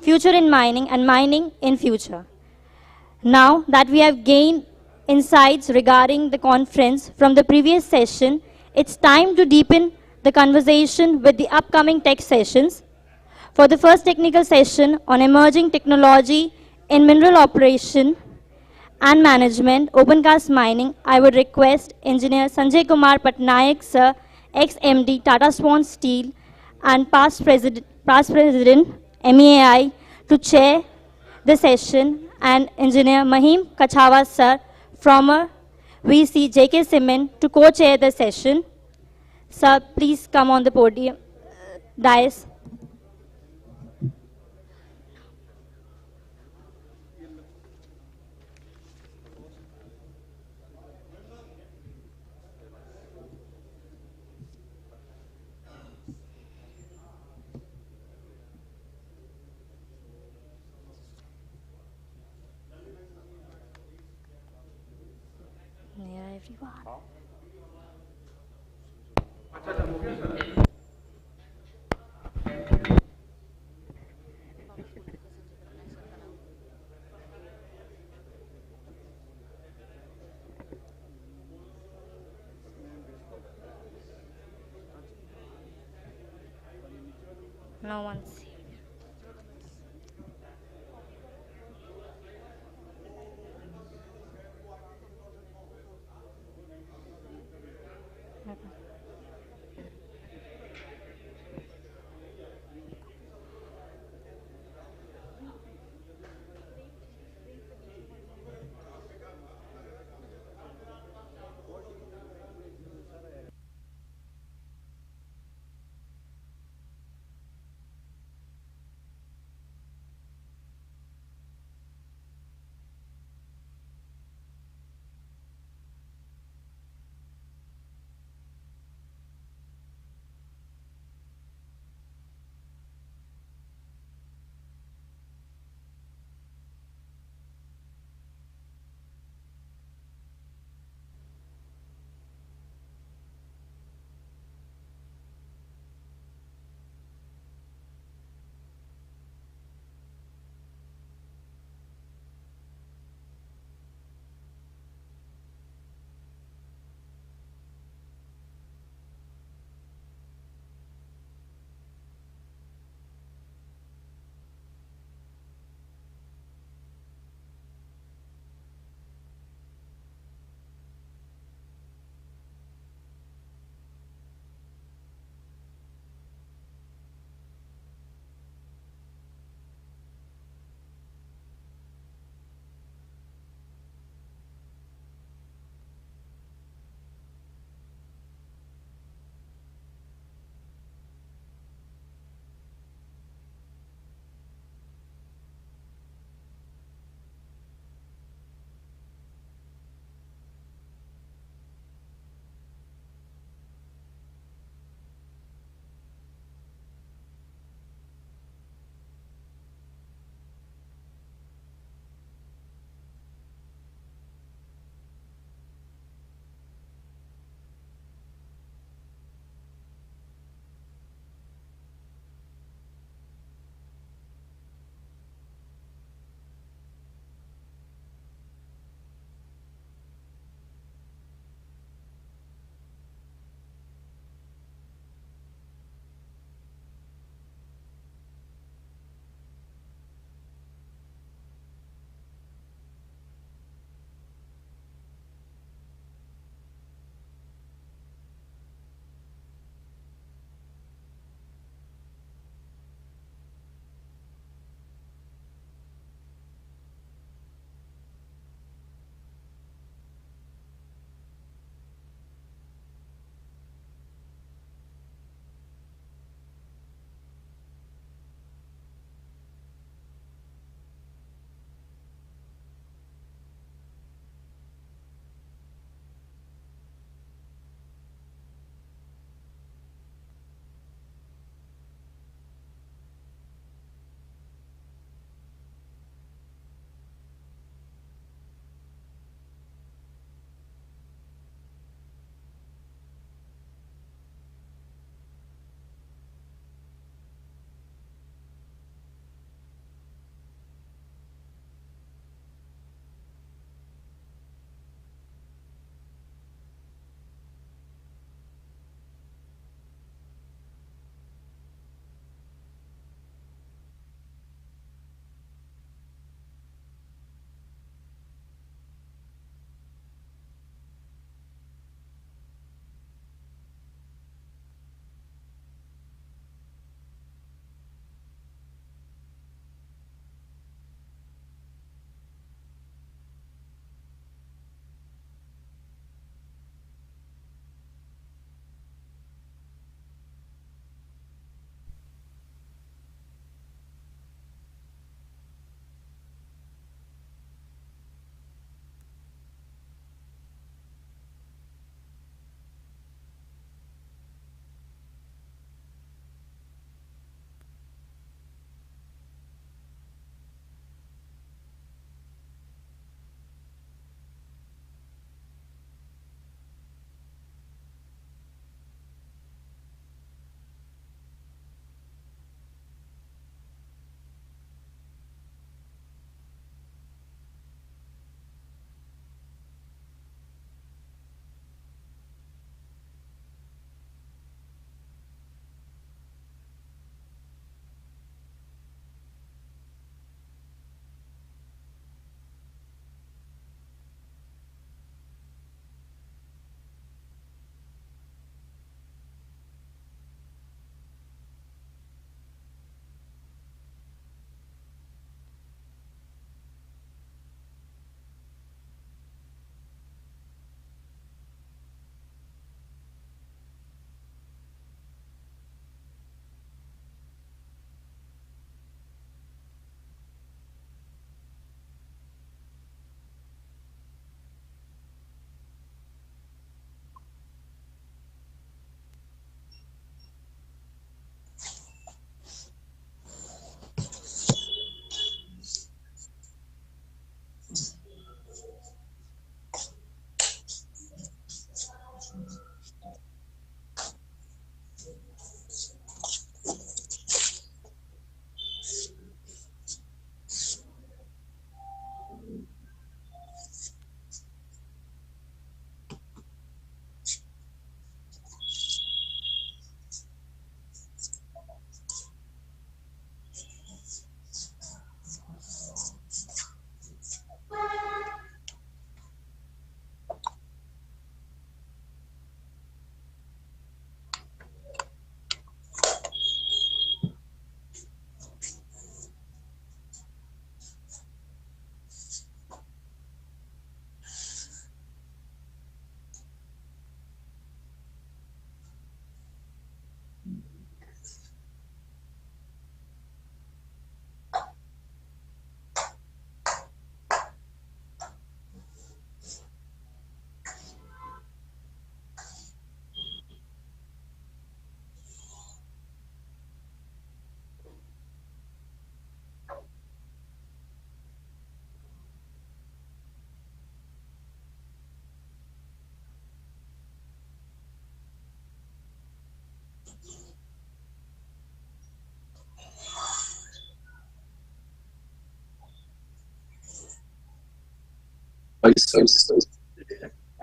future in mining and mining in future. Now that we have gained insights regarding the conference from the previous session, it's time to deepen the conversation with the upcoming tech sessions. For the first technical session on emerging technology in mineral operation and management, opencast mining, I would request Engineer Sanjay Kumar Patnaik, Sir, ex-MD, Tata Swan Steel, and past President, MEAI, to chair the session, and Engineer Mahim Kachawa, Sir, former VC, JK Cement, to co-chair the session. Sir, please come on the podium, dais. Yeah, everyone. No one's here.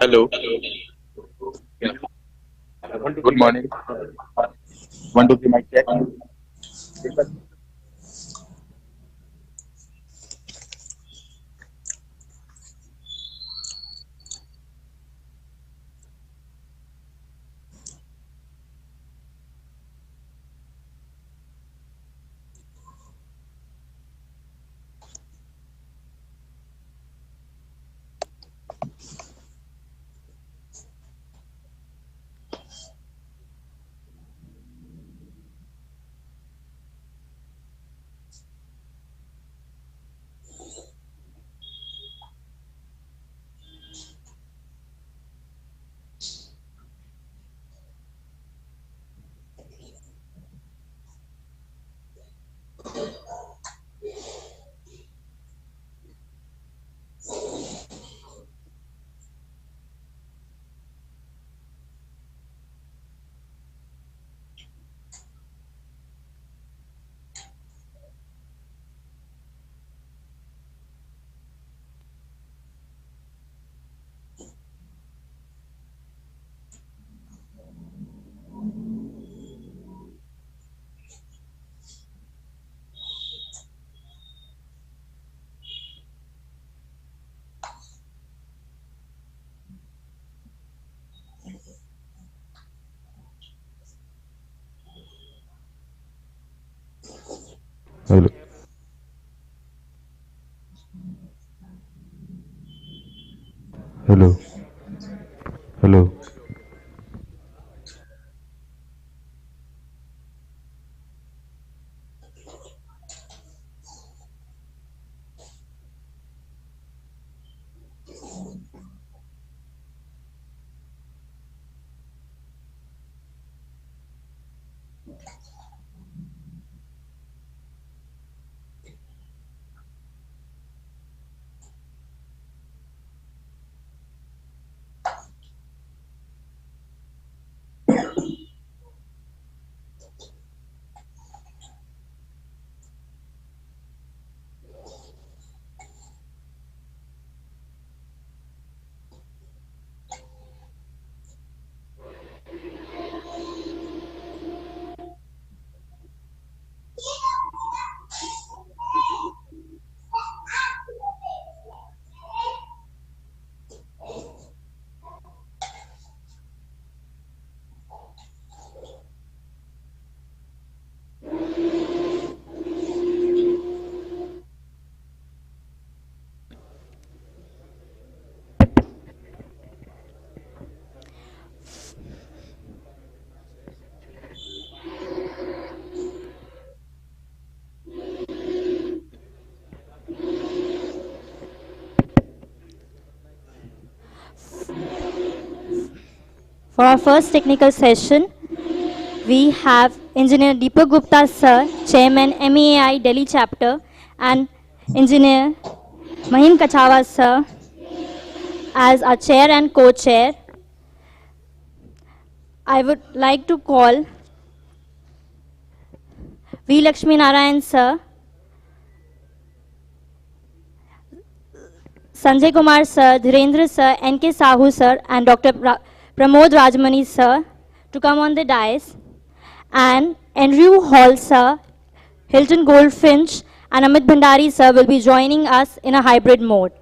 Hello. Good morning. One, two, three, mic check. Hello, hello, hello. For our first technical session, we have Engineer Deepak Gupta Sir, Chairman MEAI Delhi Chapter, and Engineer Mahim Kachawa Sir as our Chair and Co-Chair. I would like to call V. Lakshmi Narayan Sir, Sanjay Kumar Sir, Dhirendra Sir, N.K. Sahu Sir, and Dr. Pramod Rajmani Sir to come on the dais, and Andrew Hall Sir, Hilton Goldfinch, and Amit Bhandari Sir will be joining us in a hybrid mode.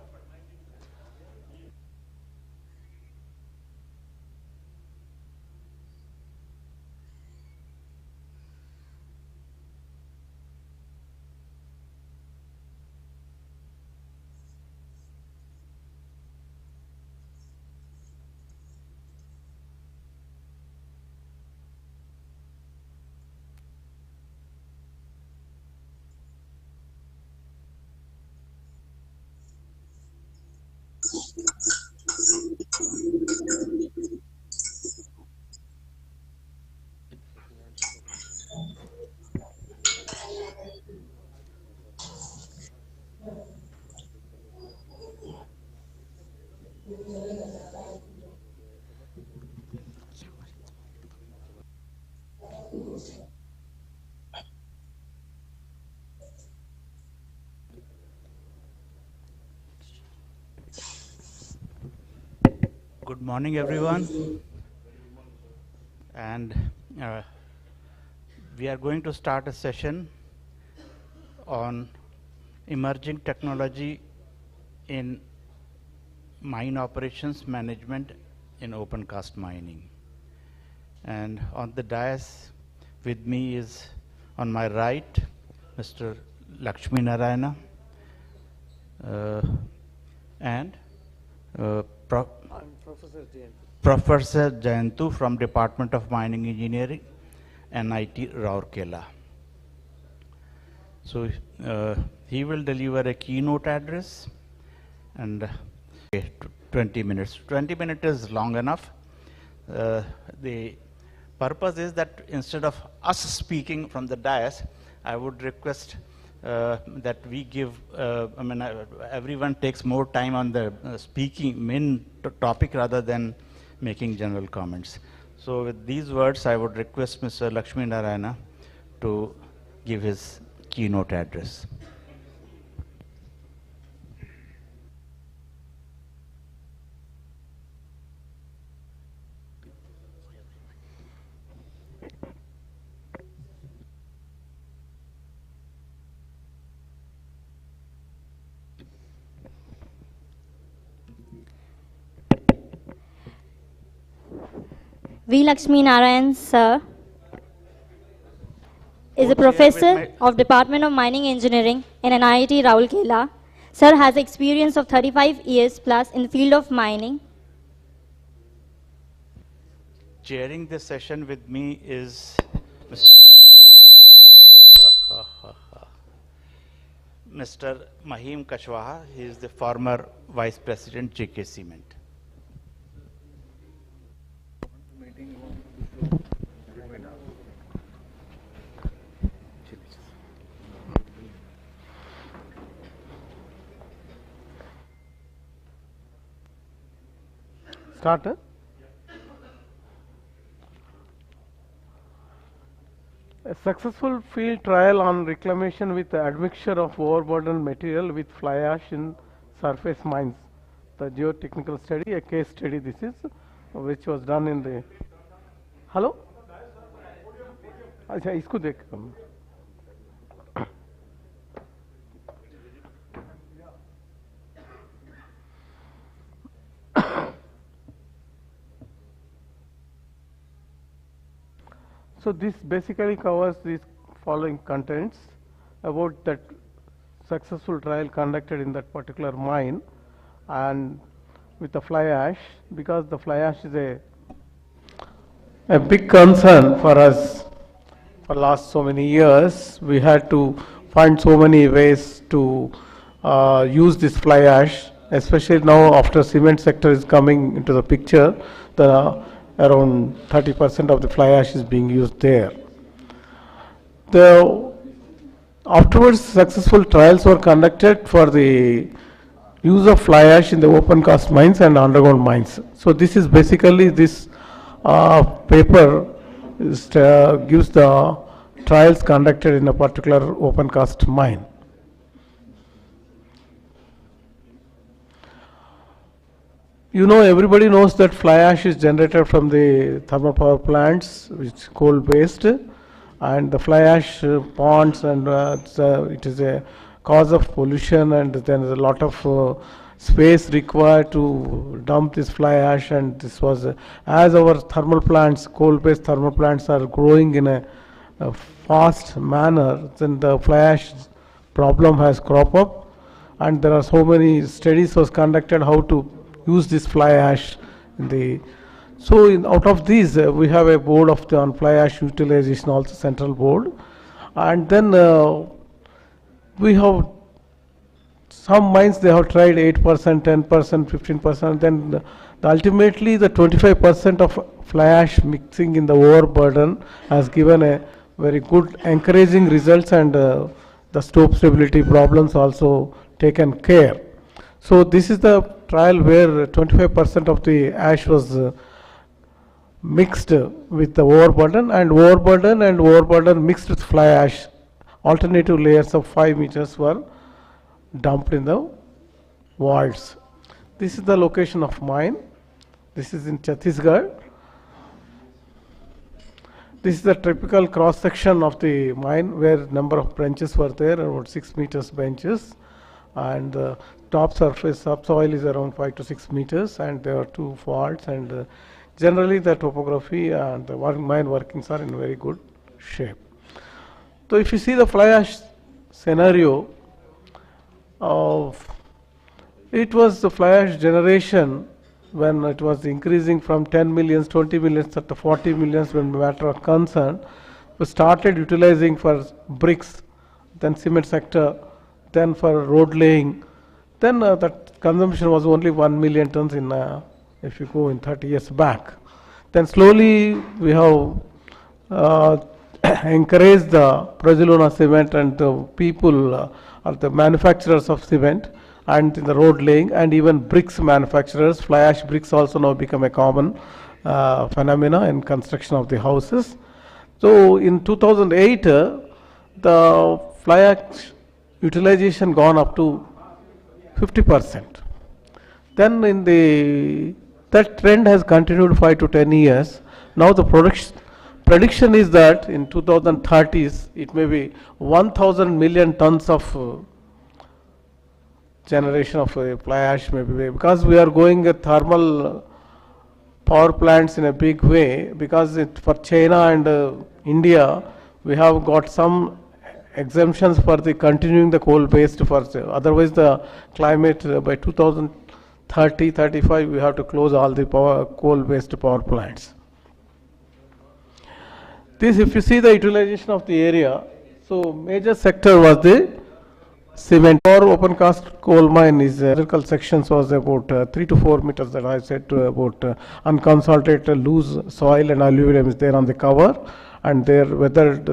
morning, everyone. And we are going to start a session on emerging technology in mine operations management in open cast mining. And on the dais with me is, on my right, Mr. Lakshmi Narayana and Professor Jayantu from Department of Mining Engineering, NIT Rourkela. So he will deliver a keynote address and 20 minutes. 20 minutes is long enough. The purpose is that instead of us speaking from the dais, I would request that we give, everyone takes more time on the speaking main topic rather than making general comments. So with these words, I would request Mr. Lakshmi Narayana to give his keynote address. V. Lakshmi Narayan, sir, is a professor of Department of Mining Engineering in NIT Rourkela. Sir has experience of 35 years plus in the field of mining. Chairing this session with me is Mr. Mahim Kashwaha. He is the former Vice President, JK Cement. Start. A successful field trial on reclamation with admixture of overburdened material with fly ash in surface mines. The geotechnical study, a case study this is, which was done in the... Hello? अच्छा इसको देख So this basically covers these following contents about that successful trial conducted in that particular mine and with the fly ash, because the fly ash is a big concern for us for last so many years. We had to find so many ways to use this fly ash, especially now after cement sector is coming into the picture. Around 30% of the fly ash is being used there. Afterwards, successful trials were conducted for the use of fly ash in the open cast mines and underground mines. So this is basically this paper gives the trials conducted in a particular open cast mine. You know, everybody knows that fly ash is generated from the thermal power plants, which is coal based, and the fly ash ponds, and it is a cause of pollution, and there is a lot of space required to dump this fly ash. And this was as our thermal plants, coal based thermal plants, are growing in a fast manner, then the fly ash problem has cropped up, and there are so many studies was conducted how to use this fly ash in the... So out of these we have a board of the on fly ash utilization, also central board, and then we have some mines, they have tried 8%, 10%, 15%, then ultimately the 25% of fly ash mixing in the overburden has given a very good encouraging results, and the stope stability problems also taken care. So this is the trial where 25% of the ash was mixed with the overburden, and overburden mixed with fly ash. Alternative layers of 5 meters were dumped in the vaults. This is the location of mine. This is in Chhattisgarh. This is the typical cross section of the mine where number of benches were there, about 6 meters benches, and the top surface subsoil is around 5 to 6 meters, and there are 2 faults, and generally the topography and the mine workings are in very good shape. So if you see the fly ash scenario of, it was the fly ash generation when it was increasing from 10 millions, 20 millions to 40 millions when matter of concern, we started utilizing for bricks, then cement sector, then for road laying. Then that consumption was only 1 million tons in, if you go in 30 years back. Then slowly we have encouraged the Prajalona cement and the people or the manufacturers of cement and in the road laying, and even bricks manufacturers. Fly ash bricks also now become a common phenomena in construction of the houses. So in 2008, the fly ash utilization gone up to 50%. Then in that trend has continued 5 to 10 years. Now the prediction is that in 2030s it may be 1,000 million tons of generation of fly ash, maybe, because we are going at thermal power plants in a big way, because for China and India we have got some exemptions for the continuing the coal based, for otherwise the climate by 2030-35 we have to close all the coal based power plants. This, if you see the utilization of the area, so major sector was the cement. Or open cast coal mine is vertical sections was about 3 to 4 meters, that I said, to about unconsolidated loose soil and aluminum is there on the cover, and there weathered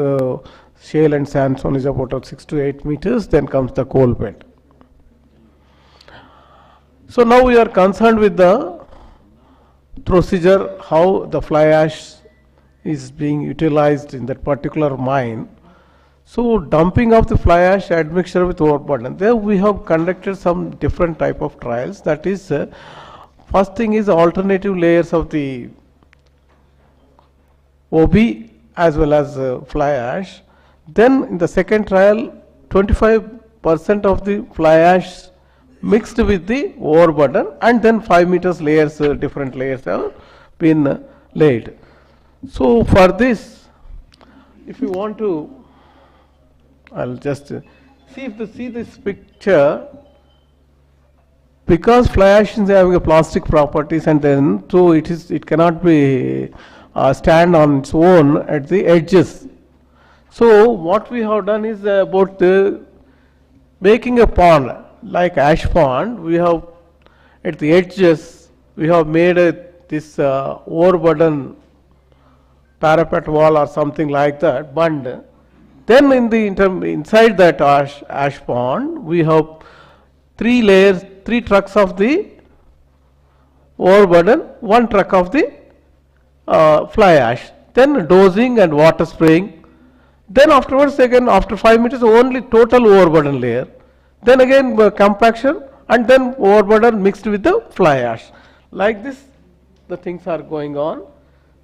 shale and sandstone is about 6 to 8 meters. Then comes the coal bed. So now we are concerned with the procedure, how the fly ash is being utilized in that particular mine. So dumping of the fly ash admixture with overburden, there we have conducted some different type of trials. That is, first thing is alternative layers of the OB as well as fly ash. Then in the second trial, 25% of the fly ash mixed with the overburden, and then 5 meters layers, different layers have been laid. So for this, if you want to, I'll just see if you see this picture, because fly ash is having a plastic properties, and then so it cannot be stand on its own at the edges. So what we have done is about making a pond like ash pond. We have at the edges we have made this overburden parapet wall or something like that, bund. Then in the inside that ash pond we have 3 layers, 3 trucks of the overburden, 1 truck of the fly ash. Then dosing and water spraying. Then afterwards again after 5 meters only total overburden layer. Then again compaction, and then overburden mixed with the fly ash. Like this the things are going on.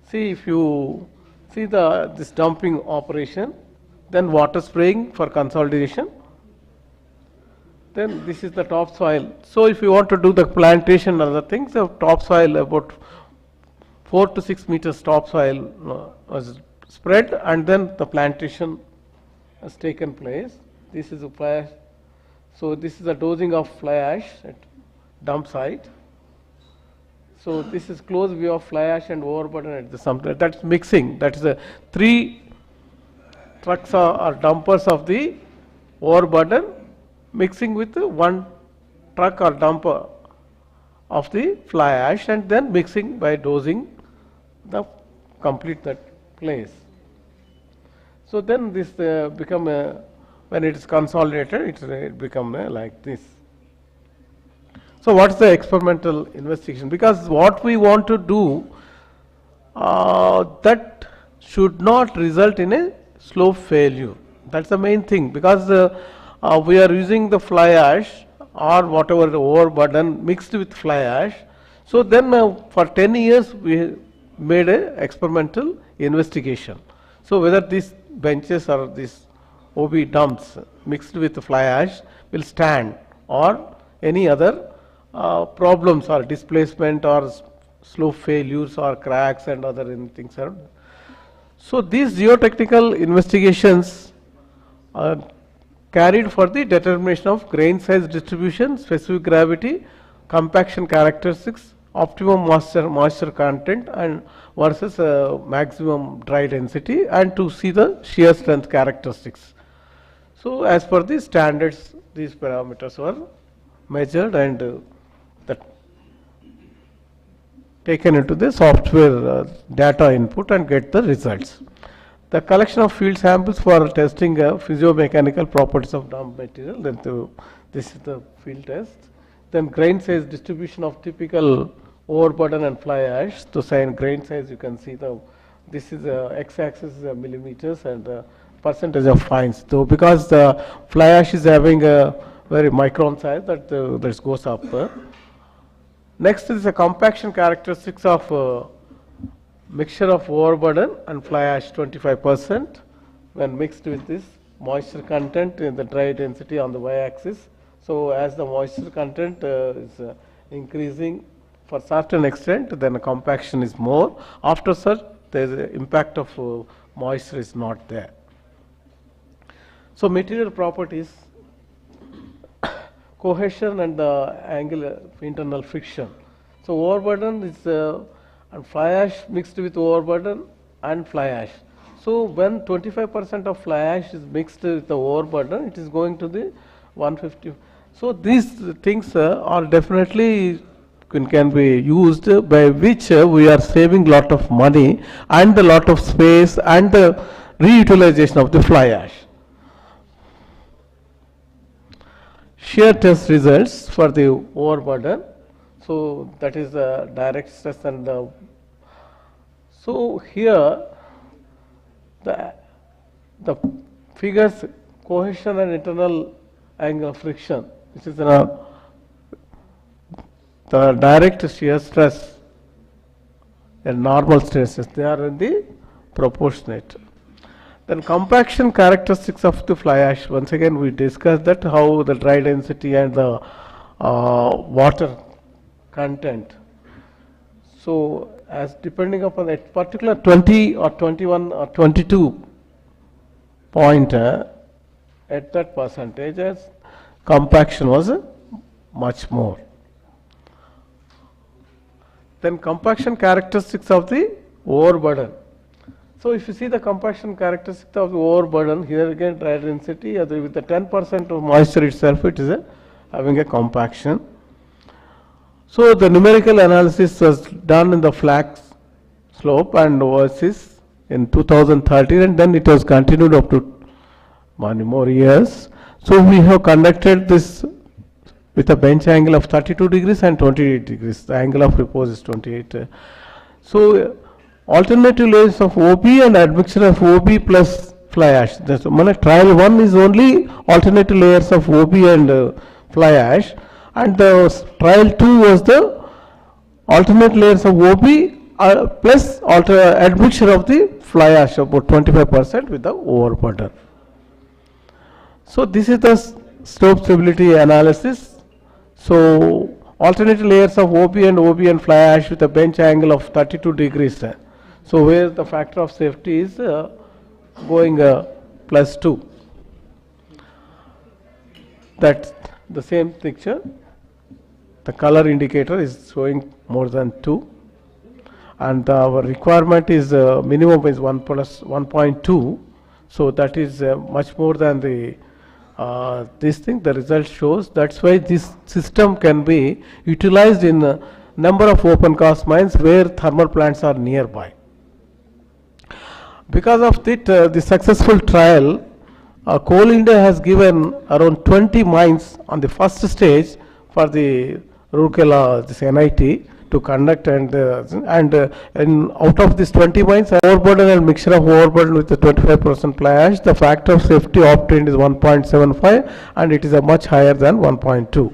See, if you see this dumping operation, then water spraying for consolidation. Then this is the topsoil. So if you want to do the plantation and other things, the topsoil about 4 to 6 meters topsoil was spread, and then the plantation has taken place. This is a fly ash. So this is the dosing of fly ash at dump site. So this is close view of fly ash and overburden at the sump. That's mixing. That is a 3 trucks or dumpers of the overburden mixing with 1 truck or dumper of the fly ash, and then mixing by dosing the complete that place. So then this become when it is consolidated, it become like this. So what is the experimental investigation? Because what we want to do, that should not result in a slow failure. That's the main thing, because we are using the fly ash or whatever the overburden mixed with fly ash. So then for 10 years we made a experimental investigation. So whether these benches or these OB dumps mixed with fly ash will stand, or any other problems or displacement or slope failures or cracks and other things are. So these geotechnical investigations are carried for the determination of grain size distribution, specific gravity, compaction characteristics, optimum moisture content and versus maximum dry density, and to see the shear strength characteristics. So as per the standards, these parameters were measured and that taken into the software data input and get the results. The collection of field samples for testing physiomechanical properties of dump material, then this is the field test. Then grain size distribution of typical overburden and fly ash. To sign grain size, you can see this is x-axis is millimeters and percentage of fines. So because the fly ash is having a very micron size, that this goes up. Next is the compaction characteristics of mixture of overburden and fly ash 25% when mixed with this moisture content in the dry density on the y-axis. So as the moisture content is increasing for certain extent, then the compaction is more. After such, there is the impact of moisture is not there. So material properties, cohesion and the angle internal friction. So overburden is and fly ash mixed with overburden and fly ash. So when 25% of fly ash is mixed with the overburden, it is going to the 150. So these things are definitely can be used, by which we are saving lot of money and a lot of space and the reutilization of the fly ash. Shear test results for the overburden. So that is the direct stress and the. So here the figures cohesion and internal angle of friction. This is the direct shear stress and normal stresses. They are in the proportionate. Then compaction characteristics of the fly ash. Once again, we discussed that how the dry density and the water content. So as depending upon a particular 20 or 21 or 22 point at that percentage, as compaction was much more. Then compaction characteristics of the overburden. So if you see the compaction characteristics of the overburden, here again dry density with the 10% of moisture itself, it is having a compaction. So the numerical analysis was done in the flat slope and versus in 2013, and then it was continued up to many more years. So we have conducted this with a bench angle of 32 degrees and 28 degrees. The angle of repose is 28. So alternative layers of OB and admixture of OB plus fly ash. Trial 1 is only alternative layers of OB and fly ash, and the trial 2 was the alternate layers of OB plus admixture of the fly ash, about 25% with the overburden. So this is the slope stability analysis. So alternate layers of OB and fly ash with a bench angle of 32 degrees. So where the factor of safety is going +2. That's the same picture. The color indicator is showing more than 2, and our requirement is minimum is 1 plus 1.2. So that is much more than the this thing. The result shows. That's why this system can be utilized in a number of open cast mines where thermal plants are nearby. Because of it, the successful trial, Coal India has given around 20 mines on the first stage for the Rourkela, this NIT, to conduct, and out of these 20 mines, overburden and mixture of overburden with the 25% fly ash, the factor of safety obtained is 1.75, and it is a much higher than 1.2.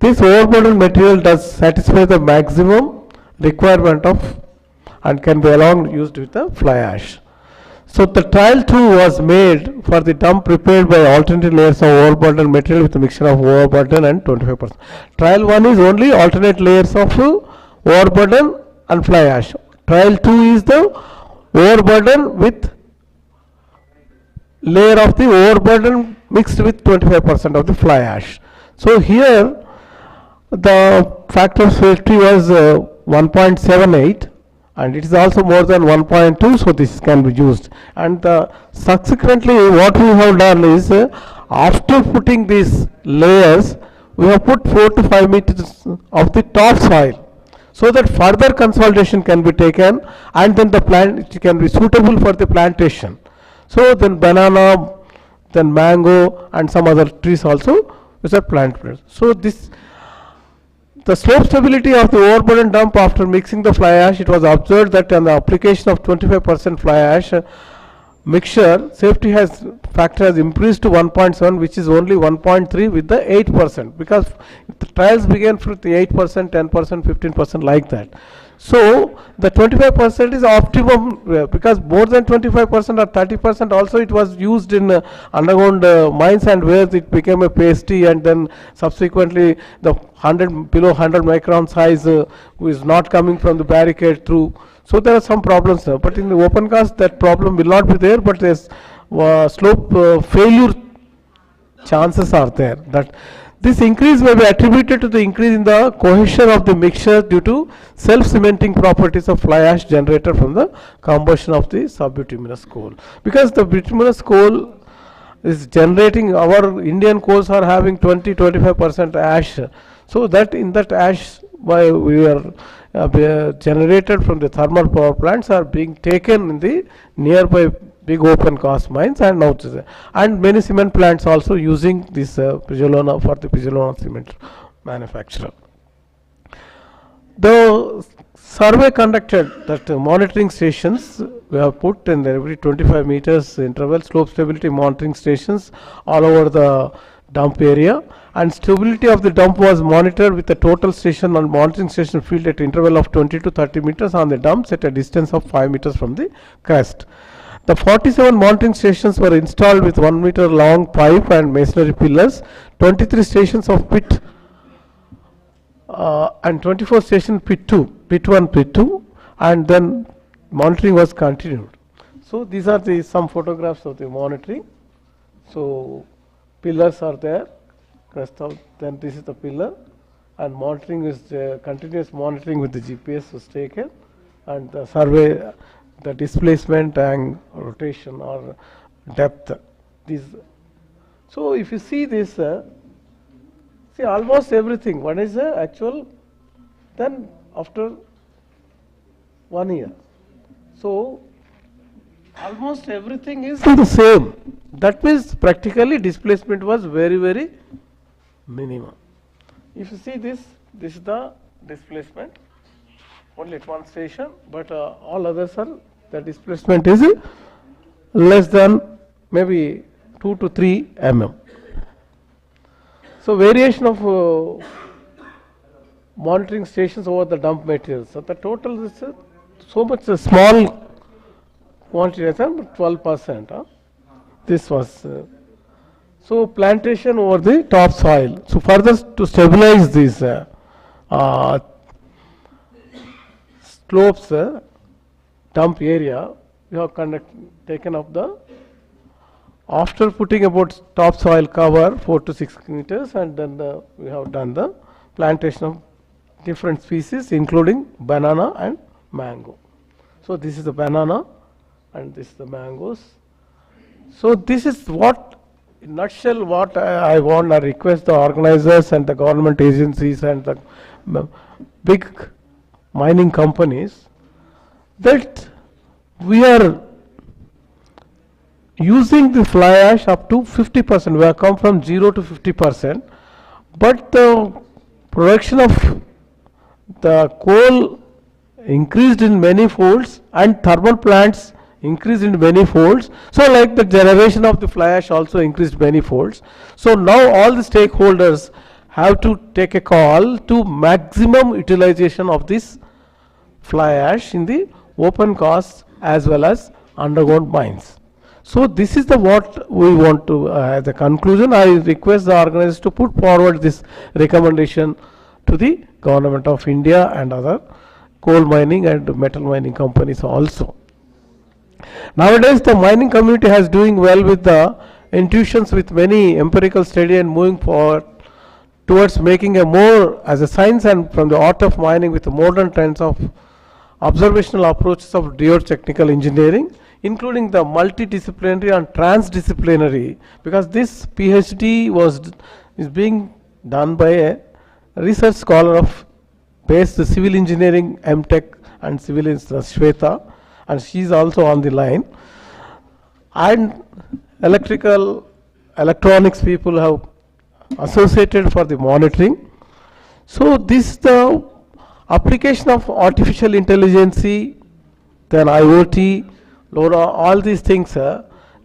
this overburden material does satisfy the maximum requirement of and can be along used with the fly ash. So the trial 2 was made for the dump prepared by alternate layers of overburden material with a mixture of overburden and 25%. Trial 1 is only alternate layers of overburden and fly ash. Trial 2 is the overburden with layer of the overburden mixed with 25% of the fly ash. So here the factor of safety was 1.78, and it is also more than 1.2, so this can be used. And subsequently what we have done is after putting these layers, we have put 4 to 5 meters of the top soil, so that further consolidation can be taken, and then the plant can be suitable for the plantation. So then banana, then mango, and some other trees also is a planted. So this, the slope stability of the overburden dump after mixing the fly ash, it was observed that on the application of 25% fly ash mixture, safety factor has increased to 1.7, which is only 1.3 with the 8%, because the trials began with the 8%, 10%, 15% like that. So the 25% is optimum, because more than 25% or 30% also it was used in underground mines, and where it became a pasty, and then subsequently the below 100 micron size is not coming from the barricade through. So there are some problems there, but in the open cast that problem will not be there, but there's slope failure chances are there. That this increase may be attributed to the increase in the cohesion of the mixture due to self-cementing properties of fly ash generated from the combustion of the subbituminous coal. Because the bituminous coal is generating, our Indian coals are having 20-25% ash. So that in that ash, why we are generated from the thermal power plants are being taken in the nearby big open cast mines, and now and many cement plants also using this pozzolana for the pozzolana cement manufacture. The survey conducted, that monitoring stations we have put in every 25 meters interval, slope stability monitoring stations all over the dump area, and stability of the dump was monitored with a total station and monitoring station field at interval of 20 to 30 meters on the dumps at a distance of 5 meters from the crest. The 47 monitoring stations were installed with 1 meter long pipe and masonry pillars, 23 stations of pit and 24 station pit 2, pit 1, pit 2, and then monitoring was continued. So these are the some photographs of the monitoring. So pillars are there, crest out, then this is the pillar, and monitoring is continuous monitoring with the GPS was taken, and the survey, the displacement and rotation or depth. These. So if you see this, see almost everything. What is the actual? Then after 1 year, so almost everything is the same. That means practically displacement was very minimum. If you see this, this is the displacement. Only at one station, but all others are, the displacement is less than maybe 2 to 3 mm. So variation of monitoring stations over the dump materials. So the total is so much a small quantity, 12%. This was so plantation over the top soil. So further to stabilize these slopes, dump area, we have taken up the, after putting about topsoil cover 4 to 6 meters, and then we have done the plantation of different species including banana and mango. So this is the banana and this is the mangoes. So this is what, in nutshell, what I want, I request the organizers and the government agencies and the big mining companies, that we are using the fly ash up to 50%. We have come from 0 to 50%, but the production of the coal increased in many folds and thermal plants increased in many folds. So like the generation of the fly ash also increased many folds. So now all the stakeholders have to take a call to maximum utilization of this fly ash in the open cast as well as underground mines. So this is the what we want to, as a conclusion, I request the organizers to put forward this recommendation to the Government of India and other coal mining and metal mining companies also. Nowadays the mining community has doing well with the intuitions with many empirical study and moving forward towards making a more as a science and from the art of mining with the modern trends of observational approaches of geotechnical engineering, including the multidisciplinary and transdisciplinary, because this PhD is being done by a research scholar of based civil engineering MTech and civil engineer Shweta, and she is also on the line, and electronics people have associated for the monitoring. So this the application of artificial intelligence, then IoT, LoRa, all these things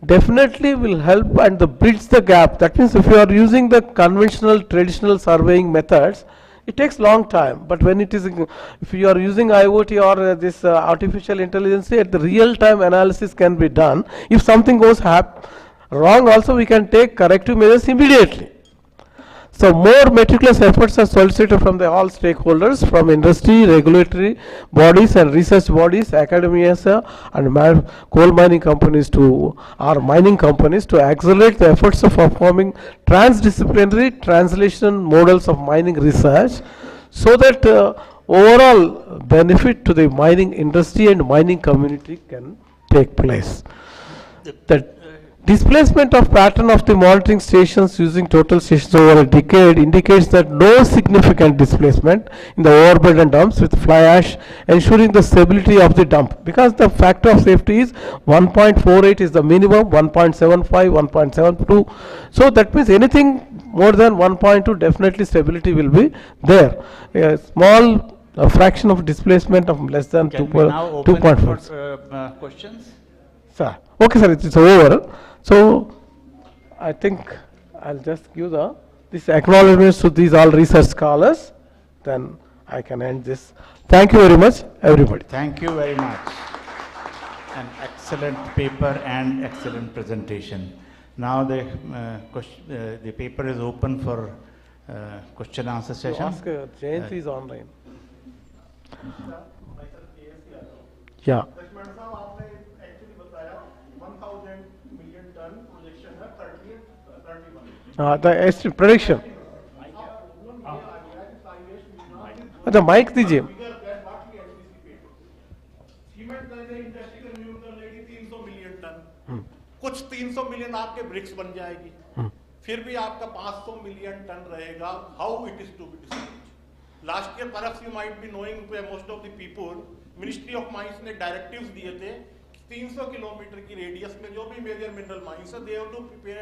definitely will help and bridge the gap. That means if you are using the conventional traditional surveying methods, it takes long time. But when it is, if you are using IoT or this artificial intelligence, at the real time analysis can be done. If something goes wrong also, we can take corrective measures immediately. So more meticulous efforts are solicited from the all stakeholders, from industry, regulatory bodies and research bodies, academia and coal mining companies to our mining companies to accelerate the efforts of performing transdisciplinary translation models of mining research, so that overall benefit to the mining industry and mining community can take place. The displacement of pattern of the monitoring stations using total stations over a decade indicates that no significant displacement in the overburden dumps with fly ash, ensuring the stability of the dump, because the factor of safety is 1.48 is the minimum, 1.75, 1.72. So that means anything more than 1.2 definitely stability will be there. A small fraction of displacement of less than 2.4. Questions? Sir, okay sir, it's over. So I think I'll just give this acknowledgements to these all research scholars, then I can end this. Thank you very much, everybody. Thank you very much. An excellent paper and excellent presentation. Now the paper is open for question answer session. Ask Jayanti is online. Yeah. The prediction. अच्छा mic दीजिए. कुछ 300 million आपके BRICS बन जाएगी, फिर भी आपका 500 million tonne रहेगा. How it is to be distributed? Last year perhaps you might be knowing, most of the people, ministry of mines ने डायरेक्टिव्स दिए थे 300 किलोमीटर की रेडियस में जो भी मेजर मिनरल माइंस है, they have to prepare a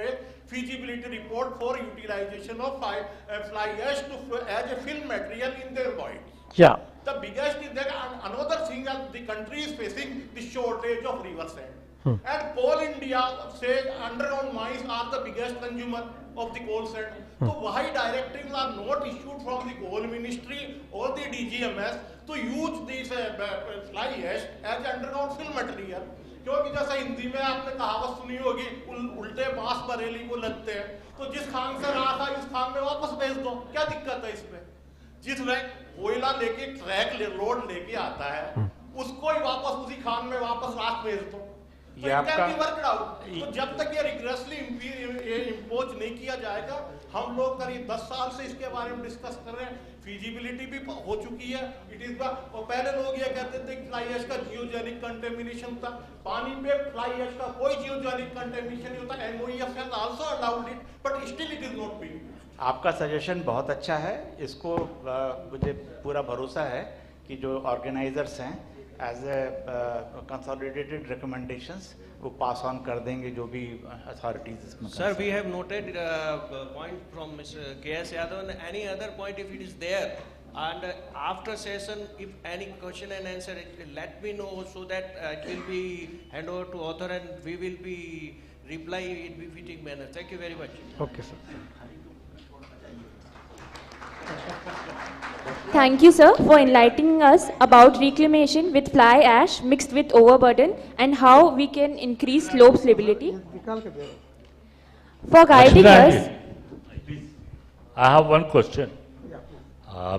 feasibility report for utilisation of fly ash to as a film material in their void. Yeah. The biggest is that another thing that the country is facing the shortage of river sand. And Coal India say underground mines are the biggest consumer of the coal sand. So why directives are not issued from the coal ministry or the DGMS to use this fly ash as underground fill material? क्योंकि जैसा हिंदी में आपने कहावत सुनी होगी, उल्टे बांस बरेली को लगते हैं, तो जिस खान से रहा था इस खान में वापस भेज दो, क्या दिक्कत है इसमें? जिस कोयला लेके ट्रैक लोड लेके आता है, उसको ही वापस उसी खान में वापस राख भेज दो. ये आपका वर्क आउट. तो जब तक ये रिग्रेसली इम्पोज नहीं किया जाएगा, हम लोग करीब 10 साल से इसके बारे में डिस्कस कर रहे हैं. फीजिबिलिटी भी हो चुकी है. इट इज द पहले लोग ये कहते थे कि फ्लाई ऐश का जियोजेनिक कंटेमिनेशन था. पानी पे फ्लाई ऐश का कोई जियोजेनिक कंटेमिनेशन नहीं होता. MOEF has also allowed it, but still it is not being. आपका सजेशन बहुत अच्छा है. इसको मुझे पूरा भरोसा है कि जो ऑर्गेनाइजर्स हैं एज ए कंसोलिडेटेड रिकमेंडेशंस वो पास ऑन कर देंगे जो भी अथॉरिटीज इसमें. Sir, we have noted point from mister KS Yadav and any other point if it is there, and after session if any question and answer let me know so that it will be hand over to author and we will be reply in befitting manner. Thank you very much. Okay sir. Thank you, sir, for enlightening us about reclamation with fly ash mixed with overburden and how we can increase slope stability. For guiding us, I have one question.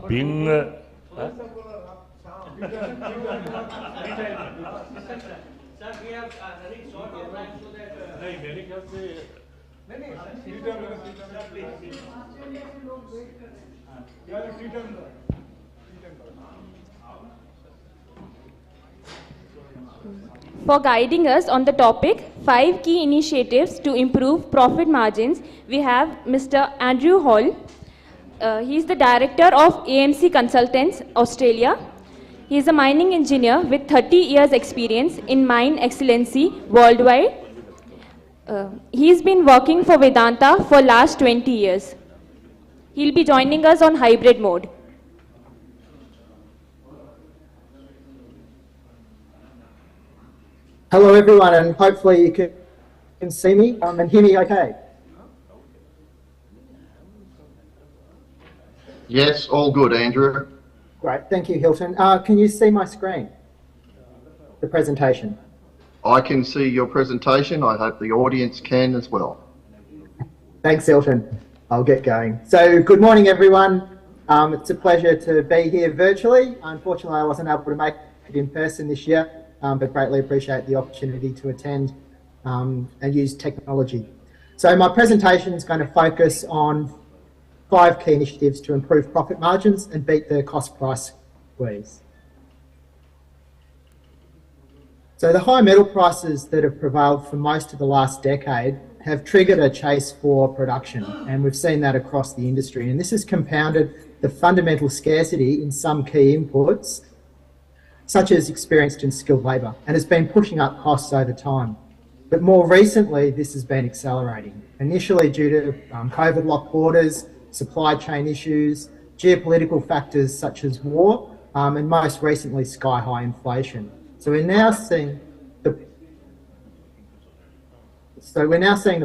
Being Sir, we have running short of time so that. for guiding us on the topic 5 key initiatives to improve profit margins, we have Mr. Andrew Hall. He is the director of AMC Consultants, Australia. He is a mining engineer with 30 years experience in mine excellency worldwide. He's been working for Vedanta for last 20 years. He'll be joining us on hybrid mode. Hello everyone, and hopefully you can see me and hear me okay. Yes, all good, Andrew. Great, thank you, Hilton. Can you see my screen? The presentation? I can see your presentation. I hope the audience can as well. Thanks, Hilton. I'll get going. So, good morning, everyone. It's a pleasure to be here virtually. Unfortunately, I wasn't able to make it in person this year, but greatly appreciate the opportunity to attend and use technology. So, my presentation is going to focus on 5 key initiatives to improve profit margins and beat the cost price squeeze. So the high metal prices that have prevailed for most of the last decade have triggered a chase for production, and we've seen that across the industry. And this has compounded the fundamental scarcity in some key inputs, such as experienced and skilled labour, and has been pushing up costs over time. But more recently, this has been accelerating, initially due to COVID locked borders, supply chain issues, geopolitical factors such as war, and most recently sky-high inflation. So we're now seeing the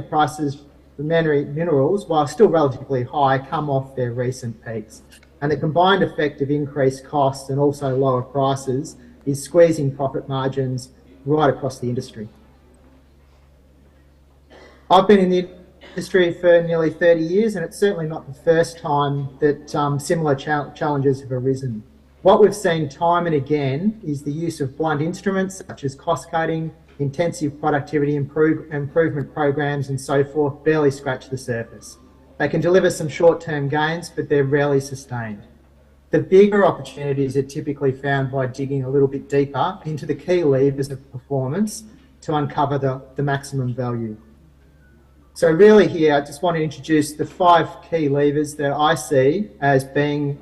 prices for minerals, while still relatively high, come off their recent peaks. And the combined effect of increased costs and also lower prices is squeezing profit margins right across the industry. I've been in the industry for nearly 30 years, and it's certainly not the first time that similar challenges have arisen. What we've seen time and again is the use of blunt instruments such as cost cutting, intensive productivity improvement programs and so forth barely scratch the surface. They can deliver some short-term gains, but they're rarely sustained. The bigger opportunities are typically found by digging a little bit deeper into the key levers of performance to uncover the maximum value. So really here, I just want to introduce the 5 key levers that I see as being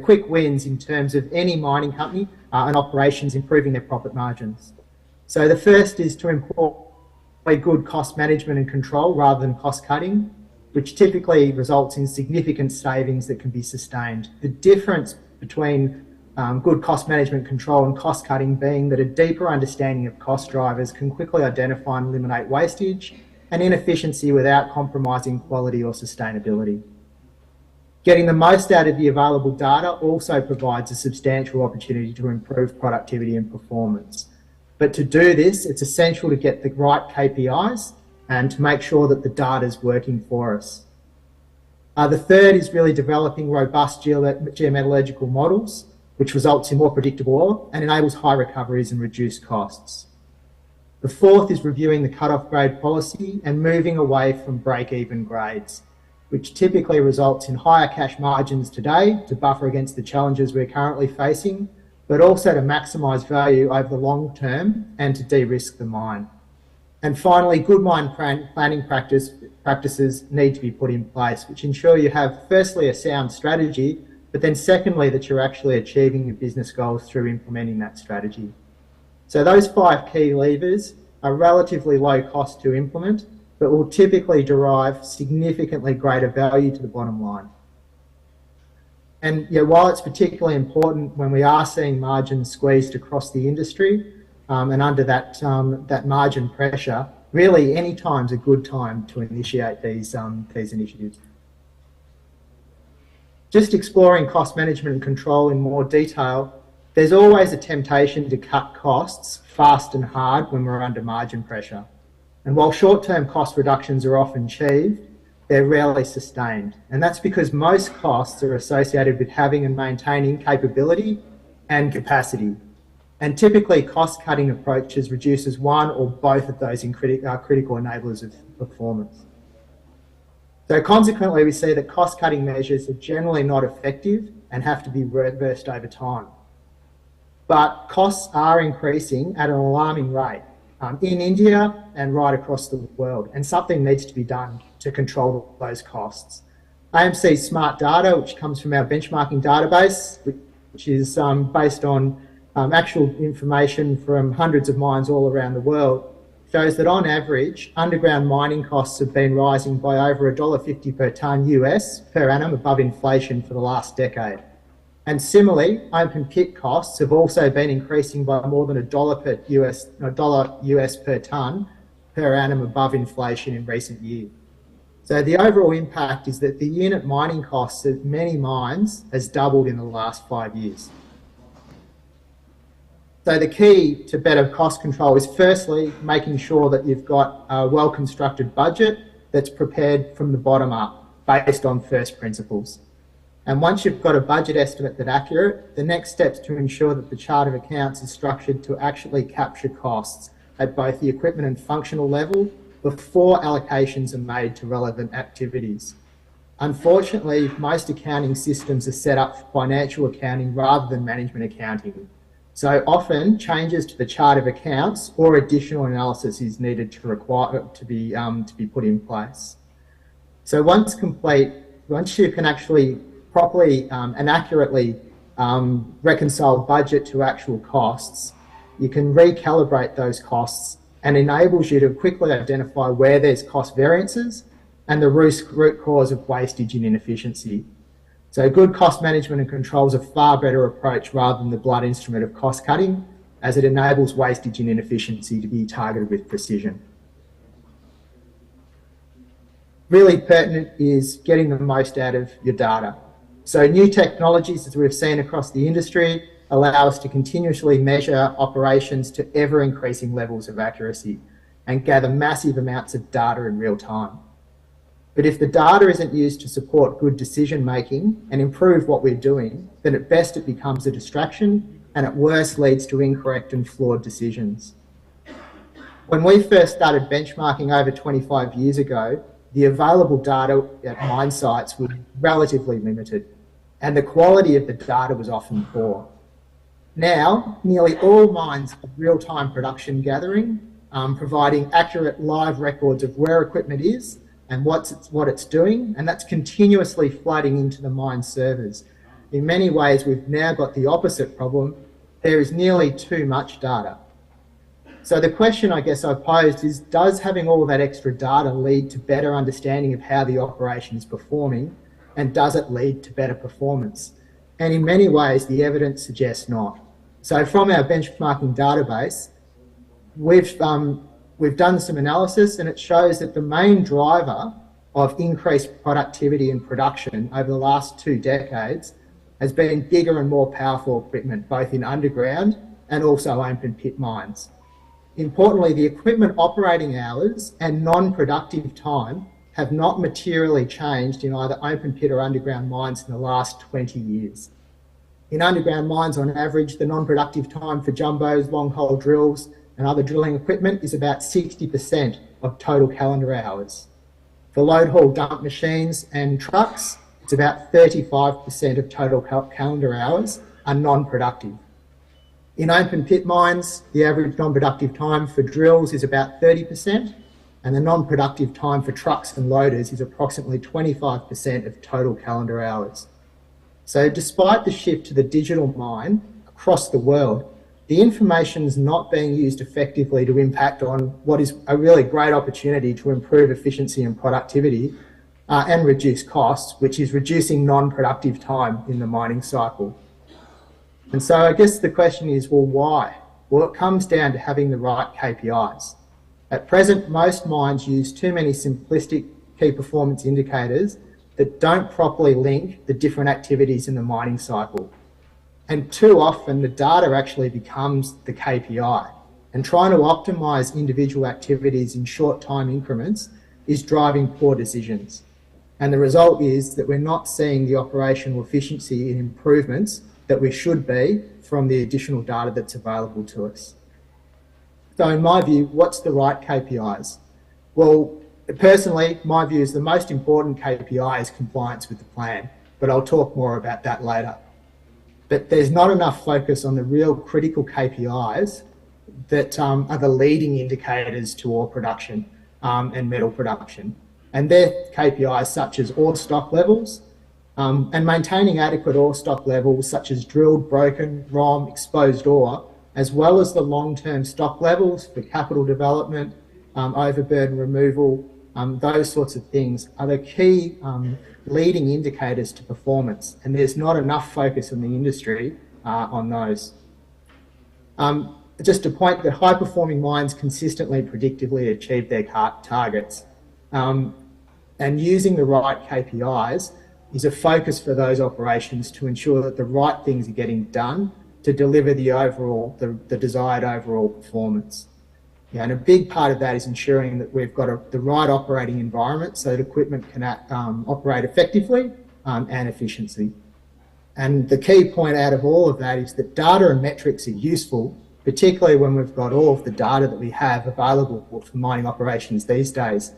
quick wins in terms of any mining company and operations improving their profit margins. So the first is to employ good cost management and control rather than cost cutting, which typically results in significant savings that can be sustained. The difference between good cost management control and cost cutting being that a deeper understanding of cost drivers can quickly identify and eliminate wastage and inefficiency without compromising quality or sustainability. Getting the most out of the available data also provides a substantial opportunity to improve productivity and performance. But to do this, it's essential to get the right KPIs and to make sure that the data is working for us. The third is really developing robust geometallurgical models, which results in more predictable ore and enables high recoveries and reduced costs. The fourth is reviewing the cut-off grade policy and moving away from break-even grades, which typically results in higher cash margins today to buffer against the challenges we're currently facing, but also to maximise value over the long term and to de-risk the mine. And finally, good mine planning practices need to be put in place, which ensure you have firstly a sound strategy, but then secondly that you're actually achieving your business goals through implementing that strategy. So those 5 key levers are relatively low cost to implement, but will typically derive significantly greater value to the bottom line. And while it's particularly important when we are seeing margins squeezed across the industry and under that margin pressure, really any time's a good time to initiate these initiatives. Just exploring cost management and control in more detail, there's always a temptation to cut costs fast and hard when we're under margin pressure. And while short-term cost reductions are often achieved, they're rarely sustained. And that's because most costs are associated with having and maintaining capability and capacity. And typically cost-cutting approaches reduces one or both of those critical enablers of performance. So consequently, we see that cost-cutting measures are generally not effective and have to be reversed over time. But costs are increasing at an alarming rate in India and right across the world, and something needs to be done to control those costs. AMC's smart data, which comes from our benchmarking database, which is based on actual information from hundreds of mines all around the world, shows that on average, underground mining costs have been rising by over $1.50 per tonne US per annum above inflation for the last decade. And similarly, open pit costs have also been increasing by more than $1 US per tonne per annum above inflation in recent years. So the overall impact is that the unit mining costs of many mines has doubled in the last 5 years. So the key to better cost control is firstly making sure that you've got a well-constructed budget that's prepared from the bottom up based on first principles. And once you've got a budget estimate that's accurate, the next step's to ensure that the chart of accounts is structured to actually capture costs at both the equipment and functional level before allocations are made to relevant activities. Unfortunately, most accounting systems are set up for financial accounting rather than management accounting. So often changes to the chart of accounts or additional analysis is needed to be put in place. So once complete, once you can actually properly and accurately reconcile budget to actual costs, you can recalibrate those costs and enables you to quickly identify where there's cost variances and the root cause of wastage and inefficiency. So good cost management and control is a far better approach rather than the blunt instrument of cost cutting, as it enables wastage and inefficiency to be targeted with precision. Really pertinent is getting the most out of your data. So new technologies, as we've seen across the industry, allow us to continuously measure operations to ever-increasing levels of accuracy and gather massive amounts of data in real time. But if the data isn't used to support good decision-making and improve what we're doing, then at best it becomes a distraction and at worst leads to incorrect and flawed decisions. When we first started benchmarking over 25 years ago, the available data at mine sites was relatively limited and the quality of the data was often poor. Now, nearly all mines have real-time production gathering, providing accurate live records of where equipment is and what it's doing, and that's continuously flooding into the mine servers. In many ways, we've now got the opposite problem. There is nearly too much data. So the question I guess I posed is, does having all that extra data lead to better understanding of how the operation is performing, and does it lead to better performance? And in many ways, the evidence suggests not. So from our benchmarking database, we've done some analysis and it shows that the main driver of increased productivity and production over the last 2 decades has been bigger and more powerful equipment, both in underground and also open pit mines. Importantly, the equipment operating hours and non-productive time have not materially changed in either open pit or underground mines in the last 20 years. In underground mines, on average, the non-productive time for jumbos, long hole drills, and other drilling equipment is about 60% of total calendar hours. For load haul dump machines and trucks, it's about 35% of total calendar hours are non-productive. In open pit mines, the average non-productive time for drills is about 30%, and the non-productive time for trucks and loaders is approximately 25% of total calendar hours. So despite the shift to the digital mine across the world, the information is not being used effectively to impact on what is a really great opportunity to improve efficiency and productivity and reduce costs, which is reducing non-productive time in the mining cycle. And so I guess the question is, well, why? Well, it comes down to having the right KPIs. At present, most mines use too many simplistic key performance indicators that don't properly link the different activities in the mining cycle. And too often the data actually becomes the KPI, and trying to optimise individual activities in short time increments is driving poor decisions. And the result is that we're not seeing the operational efficiency and improvements that we should be from the additional data that's available to us. So in my view, what's the right KPIs? Well, personally, my view is the most important KPI is compliance with the plan, but I'll talk more about that later. But there's not enough focus on the real critical KPIs that are the leading indicators to ore production and metal production. And they're KPIs such as ore stock levels and maintaining adequate ore stock levels such as drilled, broken, ROM, exposed ore, as well as the long-term stock levels for capital development, overburden removal, those sorts of things are the key leading indicators to performance, and there's not enough focus in the industry on those. Just to point that high-performing mines consistently, predictably achieve their targets, and using the right KPIs is a focus for those operations to ensure that the right things are getting done to deliver the overall, the desired overall performance. Yeah, and a big part of that is ensuring that we've got the right operating environment so that equipment can operate effectively and efficiently. And the key point out of all of that is that data and metrics are useful, particularly when we've got all of the data that we have available for mining operations these days.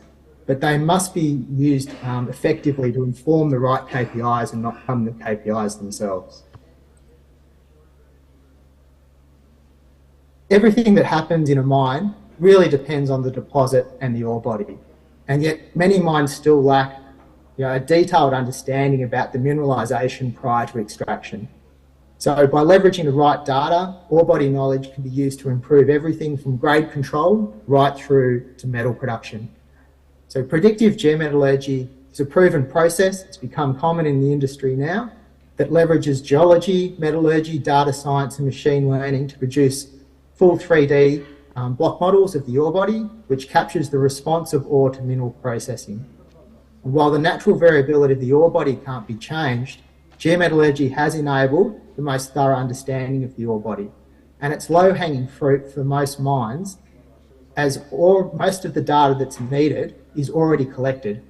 But they must be used effectively to inform the right KPIs and not become the KPIs themselves. Everything that happens in a mine really depends on the deposit and the ore body. And yet many mines still lack a detailed understanding about the mineralisation prior to extraction. So by leveraging the right data, ore body knowledge can be used to improve everything from grade control right through to metal production. So predictive geometallurgy is a proven process. It's become common in the industry now that leverages geology, metallurgy, data science and machine learning to produce full 3D block models of the ore body, which captures the response of ore to mineral processing. And while the natural variability of the ore body can't be changed, geometallurgy has enabled the most thorough understanding of the ore body. And it's low-hanging fruit for most mines, as most of the data that's needed is already collected.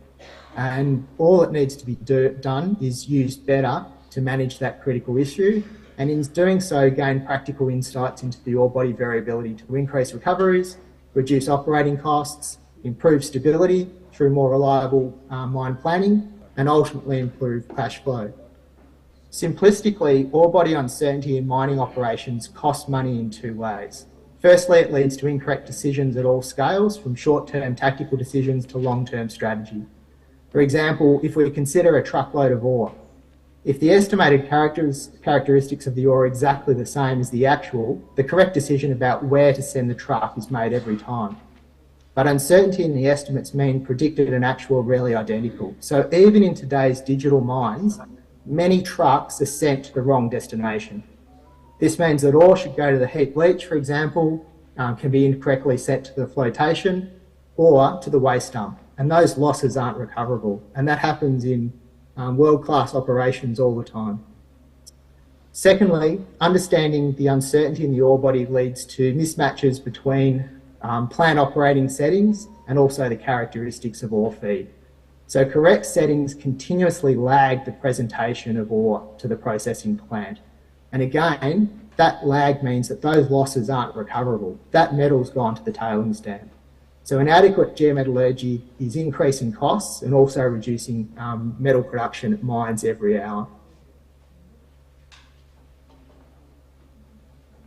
And all that needs to be done is used better to manage that critical issue, and in doing so gain practical insights into the ore body variability to increase recoveries, reduce operating costs, improve stability through more reliable mine planning, and ultimately improve cash flow. Simplistically, ore body uncertainty in mining operations costs money in two ways. Firstly, it leads to incorrect decisions at all scales, from short-term tactical decisions to long-term strategy. For example, if we consider a truckload of ore, if the estimated characteristics of the ore are exactly the same as the actual, the correct decision about where to send the truck is made every time. But uncertainty in the estimates mean predicted and actual are rarely identical. So even in today's digital mines, many trucks are sent to the wrong destination. This means that ore should go to the heap leach, for example, can be incorrectly sent to the flotation or to the waste dump. And those losses aren't recoverable. And that happens in world-class operations all the time. Secondly, understanding the uncertainty in the ore body leads to mismatches between plant operating settings and also the characteristics of ore feed. So correct settings continuously lag the presentation of ore to the processing plant. And again, that lag means that those losses aren't recoverable. That metal's gone to the tailings dam. So inadequate geometallurgy is increasing costs and also reducing metal production at mines every hour.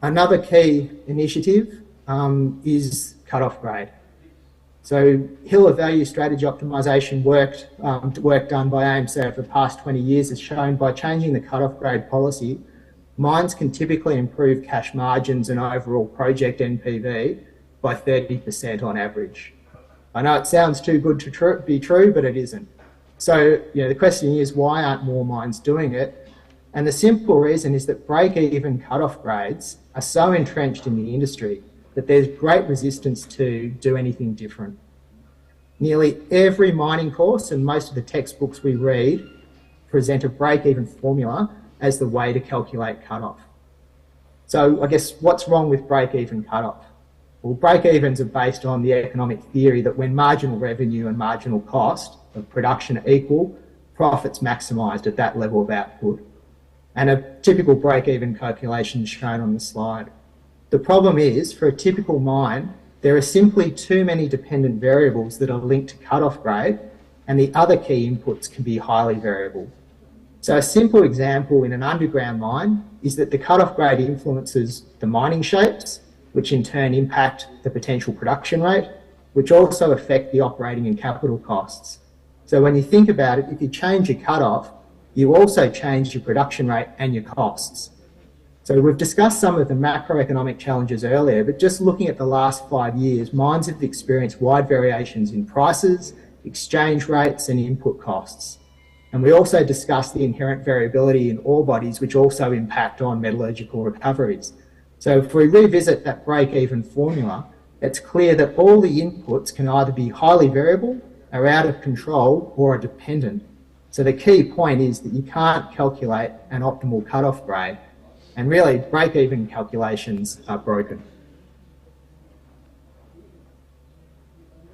Another key initiative is cut-off grade. So hill of value strategy optimisation work done by AMC over the past 20 years has shown by changing the cut-off grade policy, mines can typically improve cash margins and overall project NPV by 30% on average. I know it sounds too good to be true, but it isn't. So the question is, why aren't more mines doing it? And the simple reason is that break-even cut-off grades are so entrenched in the industry that there's great resistance to do anything different. Nearly every mining course and most of the textbooks we read present a break-even formula as the way to calculate cut-off. So I guess what's wrong with break-even cut-off? Well, break-evens are based on the economic theory that when marginal revenue and marginal cost of production are equal, profits maximised at that level of output. And a typical break-even calculation is shown on the slide. The problem is, for a typical mine, there are simply too many dependent variables that are linked to cut-off grade, and the other key inputs can be highly variable. So a simple example in an underground mine is that the cut-off grade influences the mining shapes, which in turn impact the potential production rate, which also affect the operating and capital costs. So when you think about it, if you change your cut-off, you also change your production rate and your costs. So we've discussed some of the macroeconomic challenges earlier, but just looking at the last 5 years, mines have experienced wide variations in prices, exchange rates, and input costs. And we also discussed the inherent variability in ore bodies, which also impact on metallurgical recoveries. So if we revisit that break-even formula, it's clear that all the inputs can either be highly variable, are out of control, or are dependent. So the key point is that you can't calculate an optimal cut-off grade, and really break-even calculations are broken.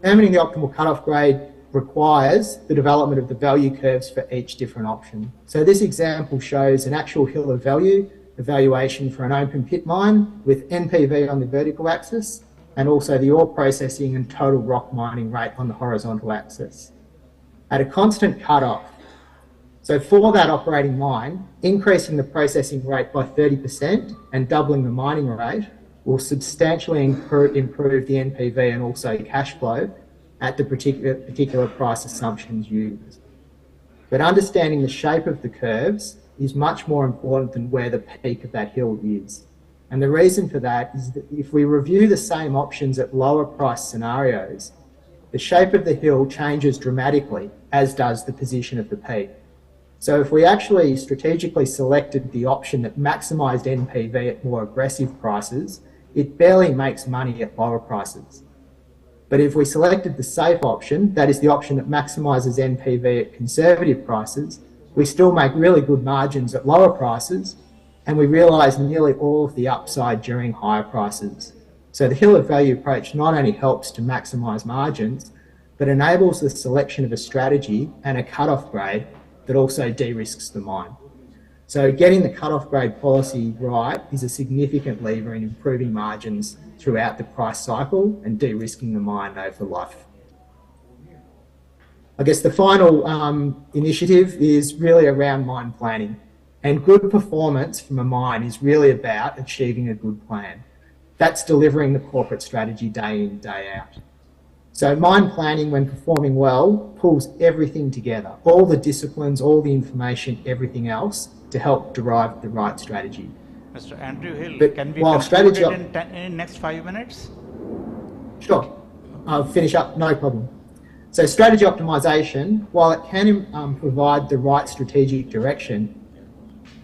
Determining the optimal cut-off grade requires the development of the value curves for each different option. So this example shows an actual hill of value evaluation for an open pit mine with NPV on the vertical axis and also the ore processing and total rock mining rate on the horizontal axis. At a constant cut-off, so for that operating mine, increasing the processing rate by 30% and doubling the mining rate will substantially improve the NPV and also cash flow at the particular price assumptions used. But understanding the shape of the curves is much more important than where the peak of that hill is. And the reason for that is that if we review the same options at lower price scenarios, the shape of the hill changes dramatically, as does the position of the peak. So if we actually strategically selected the option that maximised NPV at more aggressive prices, it barely makes money at lower prices. But if we selected the safe option, that is the option that maximises NPV at conservative prices, we still make really good margins at lower prices, and we realise nearly all of the upside during higher prices. So the hill of value approach not only helps to maximise margins, but enables the selection of a strategy and a cut-off grade that also de-risks the mine. So getting the cut-off grade policy right is a significant lever in improving margins throughout the price cycle and de-risking the mine over the life. I guess the final initiative is really around mine planning. And good performance from a mine is really about achieving a good plan. That's delivering the corporate strategy day in, day out. So mine planning, when performing well, pulls everything together, all the disciplines, all the information, everything else, to help derive the right strategy. Mr. Andrew Hill, But can we while conclude strategy it in next 5 minutes? Sure, I'll finish up, no problem. So strategy optimization, while it can provide the right strategic direction,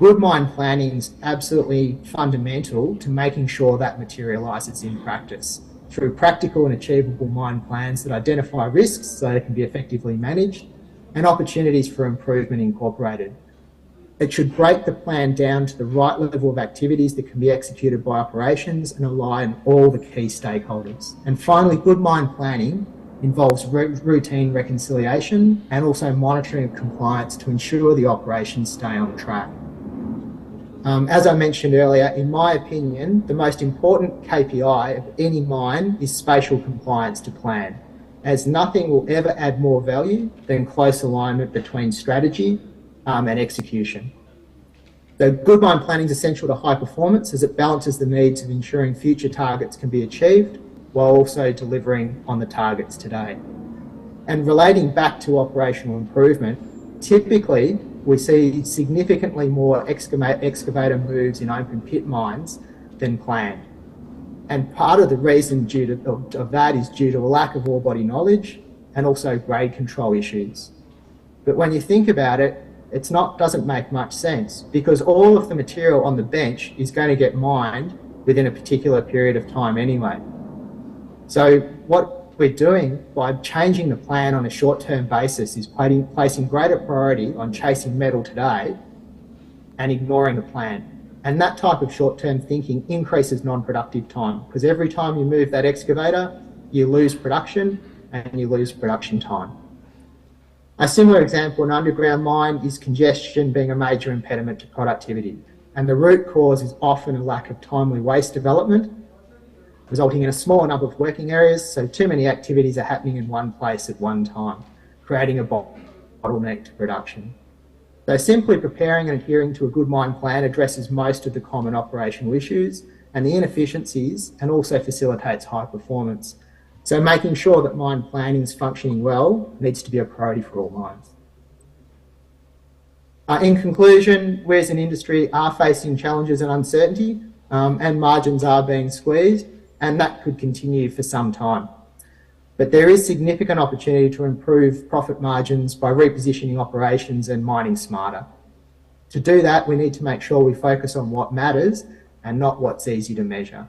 good mine planning is absolutely fundamental to making sure that materialises in practice through practical and achievable mine plans that identify risks so they can be effectively managed and opportunities for improvement incorporated. It should break the plan down to the right level of activities that can be executed by operations and align all the key stakeholders. And finally, good mine planning involves routine reconciliation and also monitoring of compliance to ensure the operations stay on track. As I mentioned earlier, in my opinion, the most important KPI of any mine is spatial compliance to plan, as nothing will ever add more value than close alignment between strategy and execution. So good mine planning is essential to high performance as it balances the needs of ensuring future targets can be achieved while also delivering on the targets today. And relating back to operational improvement, typically we see significantly more excavator moves in open pit mines than planned. And part of the reason of that is due to a lack of ore body knowledge and also grade control issues. But when you think about it, doesn't make much sense because all of the material on the bench is going to get mined within a particular period of time anyway. So what we're doing by changing the plan on a short-term basis is placing greater priority on chasing metal today and ignoring the plan. And that type of short-term thinking increases non-productive time, because every time you move that excavator, you lose production and you lose production time. A similar example in an underground mine is congestion being a major impediment to productivity. And the root cause is often a lack of timely waste development, resulting in a smaller number of working areas, so too many activities are happening in one place at one time, creating a bottleneck to production. So simply preparing and adhering to a good mine plan addresses most of the common operational issues and the inefficiencies, and also facilitates high performance. So making sure that mine planning is functioning well needs to be a priority for all mines. In conclusion, we as an industry are facing challenges and uncertainty, and margins are being squeezed, and that could continue for some time. But there is significant opportunity to improve profit margins by repositioning operations and mining smarter. To do that, we need to make sure we focus on what matters and not what's easy to measure.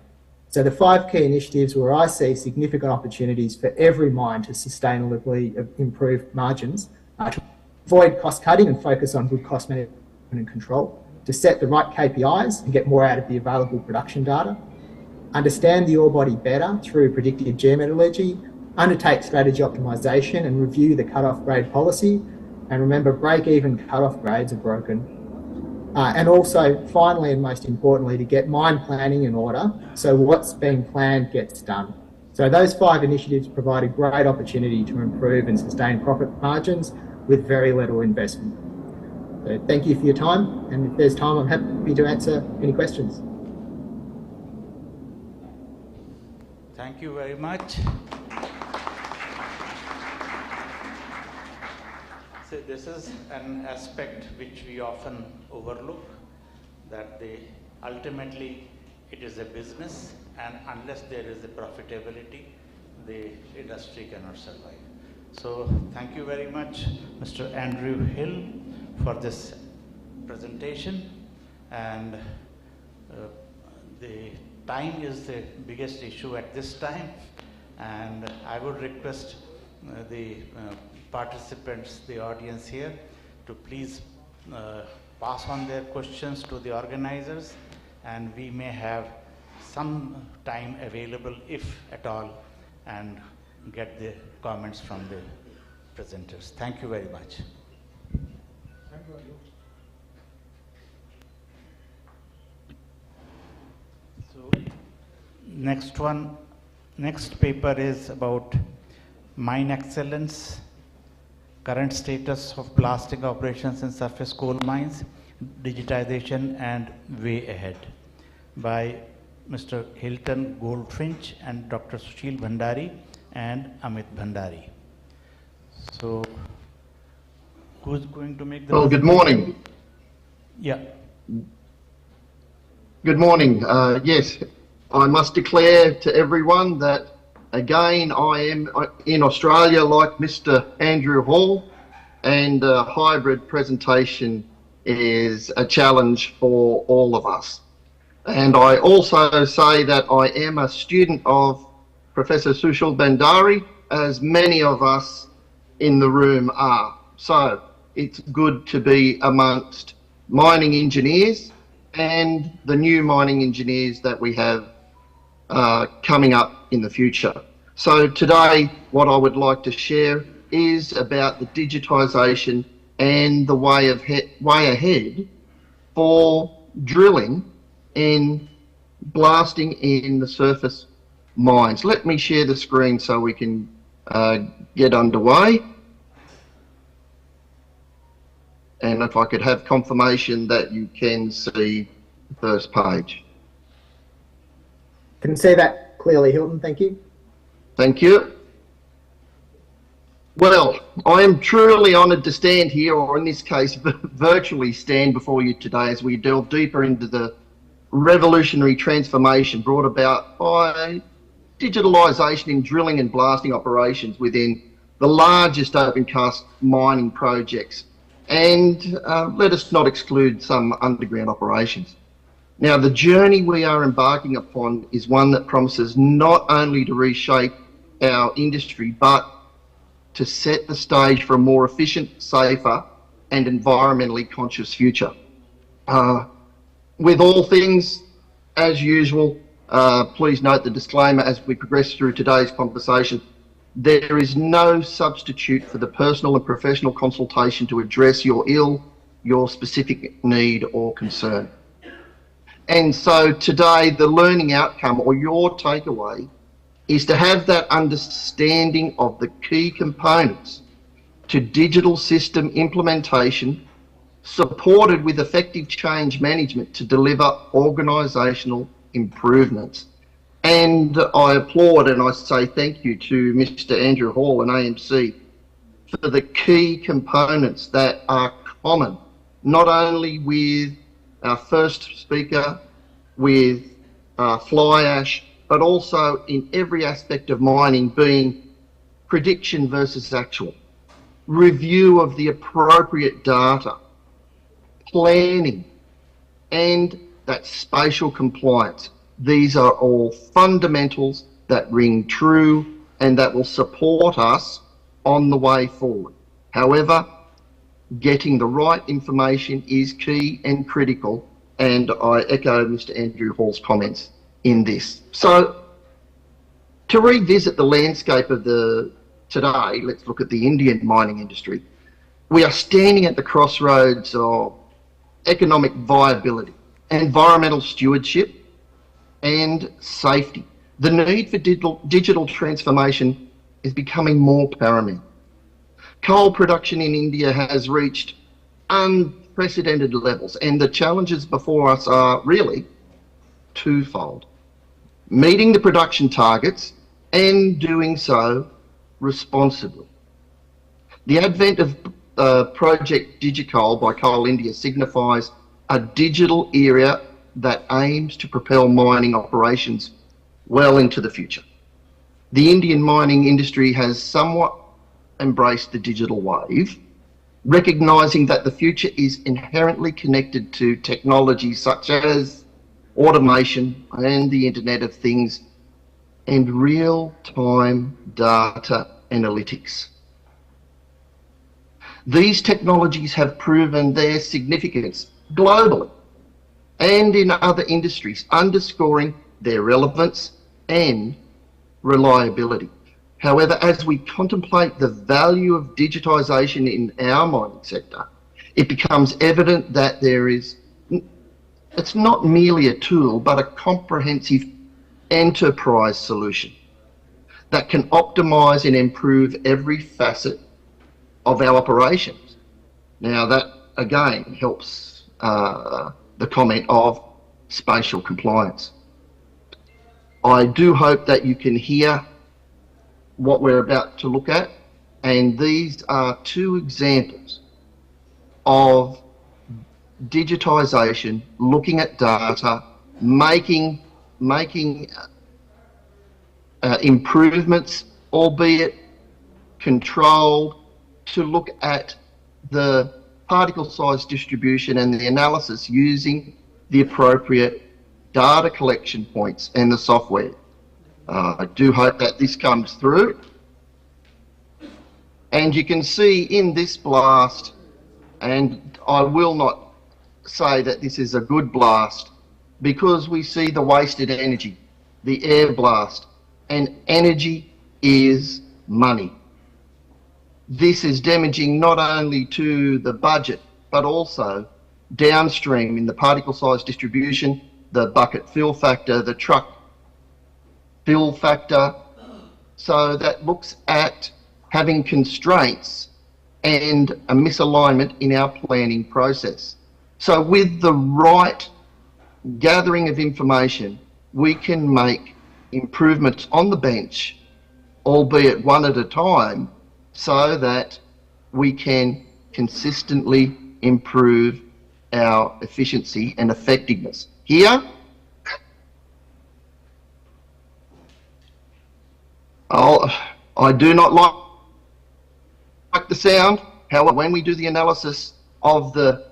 So the 5 key initiatives where I see significant opportunities for every mine to sustainably improve margins are to avoid cost cutting and focus on good cost management and control, to set the right KPIs and get more out of the available production data, understand the ore body better through predictive geometallurgy, undertake strategy optimisation and review the cut-off grade policy, and remember break-even cut-off grades are broken. And also, finally and most importantly, to get mine planning in order so what's being planned gets done. So those 5 initiatives provide a great opportunity to improve and sustain profit margins with very little investment. So thank you for your time, and if there's time, I'm happy to answer any questions. Thank you very much. So this is an aspect which we often overlook, that ultimately it is a business, and unless there is a profitability, the industry cannot survive. So thank you very much, Mr. Andrew Hill, for this presentation. And the time is the biggest issue at this time, and I would request the participants, the audience here, to please pass on their questions to the organizers, and we may have some time available, if at all, and get the comments from the presenters. Thank you very much. So, next paper is about mine excellence, current status of blasting operations in surface coal mines, digitization and way ahead, by Mr. Hilton Goldfinch and Dr. Sushil Bhandari and Amit Bhandari. So, who's going to make the... Well, good morning. Yeah. Good morning. Yes, I must declare to everyone that again, I am in Australia like Mr. Andrew Hall, and a hybrid presentation is a challenge for all of us. And I also say that I am a student of Professor Sushil Bhandari, as many of us in the room are. So it's good to be amongst mining engineers and the new mining engineers that we have coming up in the future. So today, what I would like to share is about the digitisation and the way ahead for drilling and blasting in the surface mines. Let me share the screen so we can get underway. And if I could have confirmation that you can see the first page. Can see that clearly, Hilton, thank you. Thank you. Well, I am truly honoured to stand here, or in this case, virtually stand before you today as we delve deeper into the revolutionary transformation brought about by digitalisation in drilling and blasting operations within the largest open cast mining projects. And let us not exclude some underground operations. Now, the journey we are embarking upon is one that promises not only to reshape our industry, but to set the stage for a more efficient, safer and environmentally conscious future. With all things, as usual, please note the disclaimer as we progress through today's conversation. There is no substitute for the personal and professional consultation to address your specific need or concern. And so today, the learning outcome or your takeaway is to have that understanding of the key components to digital system implementation, supported with effective change management to deliver organisational improvements. And I applaud and I say thank you to Mr. Andrew Hall and AMC for the key components that are common, not only with our first speaker, with fly ash, but also in every aspect of mining, being prediction versus actual, review of the appropriate data, planning, and that spatial compliance. These are all fundamentals that ring true and that will support us on the way forward. However, getting the right information is key and critical, and I echo Mr. Andrew Hall's comments in this. So, to revisit the landscape of today, let's look at the Indian mining industry. We are standing at the crossroads of economic viability, environmental stewardship, and safety. The need for digital transformation is becoming more paramount. Coal production in India has reached unprecedented levels, and the challenges before us are really twofold: meeting the production targets and doing so responsibly. The advent of Project Digicoal by Coal India signifies a digital era that aims to propel mining operations well into the future. The Indian mining industry has somewhat embraced the digital wave, recognising that the future is inherently connected to technologies such as automation and the Internet of Things and real-time data analytics. These technologies have proven their significance globally and in other industries, underscoring their relevance and reliability. However, as we contemplate the value of digitisation in our mining sector, it becomes evident that it's not merely a tool, but a comprehensive enterprise solution that can optimise and improve every facet of our operations. Now that again helps the comment of spatial compliance. I do hope that you can hear what we're about to look at, and these are two examples of digitisation, looking at data, making improvements, albeit controlled, to look at the particle size distribution and the analysis using the appropriate data collection points and the software. I do hope that this comes through. And you can see in this blast, and I will not say that this is a good blast, because we see the wasted energy, the air blast, and energy is money. This is damaging not only to the budget, but also downstream in the particle size distribution, the bucket fill factor, the truck fill factor. So that looks at having constraints and a misalignment in our planning process. So with the right gathering of information, we can make improvements on the bench, albeit one at a time, so that we can consistently improve our efficiency and effectiveness. Here, I do not like the sound. However, when we do the analysis of the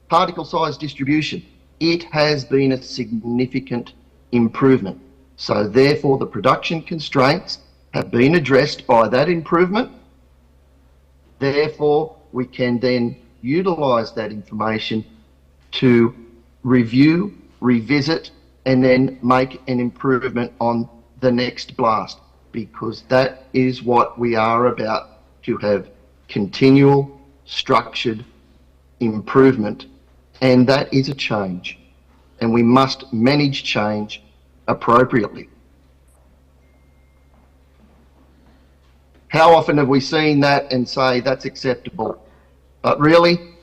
particle size distribution, it has been a significant improvement. So therefore, the production constraints have been addressed by that improvement. Therefore, we can then utilise that information to review, revisit, and then make an improvement on the next blast, because that is what we are about, to have continual, structured improvement, and that is a change, and we must manage change appropriately. How often have we seen that and say that's acceptable? But really,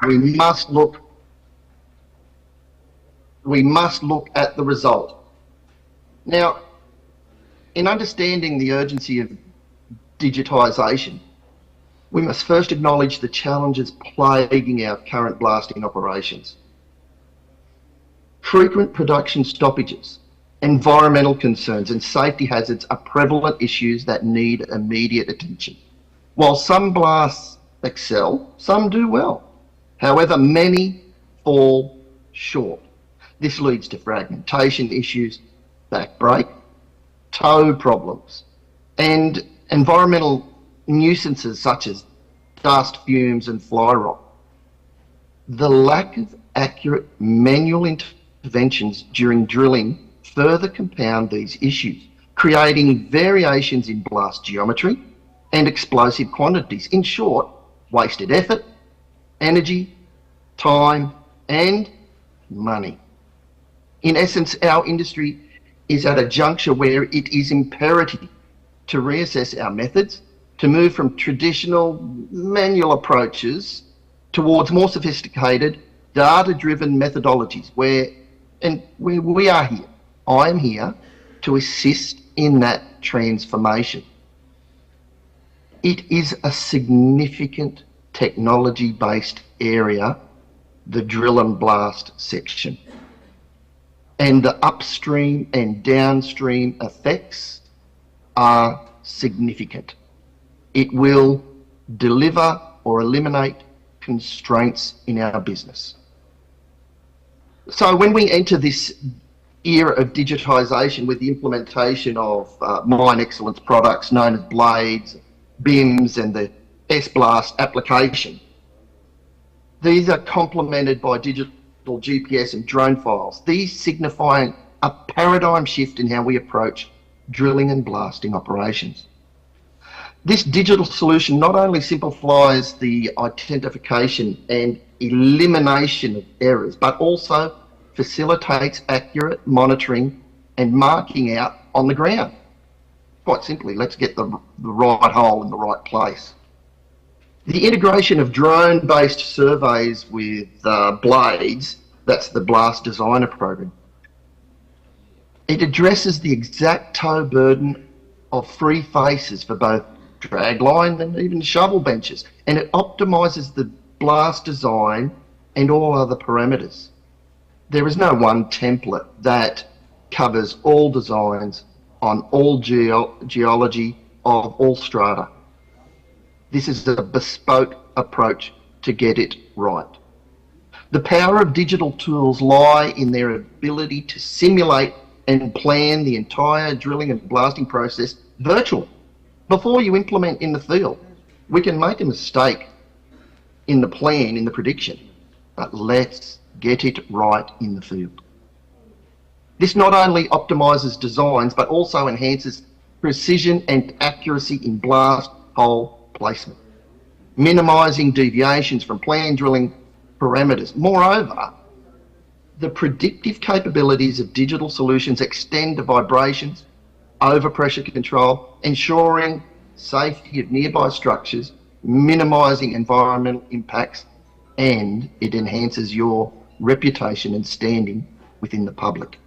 we must look at the result. Now, in understanding the urgency of digitisation, we must first acknowledge the challenges plaguing our current blasting operations. Frequent production stoppages, environmental concerns and safety hazards are prevalent issues that need immediate attention. While some blasts excel, some do well. However, many fall short. This leads to fragmentation issues, back break, tow problems, and environmental nuisances such as dust, fumes and fly rot. The lack of accurate manual interventions during drilling further compound these issues, creating variations in blast geometry and explosive quantities. In short, wasted effort, energy, time and money. In essence, our industry is at a juncture where it is imperative to reassess our methods, to move from traditional manual approaches towards more sophisticated, data-driven methodologies where we are here. I am here to assist in that transformation. It is a significant technology-based area, the drill and blast section. And the upstream and downstream effects are significant. It will deliver or eliminate constraints in our business. So when we enter this era of digitisation with the implementation of mine excellence products known as blades, BIMs and the S-Blast application, these are complemented by digital GPS and drone files. These signify a paradigm shift in how we approach drilling and blasting operations. This digital solution not only simplifies the identification and elimination of errors, but also facilitates accurate monitoring and marking out on the ground. Quite simply, let's get the right hole in the right place. The integration of drone-based surveys with blades, that's the Blast Designer program, it addresses the exact tow burden of free faces for both dragline and even shovel benches, and it optimises the blast design and all other parameters. There is no one template that covers all designs on all geology of all strata. This is a bespoke approach to get it right. The power of digital tools lie in their ability to simulate and plan the entire drilling and blasting process virtually. Before you implement in the field, we can make a mistake in the plan, in the prediction, but let's get it right in the field. This not only optimises designs, but also enhances precision and accuracy in blast hole placement, minimising deviations from planned drilling parameters. Moreover, the predictive capabilities of digital solutions extend to vibrations, overpressure control, ensuring safety of nearby structures, minimising environmental impacts, and it enhances your reputation and standing within the public.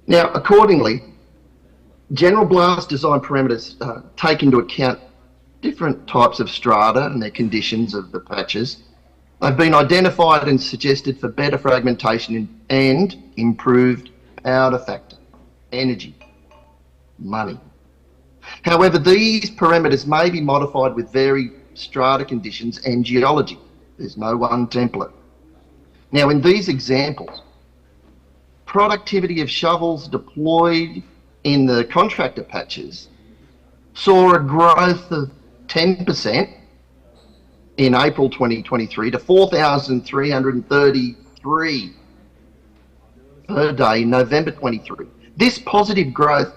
Now, accordingly, general blast design parameters take into account different types of strata and their conditions of the patches. They've been identified and suggested for better fragmentation and improved powder factor, energy, money. However, these parameters may be modified with varied strata conditions and geology. There's no one template. Now, in these examples, productivity of shovels deployed in the contractor patches saw a growth of 10% in April 2023 to 4,333 per day in November 23. This positive growth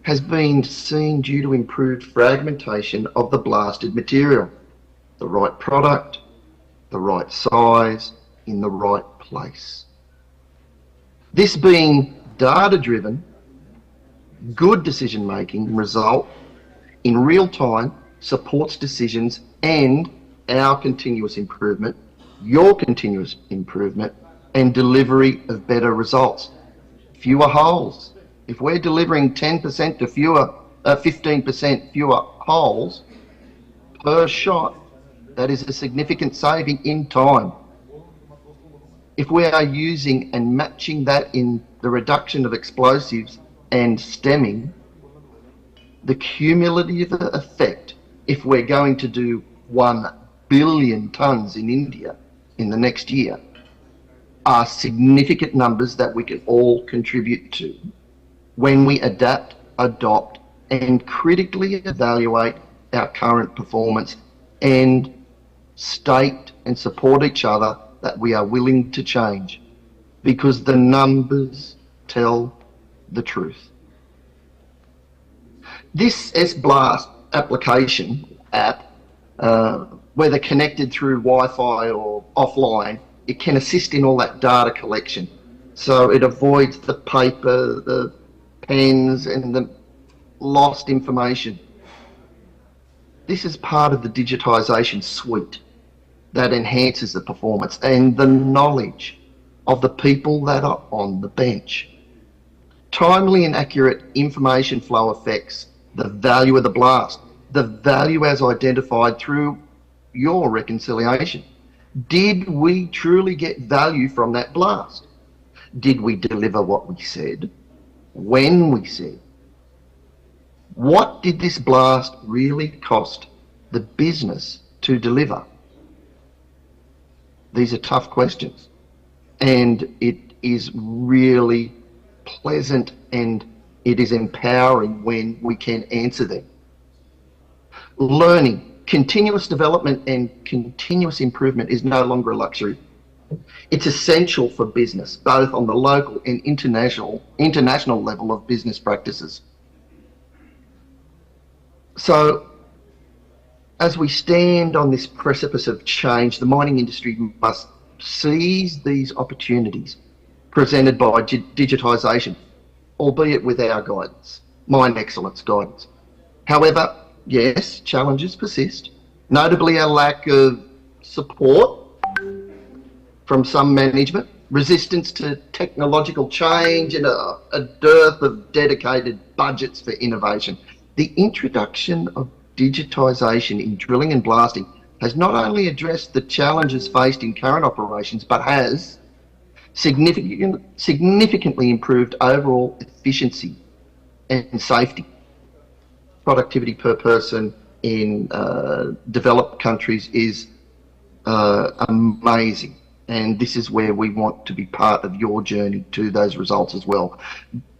has been seen due to improved fragmentation of the blasted material, the right product, the right size, in the right place. This being data-driven, good decision-making result in real time supports decisions and our continuous improvement, your continuous improvement, and delivery of better results. Fewer holes. If we're delivering 10% to 15% fewer holes per shot, that is a significant saving in time. If we are using and matching that in the reduction of explosives and stemming, the cumulative effect, if we're going to do 1 billion tonnes in India in the next year, are significant numbers that we can all contribute to when we adapt, adopt, and critically evaluate our current performance and state and support each other that we are willing to change, because the numbers tell the truth. This S-Blast application app, whether connected through Wi-Fi or offline, it can assist in all that data collection. So it avoids the paper, the pens, and the lost information. This is part of the digitisation suite that enhances the performance and the knowledge of the people that are on the bench. Timely and accurate information flow affects the value of the blast, the value as identified through your reconciliation. Did we truly get value from that blast? Did we deliver what we said, when we said? What did this blast really cost the business to deliver? These are tough questions, and it is really pleasant and it is empowering when we can answer them. Learning, continuous development and continuous improvement is no longer a luxury. It's essential for business, both on the local and international level of business practices. So, as we stand on this precipice of change, the mining industry must seize these opportunities presented by digitisation, albeit with our guidance, Mine Excellence guidance. However, yes, challenges persist, notably a lack of support from some management, resistance to technological change, and a dearth of dedicated budgets for innovation. The introduction of digitisation in drilling and blasting has not only addressed the challenges faced in current operations, but has significantly improved overall efficiency and safety. Productivity per person in developed countries is amazing, and this is where we want to be part of your journey to those results as well.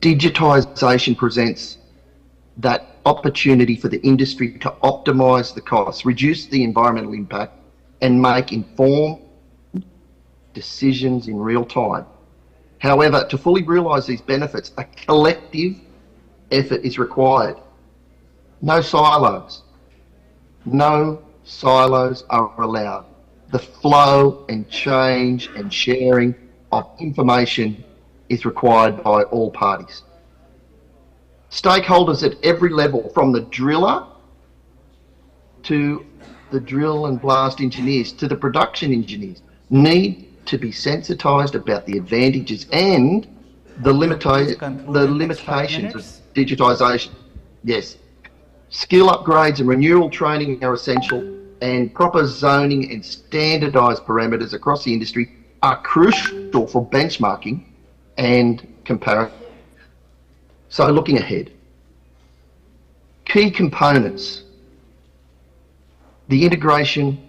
Digitisation presents that opportunity for the industry to optimise the costs, reduce the environmental impact, and make informed decisions in real time. However, to fully realise these benefits, a collective effort is required. No silos. No silos are allowed. The flow and change and sharing of information is required by all parties. Stakeholders at every level, from the driller to the drill and blast engineers to the production engineers, need to be sensitised about the advantages and the limitations of digitisation. Yes. Skill upgrades and renewal training are essential, and proper zoning and standardised parameters across the industry are crucial for benchmarking and comparison. So looking ahead, key components: the integration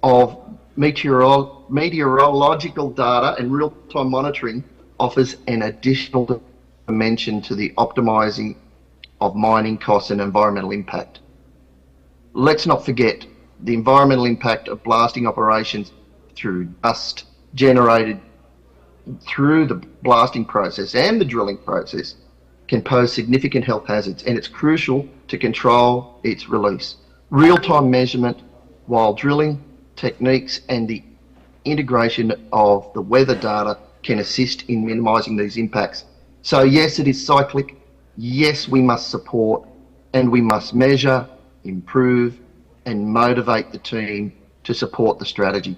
of meteorological data and real-time monitoring offers an additional mention to the optimising of mining costs and environmental impact. Let's not forget the environmental impact of blasting operations through dust generated through the blasting process and the drilling process can pose significant health hazards, and it's crucial to control its release. Real-time measurement while drilling techniques and the integration of the weather data can assist in minimising these impacts. So yes, it is cyclic. Yes, we must support and we must measure, improve and motivate the team to support the strategy.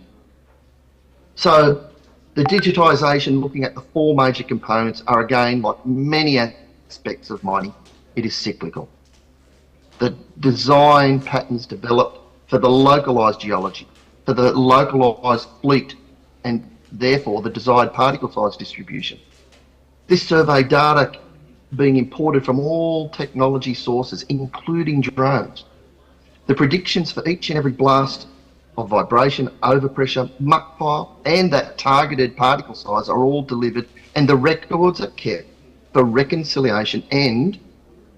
So the digitisation, looking at the four major components, are again, like many aspects of mining, it is cyclical. The design patterns developed for the localised geology, for the localised fleet, and therefore the desired particle size distribution. This survey data being imported from all technology sources, including drones. The predictions for each and every blast of vibration, overpressure, muck pile, and that targeted particle size are all delivered, and the records are kept for reconciliation and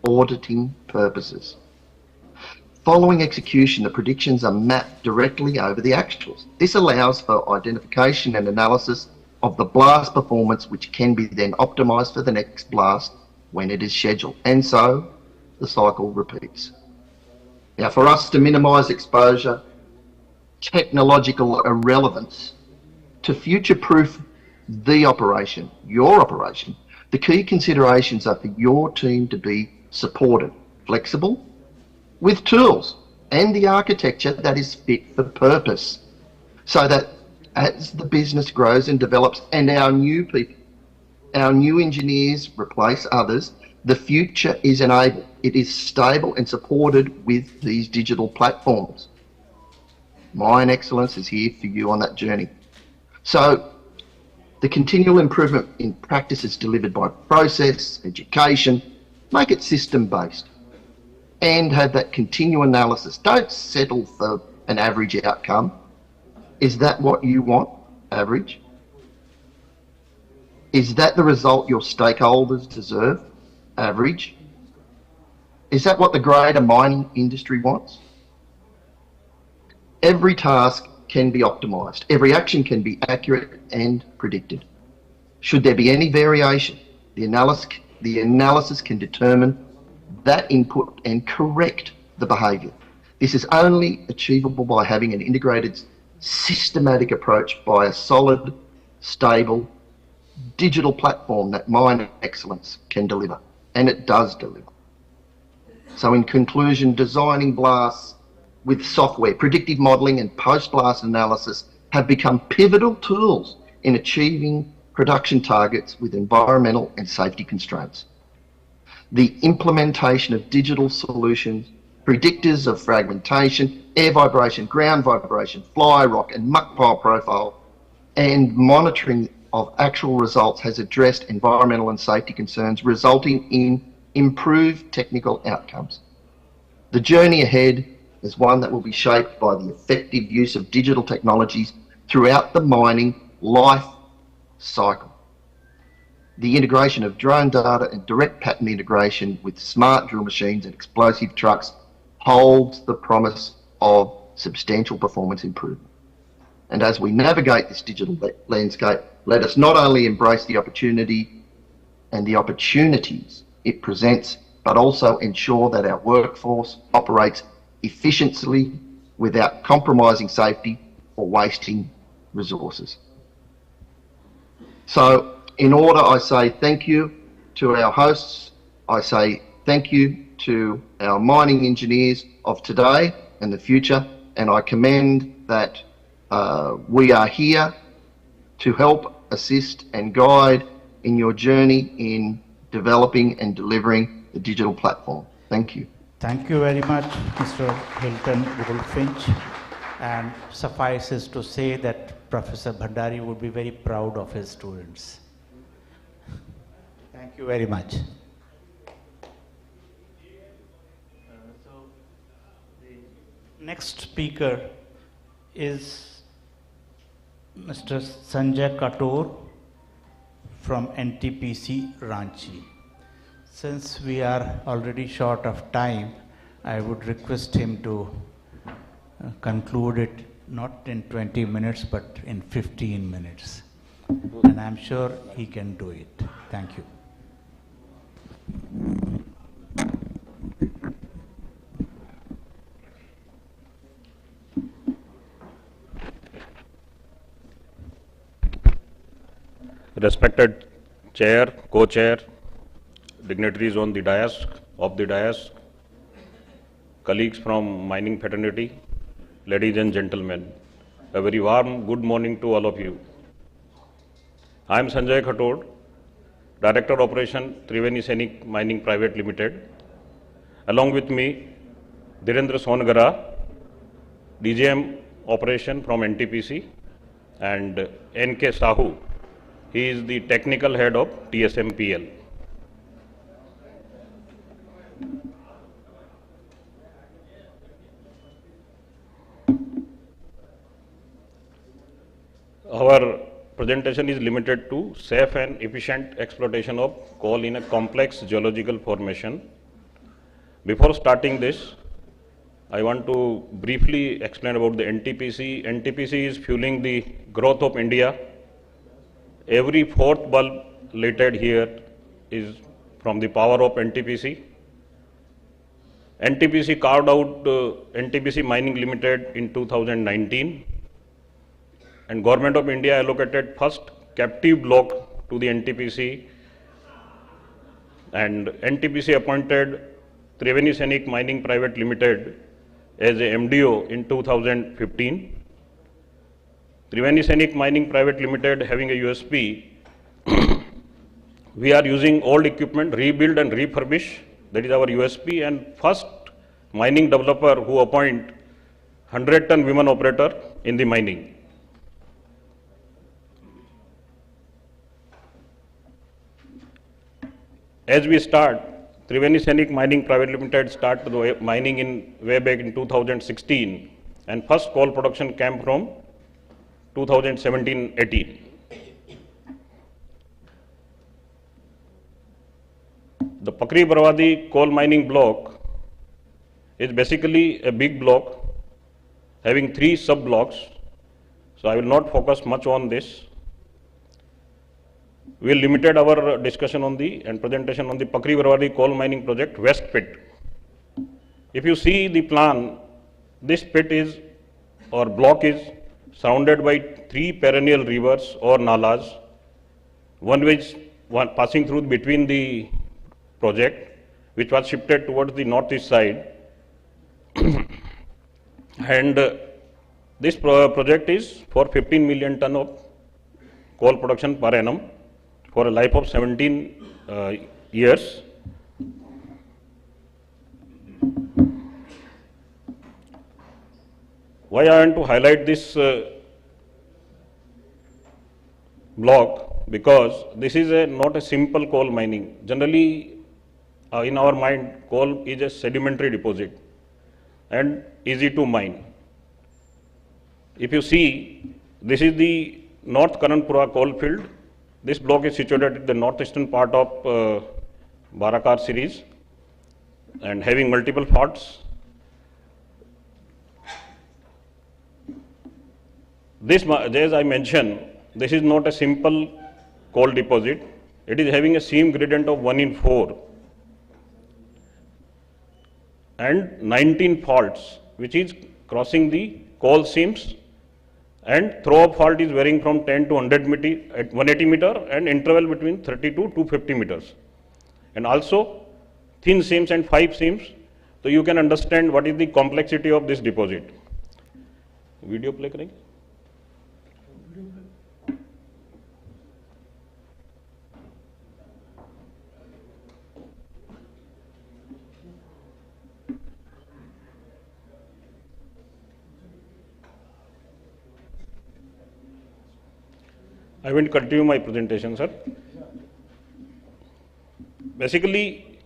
auditing purposes. Following execution, the predictions are mapped directly over the actuals. This allows for identification and analysis of the blast performance, which can be then optimised for the next blast when it is scheduled. And so the cycle repeats. Now, for us to minimise exposure, technological irrelevance, to future-proof the operation, your operation, the key considerations are for your team to be supported, flexible, with tools and the architecture that is fit for purpose, so that as the business grows and develops and our new people, our new engineers replace others, the future is enabled. It is stable and supported with these digital platforms. Mine Excellence is here for you on that journey. So the continual improvement in practices delivered by process, education, make it system-based and have that continual analysis. Don't settle for an average outcome. Is that what you want, average? Is that the result your stakeholders deserve, average? Is that what the greater mining industry wants? Every task can be optimised. Every action can be accurate and predicted. Should there be any variation, the analysis can determine that input and correct the behaviour. This is only achievable by having an integrated, systematic approach by a solid, stable, digital platform that Mine Excellence can deliver, and it does deliver. So in conclusion, designing blasts with software, predictive modelling and post-blast analysis have become pivotal tools in achieving production targets with environmental and safety constraints. The implementation of digital solutions, predictors of fragmentation, air vibration, ground vibration, fly, rock and muck pile profile, and monitoring of actual results has addressed environmental and safety concerns, resulting in improved technical outcomes. The journey ahead is one that will be shaped by the effective use of digital technologies throughout the mining life cycle. The integration of drone data and direct pattern integration with smart drill machines and explosive trucks holds the promise of substantial performance improvement. And as we navigate this digital landscape, let us not only embrace the opportunity and the opportunities it presents, but also ensure that our workforce operates efficiently without compromising safety or wasting resources. So, in order, I say thank you to our hosts. I say thank you to our mining engineers of today and the future, and I commend that we are here to help, assist and guide in your journey in developing and delivering the digital platform. Thank you. Thank you very much, Mr. Hilton Goldfinch. And suffices to say that Professor Bhandari would be very proud of his students. Thank you very much. So the next speaker is Mr. Sanjay Katur from NTPC Ranchi. Since we are already short of time, I would request him to conclude it not in 20 minutes but in 15 minutes. And I'm sure he can do it. Thank you. Respected chair, co-chair, dignitaries on the dais, colleagues from mining fraternity, ladies and gentlemen, a very warm good morning to all of you. I am Sanjay Khatod, Director Operation Triveni Sainik Mining Private Limited. Along with me, Dhirendra Songara, DGM Operation from NTPC, and NK Sahu. He is the technical head of TSMPL. Our presentation is limited to safe and efficient exploitation of coal in a complex geological formation. Before starting this, I want to briefly explain about the NTPC. NTPC is fueling the growth of India. Every fourth bulb lighted here is from the power of NTPC. NTPC carved out NTPC Mining Limited in 2019, and Government of India allocated first captive block to the NTPC, and NTPC appointed Triveni Sainik Mining Private Limited as a MDO in 2015. Triveni Sainik Mining Private Limited having a USP, we are using old equipment, rebuild and refurbish, that is our USP, and first mining developer who appoint 100-ton women operator in the mining. As we start, Triveni Sainik Mining Private Limited started the mining in way back in 2016, and first coal production came from 2017-18. The Pakri Barwadi coal mining block is basically a big block having 3 sub-blocks, so I will not focus much on this. We limited our discussion on and presentation on the Pakri Barwadi coal mining project West Pit. If you see the plan, this pit is, or block is, surrounded by 3 perennial rivers or nalas, one passing through between the project, which was shifted towards the northeast side. And this project is for 15 million ton of coal production per annum for a life of 17 years. Why I want to highlight this block? Because this is not a simple coal mining. Generally, in our mind, coal is a sedimentary deposit and easy to mine. If you see, this is the North Karanpura coal field. This block is situated at the northeastern part of Barakar series and having multiple faults. This, as I mentioned, this is not a simple coal deposit. It is having a seam gradient of 1:4 and 19 faults, which is crossing the coal seams, and throw of fault is varying from 10 to 180 meter and interval between 30 to 250 meters. And also thin seams and 5 seams, so you can understand what is the complexity of this deposit. Video play करेंगे? I will continue my presentation, sir. Basically,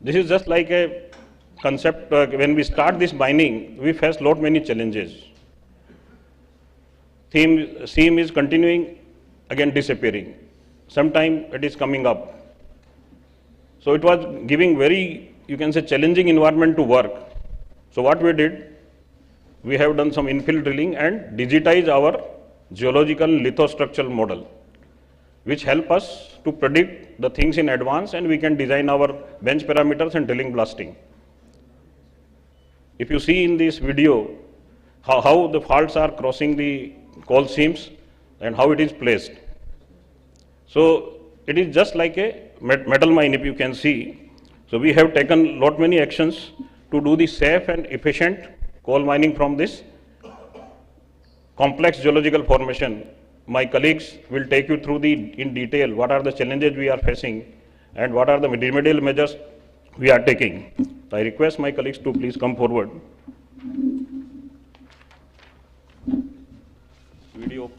this is just like a concept. When we start this mining, we face lot many challenges. Seam is continuing, again disappearing. Sometime it is coming up. So it was giving very, you can say, challenging environment to work. So what we did, we have done some infill drilling and digitize our geological lithostructural model, which help us to predict the things in advance, and we can design our bench parameters and drilling blasting. If you see in this video how the faults are crossing the coal seams and how it is placed. So it is just like a metal mine, if you can see. So we have taken many actions to do the safe and efficient coal mining from this complex geological formation. My colleagues will take you through in detail what are the challenges we are facing and what are the remedial measures we are taking. So I request my colleagues to please come forward. Video.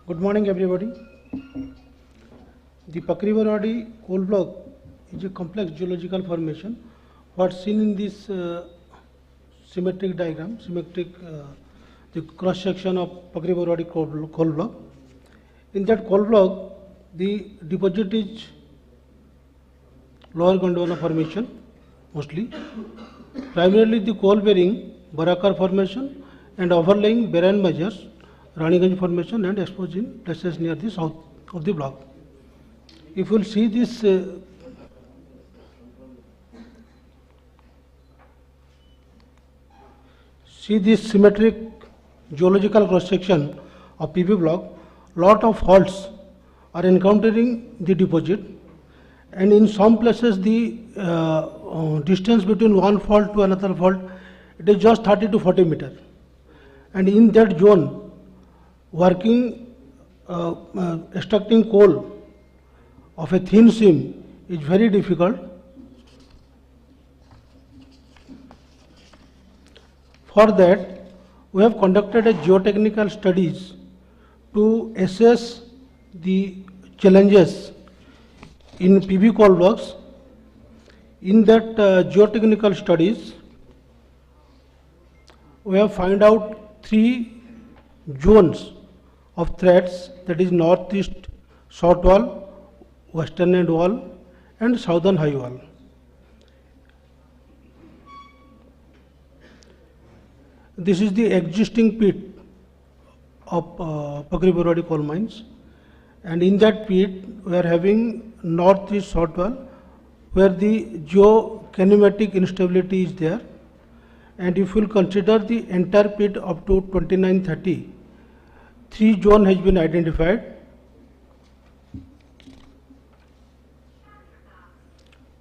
Good morning, everybody. The Pakribarwadi coal block is a complex geological formation. What's seen in this symmetric diagram, the cross section of Pakribarwadi coal block. In that coal block, the deposit is lower Gondwana formation mostly. Primarily the coal bearing Barakar formation and overlying barren measures, Raniganj formation and exposed in places near the south of the block. If you will see this symmetric geological cross section of PB block, lot of faults are encountering the deposit, and in some places the distance between one fault to another fault, it is just 30 to 40 meters, and in that zone working extracting coal of a thin seam is very difficult. For that, we have conducted a geotechnical studies to assess the challenges in PB coal blocks. In that geotechnical studies, we have found out 3 zones of threats, that is northeast short wall, western end wall and southern high wall. This is the existing pit of Pakribarwadi coal mines, and in that pit we are having northeast short wall where the geokinematic instability is there, and if you will consider the entire pit up to 2930, 3 zones has been identified.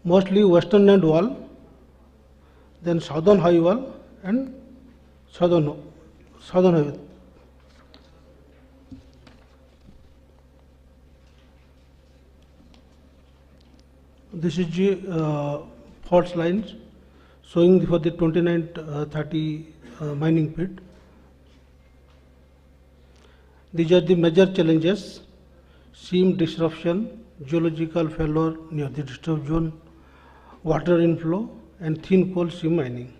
Mostly western end wall, then southern high wall and southern high wall. This is the fault lines showing for the 2930 mining pit. These are the major challenges: seam disruption, geological failure near the disturbed zone, water inflow and thin coal seam mining.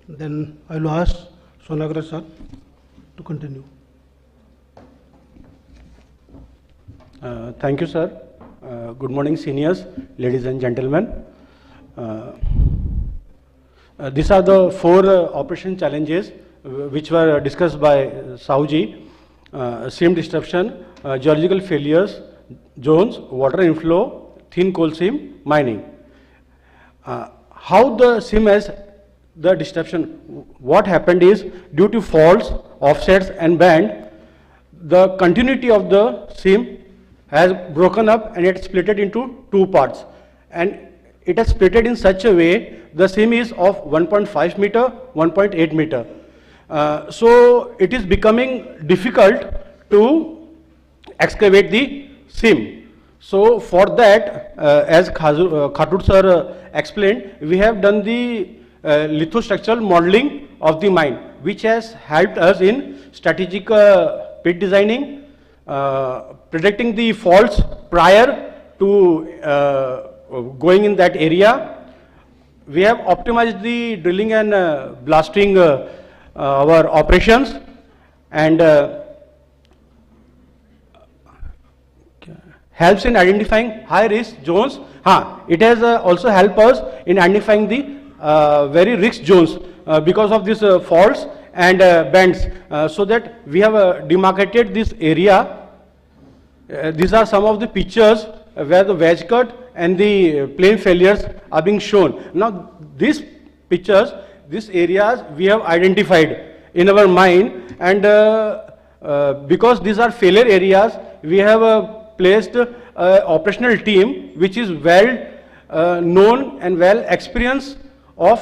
Then I will ask Sonagra sir to continue. Thank you, sir. Good morning, seniors, ladies and gentlemen. These are the 4 operation challenges which were discussed by Sauji: seam disruption, geological failures, zones, water inflow, thin coal seam, mining. How the seam has the disruption? What happened is, due to faults, offsets and bend, the continuity of the seam has broken up and it split it into 2 parts, and it has split it in such a way the seam is of 1.5 meter, 1.8 meter. So it is becoming difficult to excavate the seam. So for that, as Khatur sir explained, we have done the lithostructural modeling of the mine, which has helped us in strategic pit designing, predicting the faults prior to going in that area. We have optimized the drilling and blasting our operations, and helps in identifying high risk zones. It has also helped us in identifying the very risk zones because of these faults and bends, so that we have demarcated this area. These are some of the pictures where the wedge cut and the plane failures are being shown. Now these pictures, these areas we have identified in our mind, and because these are failure areas, we have placed operational team which is well known and well experienced of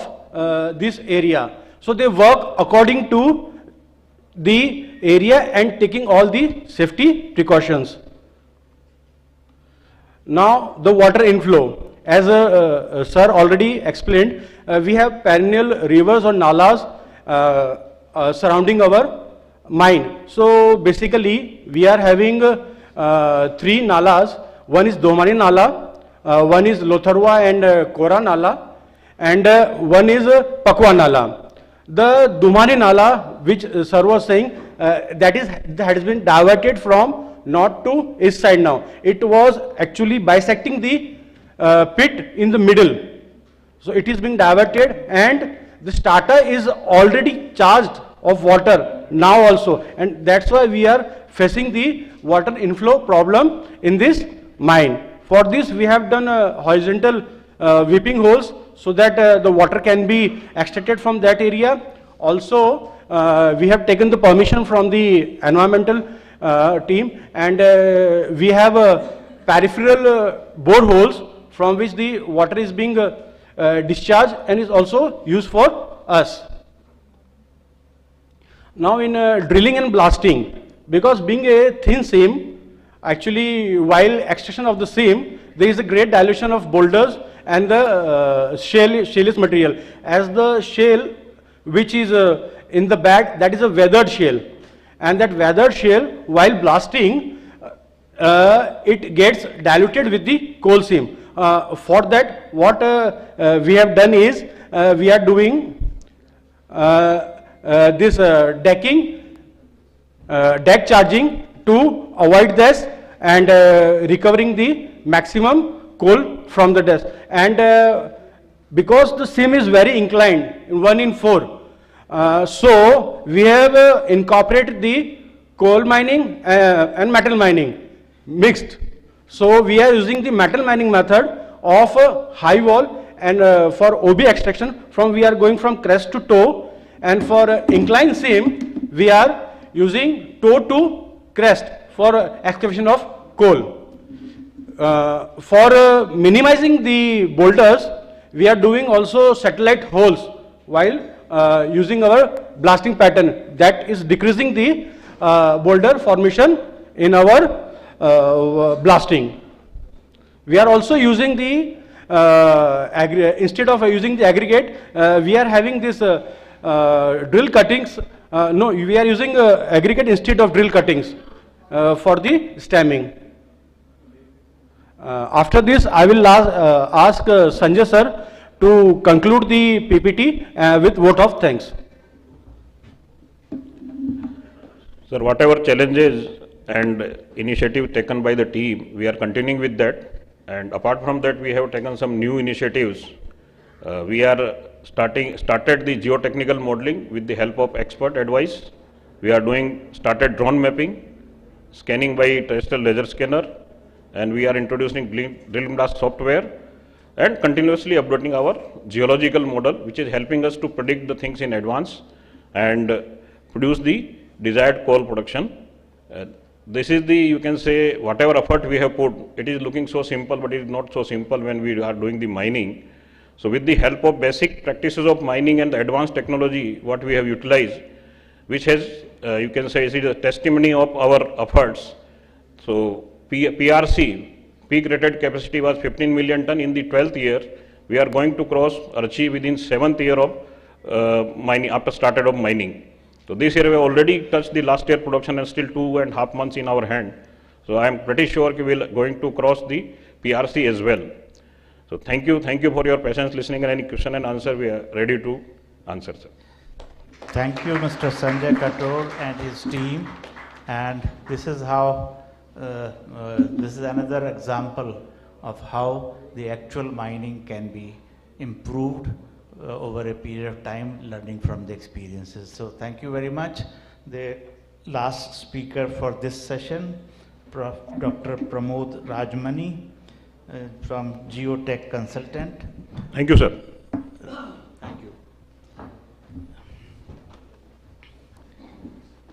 this area. So they work according to the area and taking all the safety precautions. Now the water inflow, as sir already explained, we have perennial rivers or nalas surrounding our mine. So basically we are having 3 nalas. One is Domani Nala, one is Lotharwa and Kora Nala, and one is Pakwa Nala. The Domani Nala, which sir was saying, that has been diverted from north to east side now. It was actually bisecting the pit in the middle. So it is being diverted, and the starter is already charged of water now also, and that's why we are facing the water inflow problem in this mine. For this we have done horizontal weeping holes so that the water can be extracted from that area. Also we have taken the permission from the environmental team, and we have peripheral boreholes from which the water is being discharged and is also used for us. Now in drilling and blasting, because being a thin seam, actually while extraction of the seam, there is a great dilution of boulders and the shaleous material. As the shale which is in the bag, that is a weathered shale, and that weathered shale while blasting, it gets diluted with the coal seam. For that, what we have done is, we are doing this decking, deck charging to avoid this and recovering the maximum coal from the dust. And because the seam is very inclined, 1 in 4, so we have incorporated the coal mining and metal mining mixed. So we are using the metal mining method of high wall, and for OB extraction we are going from crest to toe, and for inclined seam we are using toe to crest for excavation of coal. For minimizing the boulders, we are doing also satellite holes while using our blasting pattern, that is decreasing the boulder formation in our blasting. We are also using the instead of using the aggregate, we are having this drill cuttings. No, we are using aggregate instead of drill cuttings for the stemming. After this, I will ask Sanjay sir to conclude the PPT with vote of thanks. Sir, whatever challenges and initiative taken by the team, we are continuing with that, and apart from that we have taken some new initiatives. We are started the geotechnical modeling with the help of expert advice. We are started drone mapping, scanning by terrestrial laser scanner, and we are introducing drill blast software and continuously updating our geological model, which is helping us to predict the things in advance and produce the desired coal production. This is the, you can say, whatever effort we have put, it is looking so simple, but it is not so simple when we are doing the mining. So with the help of basic practices of mining and the advanced technology what we have utilized, which has, you can say, is a testimony of our efforts. So PRC, peak rated capacity, was 15 million ton in the 12th year. We are going to cross or achieve within 7th year of mining, after started of mining. So this year we have already touched the last year production and still 2.5 months in our hand. So I am pretty sure we will going to cross the PRC as well. So thank you for your patience listening, and any question and answer we are ready to answer, sir. Thank you, Mr. Sanjay Katur and his team. And this is how, this is another example of how the actual mining can be improved over a period of time, learning from the experiences. So thank you very much. The last speaker for this session, Dr. Pramod Rajmani from Geotech Consultant. Thank you, sir. Thank you.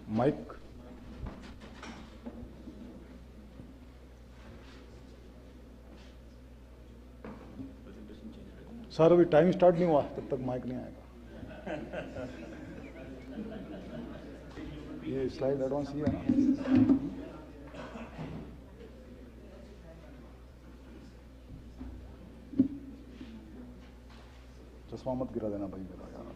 Mike. Sir अभी time start नहीं हुआ तब तक mic नहीं आएगा ये slide advance ही है ना चश्मा मत गिरा देना भाई मेरा यार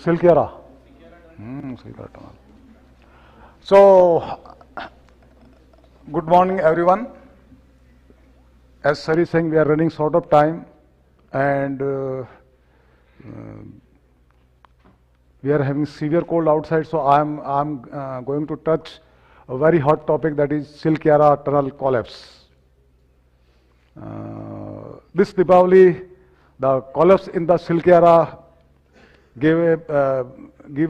Silkyara. Silkyara tunnel. So, good morning everyone. As Sir is saying, we are running short of time and we are having severe cold outside, so I am going to touch a very hot topic, that is Silkyara tunnel collapse. This Deepavali, the collapse in the Silkyara gave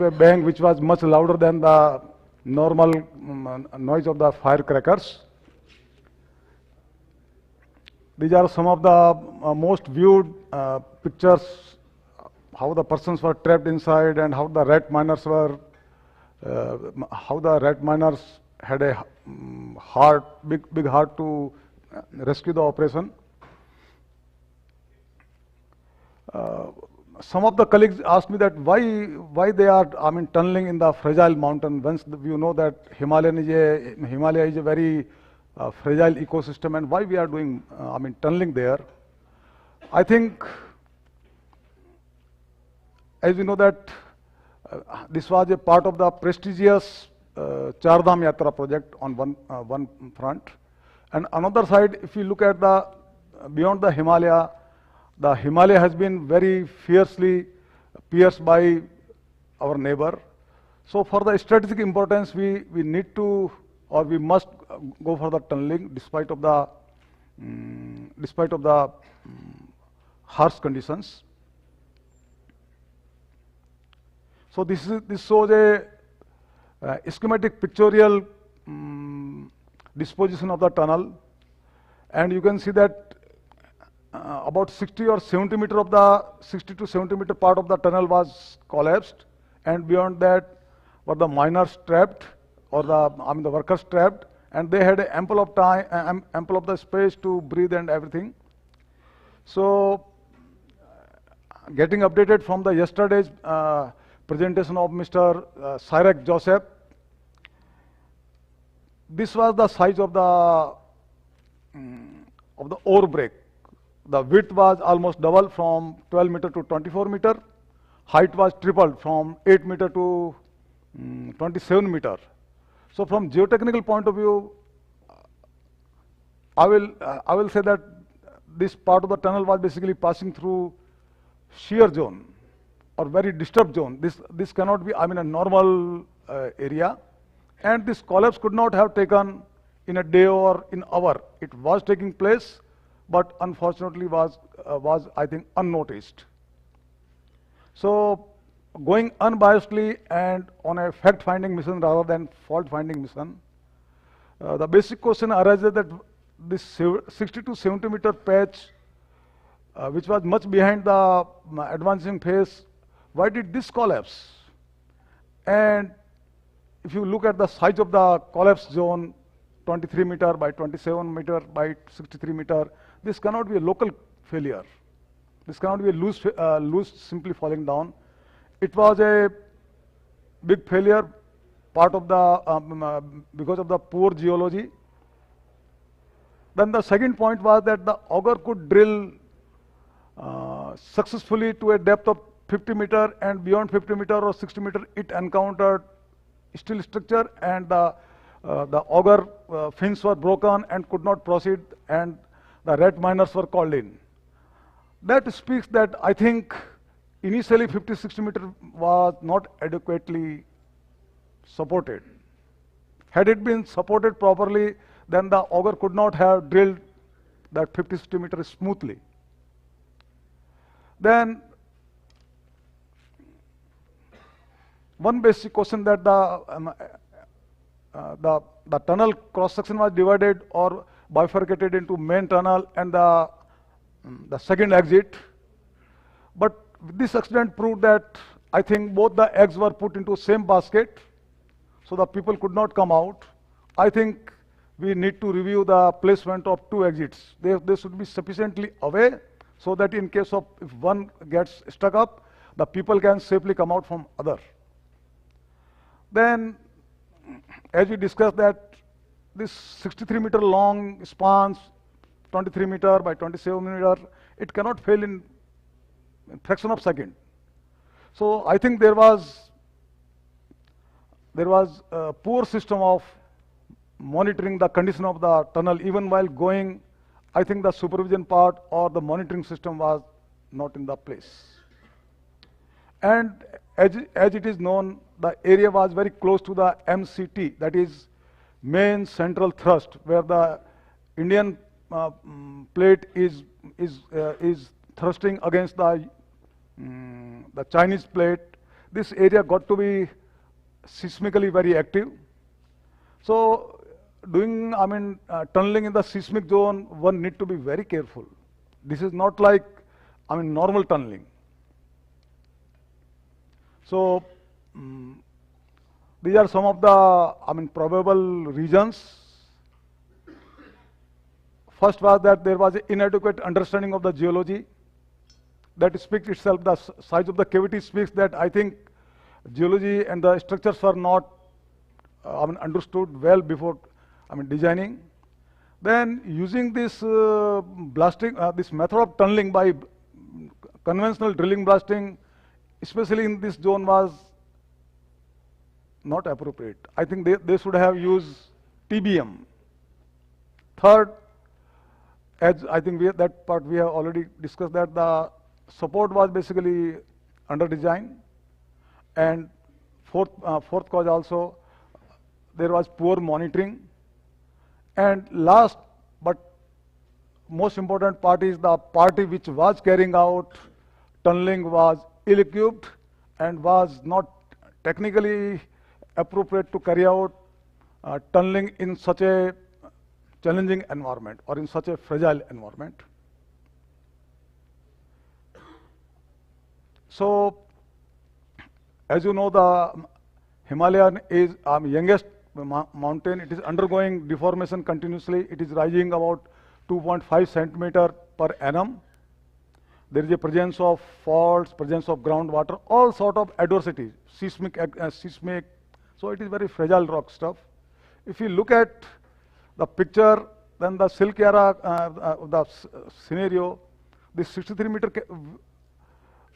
a bang which was much louder than the normal noise of the firecrackers. These are some of the most viewed pictures, how the persons were trapped inside and how the rat miners were, had a big heart to rescue the operation. Some of the colleagues asked me that why they are tunneling in the fragile mountain, once you know that Himalaya is a very fragile ecosystem, and why we are doing tunneling there. I think, as you know that this was a part of the prestigious Char Dham Yatra project on one front, and another side, if you look at the beyond the Himalaya has been very fiercely pierced by our neighbor. So for the strategic importance, we need to, or we must go for the tunneling despite of the harsh conditions. So this shows a schematic pictorial disposition of the tunnel, and you can see that about 60 or 70 meter of the 60 to 70 meter part of the tunnel was collapsed, and beyond that were the miners trapped, or the workers trapped, and they had ample of time, ample of the space to breathe and everything. So, getting updated from the yesterday's presentation of Mr. Cyrek Joseph, this was the size of the ore break. The width was almost double, from 12 meter to 24 meter. Height was tripled from 8 meter to 27 meter. So from geotechnical point of view, I will say that this part of the tunnel was basically passing through shear zone or very disturbed zone. This cannot be, a normal area, and this collapse could not have taken in a day or in hour. It was taking place, but unfortunately was I think unnoticed. So going unbiasedly and on a fact-finding mission rather than fault-finding mission, the basic question arises that this 60 to 70 meter patch, which was much behind the advancing phase, why did this collapse? And if you look at the size of the collapse zone, 23 meter by 27 meter by 63 meter, this cannot be a local failure. This cannot be a loose simply falling down. It was a big failure, part of the because of the poor geology. Then the second point was that the auger could drill successfully to a depth of 50 meter, and beyond 50 meter or 60 meter, it encountered steel structure, and the auger fins were broken and could not proceed, and the rat miners were called in. That speaks that I think initially 50-60 meter was not adequately supported. Had it been supported properly, then the auger could not have drilled that 50-60 meter smoothly. Then one basic question that the tunnel cross section was divided or bifurcated into main tunnel and the second exit. But this accident proved that I think both the eggs were put into same basket, so the people could not come out. I think we need to review the placement of two exits. They should be sufficiently away so that in case of if one gets stuck up, the people can safely come out from other. Then, as we discussed that this 63 meter long spans, 23 meter by 27 meter, it cannot fail in a fraction of a second. So I think there was a poor system of monitoring the condition of the tunnel even while going. I think the supervision part or the monitoring system was not in the place. And as it is known, the area was very close to the MCT, that is main central thrust, where the Indian plate is thrusting against the Chinese plate. This area got to be seismically very active. So doing, tunneling in the seismic zone, one need to be very careful. This is not like, normal tunneling. So these are some of the, probable reasons. First was that there was an inadequate understanding of the geology. That speaks itself, the size of the cavity speaks that I think geology and the structures are not understood well before designing. Then using this blasting, this method of tunneling by conventional drilling blasting, especially in this zone, was not appropriate. I think they should have used TBM. Third, as I think that part we have already discussed, that the support was basically under design. And fourth cause also, there was poor monitoring. And last but most important part is the party which was carrying out tunneling was ill-equipped and was not technically appropriate to carry out tunneling in such a challenging environment or in such a fragile environment. So, as you know, the Himalayan is youngest mountain. It is undergoing deformation continuously. It is rising about 2.5 centimeter per annum. There is a presence of faults, presence of groundwater, all sort of adversities, seismic. So it is very fragile rock stuff. If you look at the picture, then the silk era, the scenario, this 63 meter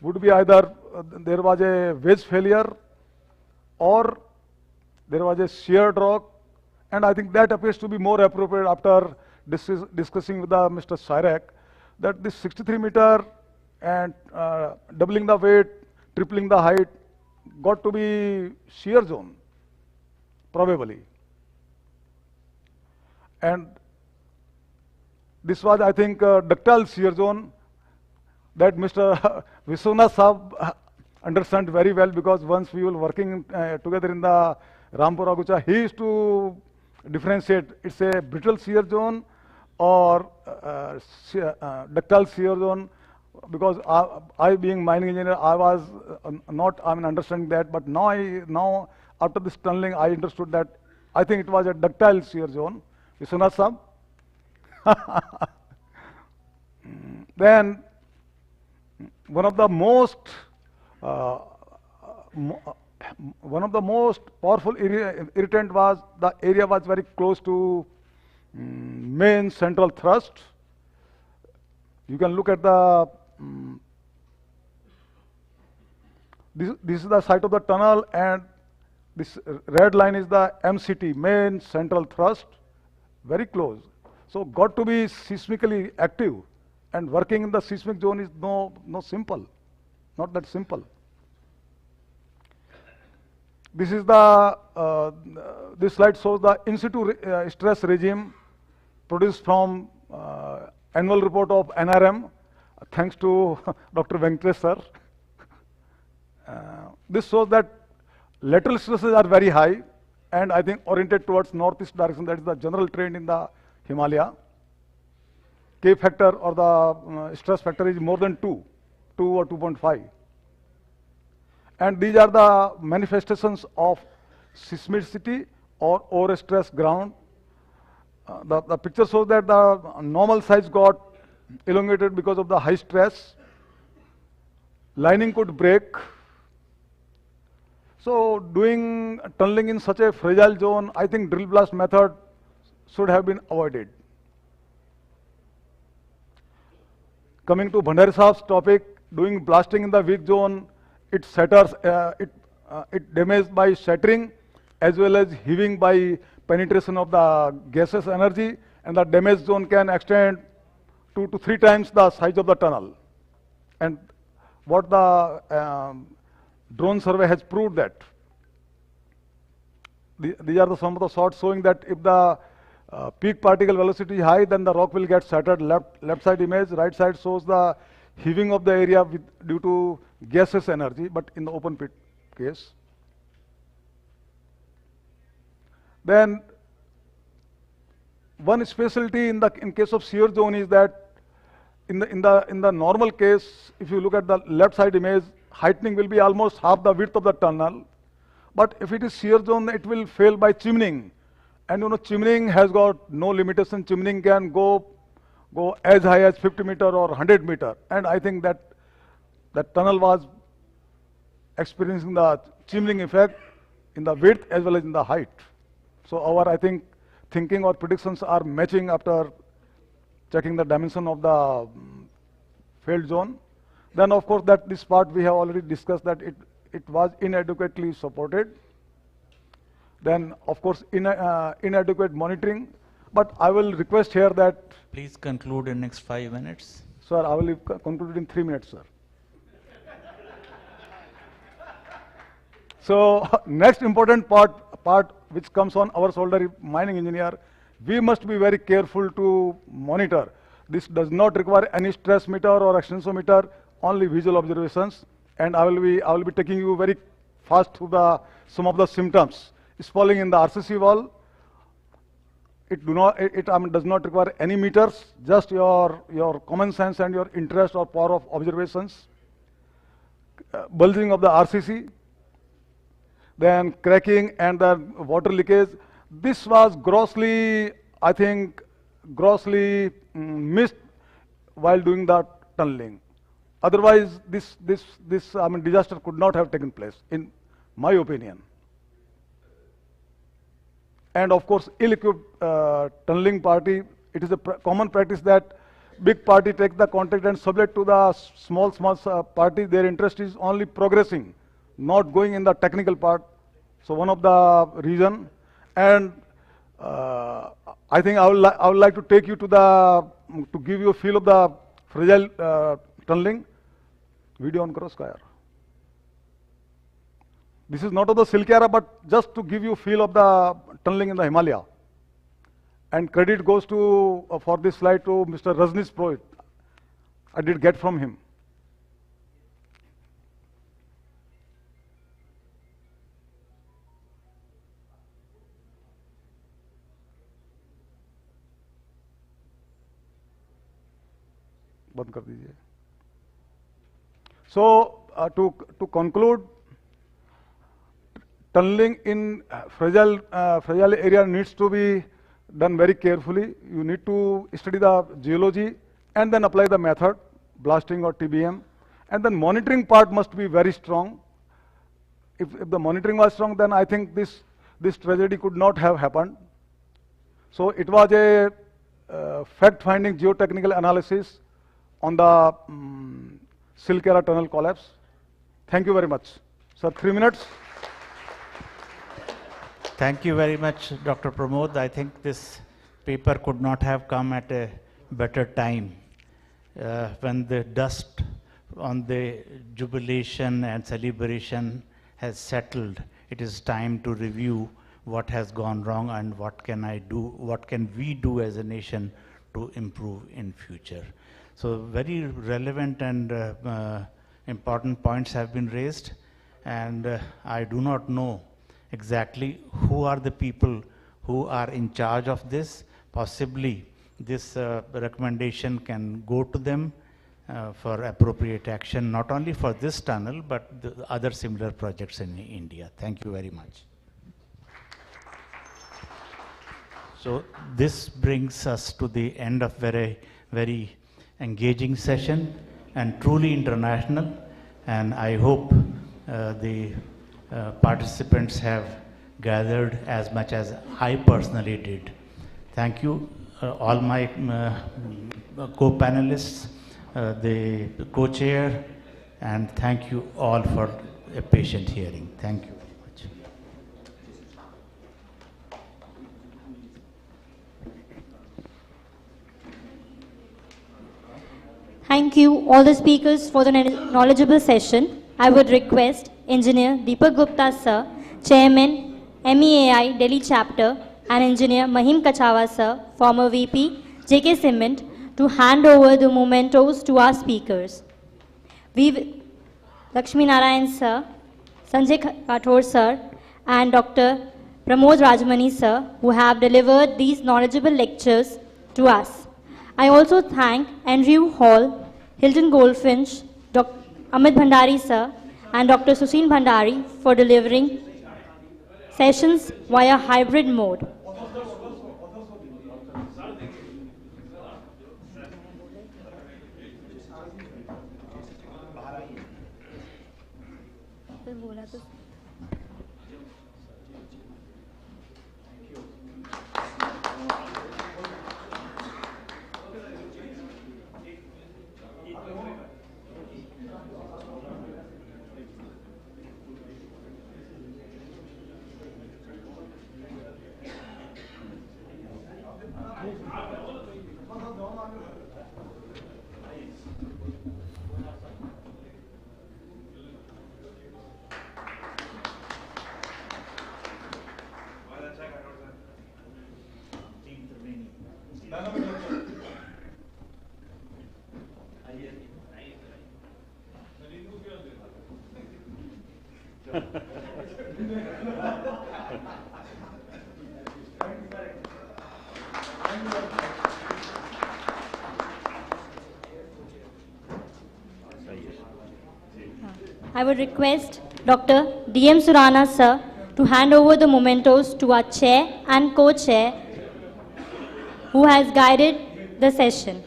would be either there was a wedge failure or there was a sheared rock, and I think that appears to be more appropriate after discussing with Mr. Syrak, that this 63 meter and doubling the weight, tripling the height, got to be shear zone, probably. And this was, I think, ductile shear zone that Mr. Vishwanath Saab understand very well, because once we were working together in the Rampur Agucha, he used to differentiate, it's a brittle shear zone or ductile shear zone, because I being mining engineer, I was not understanding that, but now after this tunneling, I understood that I think it was a ductile shear zone. Vishwanath Saab. Then one of the most powerful irritant was the area was very close to main central thrust. You can look at the This is the site of the tunnel, and this red line is the MCT, main central thrust, very close. So got to be seismically active, and working in the seismic zone is no simple, not that simple. This is the this slide shows the in situ stress regime produced from annual report of NRM, thanks to Dr. Venkatesh sir. This shows that lateral stresses are very high, and I think oriented towards northeast direction. That is the general trend in the Himalaya. K factor or the stress factor is more than 2 or 2.5. And these are the manifestations of seismicity or overstress ground. The picture shows that the normal size got elongated because of the high stress. Lining could break. So doing tunneling in such a fragile zone, I think drill blast method should have been avoided. Coming to Bhandari Saab's topic, doing blasting in the weak zone, it shatters, it damages by shattering as well as heaving by penetration of the gaseous energy, and the damaged zone can extend 2 to 3 times the size of the tunnel. And what the drone survey has proved that. These are some of the shots showing that if the peak particle velocity is high, then the rock will get shattered. Left side image, right side shows the heaving of the area due to gaseous energy, but in the open pit case. Then one specialty in case of shear zone is that in the normal case, if you look at the left side image, heightening will be almost half the width of the tunnel. But if it is shear zone, it will fail by chimneying. And you know, chimneying has got no limitation. Chimneying can go as high as 50 meter or 100 meter. And I think that tunnel was experiencing the chimneying effect in the width as well as in the height. So our, I think, thinking or predictions are matching after checking the dimension of the failed zone. Then of course that this part we have already discussed, that it was inadequately supported. Then of course inadequate monitoring. But I will request here that... Please conclude in next 5 minutes. Sir, I will conclude in 3 minutes, sir. So next important part which comes on our shoulder, mining engineer, we must be very careful to monitor. This does not require any stress meter or extensometer, only visual observations. And I will be taking you very fast through some of the symptoms. Spalling in the RCC wall. It does not require any meters, just your common sense and your interest or power of observations. Bulging of the RCC. Then cracking and the water leakage. This was grossly missed while doing the tunneling. Otherwise, this disaster could not have taken place, in my opinion. And of course, ill-equipped tunneling party, it is a common practice that big party take the contract and sublet to the small party. Their interest is only progressing, not going in the technical part. So one of the reason. And I think I would like to take you to give you a feel of the fragile tunneling. Video on cross kaya. This is not of the silk era, but just to give you a feel of the tunneling in the Himalaya. And credit goes to for this slide to Mr. Rajnish Purohit. I did get from him. बंद कर दीजिए. So to conclude, tunneling in fragile area needs to be done very carefully. You need to study the geology and then apply the method, blasting or TBM. And then monitoring part must be very strong. If the monitoring was strong, then I think this tragedy could not have happened. So it was a fact-finding geotechnical analysis on the Silk Era tunnel collapse. Thank you very much. Sir, 3 minutes. Thank you very much, Dr. Pramod. I think this paper could not have come at a better time. When the dust on the jubilation and celebration has settled, it is time to review what has gone wrong and what can we do as a nation to improve in future. So very relevant and important points have been raised, and I do not know exactly who are the people who are in charge of this. Possibly this recommendation can go to them for appropriate action, not only for this tunnel, but the other similar projects in India. Thank you very much. So this brings us to the end of very engaging session and truly international, and I hope the participants have gathered as much as I personally did. Thank you, all my co-panelists, the co-chair, and thank you all for a patient hearing. Thank you very much. Thank you, all the speakers, for the knowledgeable session. I would request Engineer Deepak Gupta Sir, Chairman, MEAI Delhi Chapter, and Engineer Mahim Kachawa Sir, former VP, JK Cement, to hand over the mementos to our speakers. Lakshmi Narayan Sir, Sanjay Kathor Sir, and Dr. Pramod Rajamani Sir, who have delivered these knowledgeable lectures to us. I also thank Andrew Hall, Hilton Goldfinch, Dr. Amit Bhandari Sir, and Dr. Susin Bhandari for delivering sessions via hybrid mode. I would request Dr. D.M. Surana Sir to hand over the mementos to our chair and co-chair who has guided the session.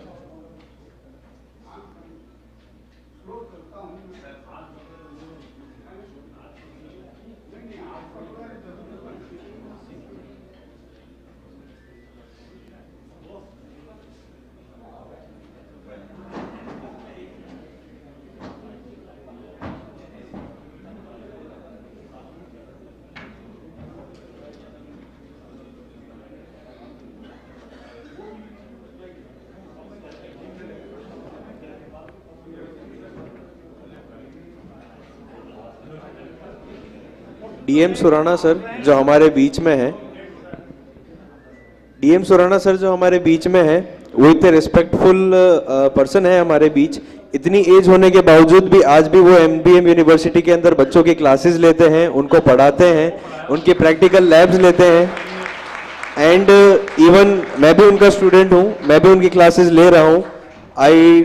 DM Surana sir जो हमारे बीच में है, DM Surana sir जो हमारे बीच में है, वो इतने रिस्पेक्टफुल पर्सन है हमारे बीच। इतनी एज होने के बावजूद भी आज भी वो एमबीएम यूनिवर्सिटी के अंदर बच्चों की क्लासेस लेते हैं, उनको पढ़ाते हैं, उनके प्रैक्टिकल लैब्स लेते हैं। एंड इवन मैं भी उनका स्टूडेंट हूँ, मैं भी उनकी क्लासेस ले रहा हूँ। आई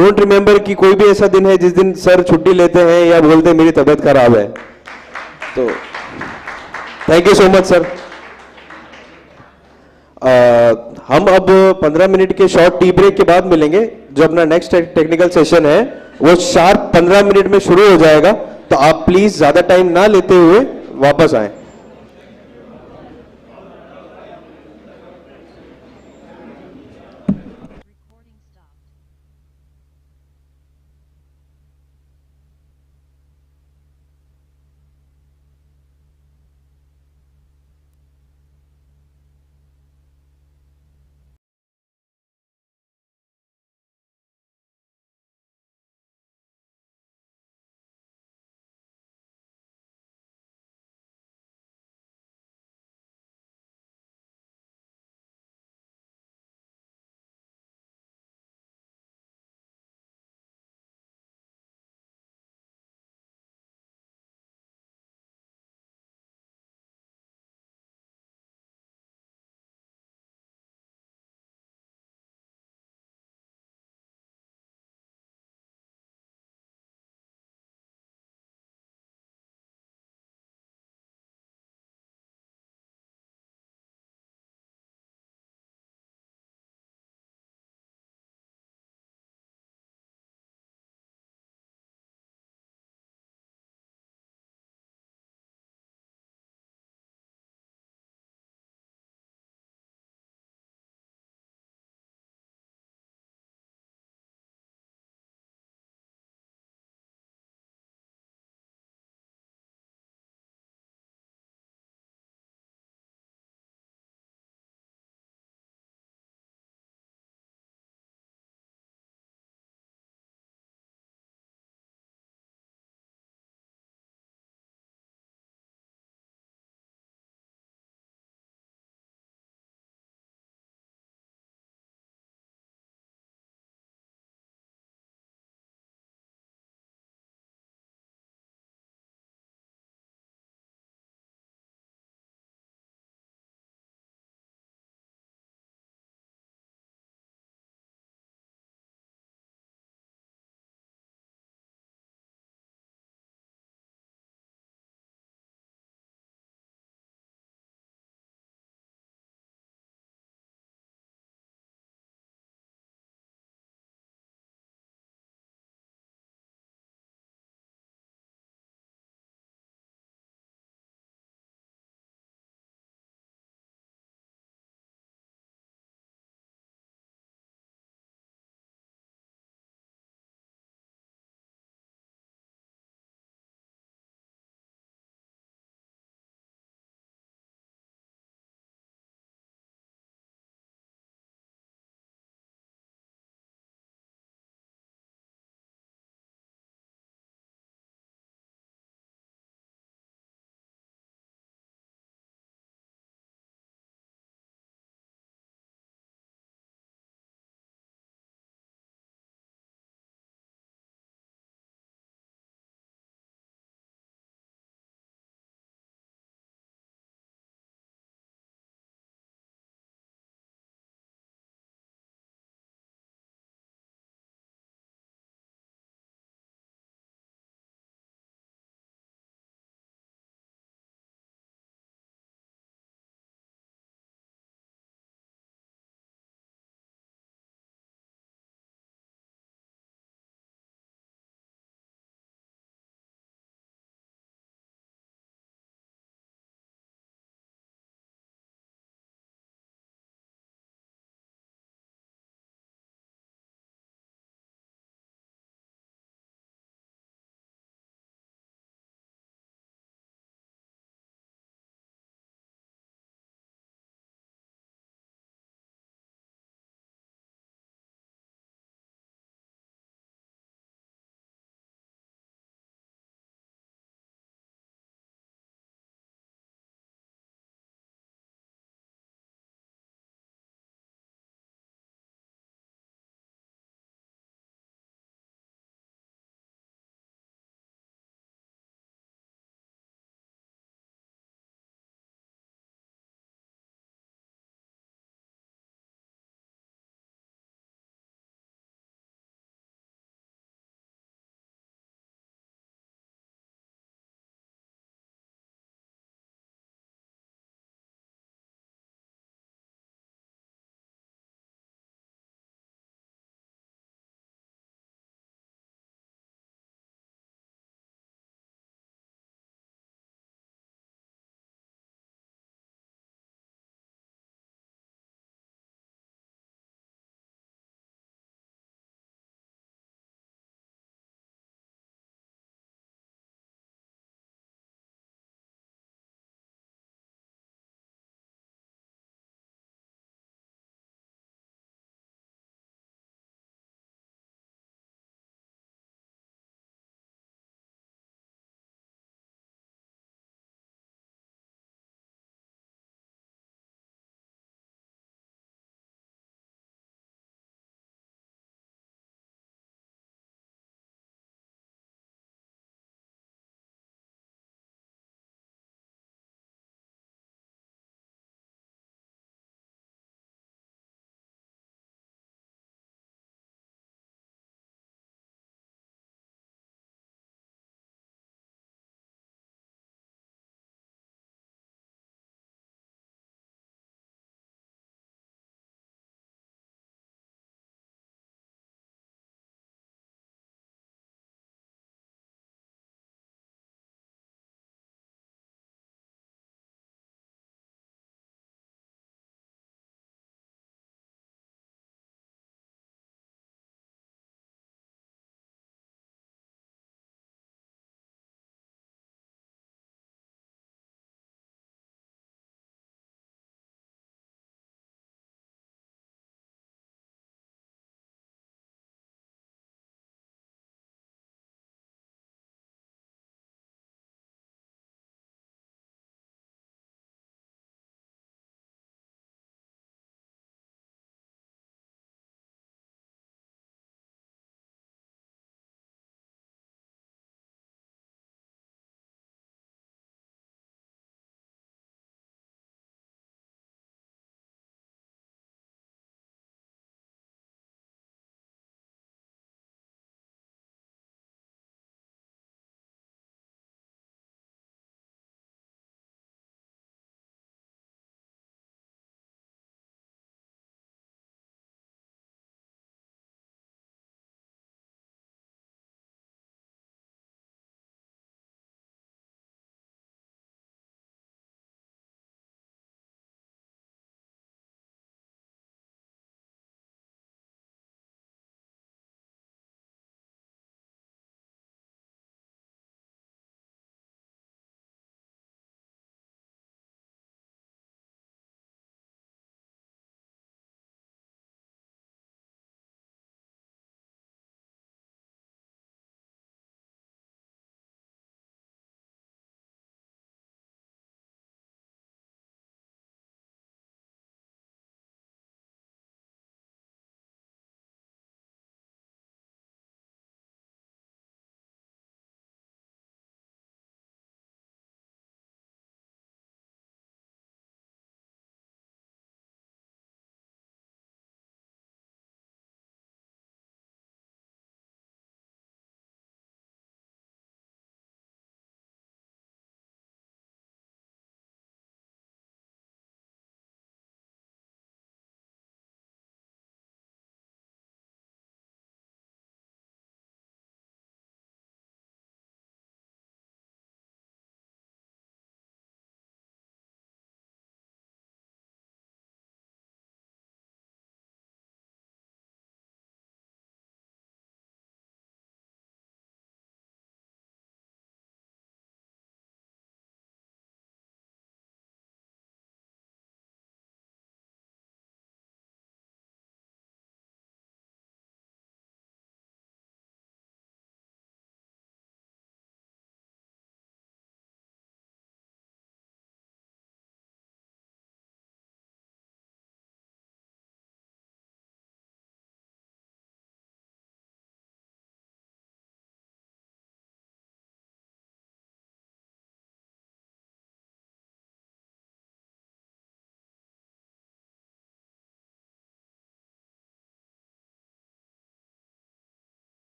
डोंट रिमेम्बर कि कोई भी ऐसा दिन है जिस दिन सर छुट्टी लेते हैं या बोलते हैं मेरी तबीयत खराब है। तो thank you so much sir. हम अब 15 मिनट के शॉर्ट टी ब्रेक के बाद मिलेंगे। जो अपना नेक्स्ट टेक्निकल सेशन है वो शार्प 15 मिनट में शुरू हो जाएगा, तो आप प्लीज ज्यादा टाइम ना लेते हुए वापस आएं।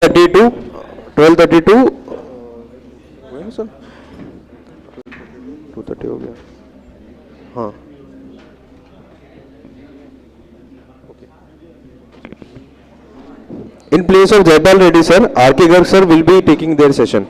12:32 12:32 सर 2:30 हो गया हाँ In place of Jaipal Reddy sir, R.K. Garg sir will be taking their session.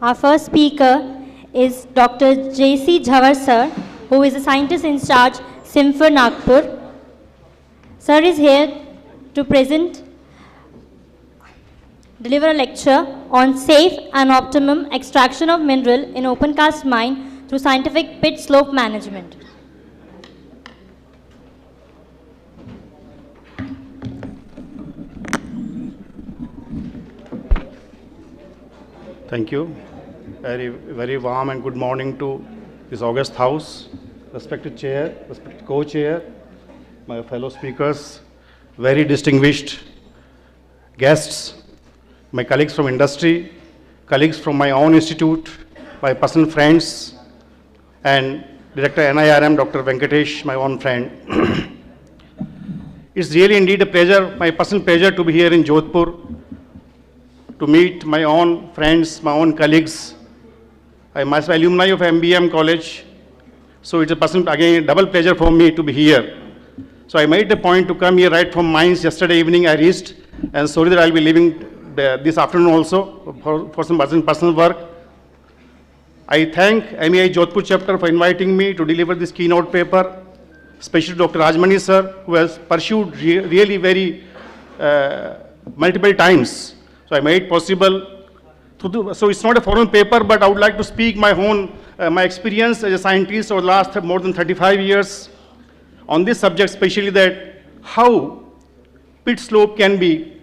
Our first speaker is Dr. J.C. Jhawar sir, who is a scientist in charge, SIMFR Nagpur. Sir is here to deliver a lecture on safe and optimum extraction of mineral in open cast mine through scientific pit slope management. Thank you. Very warm and good morning to this august house, respected chair, respected co-chair, my fellow speakers, very distinguished guests, my colleagues from industry, colleagues from my own institute, my personal friends, and Director NIRM, Dr. Venkatesh, my own friend. It's really indeed a pleasure, my personal pleasure to be here in Jodhpur, to meet my own friends, my own colleagues. I'm also alumni of MBM college, so it's a again, double pleasure for me to be here. So I made a point to come here right from Mines. Yesterday evening I reached, and sorry that I'll be leaving this afternoon also for some personal work. I thank MEI Jodhpur chapter for inviting me to deliver this keynote paper, especially Dr. Rajmani sir, who has pursued really very multiple times. So I made it possible to do, so it's not a formal paper, but I would like to speak my own, my experience as a scientist over the last more than 35 years on this subject, especially that how pit slope can be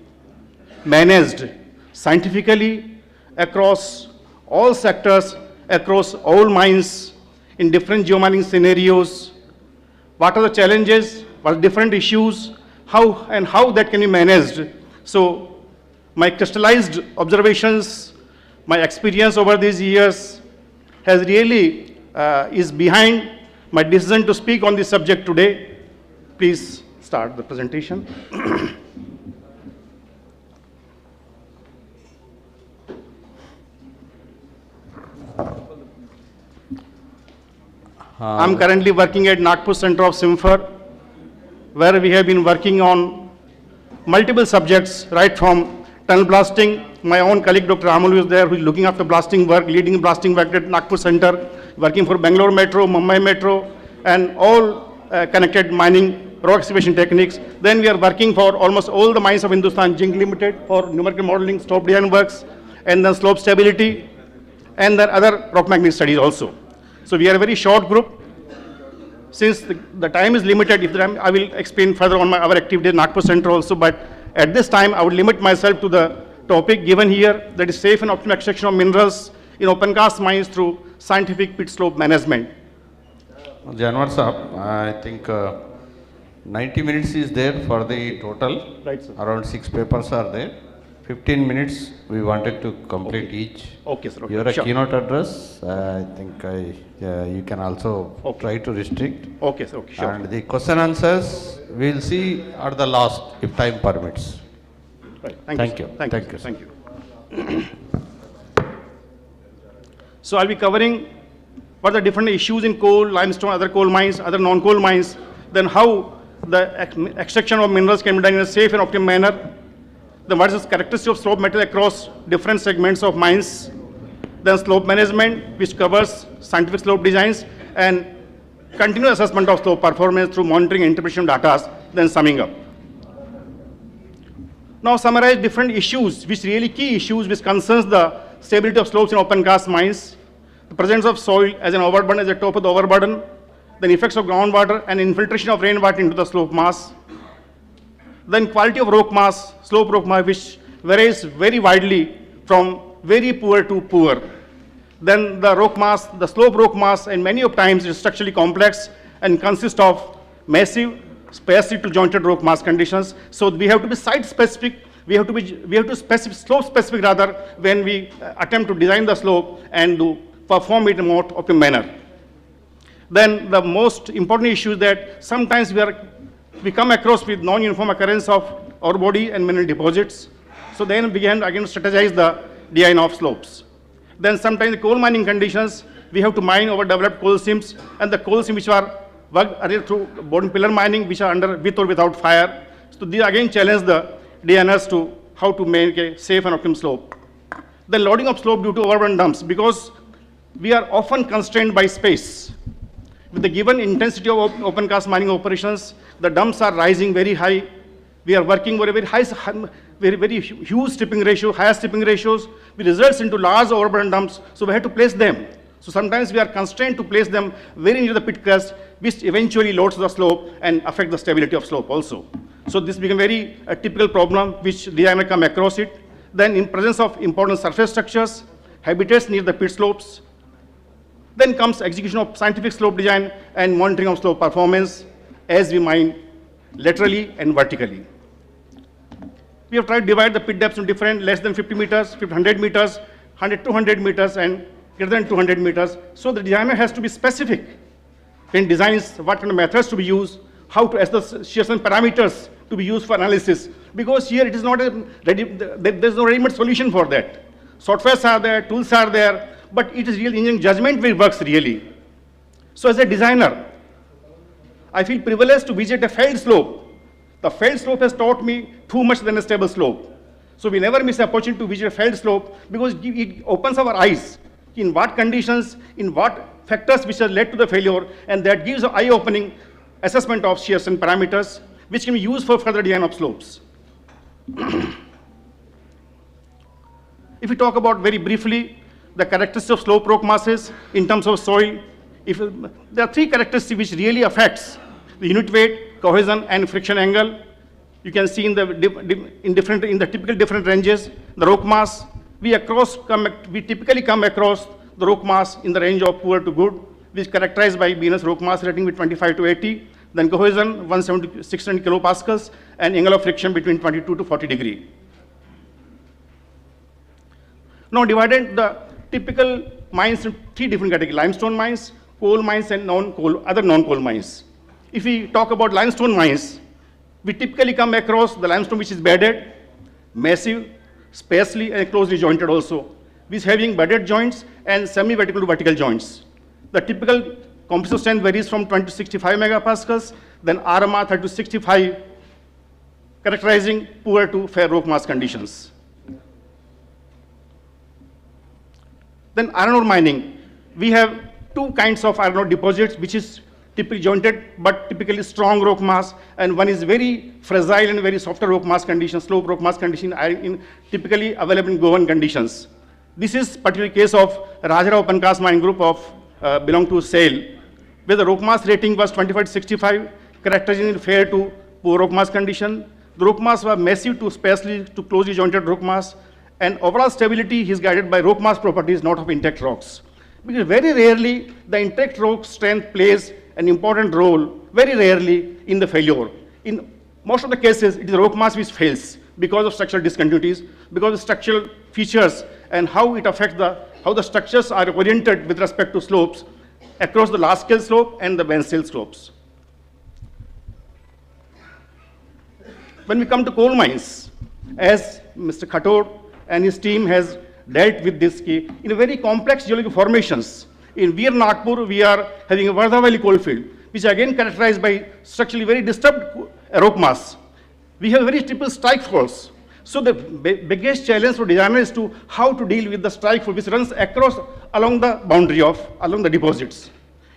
managed scientifically across all sectors, across all mines, in different geomining scenarios. What are the challenges, what are different issues, how that can be managed. So my crystallized observations, my experience over these years has really is behind my decision to speak on this subject today. please start the presentation. I'm currently working at Nagpur Center of Simfer, where we have been working on multiple subjects, right from tunnel blasting. My own colleague, Dr. Amul, is there, who is looking after blasting work, leading blasting work at Nagpur Center, working for Bangalore Metro, Mumbai Metro, and all connected mining, rock excavation techniques. Then we are working for almost all the mines of Hindustan Zinc Limited for numerical modeling, slope design works, and then slope stability, and then other rock magnetic studies also. So we are a very short group. Since the time is limited, I will explain further on our activities at Nagpur Center also, but at this time I would limit myself to the topic given here, that is safe and optimal extraction of minerals in open cast mines through scientific pit slope management. Janwar Saab, I think 90 minutes is there for the total. Right, sir. Around 6 papers are there. 15 minutes we wanted to complete each. Okay, sir. Okay. Your Sure. keynote address, I think you can also try to restrict. Okay, sir. Okay, sure. And the question answers we will see at the last if time permits. Right. Thank you. Thank you. Thank you. So I'll be covering what are the different issues in coal, limestone, other coal mines, other non-coal mines, then how the extraction of minerals can be done in a safe and optimal manner. Then what is the characteristic of slope metal across different segments of mines. Then slope management, which covers scientific slope designs and continuous assessment of slope performance through monitoring and interpretation of data, then summing up. Now summarize different issues, which really key issues which concerns the stability of slopes in open cast mines, the presence of soil as an overburden as a top of the overburden, then effects of groundwater and infiltration of rainwater into the slope mass, then quality of rock mass, slope rock mass, which varies very widely from very poor to poor. Then the rock mass, the slope rock mass, and many of times is structurally complex and consists of massive, specific to jointed rock mass conditions. So we have to be site specific. We have to specific, slope specific rather, when we attempt to design the slope and to perform it in a more optimal manner. Then the most important issue is that sometimes we come across with non-uniform occurrence of ore body and mineral deposits. So then we began again to strategize the design of slopes. Then sometimes the coal mining conditions, we have to mine over developed coal seams, and the coal seams which are worked earlier through bottom pillar mining, which are under with or without fire. So these again challenge the designers to how to make a safe and optimal slope. The loading of slope due to overburden dumps, because we are often constrained by space. With the given intensity of open cast mining operations, the dumps are rising very high. We are working with a very high, very huge stripping ratio, higher stripping ratios, which results into large overburden dumps, so we have to place them. So sometimes we are constrained to place them very near the pit crust, which eventually loads the slope and affect the stability of slope also. So this became a typical problem which designer come across it. Then in presence of important surface structures, habitats near the pit slopes. Then comes execution of scientific slope design and monitoring of slope performance as we mine laterally and vertically. We have tried to divide the pit depths into different less than 50 meters, 100 meters, 100 to 200 meters, and greater than 200 meters. So the designer has to be specific in designs, what kind of methods to be used, how to assess the shear strength parameters to be used for analysis. Because here it is not there's no ready-made solution for that. Softwares are there, tools are there, but it is real engineering judgment which works really. So as a designer, I feel privileged to visit a failed slope. The failed slope has taught me too much than a stable slope. So we never miss the opportunity to visit a failed slope, because it opens our eyes in what conditions, in what factors which have led to the failure, and that gives an eye-opening assessment of shear strength parameters which can be used for further design of slopes. If we talk about very briefly the characteristics of slope rock masses in terms of soil, there are three characteristics which really affects the unit weight, cohesion, and friction angle. You can see in the typical different ranges. The rock mass, we typically come across the rock mass in the range of poor to good, which is characterized by Venus rock mass rating with 25 to 80, then cohesion 170 to 600 kilopascals, and angle of friction between 22 to 40 degree. Now divided the typical mines into three different categories: limestone mines, coal mines, and other non-coal mines. if we talk about limestone mines, we typically come across the limestone which is bedded, massive, spacely and closely jointed also, which having bedded joints and semi-vertical to vertical joints. The typical compressive strength varies from 20 to 65 megapascals, then RMR 30 to 65, characterizing poor to fair rock mass conditions. Then iron ore mining. We have two kinds of iron ore deposits, which is typically jointed but typically strong rock mass, and one is very fragile and very softer rock mass condition, slope rock mass condition in typically available in Goan conditions. This is particular case of Rajara open cast mine group of belong to SAIL, where the rock mass rating was 25 to 65, characterizing fair to poor rock mass condition. The rock mass was massive to spacely to closely jointed rock mass, and overall stability is guided by rock mass properties, not of intact rocks. Because very rarely the intact rock strength plays an important role, very rarely in the failure. In most of the cases, it is the rock mass which fails because of structural discontinuities, because of structural features and how it affects how the structures are oriented with respect to slopes across the large scale slope and the band scale slopes. When we come to coal mines, as Mr. Khator and his team has dealt with this key in a very complex geological formations. In Veer Nagpur, we are having a Vardha Valley coal field, which is again characterized by structurally very disturbed rock mass. We have very triple strike faults. So the biggest challenge for designers is to how to deal with the strike fault which runs along the boundary along the deposits.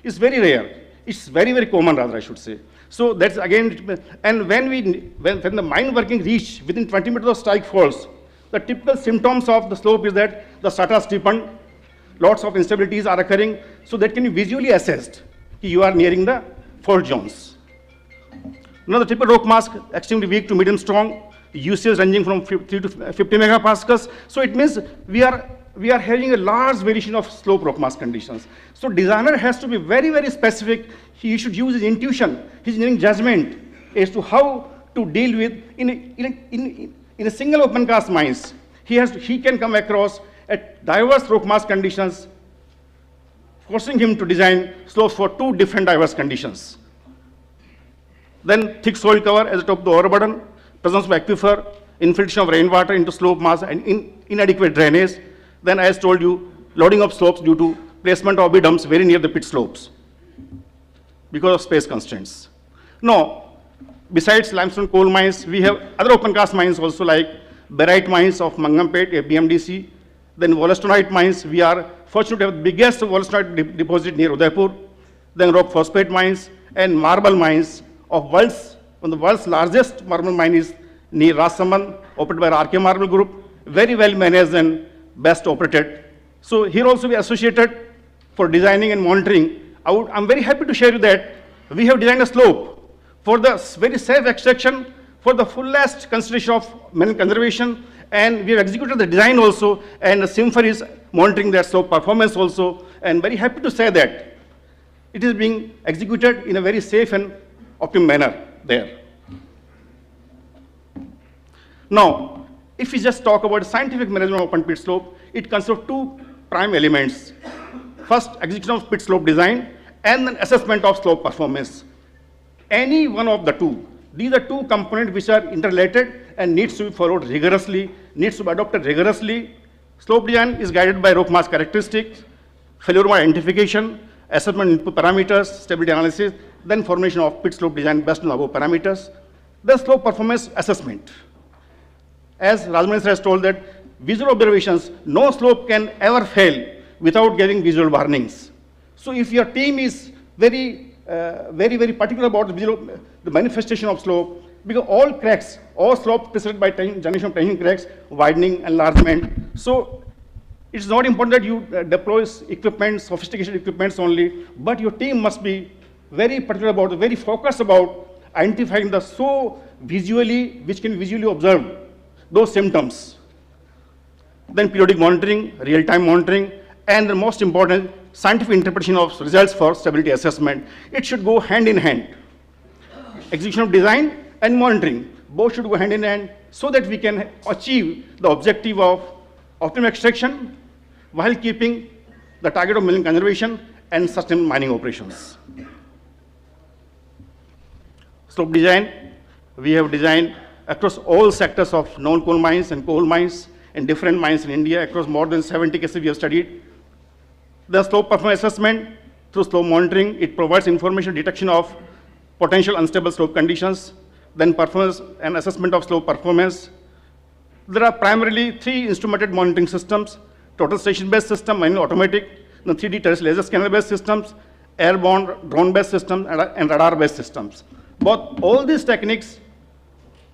It's very rare. It's very, very common rather, I should say. So that's again, and when the mine working reach within 20 meters of strike faults, the typical symptoms of the slope is that the strata steepened, lots of instabilities are occurring, so that can be visually assessed. You are nearing the fault zones. Now the typical rock mass extremely weak to medium strong, usage ranging from 3 to 50 megapascals. So it means we are having a large variation of slope rock mass conditions. So designer has to be very, very specific. He should use his intuition, his engineering judgment as to how to deal with in a single open cast mines. He can come across at diverse rock mass conditions, forcing him to design slopes for two different diverse conditions. Then thick soil cover at the top of the overburden, presence of aquifer, infiltration of rainwater into slope mass and inadequate drainage. Then as told you, loading of slopes due to placement of dumps very near the pit slopes because of space constraints. Now, besides limestone coal mines, we have other open cast mines also like barite mines of Mangampet, BMDC. Then wollastonite mines, we are fortunate to have the biggest wollastonite deposit near Udaipur. Then rock phosphate mines and marble mines of one of the world's largest marble mine is near Rajasthan, operated by RK Marble Group, very well managed and best operated. So here also we are associated for designing and monitoring. I'm very happy to share you that we have designed a slope for the very safe extraction, for the fullest consideration of mineral conservation, and we have executed the design also, and Simfer is monitoring that slope performance also, and very happy to say that it is being executed in a very safe and optimum manner there. Now, if we just talk about scientific management of open pit slope, it consists of two prime elements. First, execution of pit slope design, and then assessment of slope performance. Any one of the two, these are two components which are interrelated and needs to be followed rigorously, needs to be adopted rigorously. Slope design is guided by rock mass characteristics, failure mode identification, assessment input parameters, stability analysis, then formation of pit slope design based on above parameters. Then slope performance assessment. As Rajman has told that visual observations, no slope can ever fail without giving visual warnings. So if your team is very particular about the manifestation of slope, because all cracks, all slopes preceded by generation of tension cracks, widening, enlargement. So it's not important that you deploy equipment, sophisticated equipments only, but your team must be very particular about, very focused about identifying the which can visually observe those symptoms. Then periodic monitoring, real-time monitoring, and the most important, scientific interpretation of results for stability assessment. It should go hand in hand. Execution of design and monitoring, both should go hand in hand so that we can achieve the objective of optimum extraction while keeping the target of mineral conservation and sustainable mining operations. slope design. We have designed across all sectors of non-coal mines and coal mines and different mines in India. Across more than 70 cases we have studied. The slope performance assessment through slope monitoring, it provides information detection of potential unstable slope conditions, then performance and assessment of slope performance. There are primarily 3 instrumented monitoring systems: total station-based system, manual automatic, the 3D terrestrial laser scanner-based systems, airborne drone-based systems, and radar-based systems. But all these techniques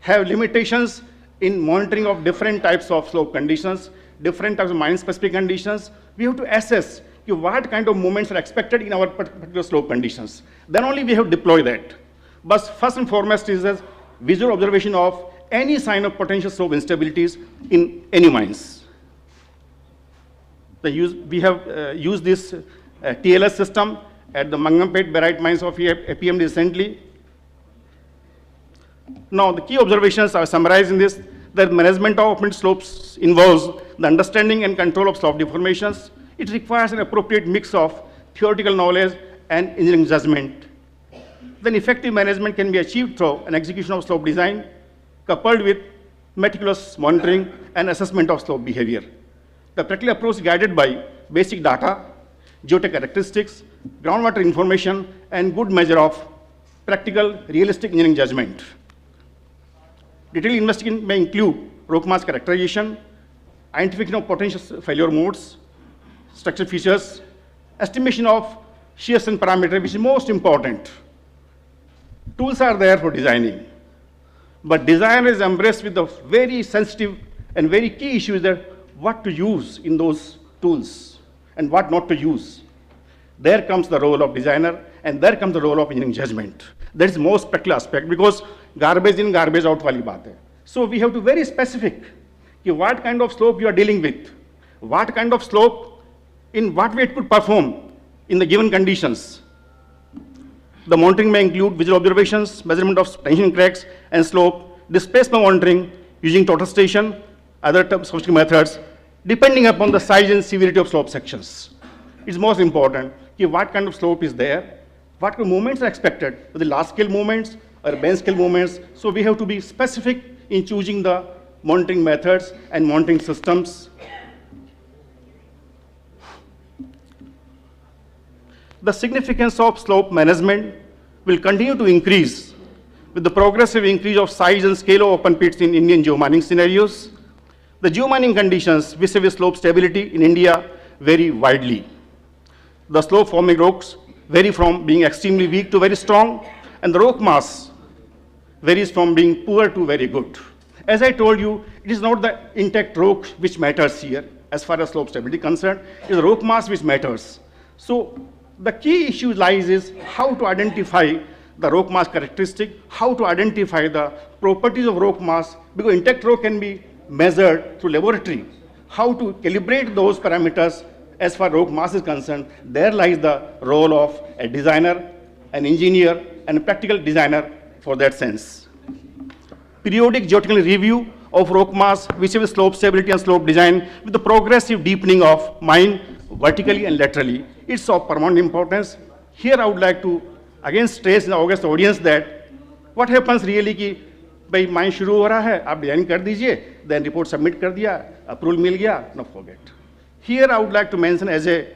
have limitations in monitoring of different types of slope conditions, different types of mine-specific conditions. We have to assess what kind of movements are expected in our particular slope conditions. Then only we have to deploy that. But first and foremost is a visual observation of any sign of potential slope instabilities in any mines. We have used this TLS system at the Mangampet barite mines of APM recently. Now, the key observations are summarized in this. The management of open slopes involves the understanding and control of slope deformations. It requires an appropriate mix of theoretical knowledge and engineering judgment. Then effective management can be achieved through an execution of slope design, coupled with meticulous monitoring and assessment of slope behavior. The practical approach is guided by basic data, geotech characteristics, groundwater information, and good measure of practical, realistic engineering judgment. Detailed investigation may include rock mass characterization, identification of potential failure modes, structural features, estimation of shear strength parameter, which is most important. Tools are there for designing, but design is embraced with the very sensitive and very key issue is that what to use in those tools and what not to use. There comes the role of designer, and there comes the role of engineering judgment. That is the most practical aspect, because garbage in, garbage out wali baat hai. So we have to be very specific what kind of slope you are dealing with, what kind of slope, in what way it could perform in the given conditions. The monitoring may include visual observations, measurement of tension cracks and slope, displacement monitoring using total station, other sophisticated methods, depending upon the size and severity of slope sections. It's most important what kind of slope is there, what kind of movements are expected, whether large scale movements or bench scale movements. So we have to be specific in choosing the monitoring methods and monitoring systems. The significance of slope management will continue to increase with the progressive increase of size and scale of open pits in Indian geomining scenarios. The geomining conditions vis-a-vis slope stability in India vary widely. The slope forming rocks vary from being extremely weak to very strong, and the rock mass varies from being poor to very good. As I told you, it is not the intact rock which matters here as far as slope stability is concerned, it is the rock mass which matters. So the key issue lies is how to identify the rock mass characteristic, how to identify the properties of rock mass, because intact rock can be measured through laboratory. How to calibrate those parameters as far as rock mass is concerned, there lies the role of a designer, an engineer, and a practical designer for that sense. Periodic geotechnical review of rock mass, vis-a-vis slope stability and slope design, with the progressive deepening of mine vertically and laterally. It's of paramount importance. Here I would like to again stress in the August audience that what happens really कि भाई mine शुरू हो रहा है, आप design कर दीजिए, then report submit कर दिया, approval मिल गया, no forget. Here I would like to mention as a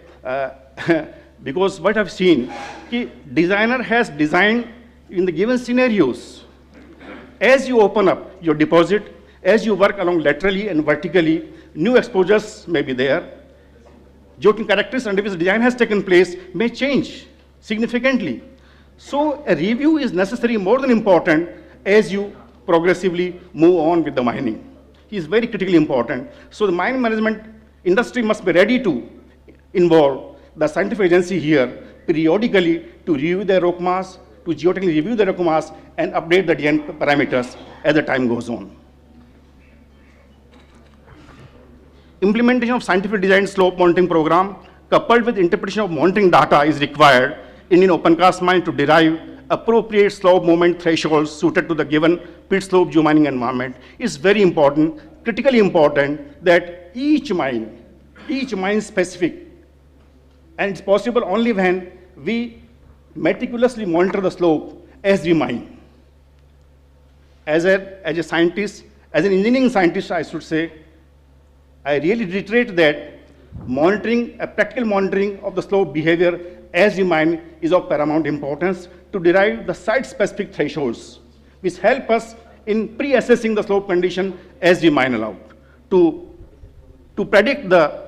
because what I've seen, कि designer has designed in the given scenarios. As you open up your deposit, as you work along laterally and vertically, new exposures may be there. Geotechnical characteristics under which design has taken place may change significantly. So a review is necessary, more than important, as you progressively move on with the mining. It is very critically important. So the mine management industry must be ready to involve the scientific agency here periodically to review the rock mass, to geotechnically review the rock mass and update the design parameters as the time goes on. Implementation of scientific design slope monitoring program coupled with interpretation of monitoring data is required in an open cast mine to derive appropriate slope movement thresholds suited to the given pit slope geomining environment. It's very important, critically important, that each mine specific, and it's possible only when we meticulously monitor the slope as we mine. as a scientist, as an engineering scientist, I should say, I really reiterate that monitoring, a practical monitoring of the slope behavior as you mine is of paramount importance to derive the site-specific thresholds, which help us in pre-assessing the slope condition as we mine along, to predict the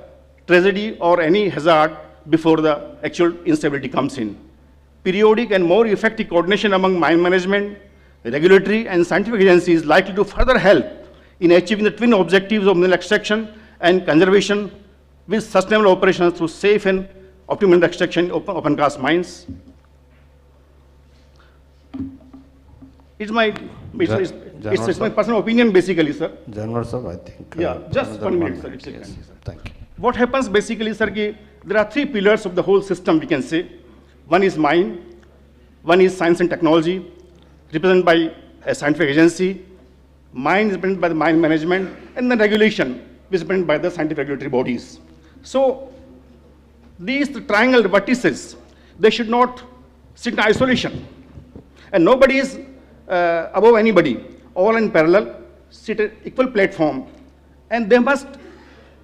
tragedy or any hazard before the actual instability comes in. Periodic and more effective coordination among mine management, regulatory and scientific agencies is likely to further help in achieving the twin objectives of mineral extraction and conservation with sustainable operations through safe and optimal extraction open cast mines. It's my personal opinion basically, sir. Janwar sir, I think. Yeah, just 1 minute, sir. Yes. Thank you. What happens basically, sir, there are 3 pillars of the whole system, we can say. One is mine, one is science and technology, represented by a scientific agency, mine is represented by the mine management, and then regulation, which is represented by the scientific regulatory bodies. So, these triangle vertices, they should not sit in isolation. And nobody is above anybody, all in parallel, sit at equal platform. And they must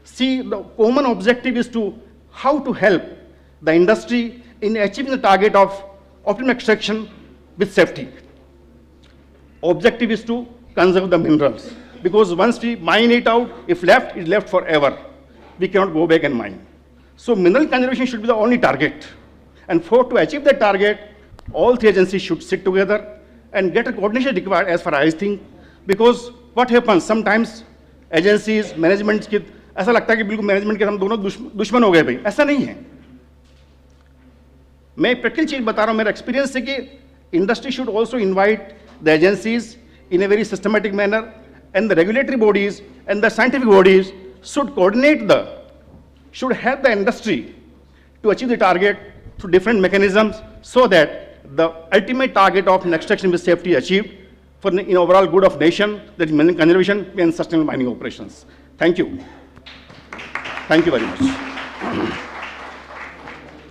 see the common objective is to how to help the industry in achieving the target of optimum extraction with safety. Objective is to conserve the minerals, because once we mine it out, if left, it's left forever. We cannot go back and mine. So mineral conservation should be the only target. And to achieve that target, all 3 agencies should sit together and get a coordination required as far as I think, because what happens sometimes agencies, management की ऐसा लगता है कि बिल्कुल management के हम दोनों दुश्मन हो गए भाई, ऐसा नहीं है. मैं प्रैक्टिकल चीज बता रहा हूं मेरा एक्सपीरियंस से कि industry should also invite the agencies in a very systematic manner, and the regulatory bodies and the scientific bodies should help the industry to achieve the target through different mechanisms so that the ultimate target of extraction with safety is achieved for the overall good of nation, that is mineral conservation and sustainable mining operations. Thank you. Thank you very much.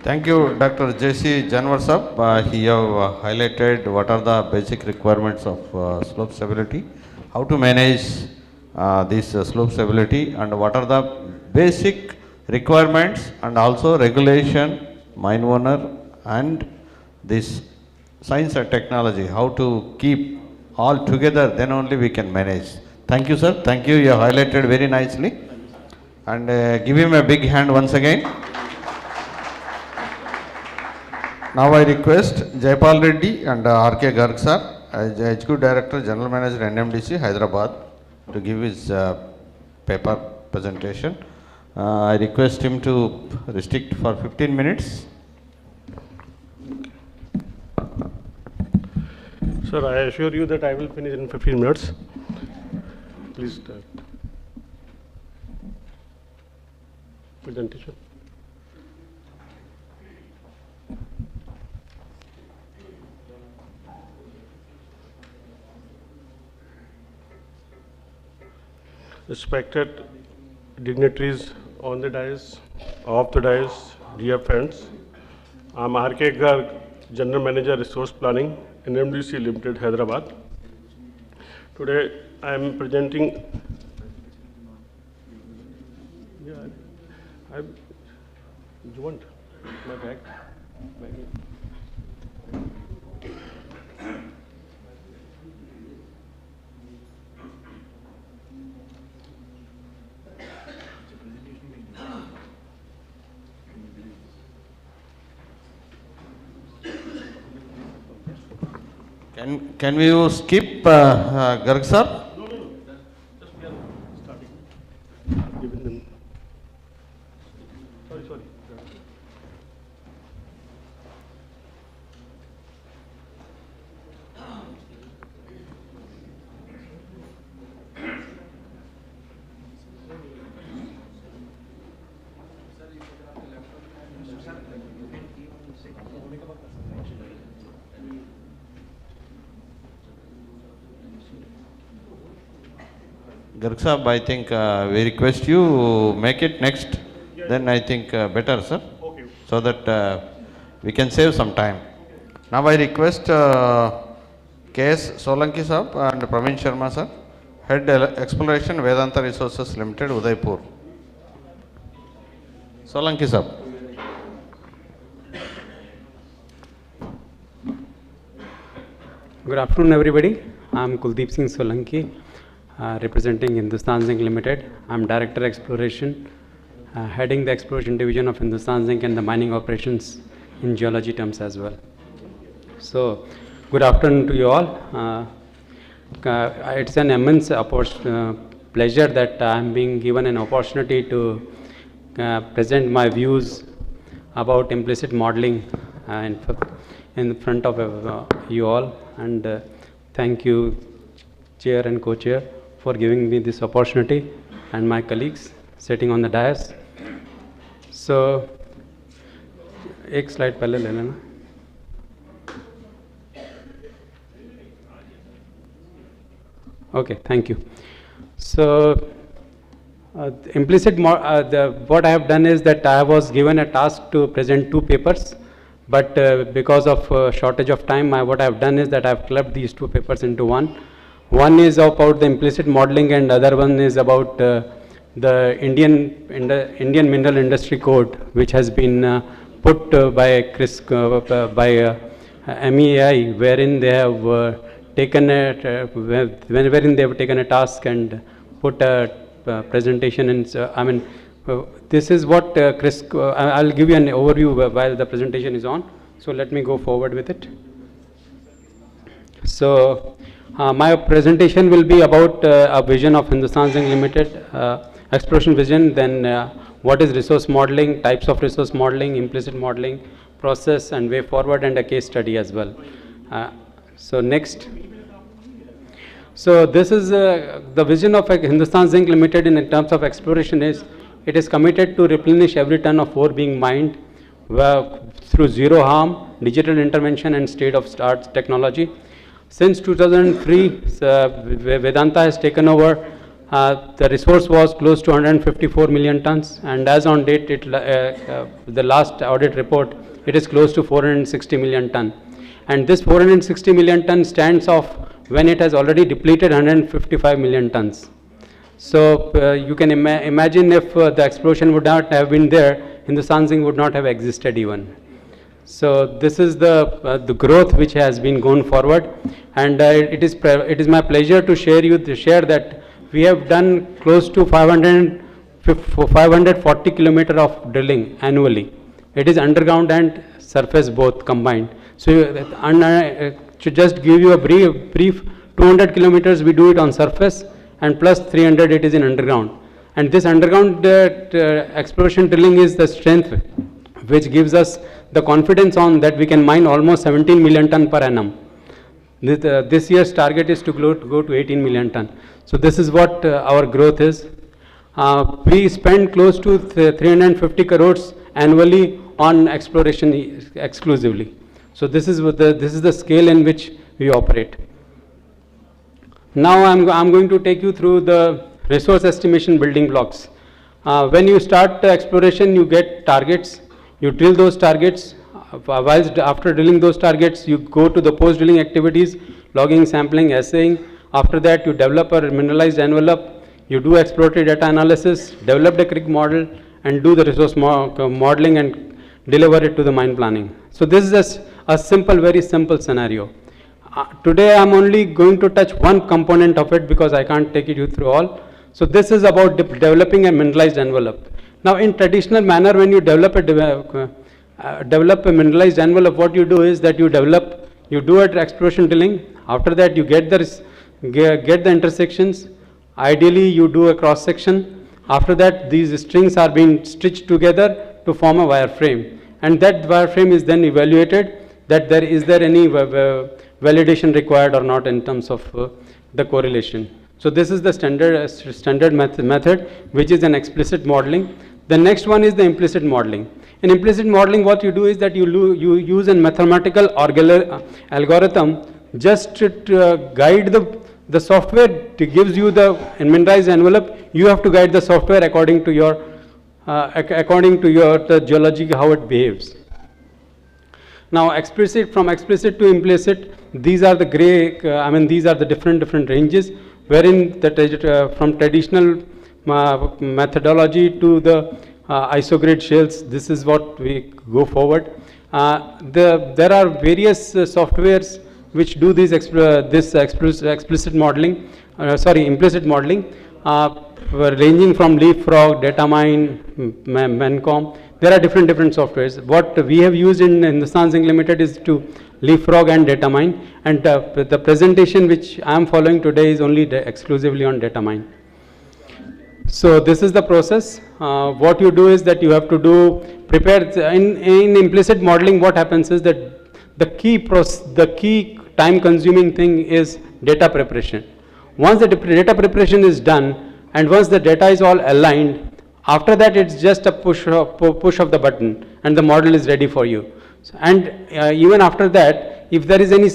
Thank you, Dr. J.C. Janwar Sahab. He have highlighted what are the basic requirements of slope stability, how to manage this slope stability, and what are the basic requirements and also regulation, mine owner, and this science and technology, how to keep all together, then only we can manage. Thank you, sir. Thank you. You have highlighted very nicely. And give him a big hand once again. Now I request Jaipal Reddy and R.K. Garg sir, Executive Director, General Manager, NMDC, Hyderabad, to give his paper presentation. I request him to restrict for 15 minutes. Sir, I assure you that I will finish in 15 minutes. Please start. Presentation. Respected dignitaries on the dais, off the dais, dear friends, I am R.K. Garg, General Manager, Resource Planning, NMDC Limited, Hyderabad. Today I am presenting. You want my bag? Can we skip Garg sir? No. Just we are starting. Giving them. Sorry. Garg sahab, I think we request you make it next, then I think better, sir, Okay. so that we can save some time. Now I request K.S. Solanki sir and Praveen Sharma sir, Head Exploration Vedanta Resources Limited, Udaipur. Solanki sir. Good afternoon, everybody. I'm Kuldeep Singh Solanki, representing Hindustan Zinc Limited. I'm Director Exploration, heading the Exploration Division of Hindustan Zinc and the mining operations in geology terms as well. So, good afternoon to you all. It's an immense pleasure that I'm being given an opportunity to present my views about implicit modeling in front of you all. And thank you, Chair and Co-Chair, for giving me this opportunity, and my colleagues sitting on the dais. So, एक slide पहले ले लेना. Okay, thank you. So, what I have done is that I was given a task to present 2 papers. But because of shortage of time, what I have done is that I have clubbed these 2 papers into one. One is about the implicit modeling, and other one is about the Indian Mineral Industry Code, which has been put by MEAI, wherein they have taken a task and put a presentation in. This is what I'll give you an overview while the presentation is on. So let me go forward with it. So my presentation will be about a vision of Hindustan Zinc Limited, exploration vision, then what is resource modeling, types of resource modeling, implicit modeling, process and way forward, and a case study as well. So next. So this is the vision of Hindustan Zinc Limited in terms of exploration is, it is committed to replenish every ton of ore being mined through zero harm, digital intervention and state-of-the-art technology. Since 2003, Vedanta has taken over. The resource was close to 154 million tons, and as on date, the last audit report, it is close to 460 million ton. And this 460 million ton stands off when it has already depleted 155 million tons. So you can imagine if the explosion would not have been there, Hindustan Zinc would not have existed even. So this is the growth which has been going forward, and it is my pleasure to share that we have done close to 540 kilometer of drilling annually. It is underground and surface both combined. So to just give you a brief, 200 kilometers we do it on surface, and plus 300 it is in underground. And this underground exploration drilling is the strength which gives us the confidence on that we can mine almost 17 million ton per annum. This year's target is to go to 18 million ton. So this is what our growth is. We spend close to 350 crores annually on exploration exclusively. So this is the scale in which we operate. Now I'm going to take you through the resource estimation building blocks. When you start exploration, you get targets, you drill those targets. Whilst after drilling those targets, you go to the post-drilling activities, logging, sampling, assaying. After that, you develop a mineralized envelope, you do exploratory data analysis, develop the creek model, and do the resource modeling and deliver it to the mine planning. So this is a very simple scenario. Today I am only going to touch one component of it because I can't take you through all. So this is about developing a mineralized envelope. Now in traditional manner, when you develop a mineralized envelope, what you do is that you do an exploration drilling. After that you get the intersections. Ideally you do a cross section. After that these strings are being stitched together to form a wireframe, and that wireframe is then evaluated that is there any validation required or not in terms of the correlation. So this is the standard method, which is an explicit modeling. The next one is the implicit modeling. In implicit modeling, what you do is that you use a mathematical algorithm just to guide the software. It gives you the mineralized envelope. You have to guide the software according to your the geology, how it behaves. Now from explicit to implicit, these are the gray, these are the different ranges, wherein from traditional methodology to the isogrid shales, this is what we go forward. There are various softwares which do this implicit modeling, ranging from Leapfrog, Datamine, Mencom. There are different softwares. What we have used in Hindustan Zinc Limited is to Leapfrog and Datamine, and the presentation which I am following today is only exclusively on Datamine. So this is the process. What you do is that you have to prepare in implicit modeling. What happens is that the key time consuming thing is data preparation. Once the data preparation is done and once the data is all aligned, after that it's just a push of the button and the model is ready for you. And even after that, if there is any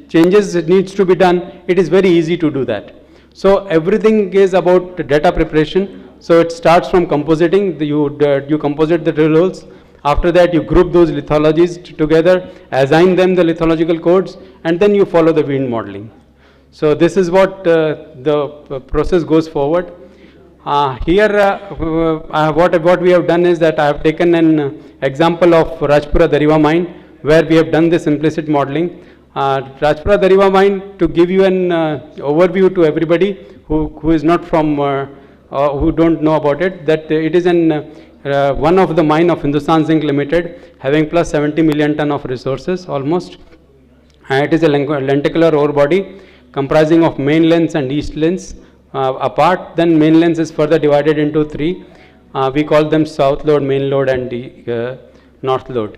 changes that needs to be done, it is very easy to do that. So everything is about data preparation. So it starts from compositing. You composite the drill holes. After that, you group those lithologies together, assign them the lithological codes, and then you follow the wind modeling. So this is what the process goes forward. Here, what we have done is that I have taken an example of Rajpura Dariva mine, where we have done this implicit modeling. Rajpura Dariva mine, to give you an overview to everybody who is not from, who don't know about it, that it is one of the mine of Hindustan Zinc Limited, having plus 70 million ton of resources almost. It is a lenticular ore body comprising of main lens and east lens apart. Then main lens is further divided into three. We call them south lode, main lode, and north lode.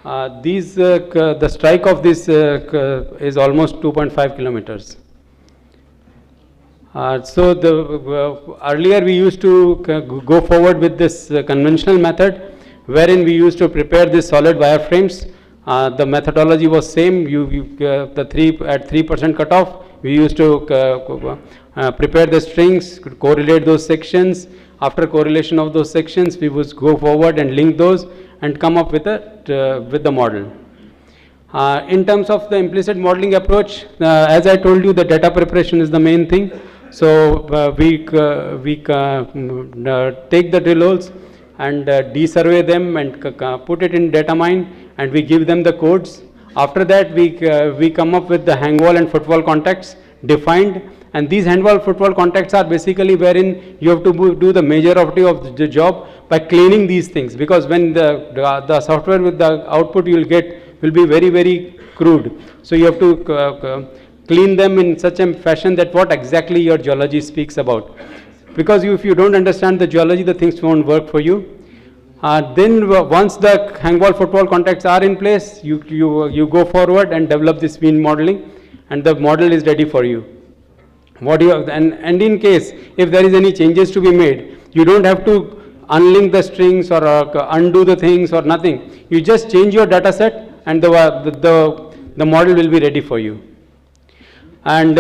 The strike of this is almost 2.5 kilometers. Earlier we used to go forward with this conventional method, wherein we used to prepare these solid wireframes. The methodology was same. At 3% cutoff, we used to prepare the strings, correlate those sections. After correlation of those sections, we would go forward and link those and come up with the model. In terms of the implicit modeling approach, as I told you, the data preparation is the main thing. So we take the drill holes and desurvey them and put it in Datamine, and we give them the codes. After that, we come up with the hangwall and footwall contacts defined, and these handwall footwall contacts are basically wherein you have to do the majority of the job by cleaning these things, because when the software with the output you will get will be very crude. So you have to clean them in such a fashion that what exactly your geology speaks about. Because if you don't understand the geology, the things won't work for you. Then once the hangwall footwall contacts are in place, you go forward and develop this wind modeling, and the model is ready for you. And in case if there is any changes to be made, you don't have to unlink the strings or undo the things or nothing. You just change your data set and the model will be ready for you. And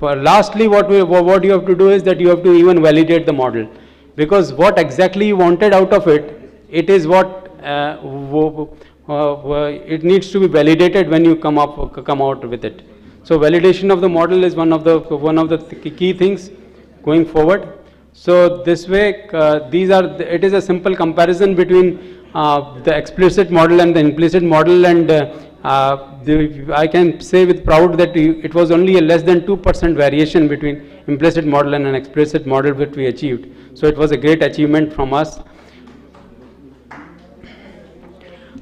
lastly, what you have to do is that you have to even validate the model, because what exactly you wanted out of it, it is what it needs to be validated when you come out with it. So validation of the model is one of the key things going forward. So this way, it is a simple comparison between the explicit model and the implicit model, and I can say with proud that it was only a less than 2% variation between implicit model and an explicit model which we achieved. So it was a great achievement from us.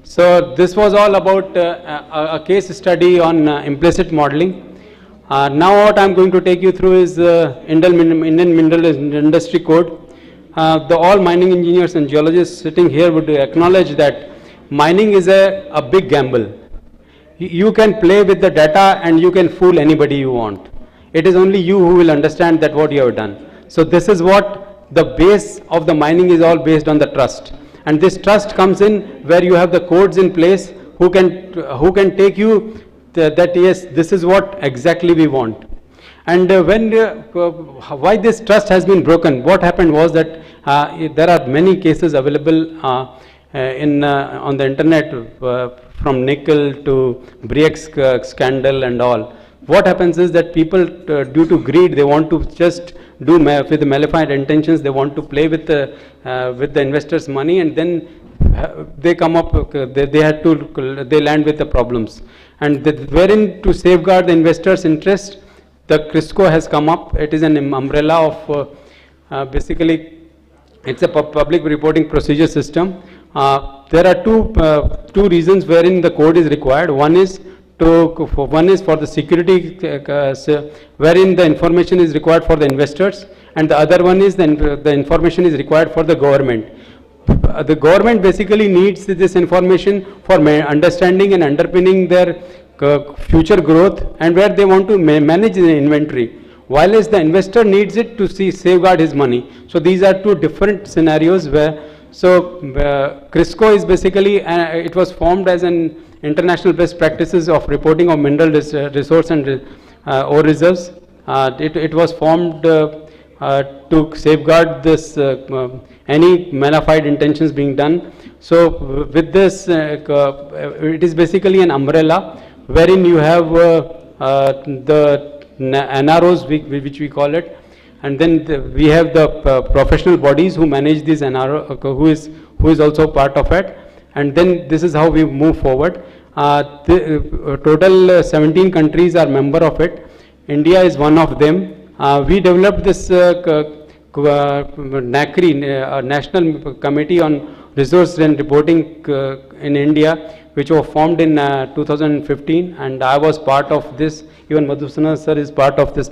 So this was all about a case study on implicit modeling. Now what I am going to take you through is Indian Mineral Industry Code. All mining engineers and geologists sitting here would acknowledge that mining is a big gamble. You can play with the data and you can fool anybody you want. It is only you who will understand that what you have done. So this is what the base of the mining is, all based on the trust. And this trust comes in where you have the codes in place who can take you that yes, this is what exactly we want. And why this trust has been broken, what happened was that there are many cases available on the internet from nickel to Brix scandal and all. What happens is that people, due to greed, they want to just do with the malefied intentions. They want to play with the investors' money, and then they come up. They land with the problems. And wherein to safeguard the investors' interest, the CRISCO has come up. It is an umbrella of basically, it's a public reporting procedure system. There are two reasons wherein the code is required. One is for the security, wherein the information is required for the investors, and the other one is the information is required for the government. The government basically needs this information for understanding and underpinning their future growth and where they want to manage the inventory, while as the investor needs it to safeguard his money. So these are two different scenarios where, CRISCO is basically, it was formed as an international best practices of reporting of mineral resource and ore reserves. It was formed to safeguard this any malefied intentions being done. So with this, it is basically an umbrella wherein you have the NROs, which we call it, and then we have the professional bodies who manage this NRO, who is also part of it, and then this is how we move forward. Total 17 countries are member of it. India is one of them. We developed this NACRI, National Committee on Resource and Reporting in India, which was formed in 2015, and I was part of this. Even Madhusudhana sir is part of this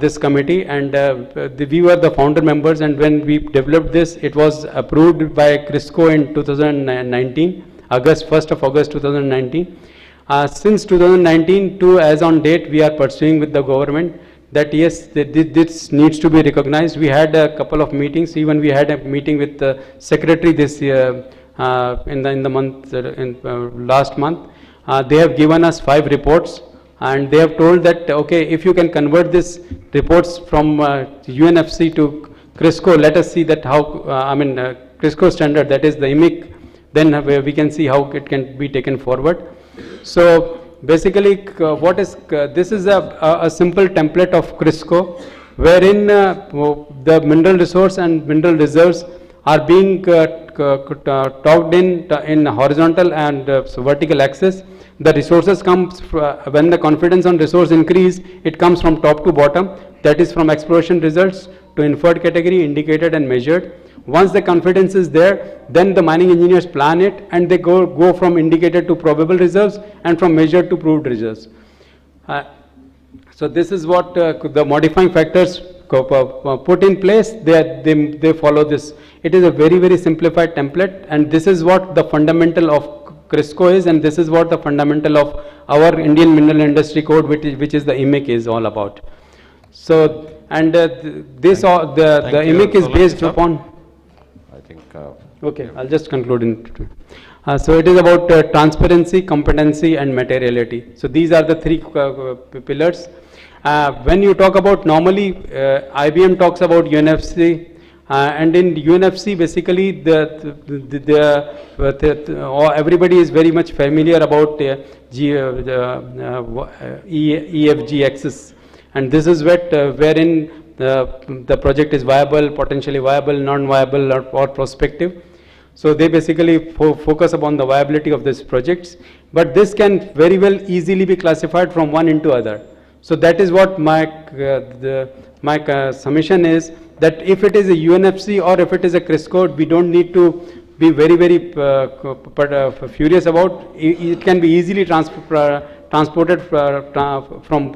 this committee, and we were the founder members. And when we developed this, it was approved by CRISCO in 2019, August 2019. Since 2019 to as on date, we are pursuing with the government that yes, this needs to be recognized. We had a couple of meetings. Even we had a meeting with the secretary this year in the month last month. They have given us 5 reports, and they have told that okay, if you can convert this reports from UNFC to CRISCO, let us see that how CRISCO standard, that is the IMIC, then we can see how it can be taken forward. So basically, this is a simple template of CRISCO, wherein the mineral resource and mineral reserves are being talked in horizontal and vertical axis. The resources comes when the confidence on resource increase, it comes from top to bottom, that is from exploration results to inferred category, indicated and measured. Once the confidence is there, then the mining engineers plan it, and they go from indicated to probable reserves and from measured to proved reserves. So this is what the modifying factors put in place. They follow this. It is a very, very simplified template, and this is what the fundamental of CRISCO is, and this is what the fundamental of our Indian Mineral Industry Code, which is the IMIC, is all about. So, and the IMIC is based upon. Okay, I'll just conclude in. So it is about transparency, competency, and materiality. So these are the 3 pillars. When you talk about, normally IBM talks about UNFC, and in UNFC basically everybody is very much familiar about EFG axis, and this is wherein the project is viable, potentially viable, non-viable, or prospective. So they basically focus upon the viability of these projects, but this can very well easily be classified from one into other. So that is what my submission is, that if it is a UNFC or if it is a CRISCO, we don't need to be very, very furious about. It can be easily transported from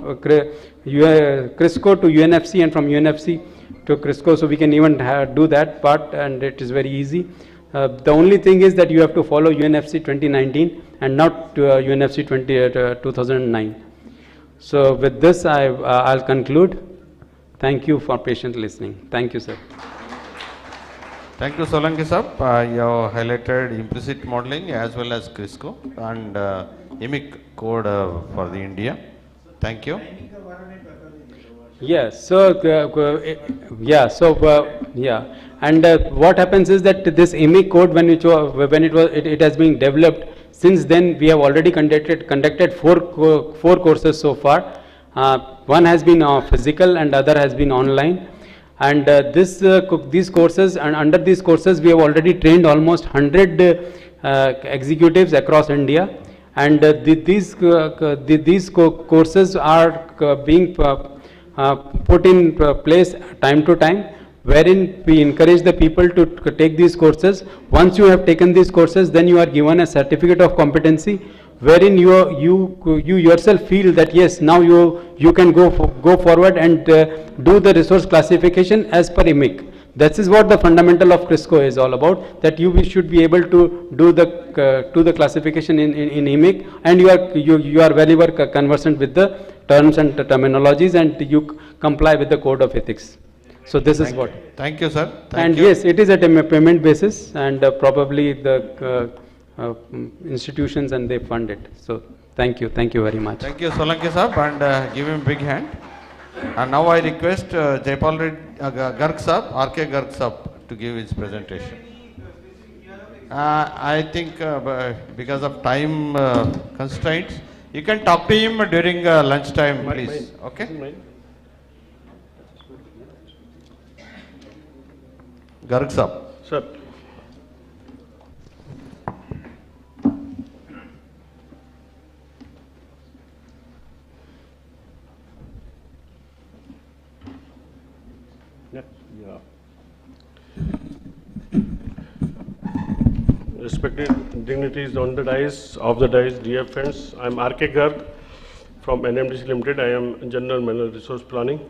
CRISCO to UNFC and from UNFC to CRISCO, so we can even do that part, and it is very easy. The only thing is that you have to follow UNFC 2019 and not UNFC 2009. So with this, I'll conclude. Thank you for patient listening. Thank you, sir. Thank you, Solanki sir. You have highlighted implicit modeling as well as CRISCO and IMIC code for the India. Thank you. Yes. So and what happens is that this IMIC code, when it has been developed, Since then, we have already conducted four courses so far. One has been physical and other has been online. And these courses, and under these courses, we have already trained almost 100 executives across India. And these courses are being put in place time to time, wherein we encourage the people to take these courses. Once you have taken these courses, then you are given a certificate of competency, wherein you yourself feel that yes, now you can go forward and do the resource classification as per EMIC. That is what the fundamental of CRISCO is all about, that you should be able to do the classification in EMIC, and you are very well conversant with the terms and terminologies, and you comply with the code of ethics. So this is what. Thank you, sir. And yes, it is at a payment basis, and probably the institutions and they fund it. So thank you very much. Thank you, Solanki sahab, and give him a big hand. And now I request Jaipal Garg sahab, RK Garg sahab, to give his presentation. I think because of time constraints, you can talk to him during lunchtime, please. Okay? Garg sahab. Sir. Yeah. Respected dignitaries on the dais, off the dais, dear friends, I am RK Garg from NMDC Limited. I am General Manager Resource Planning.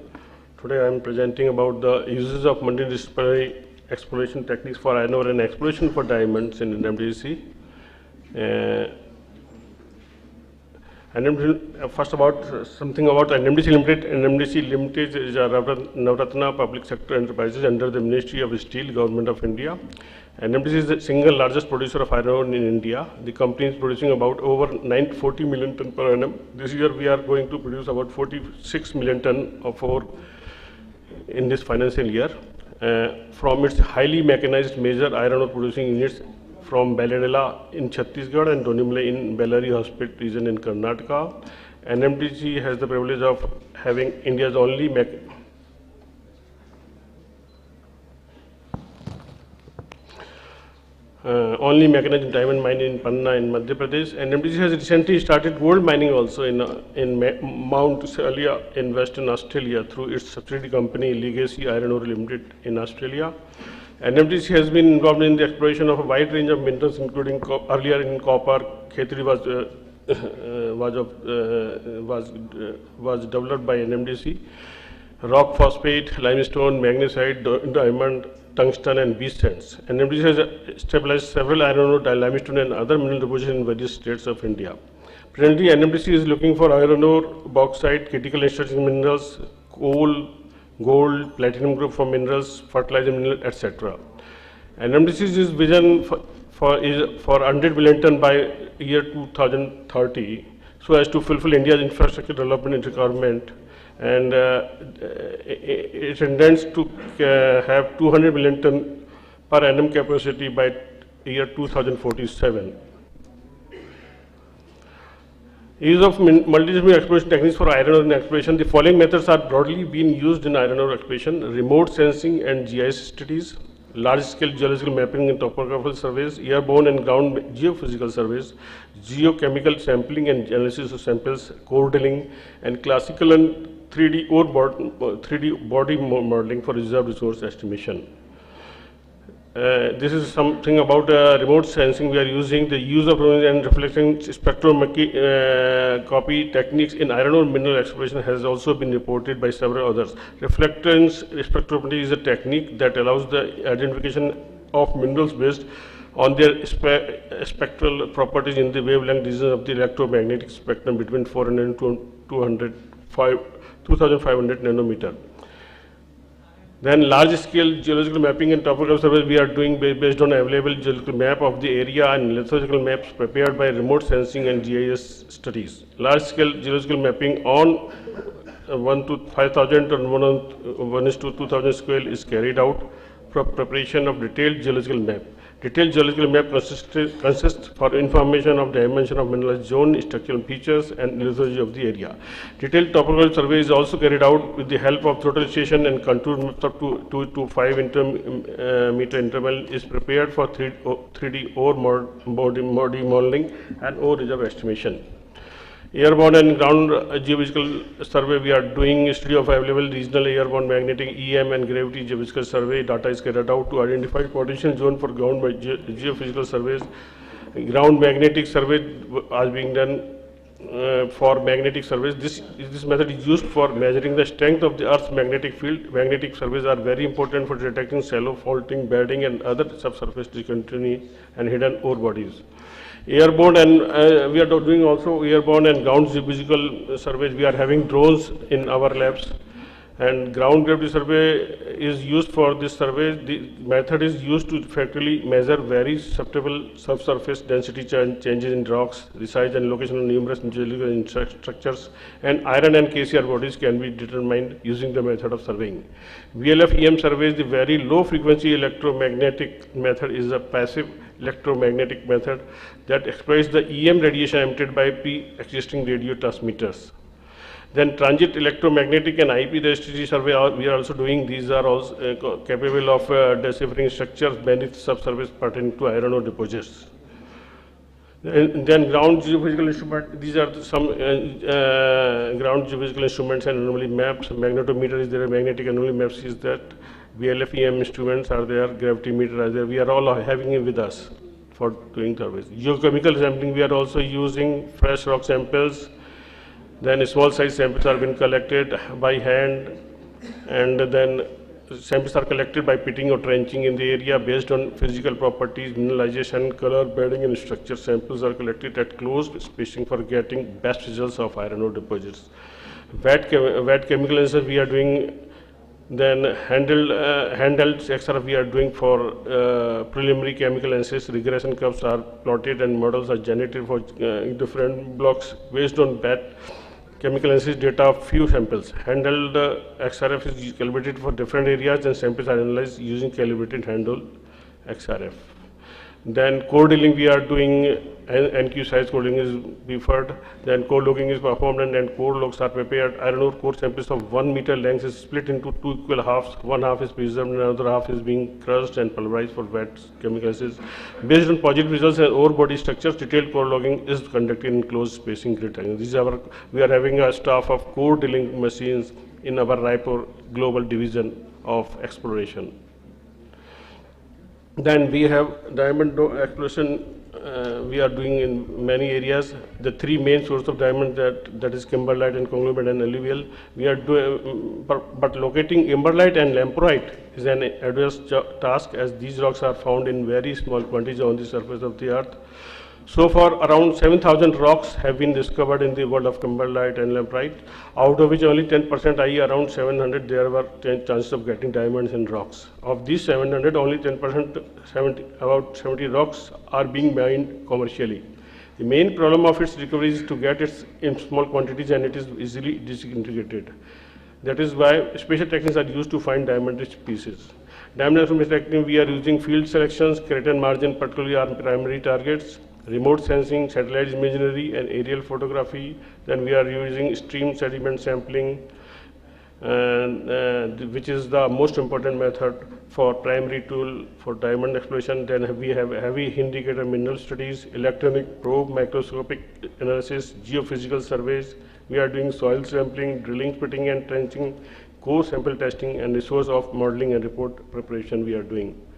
Today I am presenting about the uses of multidisciplinary exploration techniques for iron ore and exploration for diamonds in NMDC. First something about NMDC Limited. NMDC Limited is a Navratna public sector enterprises under the Ministry of Steel, Government of India. NMDC is the single largest producer of iron ore in India. The company is producing about over 40 million ton per annum. This year we are going to produce about 46 million ton of ore in this financial year. From its highly mechanized major iron ore producing units from Baladela in Chhattisgarh and Donimale in Bellary Hospital region in Karnataka, NMDC has the privilege of having India's only mechanized diamond mine in Panna in Madhya Pradesh. NMDC has recently started gold mining also in Mount Celia in Western Australia through its subsidiary company Legacy Iron Ore Limited in Australia. NMDC has been involved in the exploration of a wide range of minerals, including earlier in copper. Khetri was developed by NMDC. Rock phosphate, limestone, magnesite, diamond, tungsten and beach sands. NMDC has established several iron ore, limestone and other mineral deposits in various states of India. Presently, NMDC is looking for iron ore, bauxite, critical extraction minerals, coal, gold, platinum group for minerals, fertilizer mineral, etc. NMDC's vision for 100 billion ton by year 2030, so as to fulfill India's infrastructure development requirement, and it intends to have 200 million ton per annum capacity by year 2047. Use of multidisciplinary exploration techniques for iron ore exploration. The following methods are broadly being used in iron ore exploration: remote sensing and GIS studies, large-scale geological mapping and topographical surveys, airborne and ground geophysical surveys, geochemical sampling and analysis of samples, core drilling, and classical and 3D body modeling for reserve resource estimation. This is something about remote sensing. We are using the use of and reflection spectroscopy techniques in iron ore mineral exploration has also been reported by several others. Reflectance spectroscopy is a technique that allows the identification of minerals based on their spectral properties in the wavelength region of the electromagnetic spectrum between 400 and 2500 nanometer. Then large-scale geological mapping and topographical surveys we are doing based on available geological map of the area and lithological maps prepared by remote sensing and GIS studies. Large-scale geological mapping on 1 to 5000 and 1 is to 2000 scale is carried out for preparation of detailed geological map. Detailed geological map consists for information of dimension of mineralized zone, structural features, and lithology of the area. Detailed topographical survey is also carried out with the help of throttle station and contour maps up to 2 to 5 meter interval is prepared for 3D ore modeling and ore reserve estimation. Airborne and ground geophysical survey, we are doing study of available regional airborne magnetic EM and gravity geophysical survey. Data is carried out to identify potential zone for ground geophysical surveys. Ground magnetic survey is being done for magnetic surveys. This method is used for measuring the strength of the Earth's magnetic field. Magnetic surveys are very important for detecting shallow faulting, bedding, and other subsurface discontinuity and hidden ore bodies. Airborne and we are doing also airborne and ground geophysical surveys. We are having drones in our labs, and ground gravity survey is used for this survey. The method is used to effectively measure very susceptible subsurface density changes in rocks. The size and location of numerous geological structures and iron and KCR bodies can be determined using the method of surveying. VLF-EM surveys, the very low frequency electromagnetic method, is a passive electromagnetic method that exploits the EM radiation emitted by pre-existing radio transmitters. Then transit electromagnetic and IP resistivity survey we are also doing. These are also capable of deciphering structures beneath subsurface pertaining to iron ore deposits. And then ground geophysical instrument. These are some ground geophysical instruments and anomaly maps. Magnetometer is there. Magnetic anomaly maps is that. VLF-EM instruments are there. Gravity meter is there. We are all having it with us for doing surveys. Geochemical sampling, we are also using fresh rock samples. Then small size samples are being collected by hand, and then samples are collected by pitting or trenching in the area based on physical properties, mineralization, color, bedding, and structure. Samples are collected at close spacing for getting best results of iron ore deposits. Wet chemical analysis we are doing. Then handheld XRF we are doing for preliminary chemical analysis. Regression curves are plotted and models are generated for different blocks based on that chemical analysis data of few samples. Handheld XRF is calibrated for different areas, and samples are analyzed using calibrated handheld XRF. Then core drilling we are doing, NQ size core drilling is preferred. Then core logging is performed, and then core logs are prepared. Iron ore core samples of 1 meter length is split into 2 equal halves. One half is preserved and another half is being crushed and pulverized for wet chemical analysis. Based on positive results and ore body structures, detailed core logging is conducted in closed spacing grid. We are having a staff of core drilling machines in our Raipur Global Division of Exploration. Then we have diamond exploration we are doing in many areas. The three main sources of diamond that is kimberlite and conglomerate and alluvial. We are doing, but locating kimberlite and lamproite is an arduous task, as these rocks are found in very small quantities on the surface of the earth. So far, around 7,000 rocks have been discovered in the world of kimberlite and lamproite, out of which only 10%, i.e. around 700, there were 10 chances of getting diamonds in rocks. Of these 700, only 10%, about 70 rocks are being mined commercially. The main problem of its recovery is to get it in small quantities, and it is easily disintegrated. That is why special techniques are used to find diamond-rich pieces. Diamond exploration technique, we are using field selections, crater margin, particularly our primary targets, remote sensing, satellite imagery, and aerial photography. Then we are using stream sediment sampling, which is the most important method for primary tool for diamond exploration. Then we have heavy indicator mineral studies, electronic probe, microscopic analysis, geophysical surveys. We are doing soil sampling, drilling, pitting, and trenching, core sample testing, and resource of modeling and report preparation we are doing.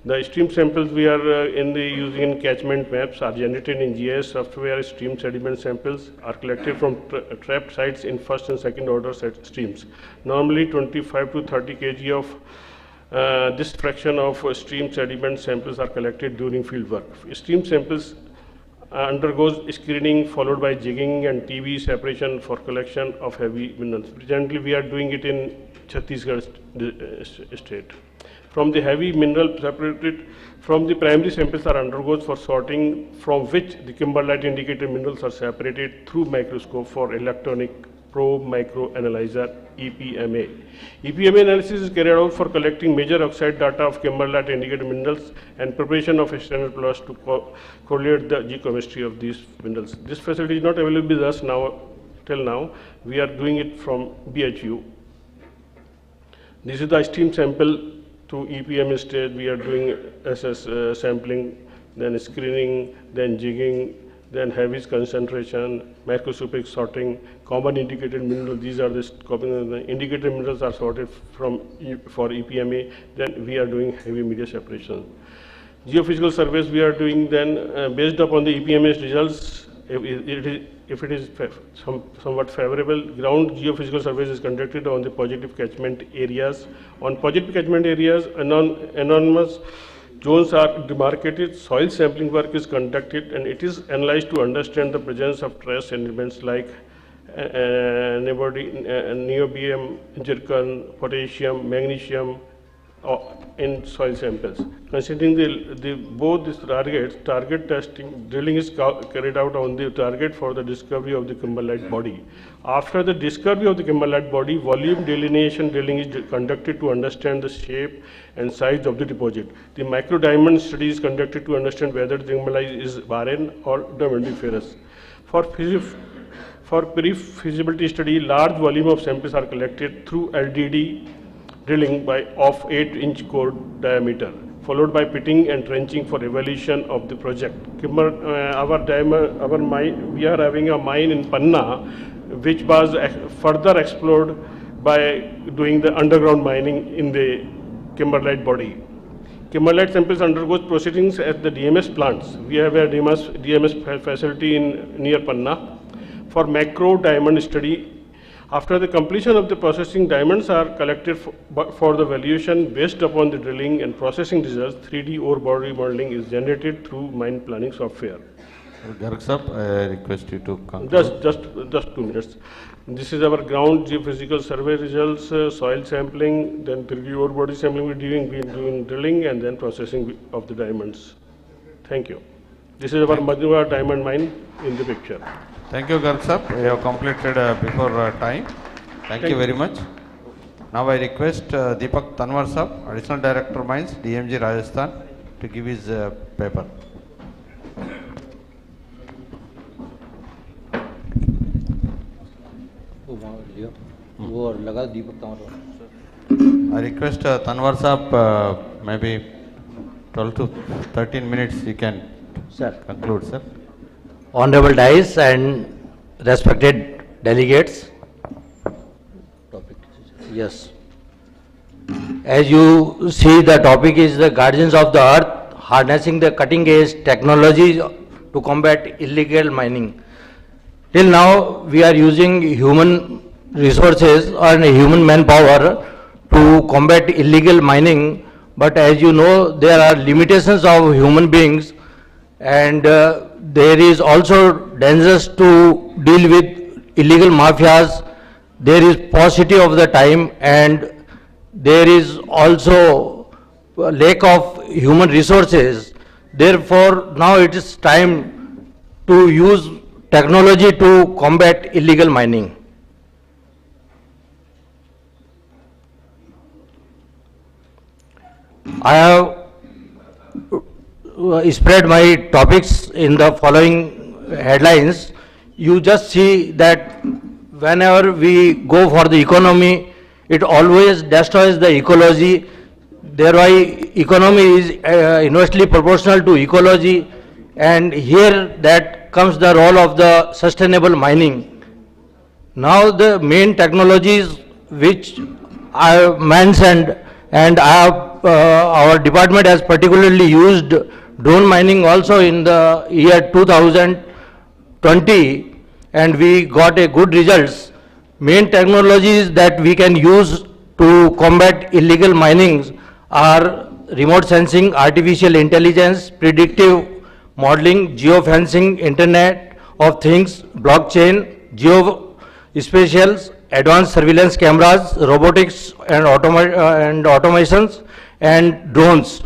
The stream samples we are using in catchment maps are generated in GIS software. Stream sediment samples are collected from trapped sites in first and second order streams. Normally 25 to 30 kg of this fraction of stream sediment samples are collected during field work. Stream samples undergoes screening followed by jigging and TV separation for collection of heavy minerals. Presently we are doing it in Chhattisgarh state. From the heavy mineral separated from the primary samples are undergoes for sorting, from which the kimberlite indicated minerals are separated through microscope for electronic probe micro analyzer EPMA. EPMA analysis is carried out for collecting major oxide data of kimberlite indicated minerals and preparation of external plots to correlate the geochemistry of these minerals. This facility is not available with us now, till now. We are doing it from BHU. This is the steam sample to EPMA stage. We are doing SS sampling, then screening, then jigging, then heavy concentration, microscopic sorting, common indicated minerals. These are the indicated minerals are sorted for EPMA. Then we are doing heavy media separation. Geophysical surveys we are doing then based upon the EPMA results. If it is somewhat favorable, ground geophysical surveys is conducted on the positive catchment areas. On positive catchment areas, anonymous zones are demarcated, soil sampling work is conducted, and it is analyzed to understand the presence of trace elements like niobium, zircon, potassium, magnesium in soil samples. Considering both these targets, target testing, drilling is carried out on the target for the discovery of the kimberlite body. After the discovery of the kimberlite body, volume delineation drilling is conducted to understand the shape and size of the deposit. The micro diamond study is conducted to understand whether the kimberlite is barren or diamondiferous. For pre-feasibility study, large volume of samples are collected through LDD drilling of 8-inch core diameter, followed by pitting and trenching for evaluation of the project. We are having a mine in Panna, which was further explored by doing the underground mining in the kimberlite body. Kimberlite samples undergoes proceedings at the DMS plants. We have a DMS facility near Panna. For macro diamond study, after the completion of the processing, diamonds are collected for the valuation based upon the drilling and processing results. 3D ore body modeling is generated through mine planning software. Garg Sahab, I request you to conclude. Just 2 minutes. This is our ground geophysical survey results, soil sampling, then 3D ore body sampling we're doing drilling, and then processing of the diamonds. Thank you. This is our Madhura diamond mine in the picture. Thank you, Garg Sahab. We have completed before time. Thank you very much. Now I request Deepak Tanwar Sahab, Additional Director Mines, DMG Rajasthan, to give his paper. I request Tanwar Sahab, maybe 12 to 13 minutes you can conclude, sir. Honorable Dais and respected delegates. Yes. As you see, the topic is the guardians of the earth, harnessing the cutting edge technology to combat illegal mining. Till now, we are using human resources or human manpower to combat illegal mining, but as you know, there are limitations of human beings, and there is also dangers to deal with illegal mafias. There is paucity of the time, and there is also lack of human resources. Therefore, now it is time to use technology to combat illegal mining. I have spread my topics in the following headlines. You just see that whenever we go for the economy, it always destroys the ecology. Thereby, economy is inversely proportional to ecology, and here that comes the role of the sustainable mining. Now, the main technologies which I have mentioned, and our department has particularly used drone mining also in the year 2020, and we got a good results. Main technologies that we can use to combat illegal mining are remote sensing, artificial intelligence, predictive modeling, geofencing, Internet of Things, blockchain, geospatial, advanced surveillance cameras, robotics and automations, and drones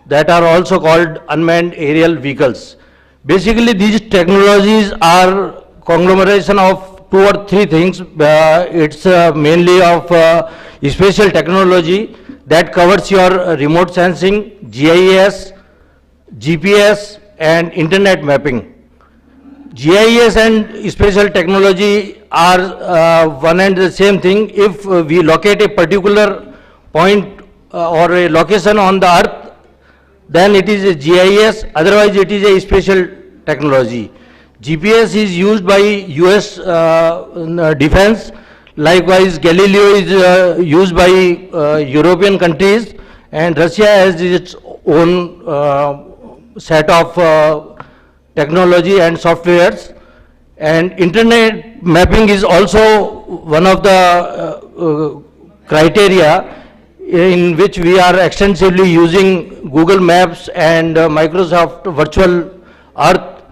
that are also called unmanned aerial vehicles. Basically, these technologies are conglomeration of two or three things. It's mainly of spatial technology that covers your remote sensing, GIS, GPS, and internet mapping. GIS and spatial technology are one and the same thing. If we locate a particular point or a location on the earth, then it is a GIS, otherwise it is a spatial technology. GPS is used by US defense, likewise Galileo is used by European countries, and Russia has its own set of technology and softwares. And internet mapping is also one of the criteria in which we are extensively using Google Maps and Microsoft Virtual Earth.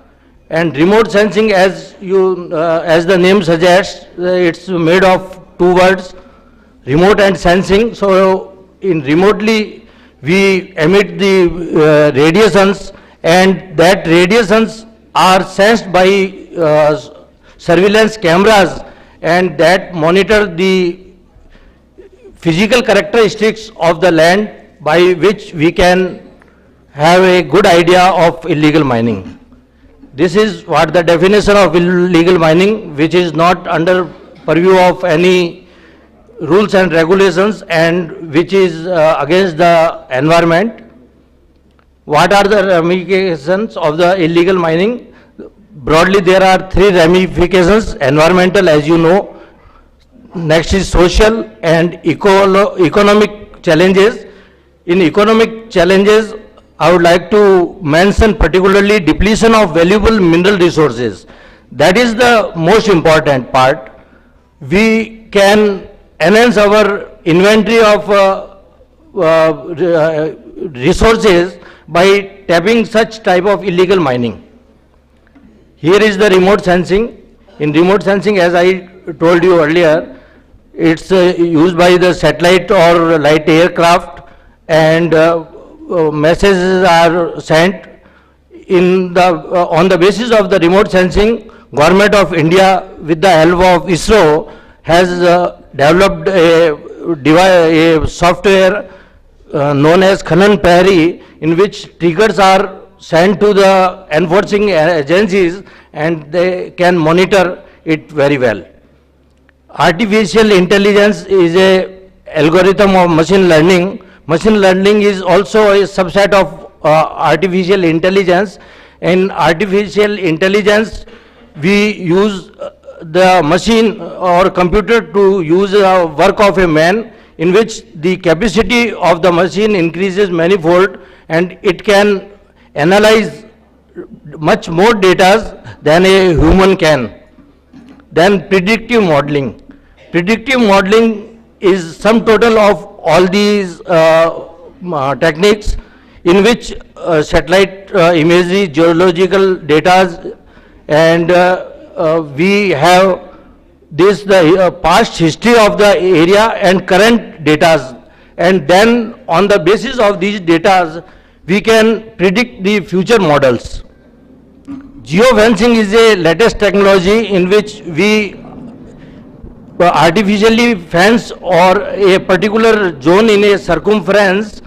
And remote sensing, as the name suggests, it's made of two words, remote and sensing. So in remotely we emit the radiations, and that radiations are sensed by surveillance cameras, and that monitor the physical characteristics of the land, by which we can have a good idea of illegal mining. This is what the definition of illegal mining, which is not under purview of any rules and regulations, and which is against the environment. What are the ramifications of the illegal mining? Broadly, there are three ramifications: environmental, as you know. Next is social and economic challenges. In economic challenges, I would like to mention particularly depletion of valuable mineral resources. That is the most important part. We can enhance our inventory of resources by tapping such type of illegal mining. Here is the remote sensing. In remote sensing, as I told you earlier, it's used by the satellite or light aircraft, and messages are sent. On the basis of the remote sensing, Government of India with the help of ISRO has developed a software known as Khanan Pehri, in which triggers are sent to the enforcing agencies, and they can monitor it very well. Artificial intelligence is a algorithm of machine learning. Machine learning is also a subset of artificial intelligence. In artificial intelligence, we use the machine or computer to use the work of a man, in which the capacity of the machine increases manifold, and it can analyze much more data than a human can. Then predictive modeling. Predictive modeling is sum total of all these techniques, in which satellite imagery, geological data, and we have this the past history of the area and current data, and then on the basis of these data we can predict the future models. Geofencing is a latest technology in which we artificially fence or a particular zone in a circumference,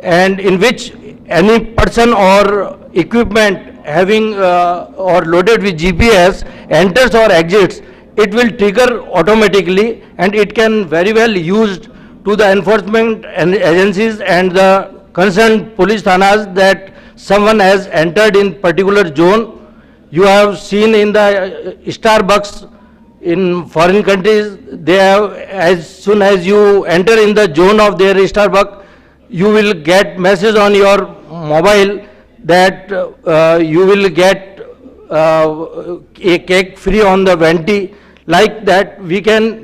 and in which any person or equipment having or loaded with GPS enters or exits, it will trigger automatically, and it can very well used to the enforcement agencies and the concerned police thanas that someone has entered in particular zone. You have seen in the Starbucks in foreign countries, they have, as soon as you enter in the zone of their Starbucks, you will get message on your mobile that you will get a cake free on the venti. Like that, we can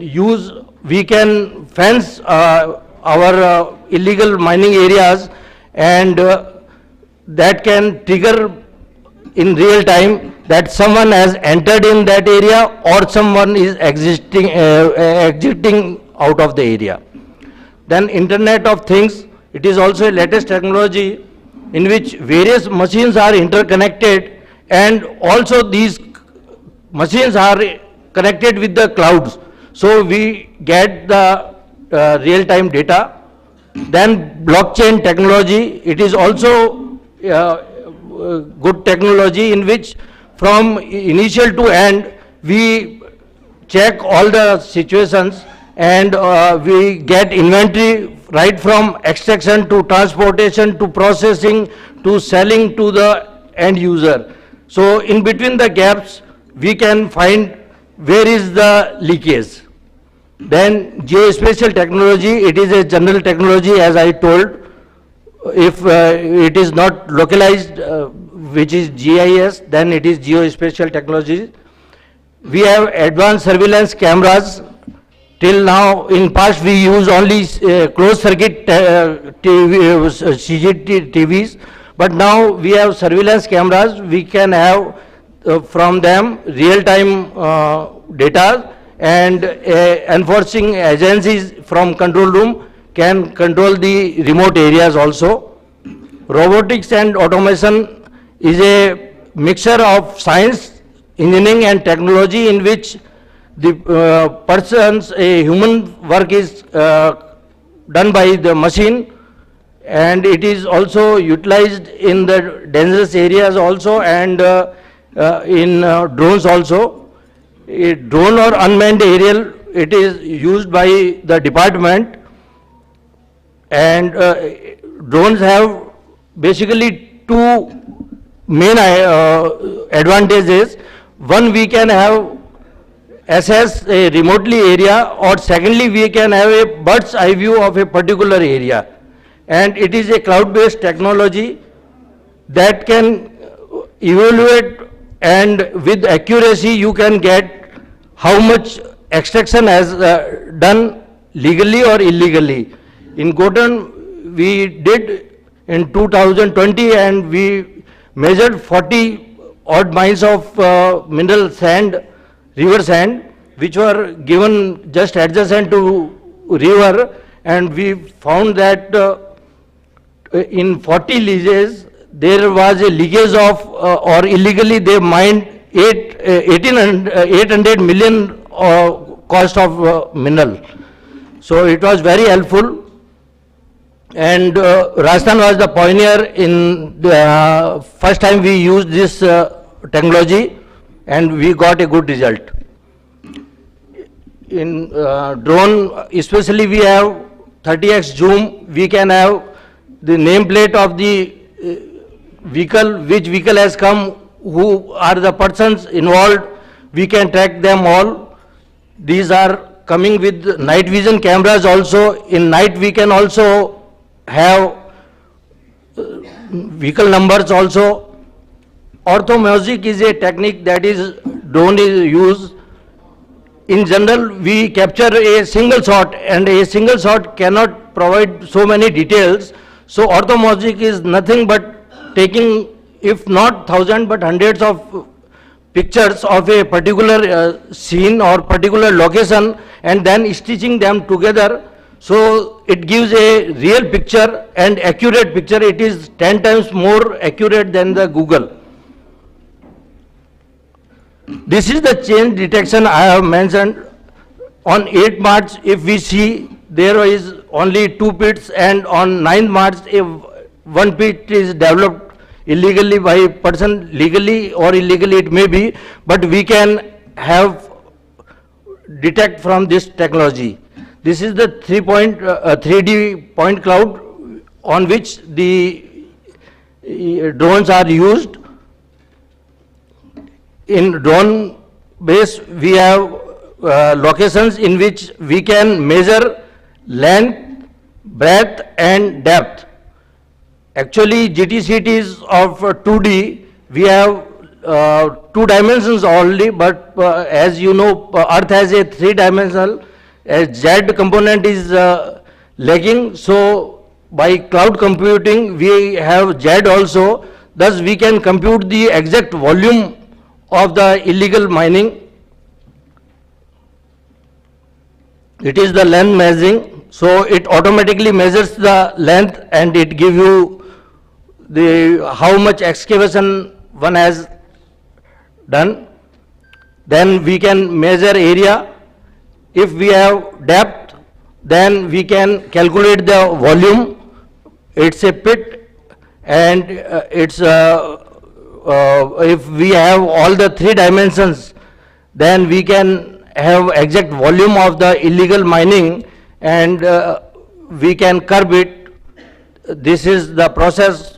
fence our illegal mining areas, and that can trigger in real time that someone has entered in that area or someone is exiting out of the area. Then Internet of Things, it is also a latest technology in which various machines are interconnected, and also these machines are connected with the clouds. So we get the real-time data. Then blockchain technology, it is also good technology in which from initial to end we check all the situations and we get inventory right from extraction to transportation to processing to selling to the end user. So in between the gaps we can find where is the leakage. Then geospatial technology, it is a general technology as I told. If it is not localized, which is GIS, then it is geospatial technology. We have advanced surveillance cameras. Till now, in past we use only closed circuit CCTVs, but now we have surveillance cameras. We can have from them real-time data, and enforcing agencies from control room can control the remote areas also. Robotics and automation is a mixture of science, engineering and technology in which the human work is done by the machine, and it is also utilized in the dangerous areas also, and in drones also. A drone or unmanned aerial, it is used by the department, and drones have basically two main advantages. One, we can have assess a remotely area, or secondly we can have a bird's eye view of a particular area, and it is a cloud-based technology that can evaluate, and with accuracy you can get how much extraction has done legally or illegally. In Gotan we did in 2020, and we measured 40 odd mines of mineral sand, river sand, which were given just adjacent to river, and we found that in 40 leases there was a leakage of or illegally they mined 800 million cost of mineral. So it was very helpful, and Rajasthan was the pioneer in the first time we used this technology, and we got a good result. In drone especially we have 30x zoom. We can have the nameplate of the vehicle, which vehicle has come, who are the persons involved. We can track them all. These are coming with night vision cameras also. In night we can also have vehicle numbers also. Orthomosic is a technique that is drone is used. In general we capture a single shot, and a single shot cannot provide so many details. So orthomosic is nothing but taking, if not thousand but hundreds of pictures of a particular scene or particular location, and then stitching them together, so it gives a real picture and accurate picture. It is 10 times more accurate than the Google. This is the change detection I have mentioned. On 8 March, if we see, there is only 2 pits, and on 9 March, if 1 pit is developed illegally by a person, legally or illegally it may be, but we can have detect from this technology. This is the 3D point cloud on which the drones are used. In drone base we have locations in which we can measure length, breadth and depth. Actually GTCTs of 2D, we have 2 dimensions only, but as you know, Earth has a 3-dimensional. Z component is lagging, so by cloud computing we have Z also. Thus we can compute the exact volume of the illegal mining. It is the length measuring, so it automatically measures the length and it gives you the how much excavation one has done. then we can measure area. If we have depth, then we can calculate the volume. It's a pit, and if we have all the three dimensions, then we can have exact volume of the illegal mining, and we can curb it. This is the process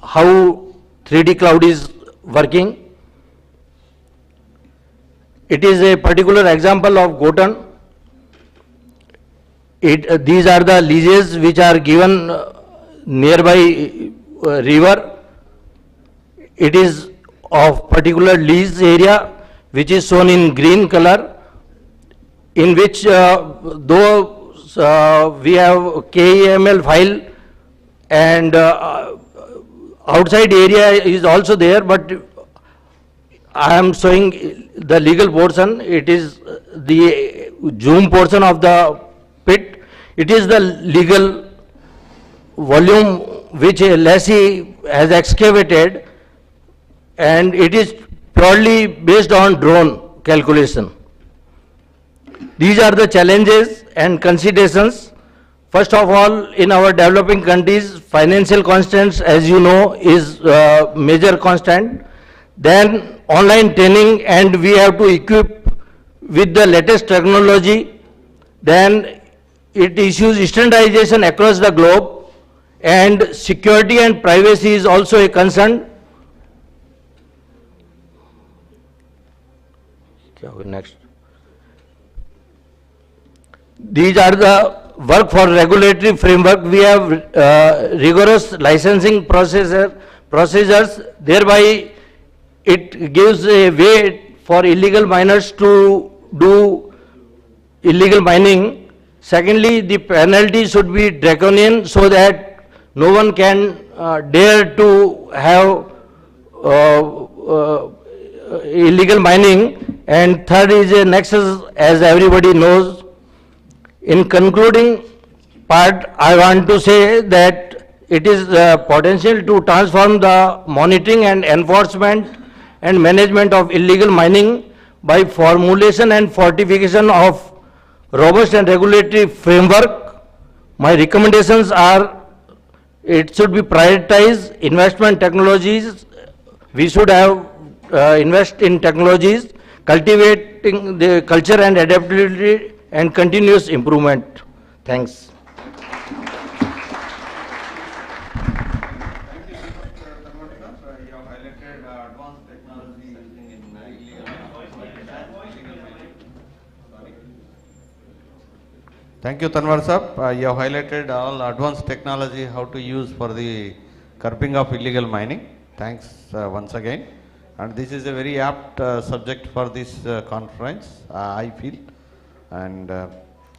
how 3D cloud is working. It is a particular example of Gotan. These are the leases which are given nearby river. It is of particular lease area which is shown in green color, in which though we have KEML file and outside area is also there, but I am showing the legal portion. It is the zoom portion of the pit. It is the legal volume which a lessee has excavated, and it is purely based on drone calculation. These are the challenges and considerations. First of all, in our developing countries, financial constraints, as you know, is major constant. Then online training, and we have to equip with the latest technology. Then it issues standardization across the globe, and security and privacy is also a concern. Next. These are the work for regulatory framework. We have rigorous licensing procedures, thereby it gives a way for illegal miners to do illegal mining. Secondly, the penalty should be draconian so that no one can dare to have illegal mining. And third is a nexus, as everybody knows. In concluding part, I want to say that it is potential to transform the monitoring and enforcement and management of illegal mining by formulation and fortification of robust and regulatory framework. My recommendations are, it should be prioritized investment technologies. We should have invest in technologies, cultivating the culture and adaptability and continuous improvement. Thanks. Thank you, Tanwar Sahab. You have highlighted all advanced technology, how to use for the curbing of illegal mining. Thanks once again. And this is a very apt subject for this conference, I feel. And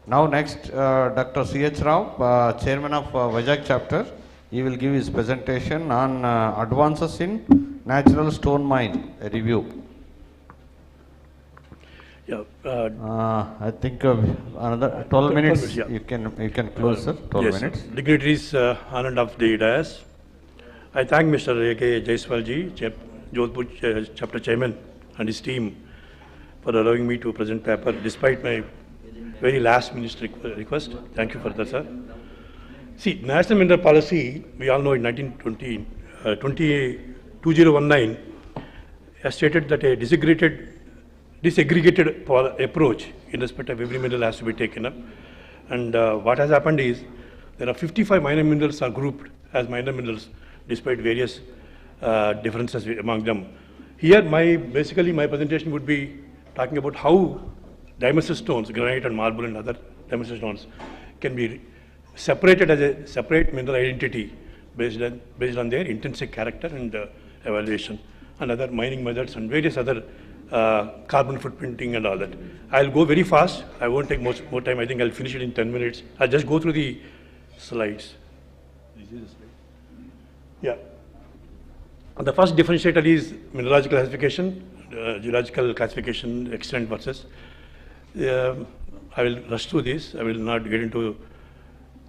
now next, Dr. C.H. Rao, Chairman of Vizag chapter. He will give his presentation on advances in natural stone mine review. Yeah, I think another 12 minutes. Yeah. You can close, sir. 12 yes, minutes. Dignitaries on and of the dais. I thank Mr. A.K. Jaiswalji, Jodhpur chapter chairman, and his team for allowing me to present paper despite my very last minute request. Thank you for that, sir. See, National Mineral Policy, we all know in 2019 has stated that a disaggregated approach in respect of every mineral has to be taken up. And what has happened is there are 55 minor minerals are grouped as minor minerals despite various differences among them. Here, basically my presentation would be talking about how diametric stones, granite and marble and other diametric stones can be separated as a separate mineral identity based on their intrinsic character and evaluation, and other mining methods and various other carbon footprinting and all that. I'll go very fast. I won't take much more time. I think I'll finish it in 10 minutes. I'll just go through the slides. This is the slide. Yeah. The first differentiator is mineralogical classification, geological classification, extent versus. I will rush through this. I will not get into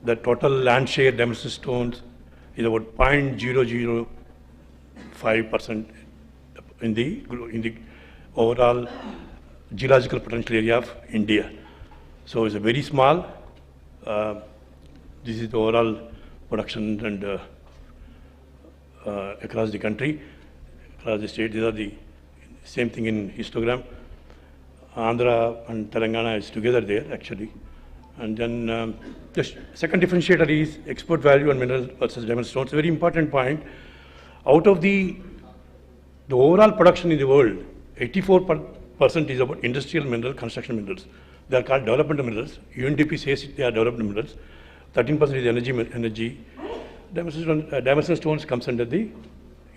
the total land share diametric stones is about 0.005% in the overall geological potential area of India. So it's a very small. This is the overall production and across the country, across the state. These are the same thing in histogram. Andhra and Telangana is together there actually. And then the second differentiator is export value and mineral versus diamond stones. A very important point. Out of the overall production in the world, 84% is about industrial mineral, construction minerals. They are called development minerals. UNDP says they are development minerals. 13% is energy. Diamond stones comes under the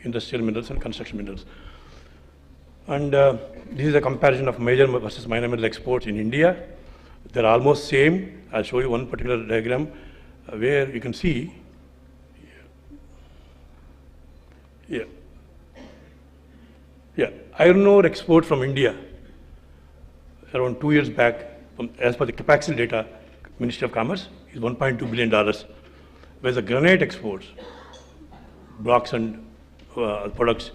industrial minerals and construction minerals. And this is a comparison of major versus minor mineral exports in India. They're almost same. I'll show you one particular diagram where you can see. Yeah. Iron ore export from India around 2 years back, as per the capacity data, Ministry of Commerce, is $1.2 billion. Whereas the granite exports, blocks and products,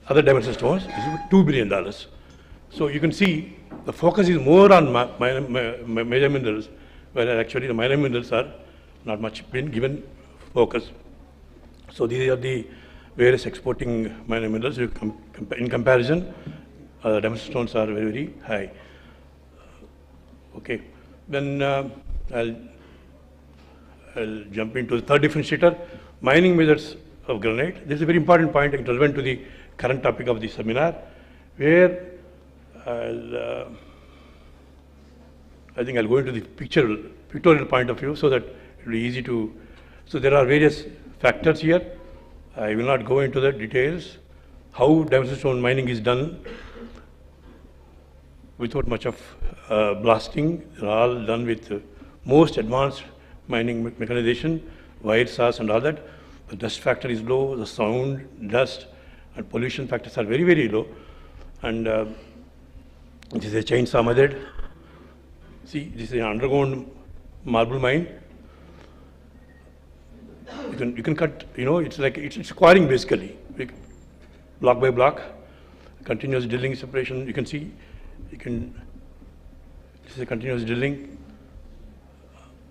other dimension stones, is $2 billion. So you can see the focus is more on major minerals, whereas actually the minor minerals are not much been given focus. So these are the various exporting minor minerals. In comparison, dimension stones are very, very high. Okay, then I'll jump into the third differentiator, mining methods of granite. This is a very important point and relevant to the current topic of the seminar, where I think I'll go into the pictorial point of view so that it will be easy to. So there are various factors here. I will not go into the details. How diamond stone mining is done without much of blasting. They're all done with most advanced mining mechanization, wire saws and all that. The dust factor is low, the sound, dust and pollution factors are very, very low. And this is a chainsaw method. See, this is an underground marble mine. You can cut, it's like, it's quarrying basically, block by block, continuous drilling separation. You can see, this is a continuous drilling.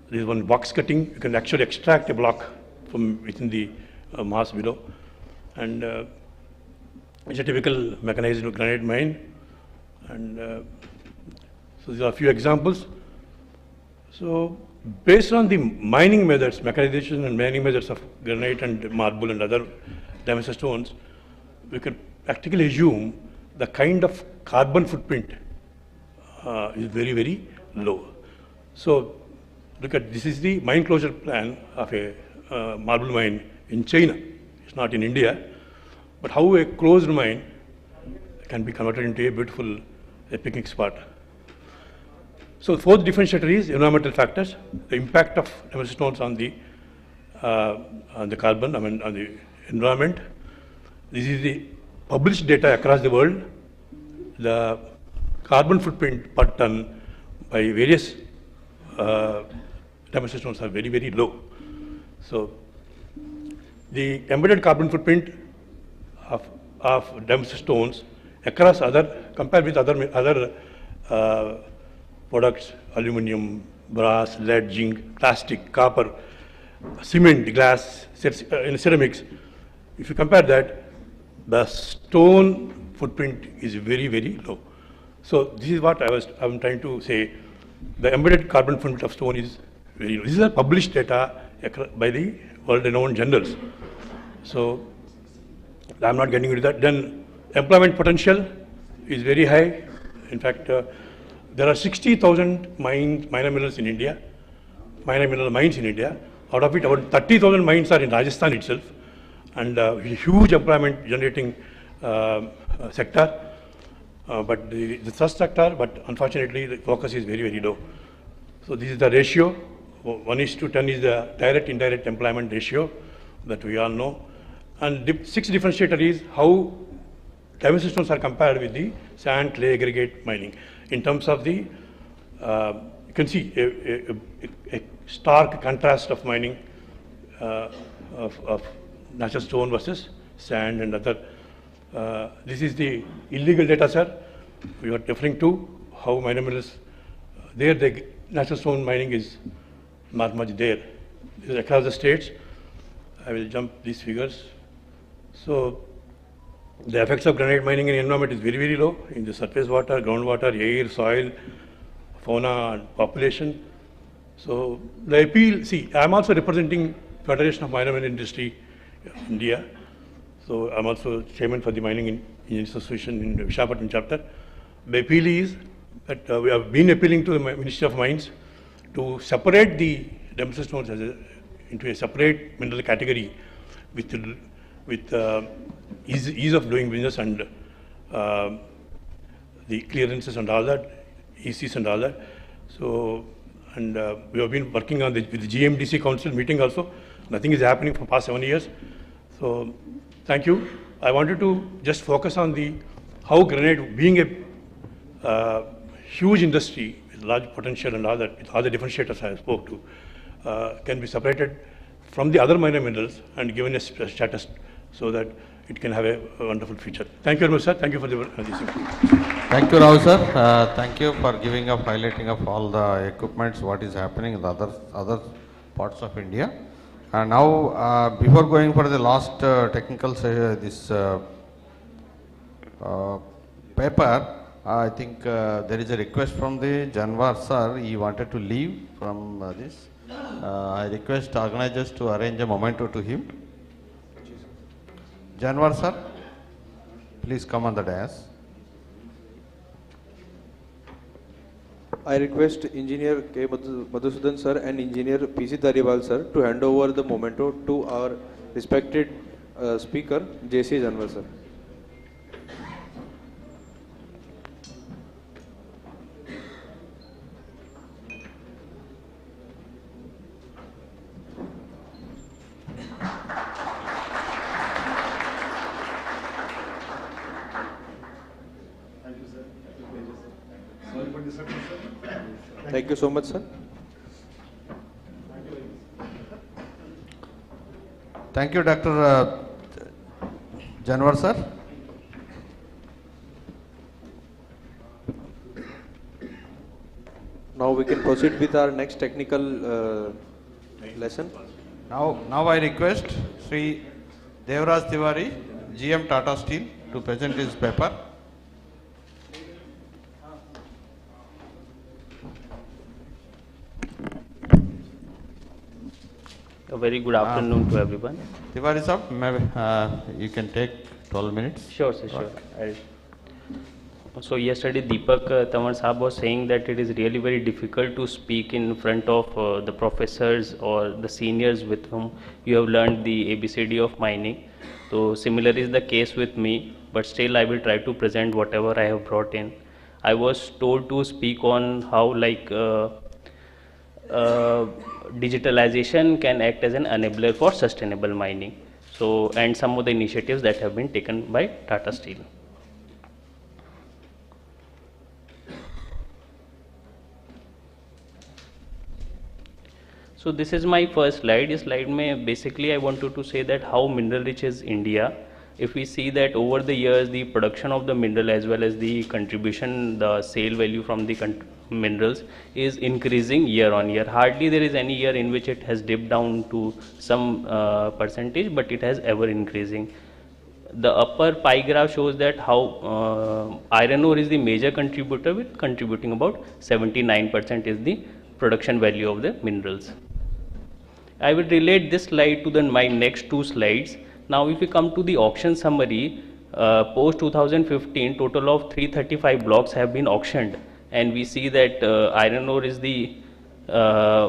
There is one box cutting. You can actually extract a block from within the mass below. And it's a typical mechanized granite mine. And so these are a few examples. So based on the mining methods, mechanization and mining methods of granite and marble and other dimension stones, we can practically assume the kind of carbon footprint is very, very low. So look at, this is the mine closure plan of a marble mine in China. It's not in India, but how a closed mine can be converted into a beautiful picnic spot. So the fourth differentiator is environmental factors, the impact of dimension stones on the carbon, on the environment. This is the published data across the world. The carbon footprint per ton by various dimension stones are very, very low. So the embedded carbon footprint of dimension stones across compared with other products, aluminum, brass, lead, zinc, plastic, copper, cement, glass, ceramics, if you compare that, the stone footprint is very, very low. So this is what I'm trying to say. The embedded carbon footprint of stone is very low. This is published data by the world-renowned journals. So I'm not getting into that. Then employment potential is very high. In fact, there are 60,000 minor minerals in India, minor mineral mines in India. Out of it, about 30,000 mines are in Rajasthan itself, and a huge employment generating sector. But the thrust sector, but unfortunately the focus is very, very low. So this is the ratio. 1:10 is the direct-indirect employment ratio that we all know. And sixth differentiator is how dimension stones are compared with the sand, clay, aggregate mining. In terms of the, you can see a stark contrast of mining of natural stone versus sand and other This is the illegal data, sir. We are referring to how minor minerals, there the natural stone mining is not much there. This is across the states. I will jump these figures. So the effects of granite mining in environment is very, very low in the surface water, groundwater, air, soil, fauna and population. So the appeal, see, I am also representing Federation of Minor Mineral Industry, India. So I am also chairman for the Mining Engineers Association in the Visakhapatnam chapter. The appeal is that we have been appealing to the Ministry of Mines to separate the demonstration stones as into a separate mineral category with ease of doing business and the clearances and all that, ECs and all that. So, and we have been working on with the GMDC Council meeting also. Nothing is happening for past 7 years. So, thank you. I wanted to just focus on the how granite, being a huge industry with large potential and all that, with all the differentiators I spoke to, can be separated from the other minor minerals and given a status so that it can have a wonderful future. Thank you very much, sir. Thank you for this. Thank you, Rao sir. Thank you for giving up highlighting of all the equipments, what is happening in the other parts of India. And now, before going for the last technical paper, I think there is a request from the Janwar sir. He wanted to leave from this. I request organizers to arrange a memento to him. Janwar sir, please come on the dais. I request Engineer K. Madhusudan sir and Engineer P.C. Dariwal sir to hand over the memento to our respected speaker, J.C. Janwar sir. Thank you so much, sir. Thank you, Dr. Janwar sir. Now we can proceed with our next technical lesson. Now I request Sri Devraj Tiwari, GM Tata Steel, to present his paper. A very good afternoon to everyone. Tiwari sir, you can take 12 minutes. Sure, sir, sure. So yesterday Deepak Tamar Saab was saying that it is really very difficult to speak in front of the professors or the seniors with whom you have learned the ABCD of mining. So similar is the case with me, but still I will try to present whatever I have brought in. I was told to speak on how digitalization can act as an enabler for sustainable mining. So, and some of the initiatives that have been taken by Tata Steel. So this is my first slide. This slide mein basically I wanted to say that how mineral rich is India. If we see that over the years the production of the mineral as well as the contribution, the sale value from the minerals is increasing year on year. Hardly there is any year in which it has dipped down to some percentage, but it has ever increasing. The upper pie graph shows that how iron ore is the major contributor, with contributing about 79% is the production value of the minerals. I will relate this slide to my next two slides. Now if we come to the auction summary, post 2015 total of 335 blocks have been auctioned, and we see that iron ore is the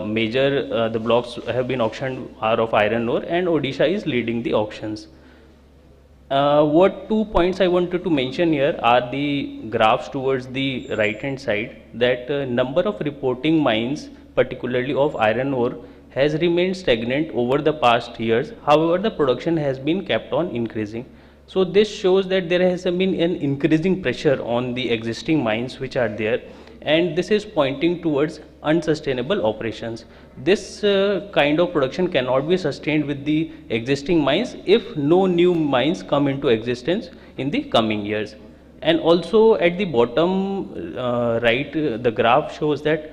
major, the blocks have been auctioned are of iron ore, and Odisha is leading the auctions. What 2 points I wanted to mention here are the graphs towards the right hand side, that number of reporting mines particularly of iron ore has remained stagnant over the past years. However, the production has been kept on increasing. So this shows that there has been an increasing pressure on the existing mines which are there, and this is pointing towards unsustainable operations. This kind of production cannot be sustained with the existing mines if no new mines come into existence in the coming years. And also at the bottom right, the graph shows that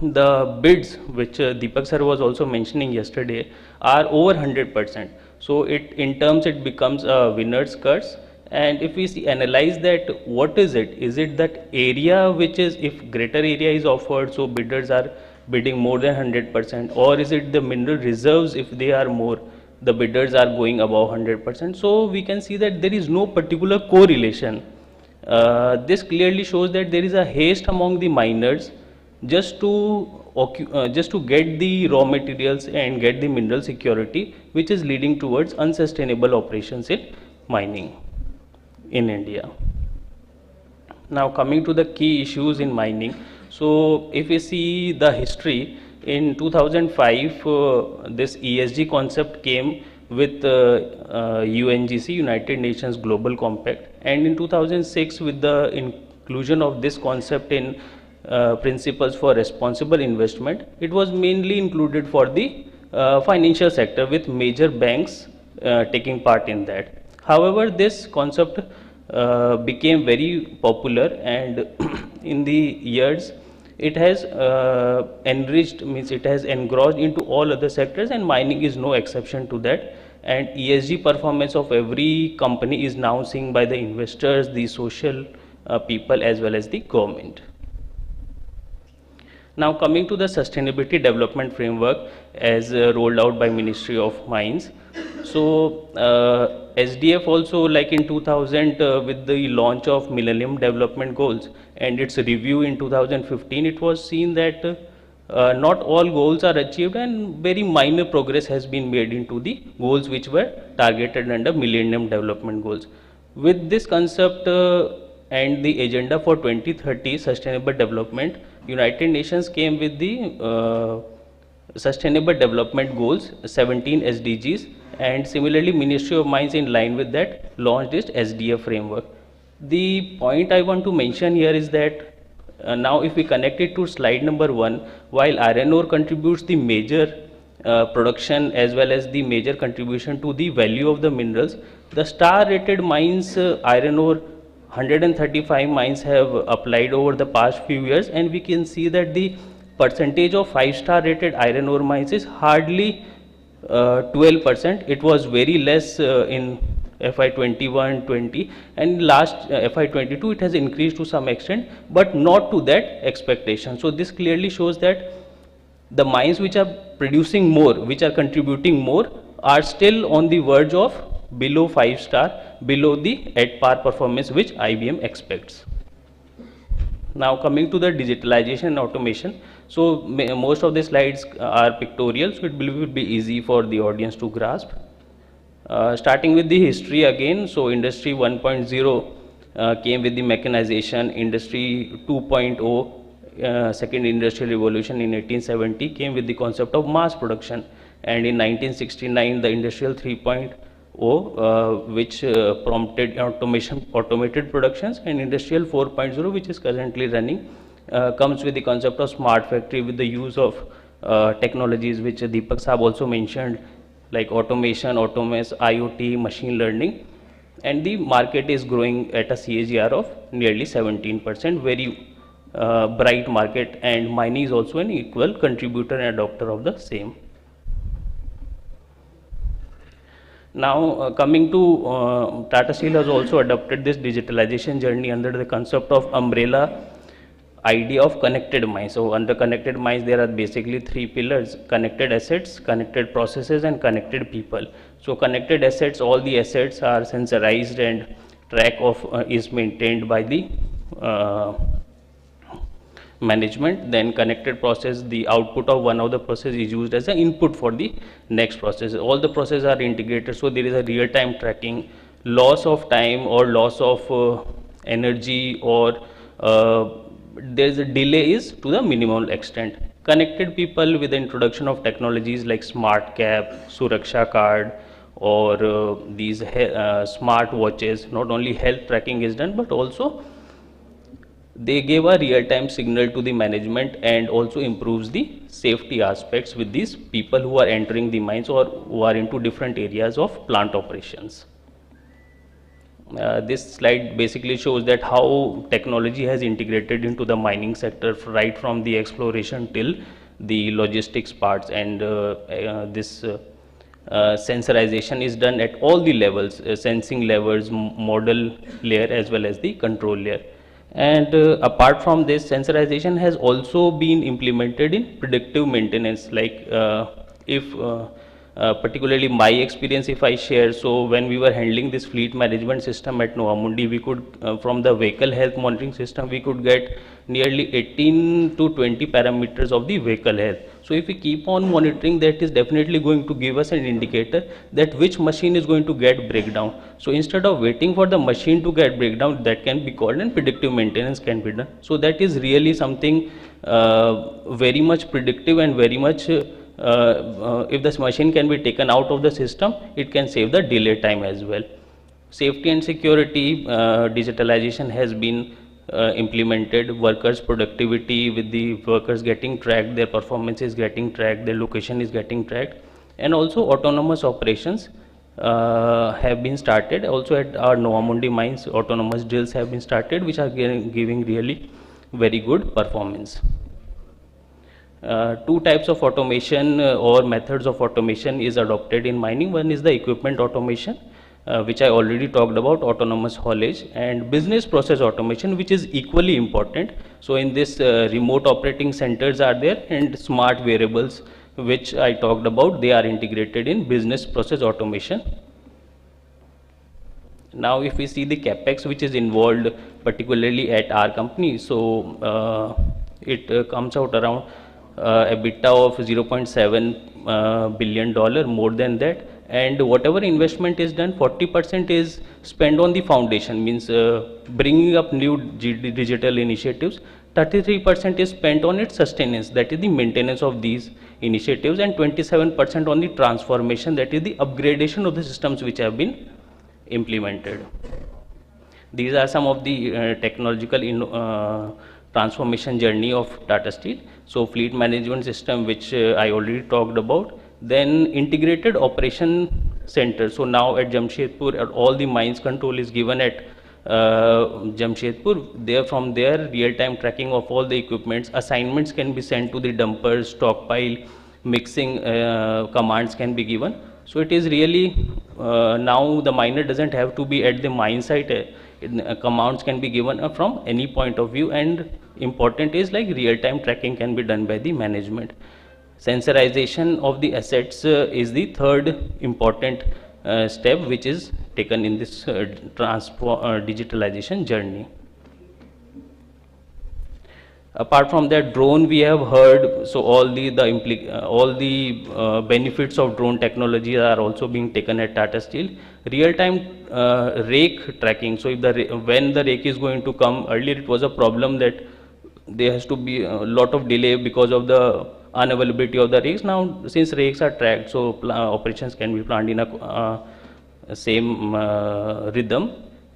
the bids which Deepak sir was also mentioning yesterday are over 100%. So in terms it becomes a winner's curse. And if we analyze that, what is it? Is it that area which is, if greater area is offered, so bidders are bidding more than 100%, or is it the mineral reserves, if they are more, the bidders are going above 100%? So we can see that there is no particular correlation. This clearly shows that there is a haste among the miners just to get the raw materials and get the mineral security, which is leading towards unsustainable operations in mining in India. Now coming to the key issues in mining. So if we see the history, in 2005 this ESG concept came with UNGC, United Nations Global Compact, and in 2006 with the inclusion of this concept in principles for responsible investment, it was mainly included for the financial sector, with major banks taking part in that. However, this concept became very popular, and in the years it has enriched, means it has engrossed into all other sectors, and mining is no exception to that. And ESG performance of every company is now seen by the investors, the social people, as well as the government. Now coming to the sustainability development framework as rolled out by Ministry of Mines. So SDF also, like in 2000 with the launch of Millennium Development Goals and its review in 2015, it was seen that not all goals are achieved and very minor progress has been made into the goals which were targeted under Millennium Development Goals. With this concept and the agenda for 2030 sustainable development, United Nations came with the Sustainable Development Goals, 17 SDGs, and similarly Ministry of Mines, in line with that, launched this SDF framework. The point I want to mention here is that now if we connect it to slide number 1, while iron ore contributes the major production as well as the major contribution to the value of the minerals, the star rated mines, iron ore, 135 mines have applied over the past few years, and we can see that the percentage of 5-star rated iron ore mines is hardly 12%. It was very less in FY21-20, and last FY22 it has increased to some extent, but not to that expectation. So this clearly shows that the mines which are producing more, which are contributing more, are still on the verge of below 5-star, below the at par performance which IBM expects. Now coming to the digitalization and automation. So most of the slides are pictorial, so it will be easy for the audience to grasp. Starting with the history again, so Industry 1.0 came with the mechanization. Industry 2.0, second industrial revolution in 1870, came with the concept of mass production, and in 1969 the Industrial 3.0 which prompted automated productions, and Industrial 4.0, which is currently running, comes with the concept of smart factory with the use of technologies which Deepak Saab also mentioned, like automation, IoT, machine learning, and the market is growing at a CAGR of nearly 17%, very bright market, and mining is also an equal contributor and adopter of the same. Now coming to Tata Steel has also adopted this digitalization journey under the concept of umbrella idea of connected mines. So under connected mines there are basically 3 pillars: connected assets, connected processes, and connected people. So connected assets, all the assets are sensorized and track of is maintained by the management. Then connected process, the output of one of the process is used as an input for the next process. All the processes are integrated, so there is a real-time tracking. Loss of time or loss of energy or there is a delay is to the minimal extent. Connected people with the introduction of technologies like smart cap, Suraksha card, or these smart watches. Not only health tracking is done, but also they gave a real-time signal to the management and also improves the safety aspects with these people who are entering the mines or who are into different areas of plant operations. This slide basically shows that how technology has integrated into the mining sector right from the exploration till the logistics parts, and this sensorization is done at all the levels, sensing levels, model layer as well as the control layer. And apart from this, sensorization has also been implemented in predictive maintenance, like if particularly my experience if I share, so when we were handling this fleet management system at Noamundi, we could from the vehicle health monitoring system we could get nearly 18 to 20 parameters of the vehicle health. So if we keep on monitoring, that is definitely going to give us an indicator that which machine is going to get breakdown. So instead of waiting for the machine to get breakdown, that can be called and predictive maintenance can be done. So that is really something very much predictive and very much if this machine can be taken out of the system, it can save the delay time as well. Safety and security, digitalization has been implemented, workers' productivity with the workers getting tracked, their performance is getting tracked, their location is getting tracked, and also autonomous operations have been started. Also at our Noamundi mines, autonomous drills have been started, which are giving really very good performance. Two types of automation or methods of automation is adopted in mining. One is the equipment automation, which I already talked about, autonomous haulage, and business process automation, which is equally important. So in this remote operating centers are there, and smart variables, which I talked about, they are integrated in business process automation. Now if we see the capex which is involved particularly at our company, so it comes out around EBITDA of $0.7 billion, more than that, and whatever investment is done, 40% is spent on the foundation, means bringing up new digital initiatives. 33% is spent on its sustenance, that is the maintenance of these initiatives, and 27% on the transformation, that is the upgradation of the systems which have been implemented. These are some of the technological transformation journey of Tata Steel. So fleet management system, which I already talked about, then integrated operation center. So now at Jamshedpur, all the mines control is given at Jamshedpur. There, from there, real-time tracking of all the equipments, assignments can be sent to the dumpers, stockpile, mixing commands can be given. So it is really now the miner doesn't have to be at the mine site. Commands can be given from any point of view, and important is like real-time tracking can be done by the management. Sensorization of the assets is the third important step which is taken in this digitalization journey. Apart from that, drone we have heard, so all the benefits of drone technology are also being taken at Tata Steel. Real-time rake tracking, so if when the rake is going to come, earlier it was a problem that there has to be a lot of delay because of the unavailability of the rakes. Now since rakes are tracked, so operations can be planned in a same rhythm.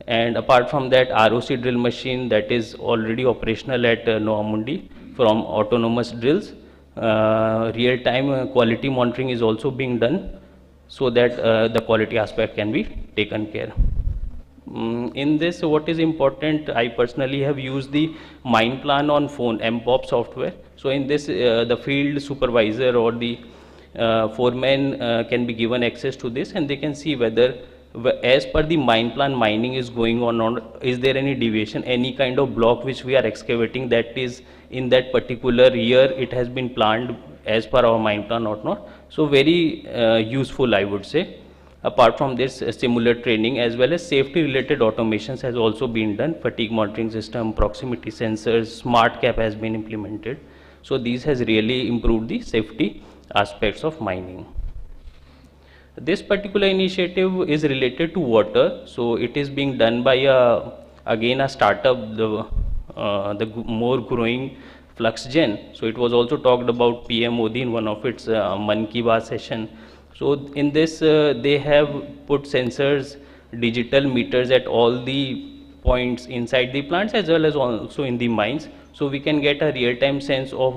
And apart from that, ROC drill machine that is already operational at Noamundi from autonomous drills. Real-time quality monitoring is also being done so that the quality aspect can be taken care. In this, what is important, I personally have used the mine plan on phone, MPOP software. So in this, the field supervisor or the foreman can be given access to this, and they can see whether as per the mine plan mining is going on, or is there any deviation, any kind of block which we are excavating that is in that particular year it has been planned as per our mine plan or not. So very useful, I would say. Apart from this, similar training as well as safety related automations has also been done. Fatigue monitoring system, proximity sensors, smart cap has been implemented. So these has really improved the safety aspects of mining. This particular initiative is related to water, so it is being done by again a startup, the more growing FluxGen. So it was also talked about PM Modi in one of its Mann Ki Baat session. So in this they have put sensors, digital meters at all the points inside the plants as well as also in the mines, so we can get a real-time sense of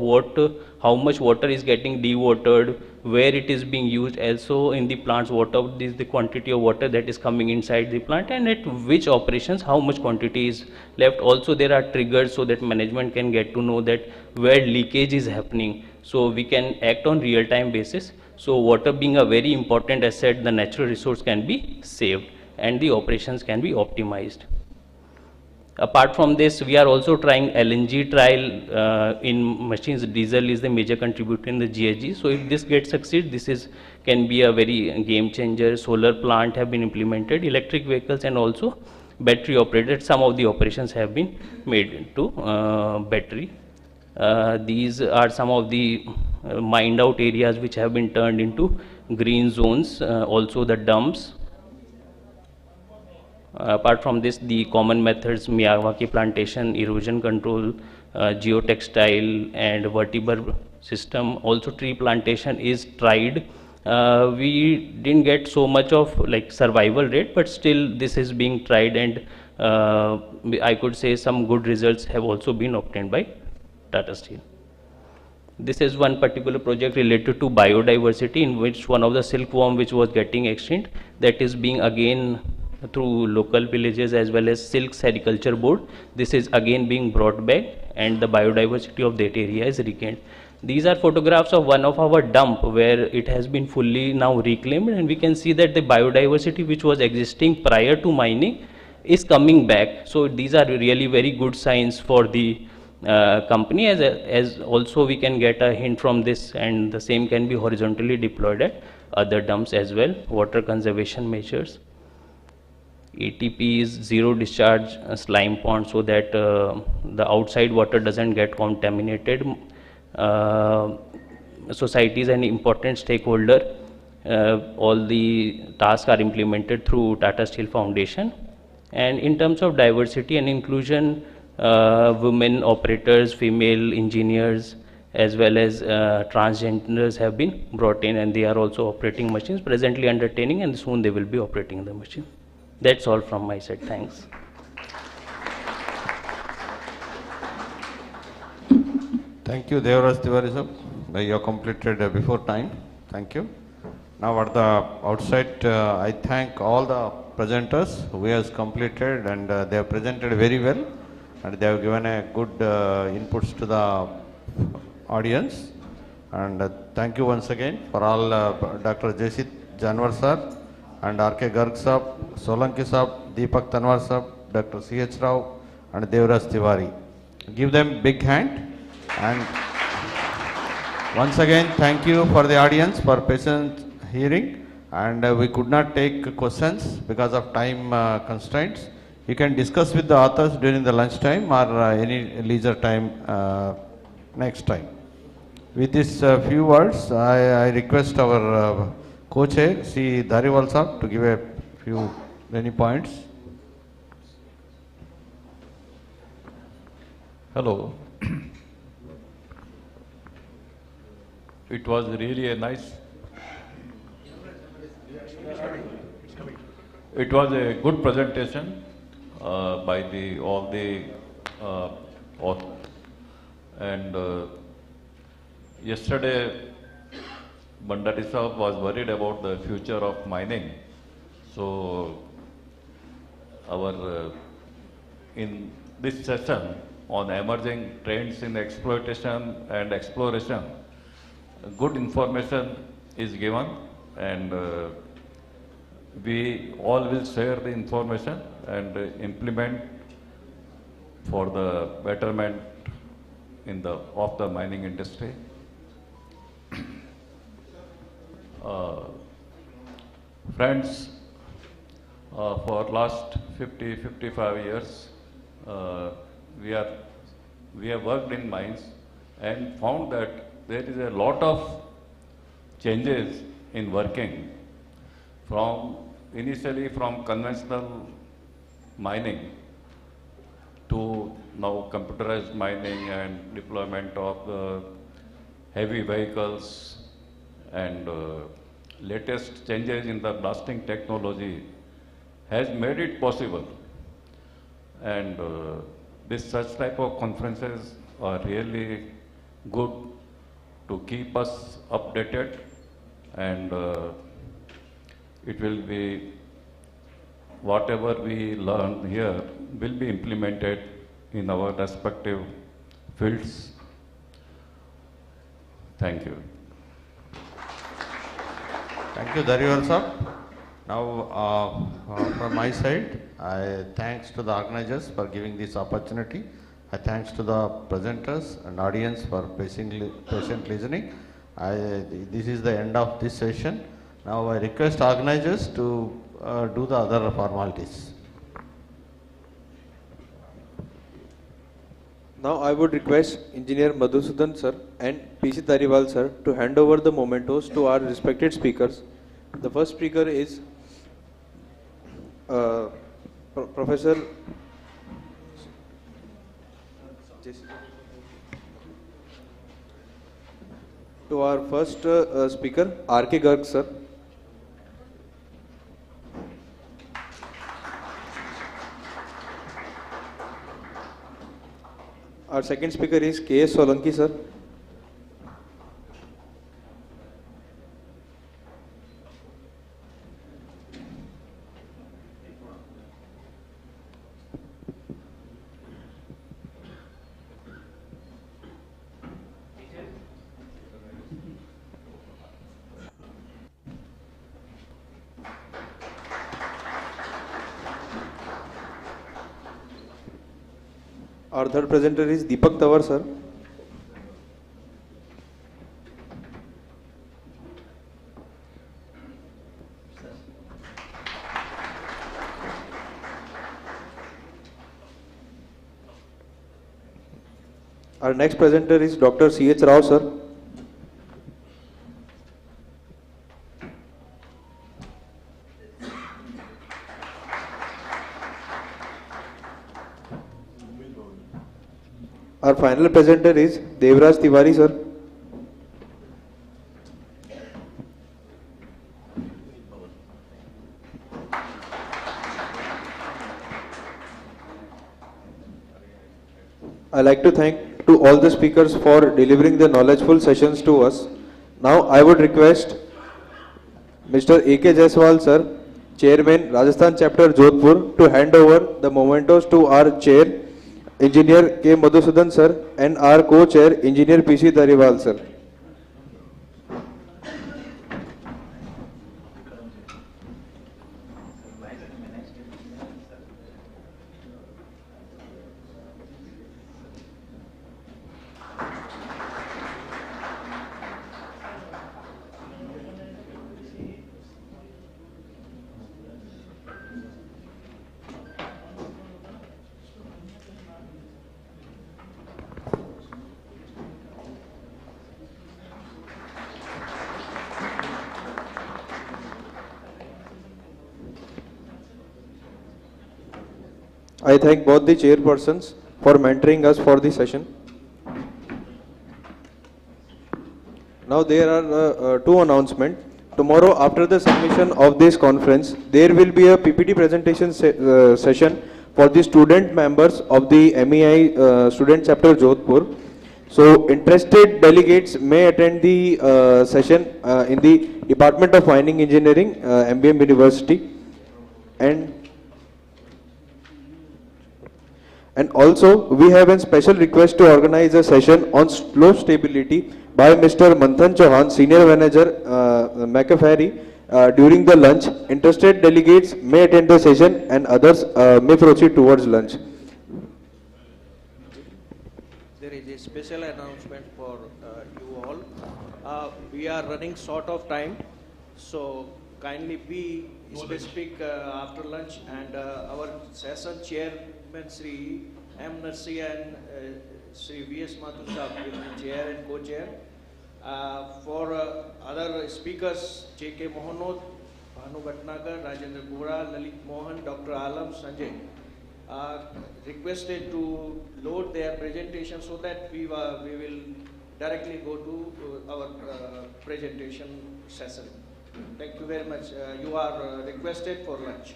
how much water is getting dewatered, where it is being used, also in the plants what is the quantity of water that is coming inside the plant, and at which operations how much quantity is left. Also there are triggers so that management can get to know that where leakage is happening, so we can act on real-time basis. So water being a very important asset, the natural resource can be saved and the operations can be optimized. Apart from this, we are also trying LNG trial in machines. Diesel is the major contributor in the GHG. So if this gets succeed, can be a very game changer. Solar plant have been implemented, electric vehicles and also battery operated. Some of the operations have been made into battery. These are some of the mined out areas which have been turned into green zones, also the dumps. Apart from this, the common methods, Miyawaki plantation, erosion control, geotextile and vertebral system, also tree plantation is tried. We didn't get so much of like survival rate, but still this is being tried, and I could say some good results have also been obtained by Tata Steel. This is one particular project related to biodiversity, in which one of the silkworm which was getting extinct, that is being again through local villages as well as silk sericulture board, this is again being brought back and the biodiversity of that area is regained. These are photographs of one of our dump where it has been fully now reclaimed, and we can see that the biodiversity which was existing prior to mining is coming back. So these are really very good signs for the company, as also we can get a hint from this, and the same can be horizontally deployed at other dumps as well. Water conservation measures. ATP is zero discharge slime pond, so that the outside water doesn't get contaminated. Societies and important stakeholder, all the tasks are implemented through Tata Steel Foundation. And in terms of diversity and inclusion, women operators, female engineers as well as transgenders have been brought in, and they are also operating machines, presently under training, and soon they will be operating the machine. That's all from my side. Thanks. Thank you, Devraj Tiwari sir. You have completed before time. Thank you. Now at the outside, I thank all the presenters who has completed, and they have presented very well, and they have given a good inputs to the audience. And thank you once again for all Dr. J.C. Janwar sir, and R.K. Garg Sahab, Solanki Sahab, Deepak Tanwar Sahab, Dr. C.H. Rao and Devraj Tiwari. Give them big hand. And once again, thank you for the audience for patient hearing. And we could not take questions because of time constraints. You can discuss with the authors during the lunch time or any leisure time next time. With these few words, I request our co-chair, C. Dhariwal Sahab, to give many points. Hello. It was really a nice. It was a good presentation by all the and yesterday Bandari Sahab was worried about the future of mining. So in this session on emerging trends in exploitation and exploration, good information is given, and we all will share the information and implement for the betterment of the mining industry. Friends, for last 55 years, we have worked in mines and found that there is a lot of changes in working, initially from conventional mining to now computerized mining and deployment of the heavy vehicles, and latest changes in the blasting technology has made it possible And this such type of conferences are really good to keep us updated, and it will be whatever we learn here will be implemented in our respective fields. Thank you. Thank you, Dariwal sir. Now, from my side, I thanks to the organizers for giving this opportunity. I thanks to the presenters and audience for patient listening. This is the end of this session. Now I request organizers to do the other formalities. Now I would request Engineer Madhusudan sir and PC Tariwal sir to hand over the mementos to our respected speakers. The first speaker is Professor to our first speaker, R.K. Garg sir. Our second speaker is K.S. Solanki sir. Our third presenter is Deepak Tawar sir. Our next presenter is Dr. C.H. Rao sir. Our final presenter is Devraj Tiwari sir. I like to thank to all the speakers for delivering the knowledgeful sessions to us. Now I would request Mr. A.K. Jaiswal sir, Chairman Rajasthan Chapter Jodhpur, to hand over the mementos to our Chair Engineer K. Madhusudan sir and our co-chair Engineer P.C. Tariwal sir. I thank both the chairpersons for mentoring us for the session. Now there are two announcements. Tomorrow after the submission of this conference, there will be a PPT presentation session for the student members of the MEI Student Chapter Jodhpur. So interested delegates may attend the session in the Department of Mining Engineering, MBM University. And also, we have a special request to organize a session on slope stability by Mr. Manthan Chauhan, Senior Manager, McAfee, during the lunch. Interested delegates may attend the session and others may proceed towards lunch. There is a special announcement for you all. We are running short of time, so kindly be specific after lunch, and our session chairman Sri M. Narsi and Sri V.S. Mathur Sahab will be chair and co-chair. For other speakers, J.K. Mohanod, Bhanu Bhatnagar, Rajendra Gora, Lalit Mohan, Dr. Alam, Sanjay, requested to load their presentation so that we will directly go to our presentation session. Thank you very much. You are requested for lunch.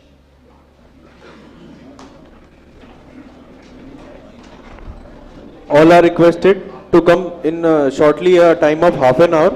all are requested to come in shortly a time of half an hour.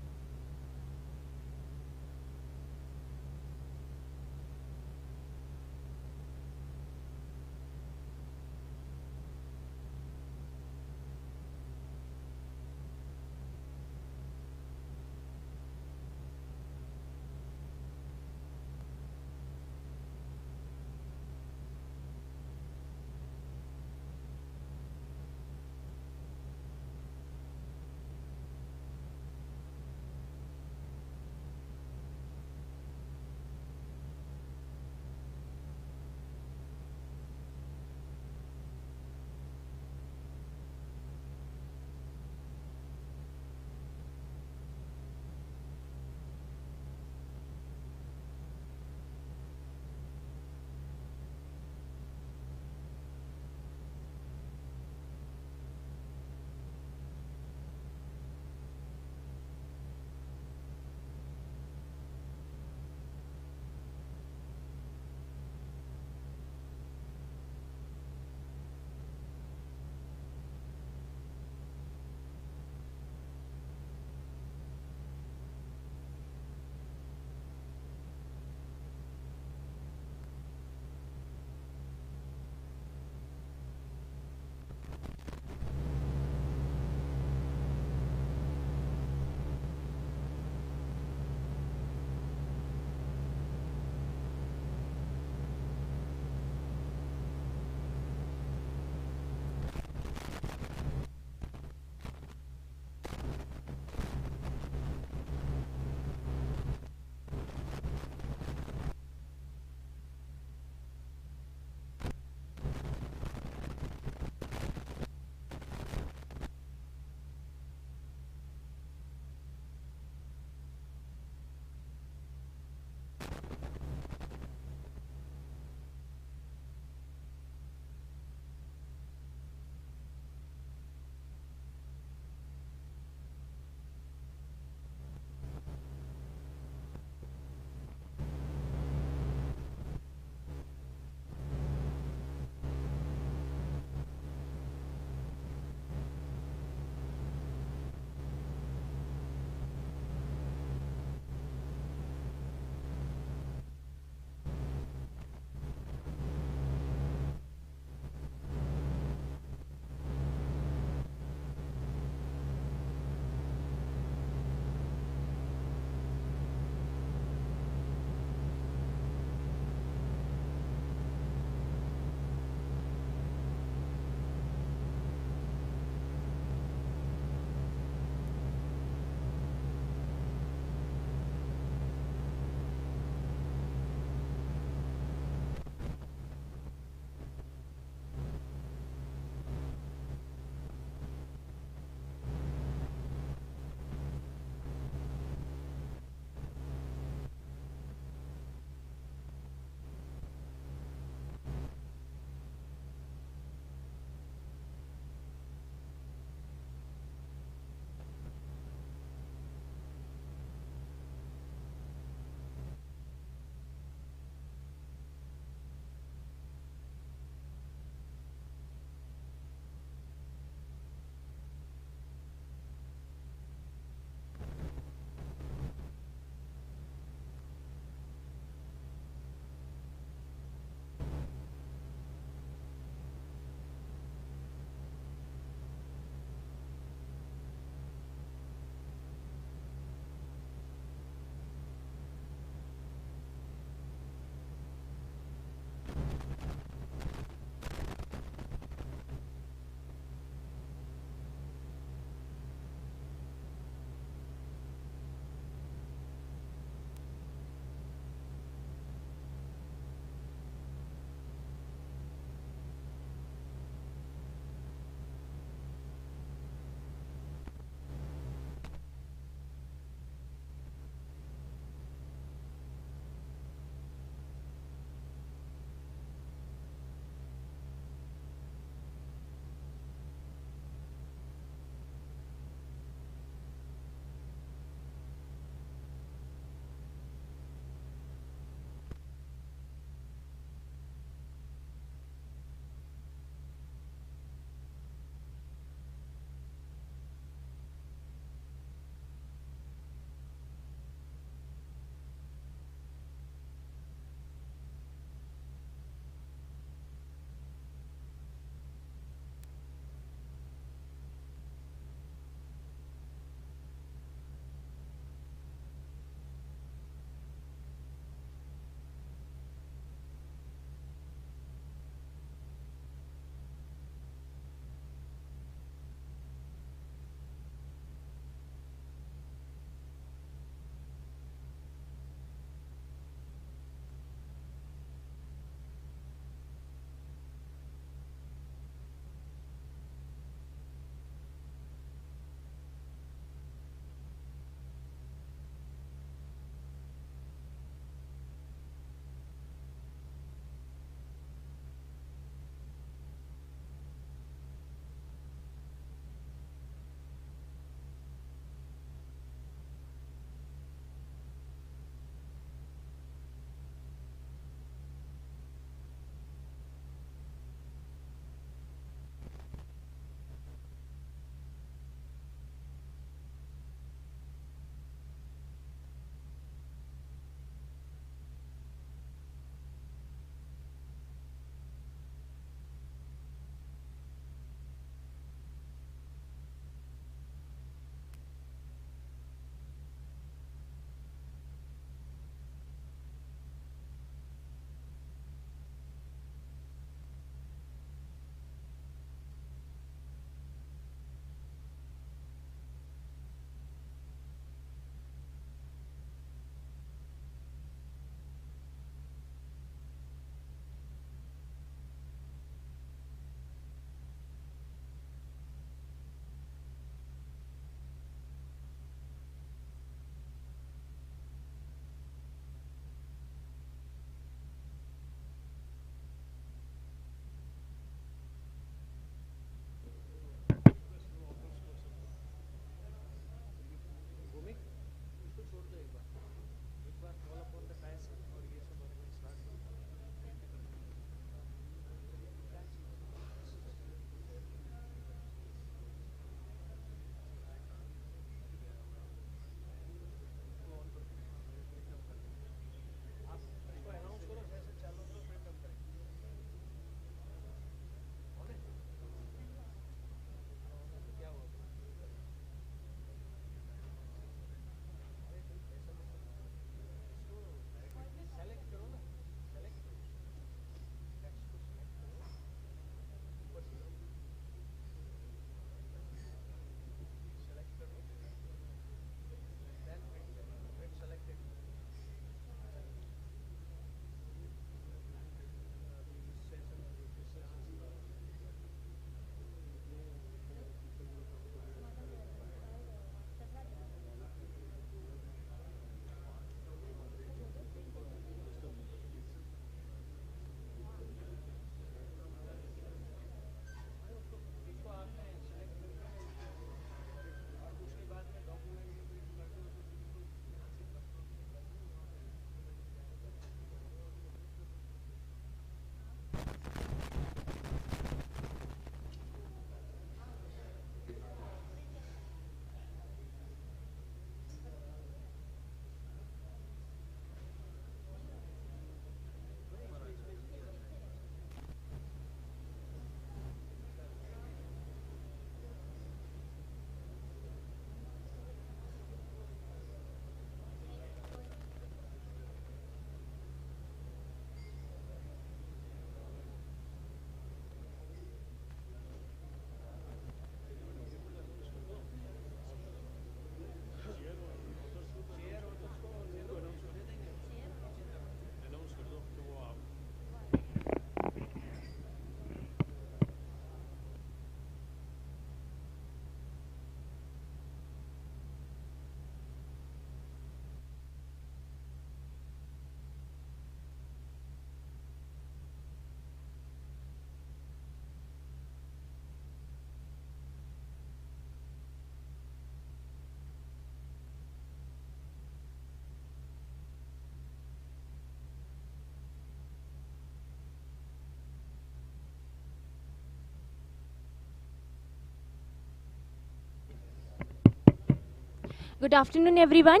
Good afternoon, everyone.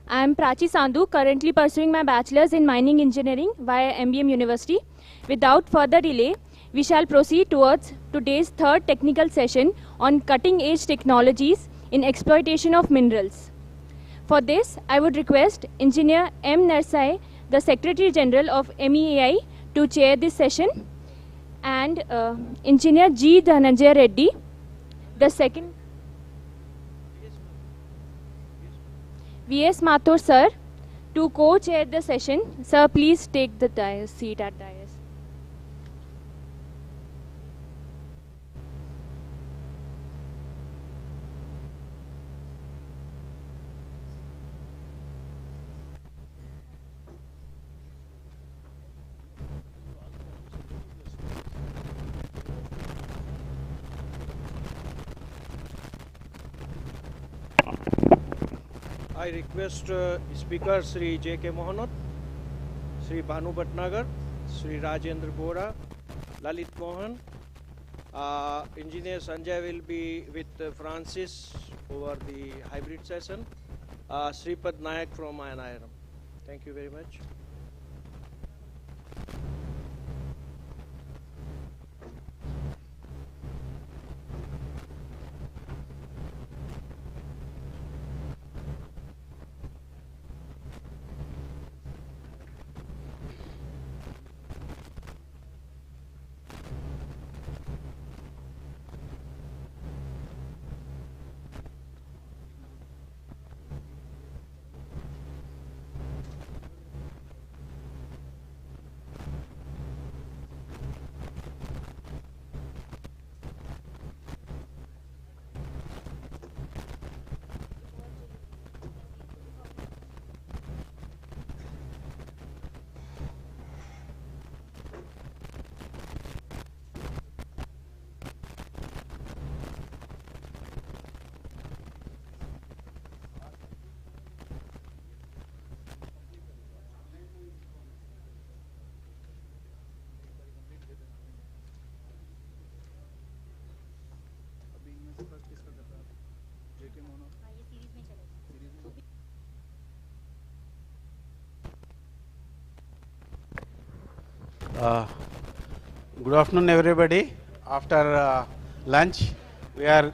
I am Prachi Sandhu, currently pursuing my bachelor's in mining engineering via MBM University. Without further delay, we shall proceed towards today's third technical session on cutting-edge technologies in exploitation of minerals. For this, I would request Engineer M. Narsai, the Secretary General of MEAI, to chair this session, and Engineer G. Dhananjay Reddy, the second. V.S. Mathur, sir, to co-chair the session. Sir, please take the seat at dais. I request Speaker Sri J.K. Mohanat, Sri Bhanu Bhatnagar, Sri Rajendra Bora, Lalit Mohan. Engineer Sanjay will be with Francis over the hybrid session. Sripad Nayak from INIRM. Thank you very much. Good afternoon, everybody. After lunch, we have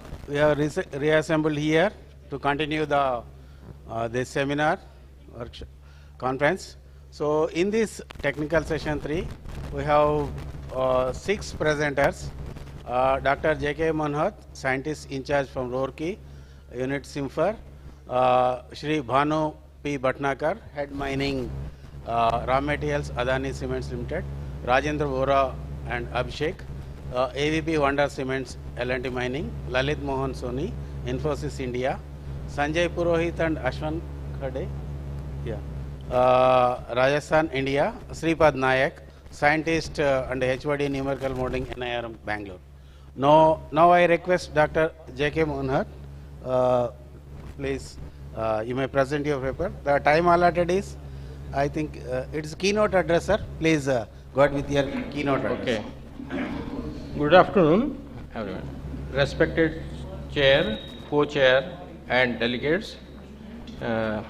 reassembled here to continue the this seminar or conference. So, in this technical session 3, we have 6 presenters. Dr. J.K. Manhat, scientist in charge from Roorkee, Unit Simfer. Shri Bhanu P. Bhatnagar, head mining raw materials, Adani Cements Limited. Rajendra Bora and Abhishek, AVP Wonder Cements, L&T Mining, Lalit Mohan Soni, Infosys India, Sanjay Purohit and Ashwan Khade, Rajasthan, India, Sripad Nayak, scientist and HOD numerical modeling, NIRM, Bangalore. Now I request Dr. J.K. Mohanat, please, you may present your paper. The time allotted is, I think, it's keynote address, sir. Please go ahead with your keynote address. Okay. Good afternoon, everyone. Respected chair, co-chair, and delegates. The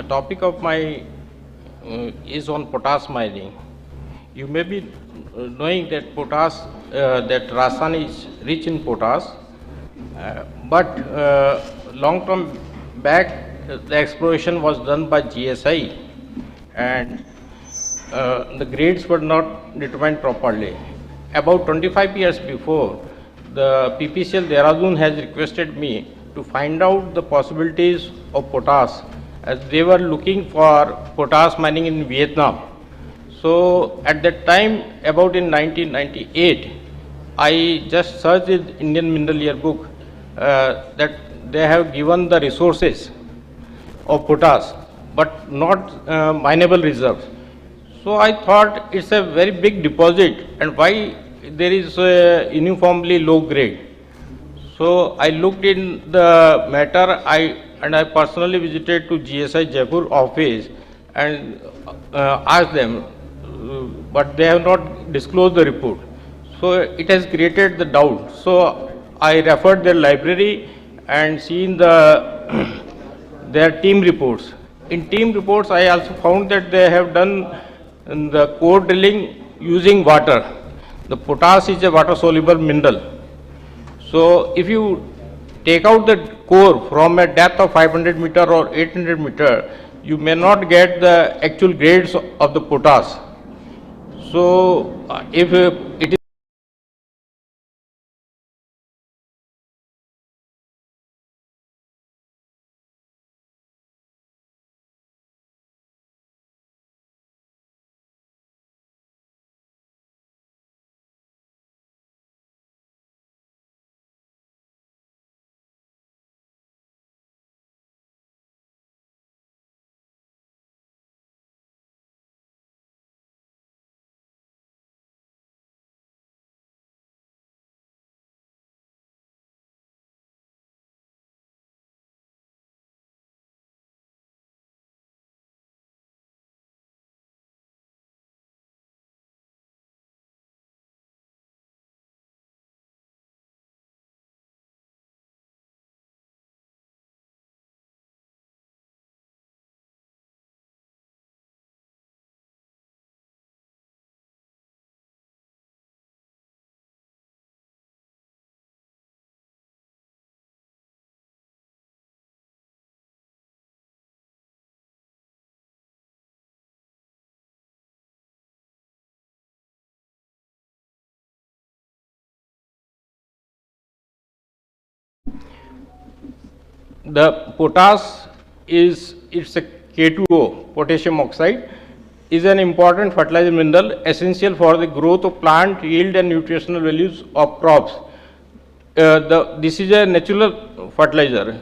topic of my is on potash mining. You may be knowing that potash, that Rajasthan is rich in potash, but long term back the exploration was done by GSI, and the grades were not determined properly. About 25 years before, the PPCL Dehradun has requested me to find out the possibilities of potash, as they were looking for potash mining in Vietnam. So at that time, about in 1998, I just searched in Indian Mineral Yearbook that they have given the resources of potash, but not mineable reserves. So I thought it's a very big deposit, and why there is a uniformly low grade. So I looked in the matter, and I personally visited to GSI Jaipur office and asked them, but they have not disclosed the report. So it has created the doubt. So I referred their library and seen the their team reports. In team reports, I also found that they have done the core drilling using water. The potash is a water-soluble mineral. So if you take out the core from a depth of 500 meter or 800 meter, you may not get the actual grades of the potash. So if it is the potash is, it's a K2O, potassium oxide, is an important fertilizer mineral essential for the growth of plant yield and nutritional values of crops. This is a natural fertilizer.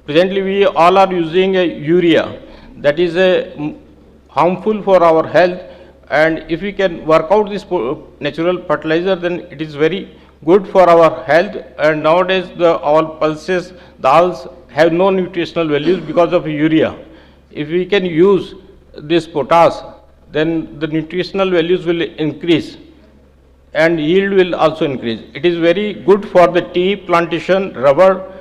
Presently, we all are using a urea that is harmful for our health, and if we can work out this natural fertilizer, then it is very good for our health. And nowadays, all pulses, dals have no nutritional values because of urea. If we can use this potash, then the nutritional values will increase and yield will also increase. It is very good for the tea plantation, rubber,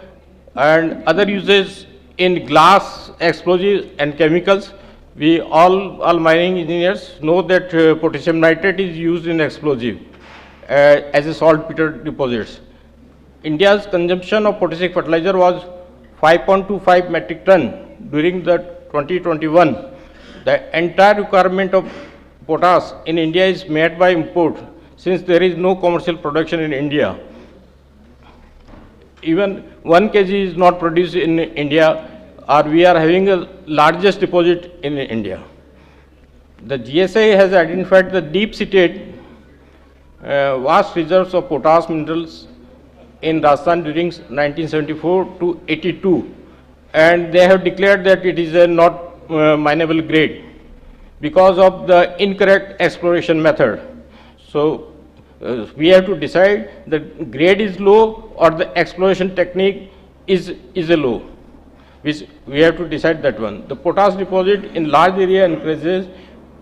and other uses in glass, explosives and chemicals. We all mining engineers know that potassium nitrate is used in explosive as a saltpeter deposits. India's consumption of potassic fertilizer was 5.25 metric ton during the 2021. The entire requirement of potash in India is met by import, since there is no commercial production in India. Even 1 kg is not produced in India, or we are having the largest deposit in India. The GSI has identified the deep-seated vast reserves of potash minerals in Rajasthan during 1974 to 82, and they have declared that it is a not mineable grade because of the incorrect exploration method. So we have to decide the grade is low or the exploration technique is a low, which we have to decide that one. The potash deposit in large area increases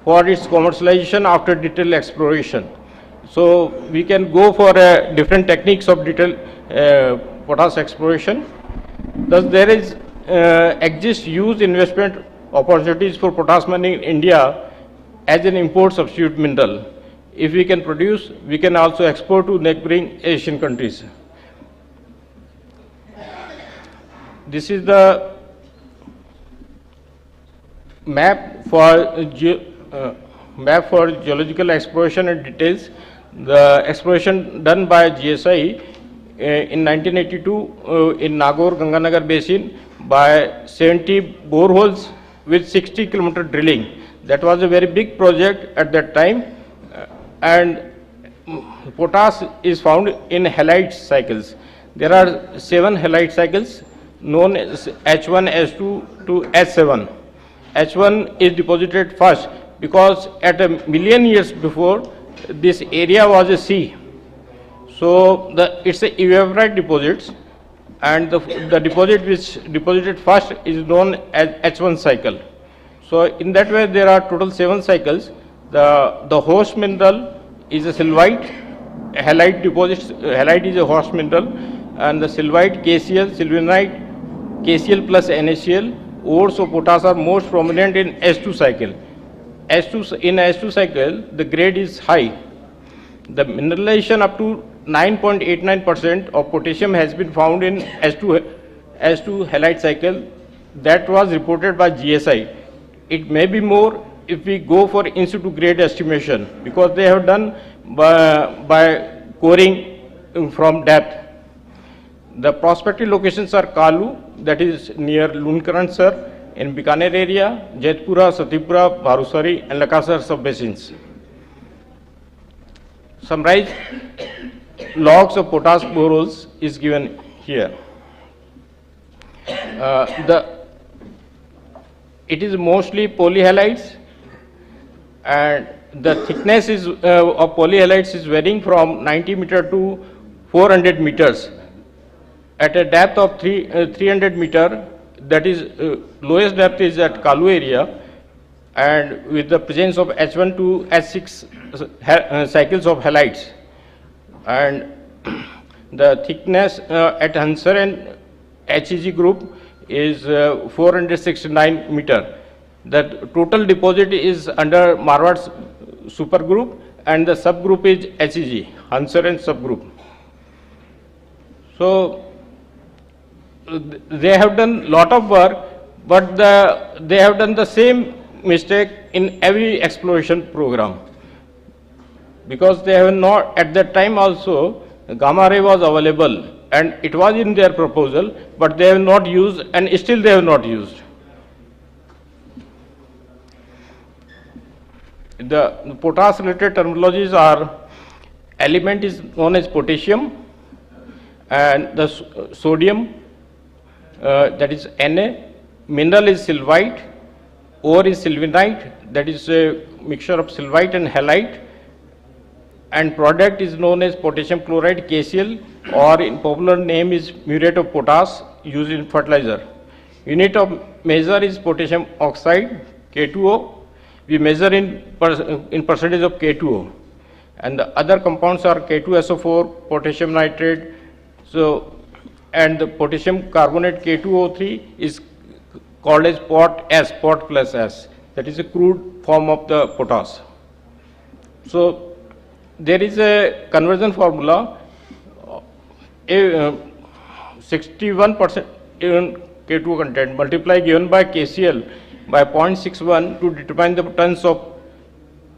for its commercialization after detailed exploration. So we can go for different techniques of detailed potash exploration. Thus there is exists huge investment opportunities for potash mining in India as an import substitute mineral. If we can produce, we can also export to neighboring Asian countries. This is the map for geological exploration and details. The exploration done by GSI in 1982 in Nagaur Ganganagar basin by 70 boreholes with 60 kilometer drilling. That was a very big project at that time, and potash is found in halide cycles. There are 7 halide cycles known as H1, H2 to H7. H1 is deposited first because at a million years before this area was a sea. So it's a evaporite deposits, and the deposit which deposited first is known as H1 cycle. So in that way there are total 7 cycles. The host mineral is a sylvite. Halide deposits, halide is a host mineral, and the sylvite, KCl, sylvinite, KCl plus NaCl, ores of potash are most prominent in S2 cycle. In S2 cycle, the grade is high. The mineralization up to 9.89% of potassium has been found in S2 halide cycle. That was reported by GSI. It may be more if we go for in situ grade estimation, because they have done by coring from depth. The prospective locations are Kalu, that is near Lunkaransar, in Bikaner area, Jodhpur, Satipura, Bharusari and Lakasar sub-basins. Summarized logs of potash boreholes is given here. It is mostly polyhalides, and the thickness is of polyhalides is varying from 90 meter to 400 meters. At a depth of 300 meter, that is lowest depth is at Kalu area, and with the presence of H1 to H6 cycles of halides, and the thickness at Hansar and HEG group is 469 meter. The total deposit is under Marwad's supergroup, and the subgroup is HEG, Hansar and subgroup. So they have done lot of work, but they have done the same mistake in every exploration program, because they have not, at that time also gamma ray was available and it was in their proposal, but they have not used, and still they have not used. The potash related terminologies are: element is known as potassium, and the sodium, that is Na, mineral is sylvite, ore is sylvinite, that is a mixture of sylvite and halite, and product is known as potassium chloride, KCl, or in popular name is muriate of potash used in fertilizer. Unit of measure is potassium oxide, K2O. We measure in percentage of K2O, and the other compounds are K2SO4, potassium nitrate. So, and the potassium carbonate K2O3 is called as pot plus S. That is a crude form of the potash. So there is a conversion formula, 61% in K2O content multiply given by KCl by 0.61 to determine the tons of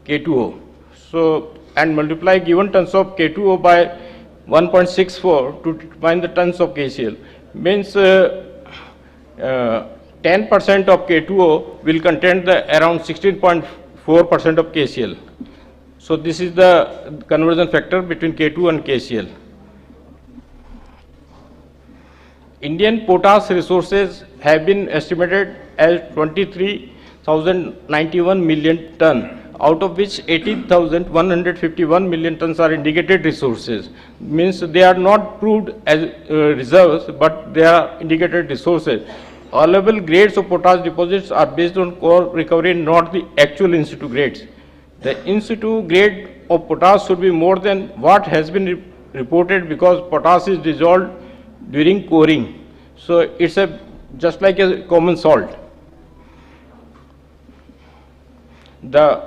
K2O. So, and multiply given tons of K2O by 1.64 to determine the tons of KCl. Means 10% of K2O will contain the around 16.4% of KCl. So this is the conversion factor between K2 and KCl. Indian potash resources have been estimated as 23,091 million ton, out of which 18,151 million tons are indicated resources. Means they are not proved as reserves, but they are indicated resources. Allowable grades of potash deposits are based on core recovery, not the actual in situ grades. The in situ grade of potash should be more than what has been reported, because potash is dissolved during coring. So it's just like a common salt. The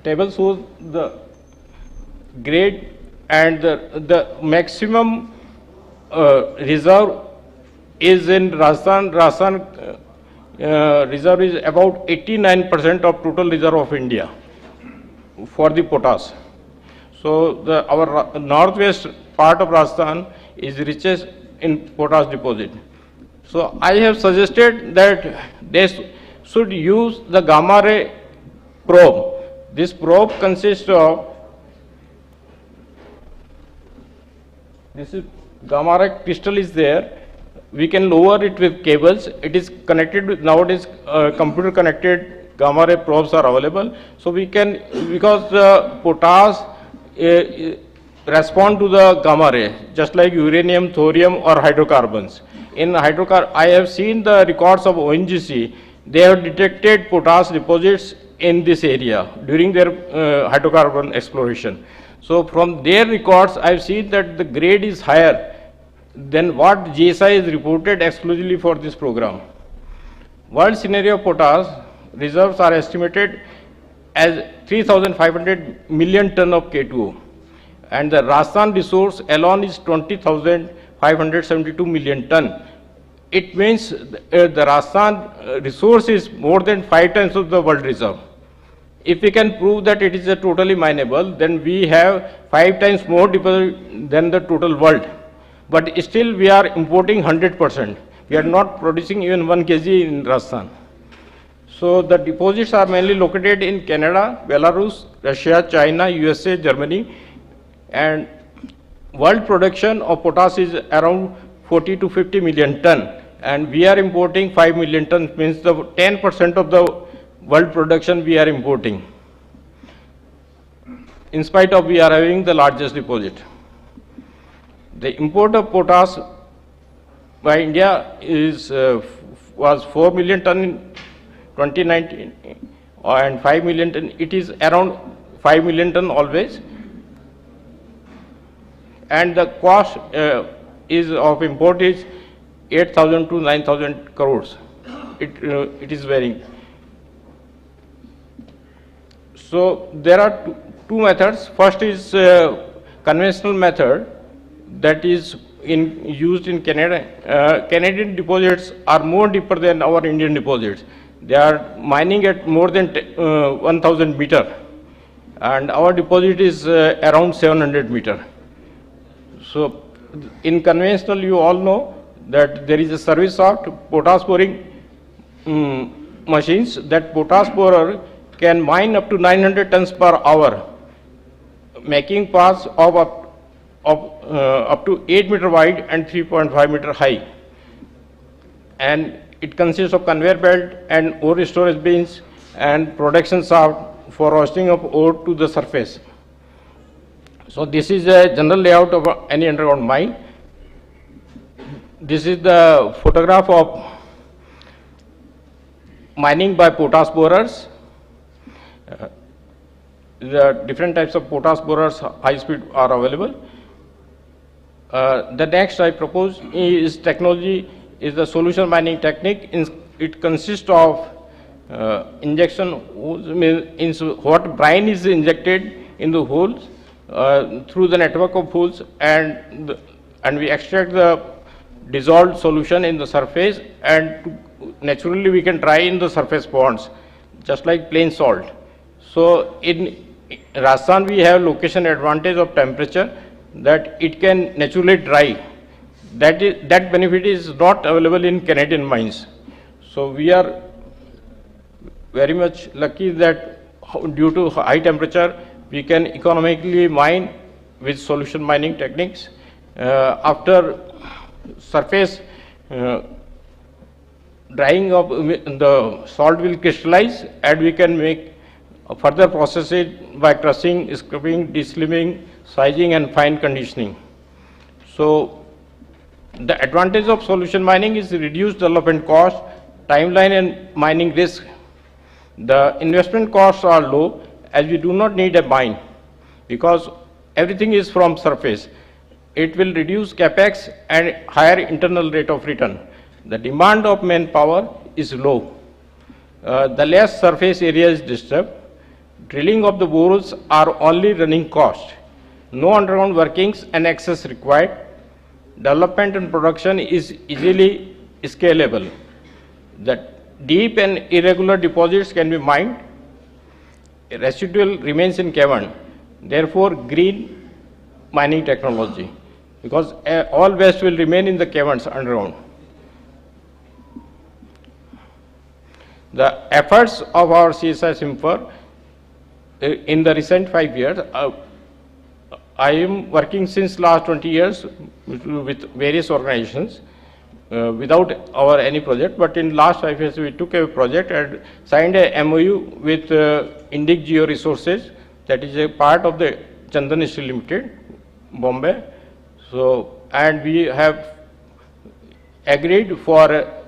table shows the grade, and the maximum reserve is in Rajasthan. Rajasthan reserve is about 89% of total reserve of India for the potash. So our northwest part of Rajasthan is richest in potash deposit. So I have suggested that they should use the gamma ray probe. This probe consists of, this is gamma ray crystal is there. We can lower it with cables. It is connected with, nowadays computer connected gamma ray probes are available. So we can, because the potash respond to the gamma ray just like uranium, thorium or hydrocarbons. In I have seen the records of ONGC. They have detected potash deposits in this area during their hydrocarbon exploration. So from their records I have seen that the grade is higher than what GSI is reported exclusively for this program. World scenario potash reserves are estimated as 3,500 million ton of K2O, and the Rajasthan resource alone is 20,572 million ton. It means the Rajasthan resource is more than 5 times of the world reserve. If we can prove that it is totally mineable, then we have 5 times more deposit than the total world. But still we are importing 100%. We are not producing even 1 kg in Rajasthan. So the deposits are mainly located in Canada, Belarus, Russia, China, USA, Germany, and world production of potash is around 40 to 50 million ton, and we are importing 5 million ton, means the 10% of the world production we are importing. In spite of we are having the largest deposit. The import of potash by India was 4 million ton in 2019 and 5 million ton. It is around 5 million ton always, and the cost of import is 8,000 to 9,000 crores. It is varying. So there are two methods. First is conventional method, that is used in Canada. Canadian deposits are more deeper than our Indian deposits. They are mining at more than 1,000 meter, and our deposit is around 700 meter. So in conventional, you all know that there is a service of potash boring machines. That potash borer can mine up to 900 tons per hour, making paths of up to 8 meter wide and 3.5 meter high. And it consists of conveyor belt and ore storage bins and production shaft for roasting of ore to the surface. So this is a general layout of any underground mine. This is the photograph of mining by potash borers. The different types of potash borers, high speed, are available. The next I propose is technology, is the solution mining technique. It consists of injection holes, means what brine is injected in the holes through the network of holes, and we extract the dissolved solution in the surface, and naturally we can dry in the surface ponds, just like plain salt. So in Rajasthan we have location advantage of temperature, that it can naturally dry. That benefit is not available in Canadian mines. So we are very much lucky that due to high temperature we can economically mine with solution mining techniques. After surface drying of the salt will crystallize, and we can make further processes by crushing, scraping, desliming, sizing and fine conditioning. So the advantage of solution mining is reduced development cost, timeline and mining risk. The investment costs are low, as we do not need a mine because everything is from surface. It will reduce capex and higher internal rate of return. The demand of manpower is low. The less surface area is disturbed. Drilling of the boreholes are only running cost. No underground workings and access required. Development and production is easily scalable. The deep and irregular deposits can be mined. Residual remains in cavern. Therefore, green mining technology, because all waste will remain in the caverns underground. The efforts of our CSI Simfer in the recent 5 years, I am working since last 20 years with various organizations without any project, but in last 5 years we took a project and signed a MOU with Indic Geo Resources, that is a part of the Chandan Steel Limited, Bombay. So, and we have agreed for a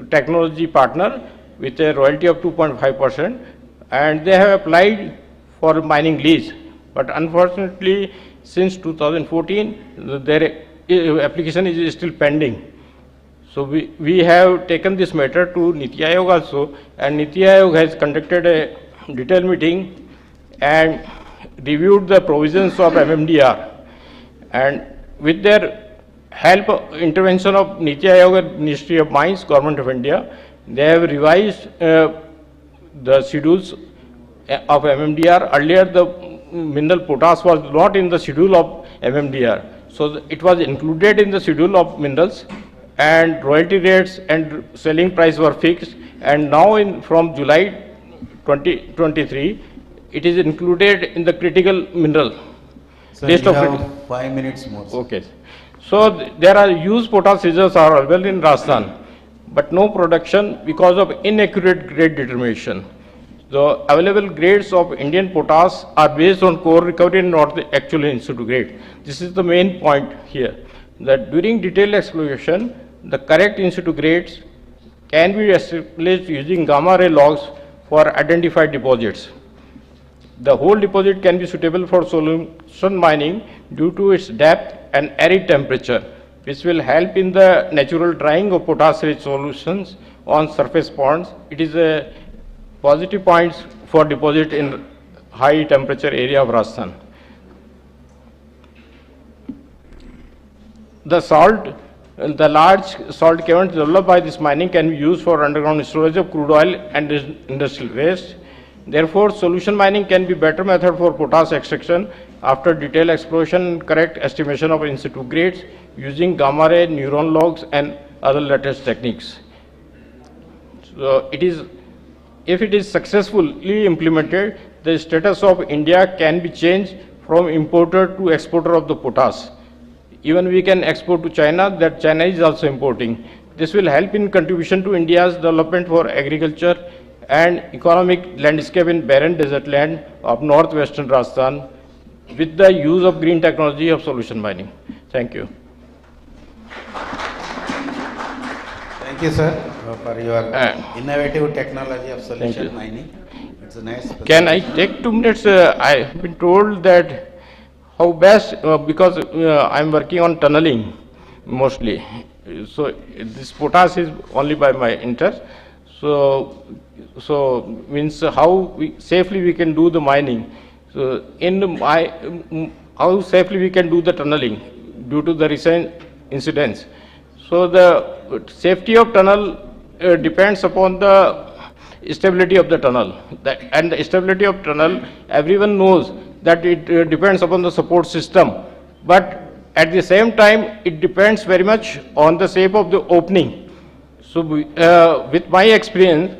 technology partner with a royalty of 2.5%, and they have applied for mining lease, but unfortunately since 2014 their application is still pending. So we have taken this matter to Niti Aayog also, and Niti Aayog has conducted a detailed meeting and reviewed the provisions of MMDR, and with their help, intervention of Niti Aayog and Ministry of Mines, Government of India, they have revised the schedules of MMDR. Earlier, the mineral potash was not in the schedule of MMDR, so it was included in the schedule of minerals, and royalty rates and selling price were fixed. And now, from July 2023, it is included in the critical mineral. Sir, you have 5 minutes more. Sir. Okay. So there are used potash reserves are available in Rajasthan, but no production because of inaccurate grade determination. The available grades of Indian potash are based on core recovery and not the actual in situ grade. This is the main point here, that during detailed exploration, the correct in situ grades can be established using gamma ray logs for identified deposits. The whole deposit can be suitable for solution mining due to its depth and arid temperature, which will help in the natural drying of potash-rich solutions on surface ponds. It is a positive points for deposit in high temperature area of Rajasthan. The large salt caverns developed by this mining can be used for underground storage of crude oil and industrial waste. Therefore, solution mining can be better method for potash extraction after detailed exploration and correct estimation of in situ grades using gamma ray, neuron logs and other latest techniques. So if it is successfully implemented, the status of India can be changed from importer to exporter of the potash. Even we can export to China, that China is also importing. This will help in contribution to India's development for agriculture and economic landscape in barren desert land of northwestern Rajasthan with the use of green technology of solution mining. Thank you. Thank you, sir, for your innovative technology of solution mining. It's a nice. Can I take 2 minutes? I have been told that how best, because I am working on tunneling mostly. So this potash is only by my interest. So means how safely we can do the mining. So how safely we can do the tunneling due to the recent incidents. So the safety of tunnel depends upon the stability of the tunnel. And the stability of tunnel, everyone knows that it depends upon the support system. But at the same time, it depends very much on the shape of the opening. So with my experience,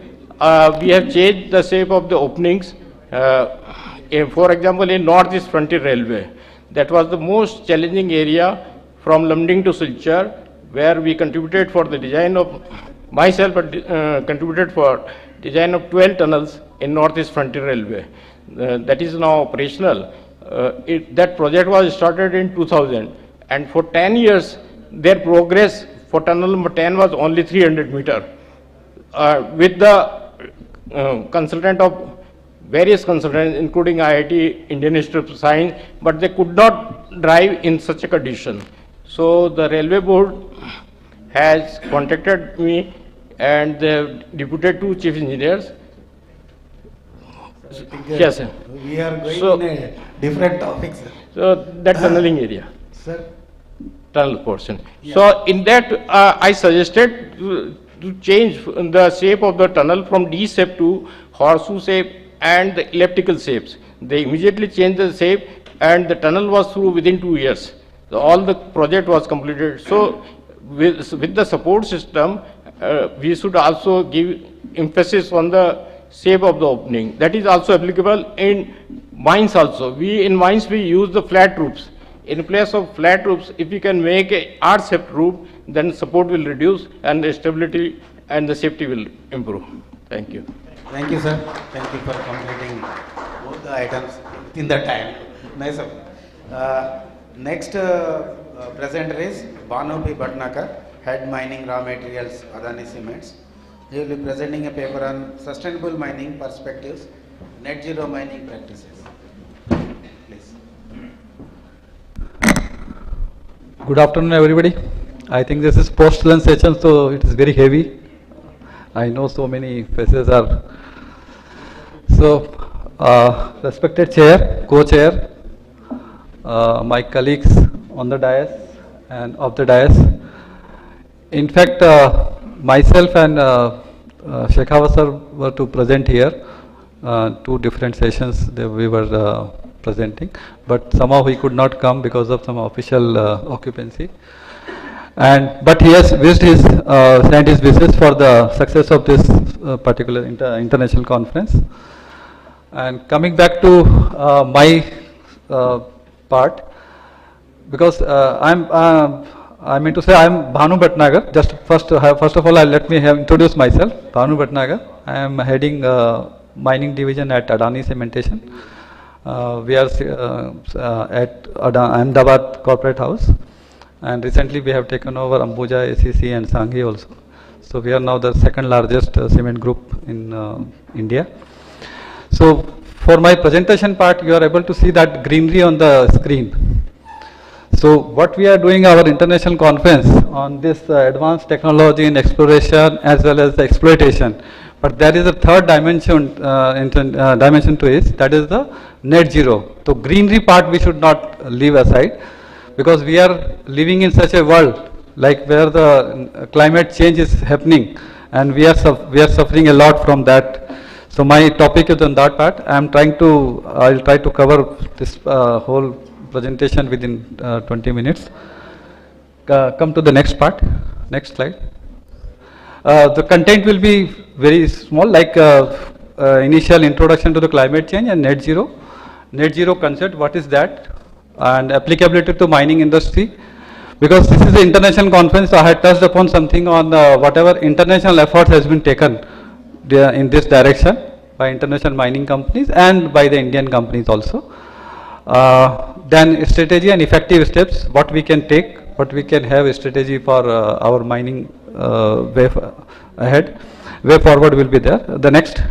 we have changed the shape of the openings. For example, in Northeast Frontier Railway, that was the most challenging area from Lumding to Silchar, where we contributed for the design of, myself contributed for design of 12 tunnels in Northeast Frontier Railway. That is now operational. That project was started in 2000, and for 10 years, their progress for tunnel number 10 was only 300 meter. With the consultant of various consultants, including IIT, Indian Institute of Science, but they could not drive in such a condition. So the railway board has contacted me, and they have deputed 2 chief engineers. Yes, sir. We are going in a different topic, sir. So that tunneling area. Sir. Tunnel portion. Yeah. So in that, I suggested to change the shape of the tunnel from D shape to horseshoe shape and the elliptical shapes. They immediately changed the shape, and the tunnel was through within 2 years. So all the project was completed. So with the support system, we should also give emphasis on the shape of the opening. That is also applicable in mines also. In mines we use the flat roofs. In place of flat roofs, if you can make a arch-shaped roof, then support will reduce and the stability and the safety will improve. Thank you. Thank you, sir. Thank you for completing both the items within the time. Nice. Next presenter is Banu P. Bhatnakar, Head Mining Raw Materials, Adani Cements. He will be presenting a paper on sustainable mining perspectives, net zero mining practices. Please. Good afternoon, everybody. I think this is post-lunch session, so it is very heavy. I know so many faces are. So, respected chair, co-chair, my colleagues on the dais and off the dais. In fact, myself and Shekhawat sir were to present here. 2 different sessions that we were presenting, but somehow he could not come because of some official occupancy. But he has wished his sent his wishes for the success of this particular international conference. And coming back to my part, because I mean to say I am Bhanu Bhatnagar. Just first of all, let me introduce myself. Bhanu Bhatnagar. I am heading mining division at Adani Cementation. We are at Ahmedabad Corporate House, and recently we have taken over Ambuja, ACC and Sanghi also. So we are now the second largest cement group in India. So for my presentation part, you are able to see that greenery on the screen. So what we are doing, our international conference on this advanced technology in exploration as well as the exploitation. But there is a third dimension dimension to it, that is the net zero. So greenery part we should not leave aside, because we are living in such a world like where the climate change is happening, and we are suffering a lot from that. So my topic is on that part. I'll try to cover this whole presentation within 20 minutes. Come to the next part. Next slide. The content will be very small, like initial introduction to the climate change and net zero. Net zero concept, what is that? And applicability to mining industry. Because this is an international conference, so I had touched upon something on whatever international effort has been taken in this direction by international mining companies and by the Indian companies also. Then strategy and effective steps, what we can take, what we can have a strategy for our mining way ahead. Way forward will be there. The next.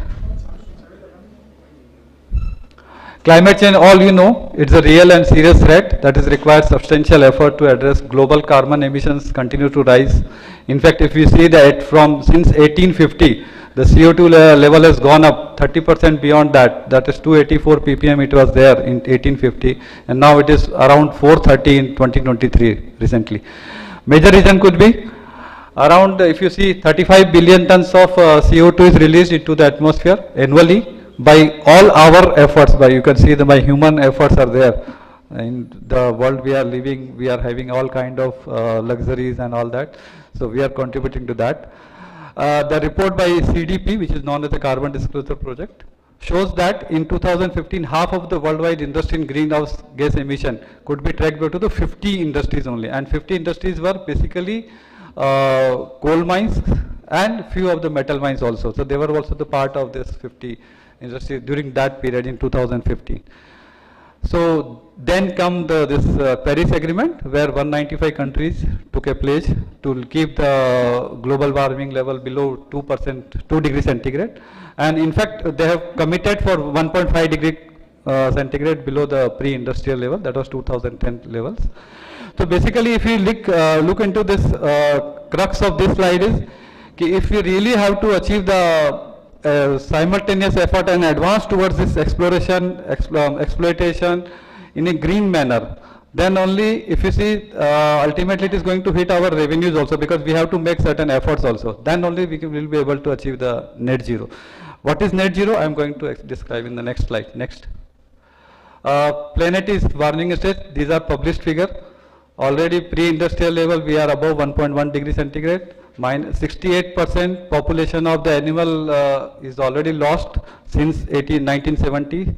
Climate change, all you know, it's a real and serious threat that is requires substantial effort to address. Global carbon emissions continue to rise. In fact, if we see that since 1850, the CO2 level has gone up 30% beyond that. That is 284 ppm it was there in 1850, and now it is around 430 in 2023 recently. Major reason could be around, if you see, 35 billion tons of CO2 is released into the atmosphere annually by all our efforts. By you can see that my human efforts are there. In the world we are living, we are having all kind of luxuries and all that. So we are contributing to that. The report by CDP, which is known as the Carbon Disclosure Project, shows that in 2015, half of the worldwide industry in greenhouse gas emission could be tracked to the 50 industries only. And 50 industries were basically coal mines and few of the metal mines also. So they were also the part of this 50 industry during that period in 2015. So then come this Paris Agreement, where 195 countries took a pledge to keep the global warming level below 2 degrees centigrade. And in fact, they have committed for 1.5 degree centigrade below the pre-industrial level, that was 2010 levels. So basically, if you look into this, crux of this slide is, if you really have to achieve the simultaneous effort and advance towards this exploration, exploitation in a green manner, then only, if you see, ultimately it is going to hit our revenues also, because we have to make certain efforts also. Then only we will be able to achieve the net zero. What is net zero? I am going to describe in the next slide. Next. Planet is warming stage. These are published figures. Already pre-industrial level, we are above 1.1 degree centigrade. 68% population of the animal is already lost since 1970.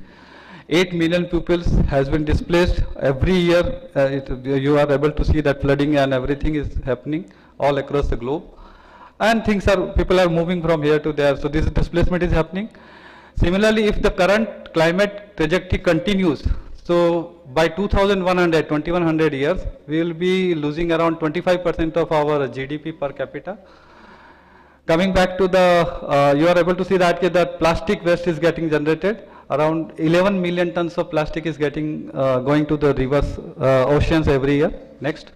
8 million pupils has been displaced every year. You are able to see that flooding and everything is happening all across the globe, and people are moving from here to there. So this displacement is happening. Similarly, if the current climate trajectory continues, so by 2100 years, we will be losing around 25% of our GDP per capita. Coming back to the, you are able to see that the plastic waste is getting generated. Around 11 million tons of plastic is getting going to the rivers, oceans every year. Next.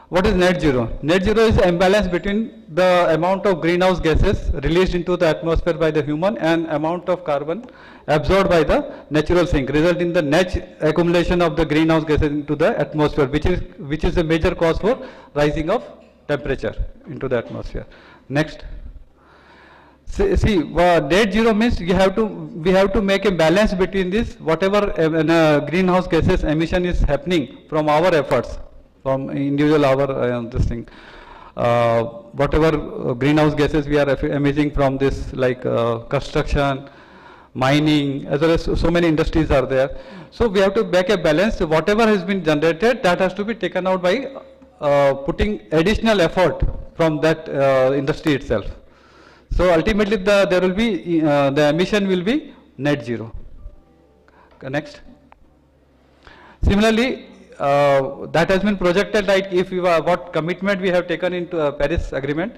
What is net zero? Net zero is imbalance between the amount of greenhouse gases released into the atmosphere by the human and amount of carbon absorbed by the natural sink, result in the net accumulation of the greenhouse gases into the atmosphere, which is a major cause for rising of temperature into the atmosphere. Next. See, net zero means we have to make a balance between this, whatever greenhouse gases emission is happening from our efforts, from individual this thing, whatever greenhouse gases we are emitting from this, like construction, mining, as well as so many industries are there. So we have to make a balance. Whatever has been generated, that has to be taken out by putting additional effort from that industry itself. So ultimately there will be the emission will be net zero. Next. Similarly, that has been projected, like if we what commitment we have taken into Paris Agreement,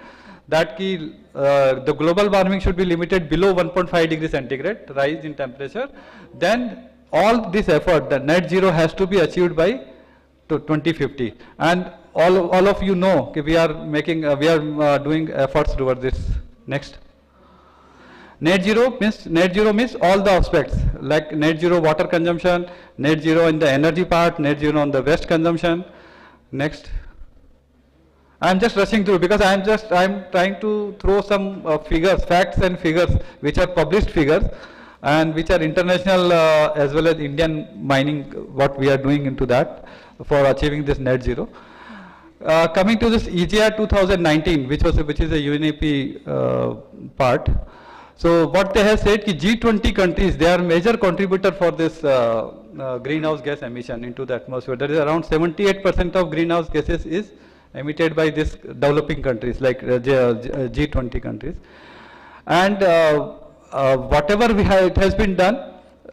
that the global warming should be limited below 1.5 degrees centigrade rise in temperature. Then all this effort, the net zero, has to be achieved by 2050. And all of you know we are making doing efforts towards this. Next. Net zero means all the aspects, like net zero water consumption, net zero in the energy part, net zero on the waste consumption. Next. I am just rushing through because I am trying to throw some figures, facts and figures which are published figures and which are international as well as Indian mining, what we are doing into that for achieving this net zero. Coming to this EGR 2019, which is a UNEP part. So what they have said, G20 countries, they are major contributor for this greenhouse gas emission into the atmosphere. That is around 78% of greenhouse gases is emitted by these developing countries, like G20 countries. And whatever it has been done,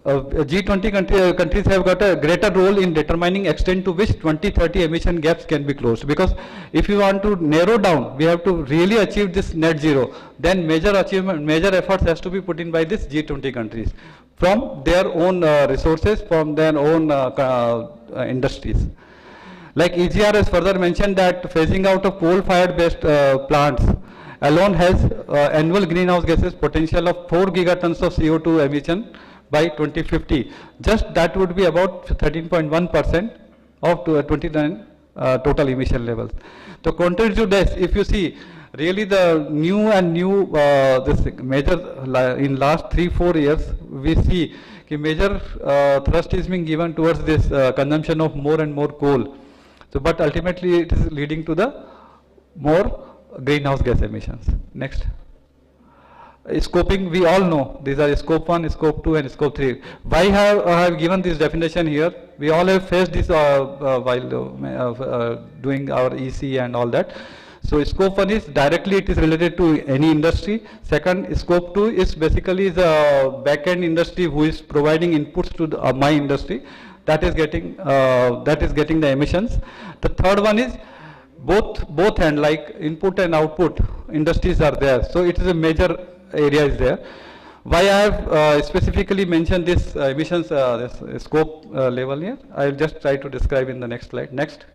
G20 countries have got a greater role in determining extent to which 2030 emission gaps can be closed. Because if you want to narrow down, we have to really achieve this net zero, then major efforts has to be put in by this G20 countries from their own resources, from their own industries. Like EGR has further mentioned that phasing out of coal-fired based plants alone has annual greenhouse gases potential of 4 gigatons of CO2 emission by 2050. Just that would be about 13.1% of 29 total emission levels. So contrary to this, if you see, really the new this major in last 3-4 years, we see major thrust is being given towards this consumption of more and more coal. So, but ultimately it is leading to the more greenhouse gas emissions. Next. Scoping, we all know these are scope 1, scope 2 and scope 3. Why I have given this definition here? We all have faced this while doing our EC and all that. So scope 1 is directly it is related to any industry. Second, scope 2 is basically the back-end industry who is providing inputs to the, my industry. That is getting the emissions. The third one is both end, like input and output industries are there. So it is a major area is there. Why I have specifically mentioned this emissions this scope level here, I will just try to describe in the next slide. Next.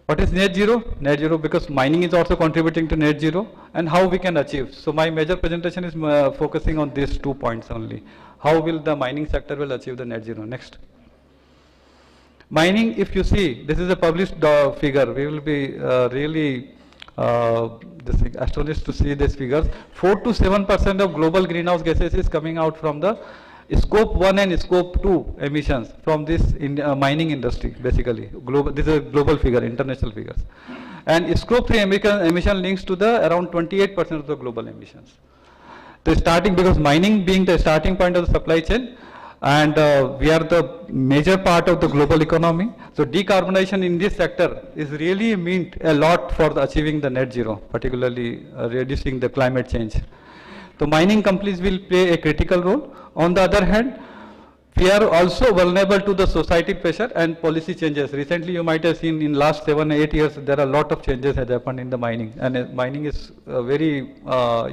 What is net zero? Net zero, because mining is also contributing to net zero, and how we can achieve. So my major presentation is focusing on these 2 points only. How will the mining sector will achieve the net zero? Next. Mining, if you see, this is a published figure. We will be really astonished to see these figures. 4 to 7% of global greenhouse gases is coming out from the scope 1 and scope 2 emissions from this mining industry, basically. This is a global figure, international figures. And scope 3 emission links to the around 28% of the global emissions. The starting, because mining being the starting point of the supply chain, and we are the major part of the global economy. So decarbonization in this sector is really meant a lot for achieving the net zero, particularly reducing the climate change. So mining companies will play a critical role. On the other hand, we are also vulnerable to the society pressure and policy changes. Recently, you might have seen in last 7-8 years, there are a lot of changes that happened in the mining. And mining is very,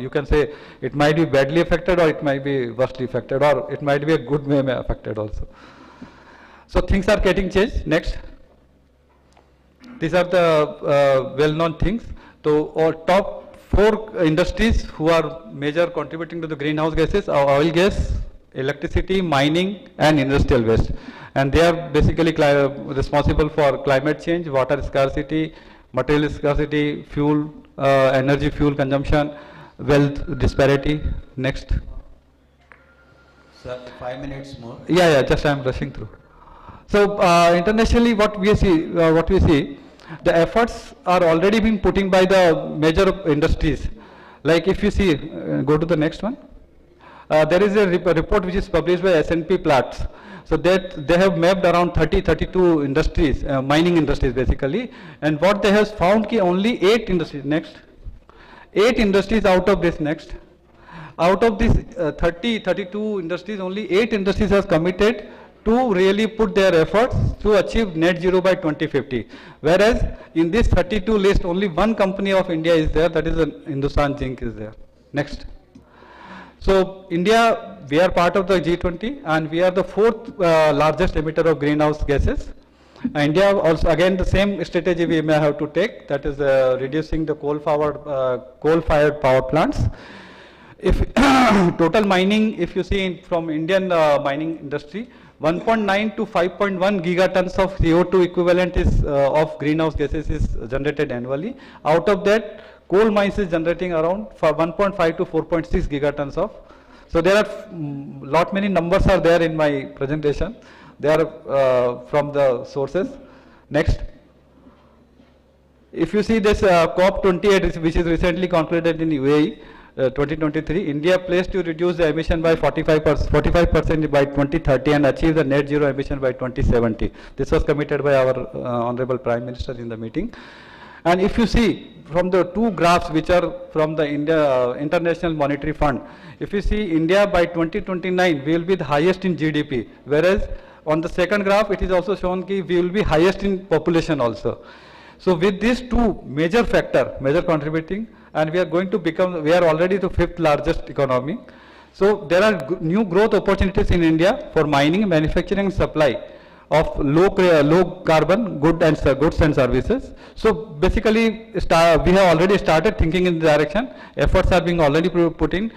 you can say, it might be badly affected or it might be worstly affected or it might be a good way affected also. So things are getting changed. Next. These are the well-known things. So, our top 4 industries who are major contributing to the greenhouse gases are oil gas, electricity, mining, and industrial waste. And they are basically responsible for climate change, water scarcity, material scarcity, fuel, energy fuel consumption, wealth disparity. Next. Sir, 5 minutes more. Yeah, just I am rushing through. So internationally, what we see, the efforts are already being put in by the major industries. Like if you see, go to the next one. There is a report which is published by S&P Platts. So that they have mapped around 32 industries, mining industries basically. And what they have found is only 8 industries. Next. 8 industries out of this. Next. Out of these 32 industries, only 8 industries have committed to really put their efforts to achieve net zero by 2050. Whereas in this 32 list, only one company of India is there, that is Hindustan Zinc is there. Next. So India, we are part of the G20 and we are the 4th largest emitter of greenhouse gases. India also, again, the same strategy we may have to take, that is reducing the coal-fired power plants. If total mining, if you see from Indian mining industry, 1.9 to 5.1 gigatons of CO2 equivalent is of greenhouse gases is generated annually. Out of that, coal mines is generating around 1.5 to 4.6 gigatons of. So there are lot many numbers are there in my presentation. They are from the sources. Next. If you see this COP28, which is recently concluded in UAE, 2023, India pledged to reduce the emission by 45% by 2030 and achieve the net zero emission by 2070. This was committed by our Honorable Prime Minister in the meeting. And if you see from the 2 graphs which are from the International Monetary Fund, if you see India by 2029, we will be the highest in GDP, whereas on the second graph it is also shown that we will be highest in population also. So with these 2 major contributing, and we are going to become, we are already the 5th largest economy. So there are new growth opportunities in India for mining, manufacturing and supply of low carbon goods and services. So basically we have already started thinking in the direction. Efforts are being already put in.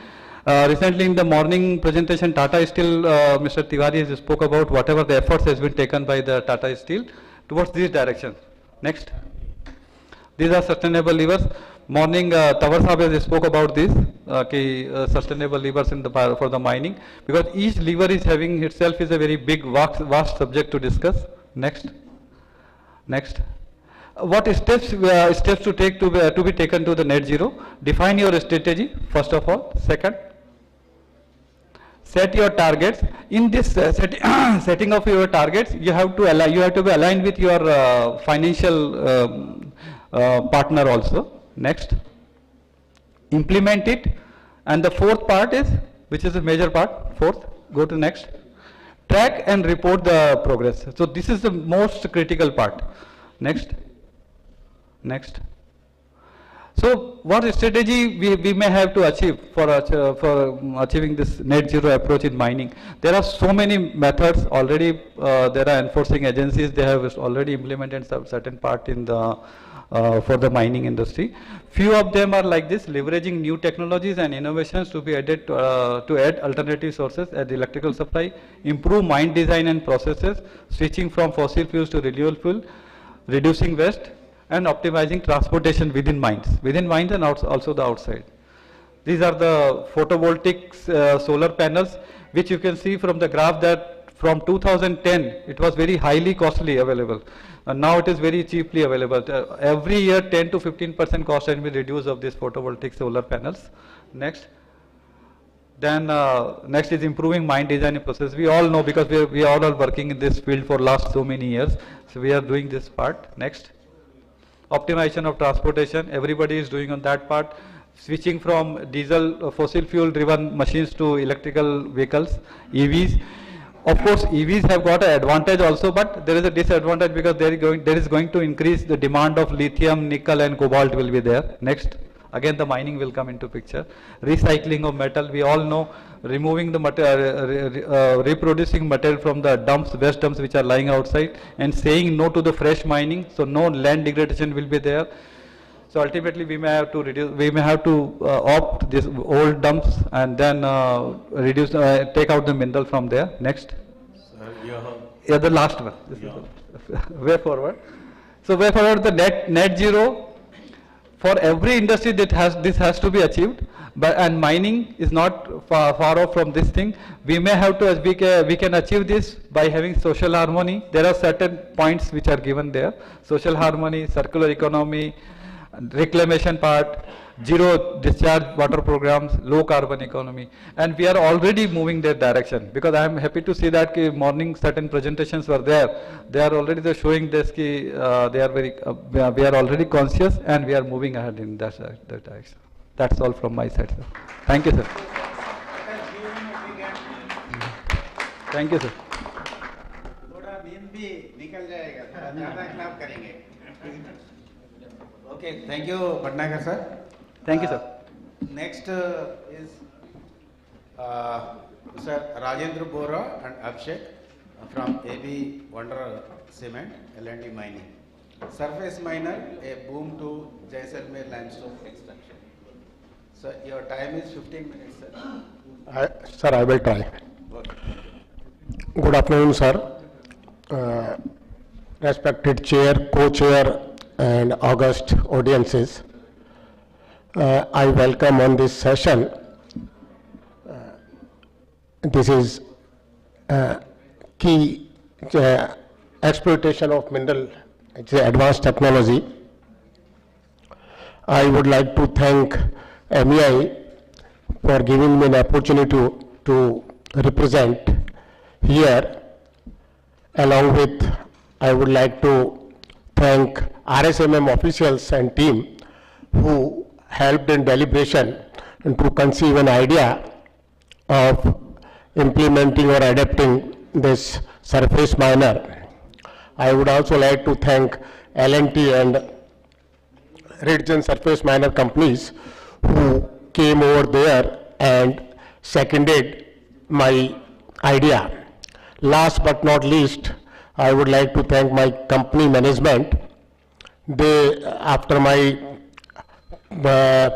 Recently in the morning presentation, Tata Steel, Mr. Tiwari has spoke about whatever the efforts has been taken by the Tata Steel towards this direction. Next. These are sustainable levers. Morning, Tawar Sahab has spoke about this, sustainable levers in the for the mining, because each lever is having itself is a very big, vast subject to discuss. Next. What steps to take to be taken to the net zero? Define your strategy first of all. Second, set your targets. In this setting of your targets, you have to be aligned with your financial partner also. Next, implement it, and the 4th part is, which is a major part, 4th, go to next, track and report the progress. So this is the most critical part. Next. So what strategy we may have to achieve for achieving this net zero approach in mining? There are so many methods already. There are enforcing agencies, they have already implemented some certain part in the for the mining industry. Few of them are like this: leveraging new technologies and innovations to be added to add alternative sources at the electrical supply, improve mine design and processes, switching from fossil fuels to renewable fuel, reducing waste, and optimizing transportation within mines and also the outside. These are the photovoltaic solar panels, which you can see from the graph that from 2010 it was very highly costly available. And now it is very cheaply available. Every year 10 to 15% cost can be reduced of these photovoltaic solar panels. Next. Then next is improving mine design process. We all know, because we all are working in this field for last so many years. So we are doing this part. Next. Optimization of transportation. Everybody is doing on that part. Switching from diesel fossil fuel driven machines to electrical vehicles, EVs. Of course, EVs have got an advantage also, but there is a disadvantage because there is going to increase the demand of lithium, nickel and cobalt will be there. Next, again the mining will come into picture. Recycling of metal, we all know, removing the material, reproducing material from the dumps, waste dumps which are lying outside, and saying no to the fresh mining, so no land degradation will be there. So ultimately we may have to reduce, we may have to opt these old dumps and then reduce, take out the mineral from there. Next. Yeah, the last one. This is the way forward. So way forward, the net zero for every industry that this has to be achieved. But and mining is not far off from this thing. We may have to, we can achieve this by having social harmony. There are certain points which are given there: social harmony, circular economy, reclamation part, zero discharge water programs, low carbon economy, and we are already moving that direction, because I am happy to see that morning certain presentations were there. They are already showing this, they are very, we are already conscious and we are moving ahead in that direction. That's all from my side, sir. Thank you, sir. Thank you, sir. Okay, thank you, Patnagar sir. Thank you, sir. Next is Mr. Rajendra Bora and Abhishek from AB Wonder Cement, L&D Mining. Surface miner, a boom to Jaisalmer limestone extraction. So your time is 15 minutes, sir. Sir, I will try. Okay. Good afternoon, sir. Respected chair, co-chair, and august audiences. I welcome on this session. This is key exploitation of mineral, it's advanced technology. I would like to thank MEI for giving me an opportunity to represent here. Along with, I would like to thank RSMM officials and team who helped in deliberation and to conceive an idea of implementing or adapting this surface miner. I would also like to thank L&T and Ridgen surface miner companies who came over there and seconded my idea. Last but not least, I would like to thank my company management. They, after my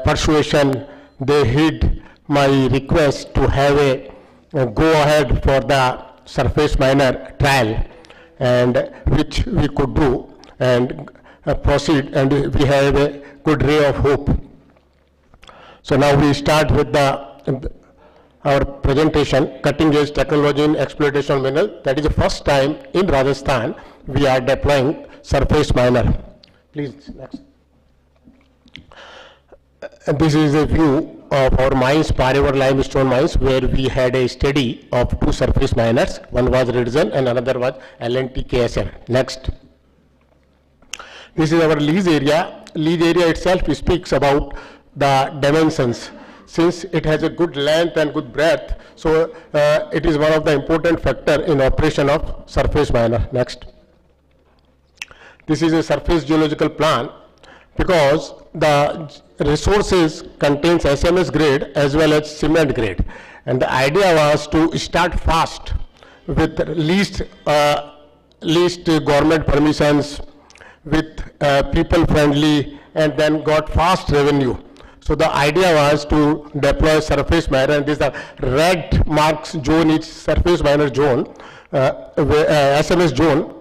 persuasion, they heed my request to have a go ahead for the surface miner trial, and which we could do and proceed, and we have a good ray of hope. So now we start with our presentation, cutting edge technology in exploitation mineral. That is the first time in Rajasthan we are deploying surface miner. Please, next. This is a view of our mines, Parevar limestone mines, where we had a study of two surface miners. One was Ridgen and another was L&T KSM. Next. This is our lease area. Lease area itself speaks about the dimensions. Since it has a good length and good breadth, so it is one of the important factor in operation of surface miner. Next. This is a surface geological plan, because the resources contains SMS grade as well as cement grade, and the idea was to start fast with least government permissions, with people friendly, and then got fast revenue. So the idea was to deploy surface miner, and this is the red marks zone, each surface miner zone, SMS zone,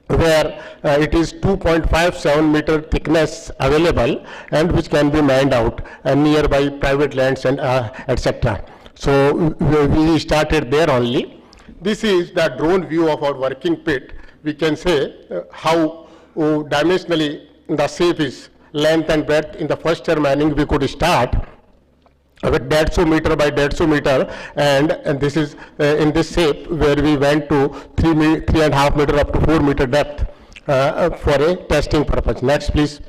where it is 2.57 meter thickness available, and which can be mined out nearby private lands and etc. So we started there only. This is the drone view of our working pit. We can say how dimensionally the shape is, length and breadth. In the first year mining we could start with 150 meter by 150 meter, and this is in this shape where we went to 3.5 meter up to 4 meter depth for a testing purpose. Next, please.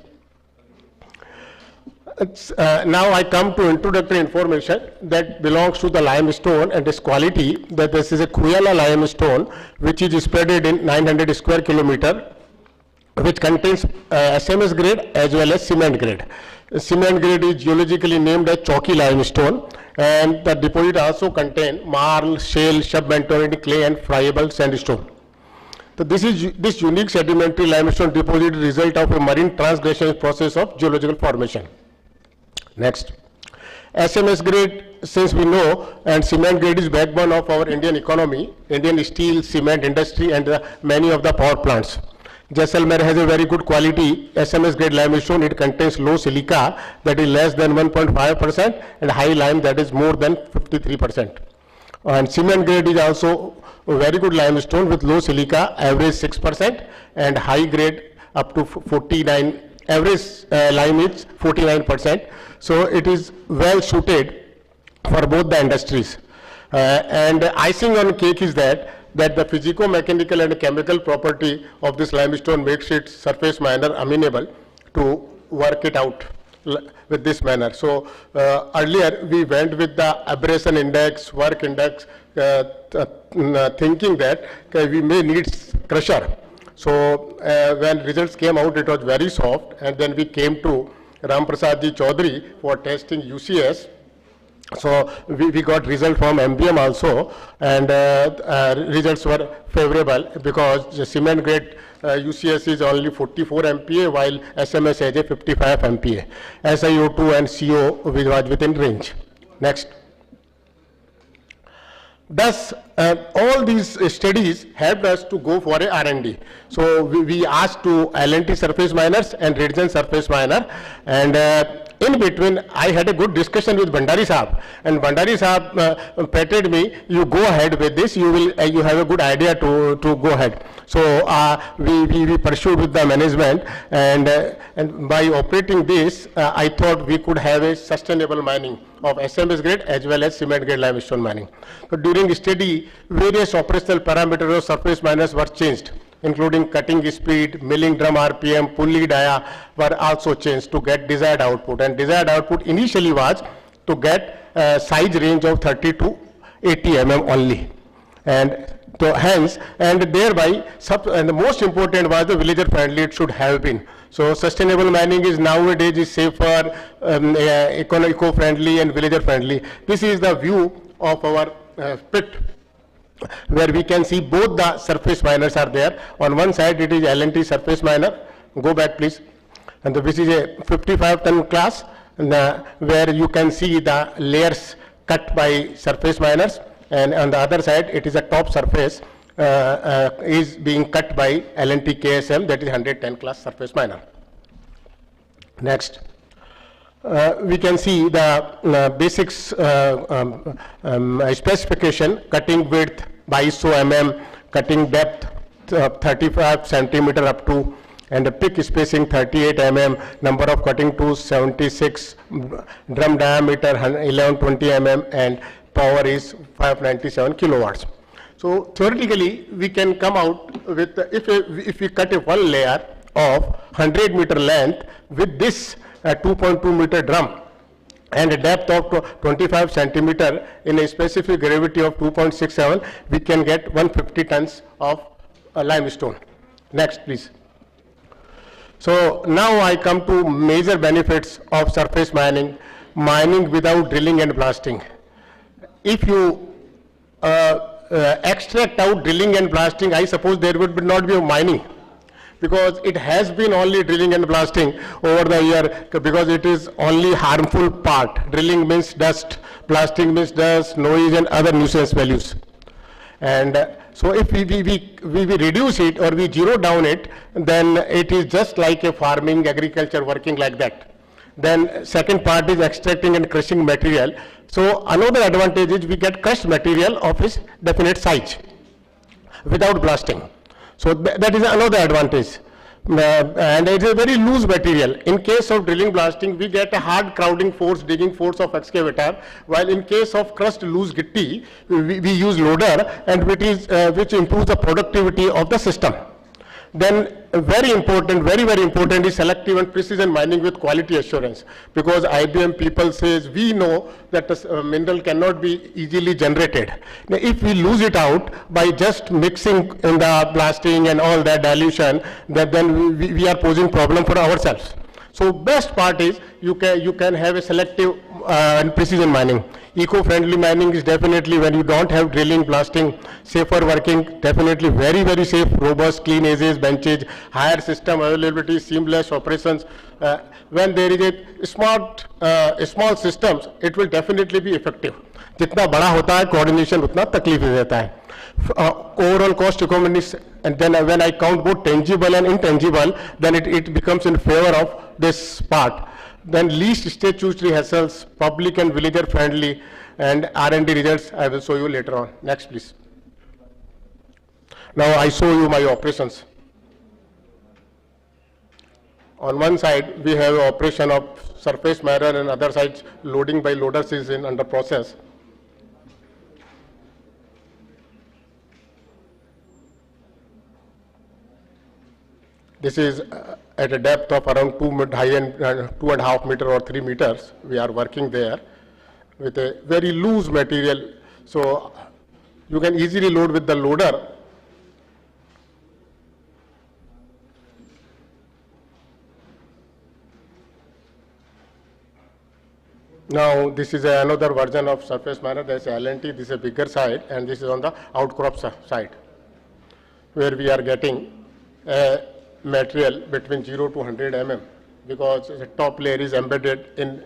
Now I come to introductory information that belongs to the limestone and its quality. That this is a Kuyala limestone which is spreaded in 900 square kilometer, which contains SMS grade as well as cement grade. Cement grade is geologically named as chalky limestone, and the deposit also contain marl, shale, subbentonite clay and friable sandstone. So this unique sedimentary limestone deposit is result of a marine transgression process of geological formation. Next, SMS grade, since we know, and cement grade is backbone of our Indian economy, Indian steel, cement industry and many of the power plants. Jaisalmer has a very good quality SMS grade limestone. It contains low silica, that is less than 1.5%, and high lime, that is more than 53%. And cement grade is also a very good limestone with low silica, average 6%, and high grade up to 49, average lime is 49%. So it is well suited for both the industries. And icing on cake is that the physico-mechanical and chemical property of this limestone makes its surface miner amenable to work it out with this manner. So earlier we went with the abrasion index, work index, thinking that we may need crusher. So when results came out, it was very soft, and then we came to Ram Prasad Ji Chaudhary for testing UCS. So we got result from MBM also, and results were favorable because the cement grade UCS is only 44 MPa while SMS has a 55 MPa. SiO2 and CO was within range. Next. Thus, all these studies helped us to go for a R&D. So we asked to L&T surface miners and Redzen surface miner, and in between I had a good discussion with Bhandari Saab, and Bhandari Saab patted me, you go ahead with this, you have a good idea to go ahead. So we pursued with the management, and by operating this, I thought we could have a sustainable mining of SMS grade as well as cement grade limestone mining. So during study, various operational parameters of surface miners were changed, including cutting speed, milling drum RPM, pulley dia were also changed to get desired output. And desired output initially was to get size range of 30 to 80 mm only. And so hence, and thereby, and the most important was the villager friendly it should have been. So sustainable mining is nowadays is safer, eco-friendly and villager friendly. This is the view of our pit, where we can see both the surface miners are there. On one side it is L&T surface miner, go back please, and this is a 55 ton class, and where you can see the layers cut by surface miners, and on the other side it is a top surface is being cut by L&T KSM, that is 110 class surface miner. Next. We can see the basics specification: cutting width by ISO mm, cutting depth 35 centimeter up to, and the pick spacing 38 mm, number of cutting tools 76, drum diameter 1120 mm, and power is 597 kilowatts. So theoretically we can come out with, if we cut a one layer of 100 meter length with this 2.2 meter drum and a depth of 25 centimeter in a specific gravity of 2.67, we can get 150 tons of limestone. Next please. So now I come to major benefits of surface mining, mining without drilling and blasting. If you extract out drilling and blasting, I suppose there would not be a mining, because it has been only drilling and blasting over the year, because it is only harmful part. Drilling means dust, blasting means dust, noise and other nuisance values. And so if we reduce it or we zero down it, then it is just like a farming, agriculture working like that. Then second part is extracting and crushing material. So another advantage is we get crushed material of its definite size without blasting. So that is another advantage. And it is a very loose material. In case of drilling blasting, we get a hard crowding force, digging force of excavator, while in case of crushed loose gitti, we use loader, and which improves the productivity of the system. Then very important, very important is selective and precision mining with quality assurance. Because IBM people says we know that the mineral cannot be easily generated. Now, if we lose it out by just mixing in the blasting and all that dilution, then we are posing problem for ourselves. So best part is you can have a selective and precision mining. Eco-friendly mining is definitely when you don't have drilling, blasting, safer working, definitely very safe, robust, clean edges, benches, higher system availability, seamless operations. When there is a small systems, it will definitely be effective. जितना बड़ा होता है coordination उतना तकलीफ देता है. Overall cost economics, and then when I count both tangible and intangible, then it becomes in favor of this part. Then least statutory hassles, public and villager friendly, and R&D results I will show you later on. Next please. Now I show you my operations. On one side we have operation of surface miner, and other sides loading by loaders is in under process. This is at a depth of around 2.5 meter or 3 meters. We are working there with a very loose material, so you can easily load with the loader. Now this is another version of surface miner. There is a LNT, this is a bigger side, and this is on the outcrop side, where we are getting material between 0 to 100 mm, because the top layer is embedded in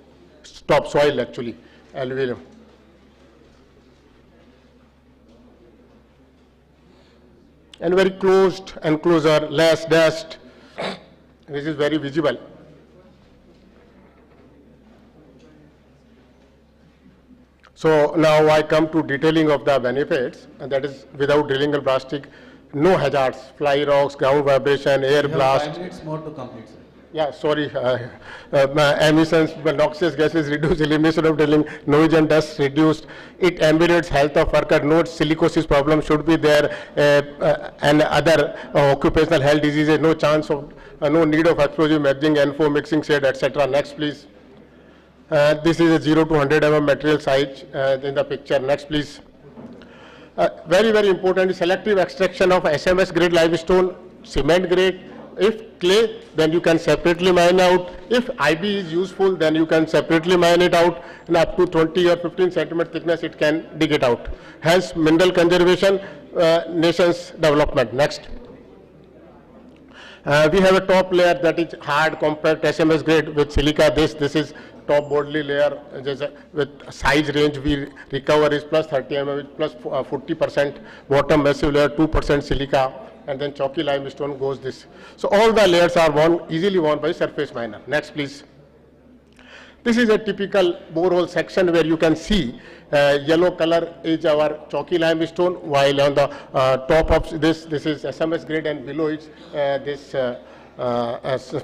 topsoil, actually, alluvium. And very closed enclosure, less dust. This is very visible. So now I come to detailing of the benefits, and that is without drilling and blasting, no hazards, fly rocks, ground vibration, air blast. 5 minutes more to complete, sir. Yeah, sorry. Emissions, noxious gases reduced, elimination of drilling, noise and dust reduced. It ameliorates health of worker. No silicosis problem should be there, and other occupational health diseases. No chance of, no need of explosive matching, N4 mixing shade, etc. Next, please. This is a 0 to 100 mm material size in the picture. Next, please. Very important is selective extraction of SMS grade limestone, cement grade. If clay, then you can separately mine out. If IB is useful, then you can separately mine it out, and up to 20 or 15 centimeter thickness it can dig it out. Hence mineral conservation, nation's development. Next. We have a top layer that is hard, compact, SMS grade with silica. This is top boardly layer, with size range we recover is plus 30 mm, plus 40%, bottom massive layer 2% silica, and then chalky limestone goes this. So all the layers are easily worn by surface miner. Next, please. This is a typical borehole section where you can see yellow color is our chalky limestone, while on the top of this is SMS grade, and below is this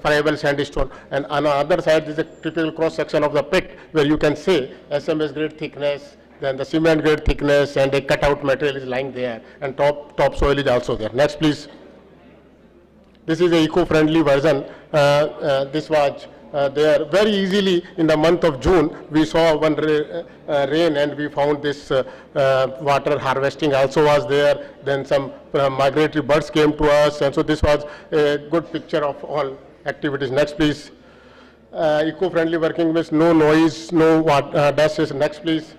friable sandstone, and on the other side is a typical cross section of the pit where you can see SMS grade thickness, then the cement grade thickness, and a cutout material is lying there, and top soil is also there. Next, please. This is a eco-friendly version. This was there very easily in the month of June. We saw one rain, and we found this water harvesting also was there. Then some migratory birds came to us, and so this was a good picture of all activities. Next, please. Eco-friendly working means no noise, no dust. Next, please.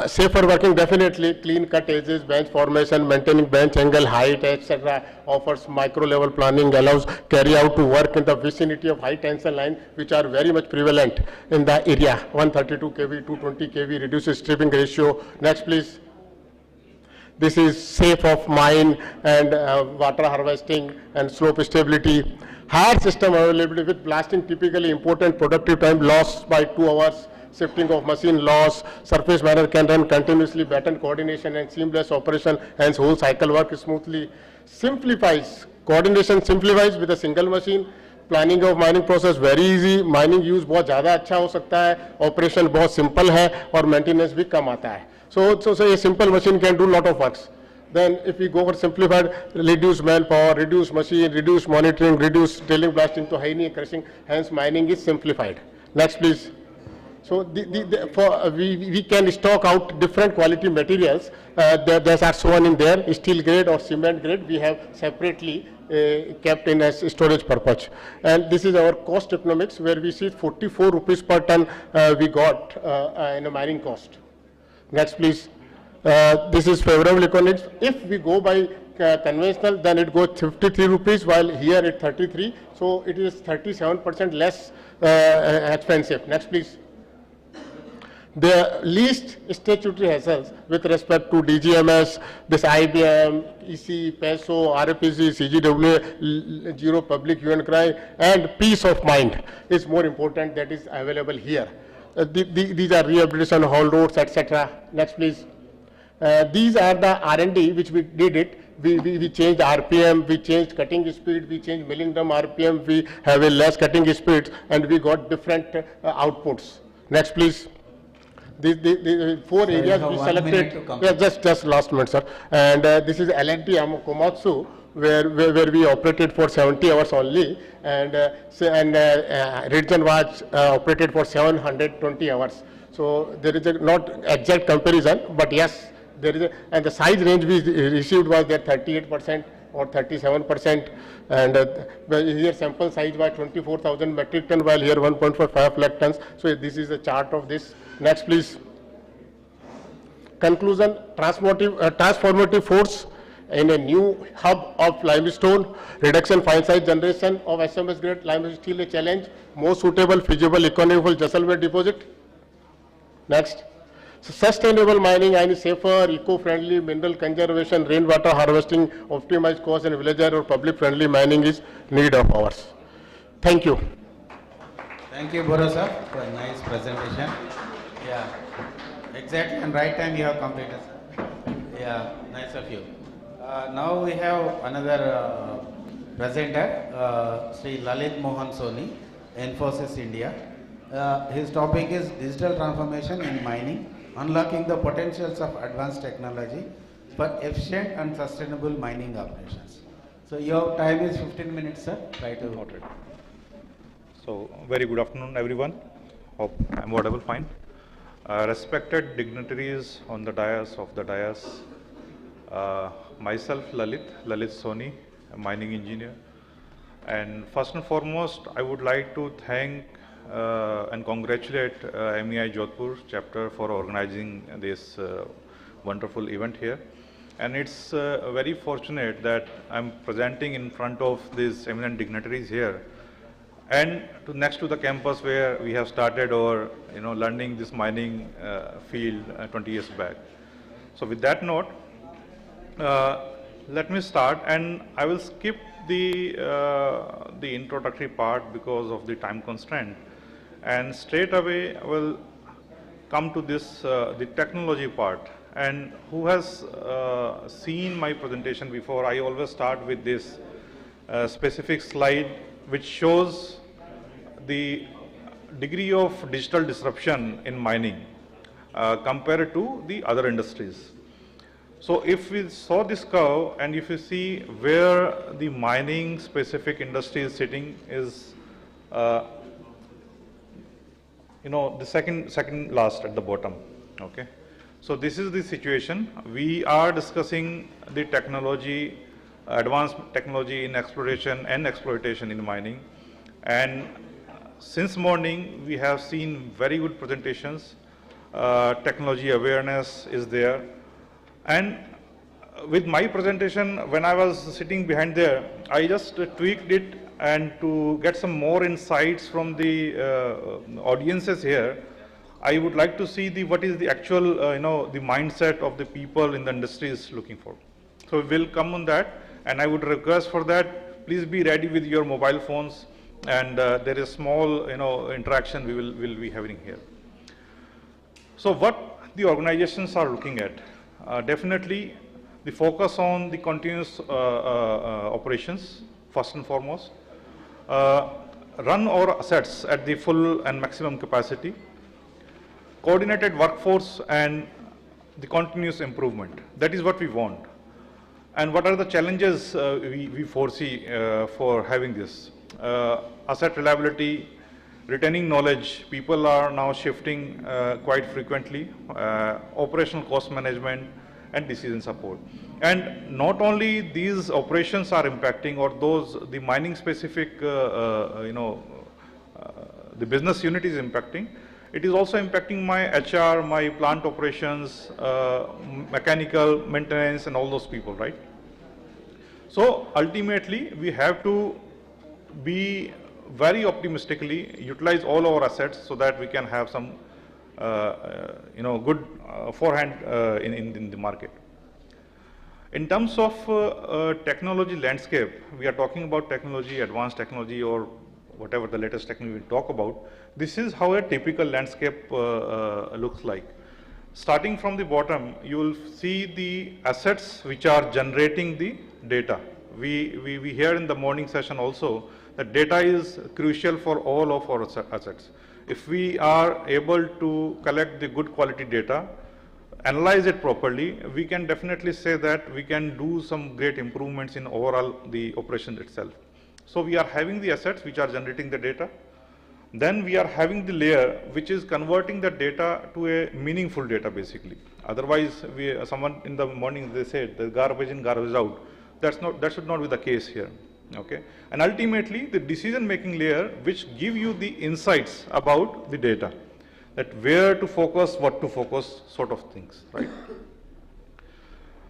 Safer working, definitely clean cut edges, bench formation, maintaining bench angle, height, etc. offers micro level planning, allows carry out to work in the vicinity of high tension line, which are very much prevalent in the area. 132 kV, 220 kV, reduces stripping ratio. Next, please. This is safe of mine and water harvesting and slope stability. Higher system availability with blasting, typically important productive time loss by 2 hours. Shifting of machine loss, surface miner can run continuously, better coordination and seamless operation, hence whole cycle work smoothly. Simplifies, coordination simplifies with a single machine. Planning of mining process very easy, mining use बहुत ज़्यादा अच्छा हो सकता है, operation बहुत simple है और maintenance भी कम आता है. So a simple machine can do lot of works. Then if we go for simplified, reduce manpower, reduce machine, reduce monitoring, reduce drilling, blasting to high crushing, hence mining is simplified. Next please. So we can stock out different quality materials. Those are shown in there, steel grade or cement grade. We have separately kept in as storage purpose. And this is our cost economics, where we see 44 rupees per ton we got in a mining cost. Next please. This is favorable economics. If we go by conventional, then it goes 53 rupees, while here it's 33. So it is 37% less expensive. Next please. The least statutory hassles with respect to DGMS, this IBM, EC, PESO, RFPC, CGW, zero public hue and cry, and peace of mind is more important, that is available here. These are rehabilitation, haul roads, etc. Next please. These are the R&D which we did it. We changed RPM, we changed cutting speed, we changed milling drum RPM, we have a less cutting speeds, and we got different outputs. Next please. The four areas we selected. Yeah, just last minute, sir. And this is L&T Komatsu, where we operated for 70 hours only, and Ridge was operated for 720 hours. So there is a not exact comparison, but yes, there is a, and the size range we received was there 38% or 37%, and here sample size was 24,000 metric ton, while here 1.45 lakh tons. So this is a chart of this. Next please. Conclusion, transformative force in a new hub of limestone, reduction fine size generation of SMS grade limestone steel a challenge, more suitable, feasible, economical Jaisalmer deposit. Next. So sustainable mining and safer, eco-friendly, mineral conservation, rainwater harvesting, optimized cost, and villager or public-friendly mining is need of ours. Thank you. Thank you, Bora sir, for a nice presentation. Yeah, exactly, and right time you have completed. Yeah, nice of you. Now we have another presenter, Sri Lalit Mohan Soni, Infosys India. His topic is digital transformation in mining, unlocking the potentials of advanced technology for efficient and sustainable mining operations. So your time is 15 minutes, sir. Try to note it. So very good afternoon, everyone. Hope I'm audible fine. Respected dignitaries on the dais of the dais, myself Lalit Soni, a mining engineer, and first and foremost I would like to thank and congratulate MEI Jodhpur chapter for organizing this wonderful event here. And it's very fortunate that I'm presenting in front of these eminent dignitaries here, and next to the campus where we have started our learning this mining field 20 years back. So with that note, let me start, and I will skip the introductory part because of the time constraint, and straight away I will come to this the technology part. And who has seen my presentation before, I always start with this specific slide which shows the degree of digital disruption in mining compared to the other industries. So if we saw this curve, and if you see where the mining specific industry is sitting is the second last at the bottom. Okay. So this is the situation. We are discussing the technology, advanced technology in exploration and exploitation in mining. And since morning, we have seen very good presentations. Technology awareness is there. And with my presentation, when I was sitting behind there, I just tweaked it, and to get some more insights from the audiences here, I would like to see what is the actual, the mindset of the people in the industry is looking for. So we'll come on that, and I would request for that, please be ready with your mobile phones, and there is small, interaction we will be having here. So what the organizations are looking at, definitely the focus on the continuous operations, first and foremost, run our assets at the full and maximum capacity, coordinated workforce, and the continuous improvement. That is what we want. And what are the challenges we foresee for having this? Asset reliability, retaining knowledge, people are now shifting quite frequently, operational cost management, and decision support. And not only these operations are impacting, or the mining specific, the business unit is impacting, it is also impacting my HR, my plant operations, mechanical maintenance, and all those people, right? So ultimately, we have to be very optimistically utilize all our assets so that we can have some, good forehand in the market. In terms of technology landscape, we are talking about technology, advanced technology, or whatever the latest technology we talk about. This is how a typical landscape looks like. Starting from the bottom, you will see the assets which are generating the data. We hear in the morning session also that data is crucial for all of our assets. If we are able to collect the good quality data, analyze it properly, we can definitely say that we can do some great improvements in overall the operation itself. So we are having the assets which are generating the data. Then we are having the layer which is converting the data to a meaningful data basically. Otherwise, someone in the morning they said the garbage in, garbage out. That should not be the case here. Okay, and ultimately the decision making layer which give you the insights about the data, that where to focus, what to focus, sort of things, right?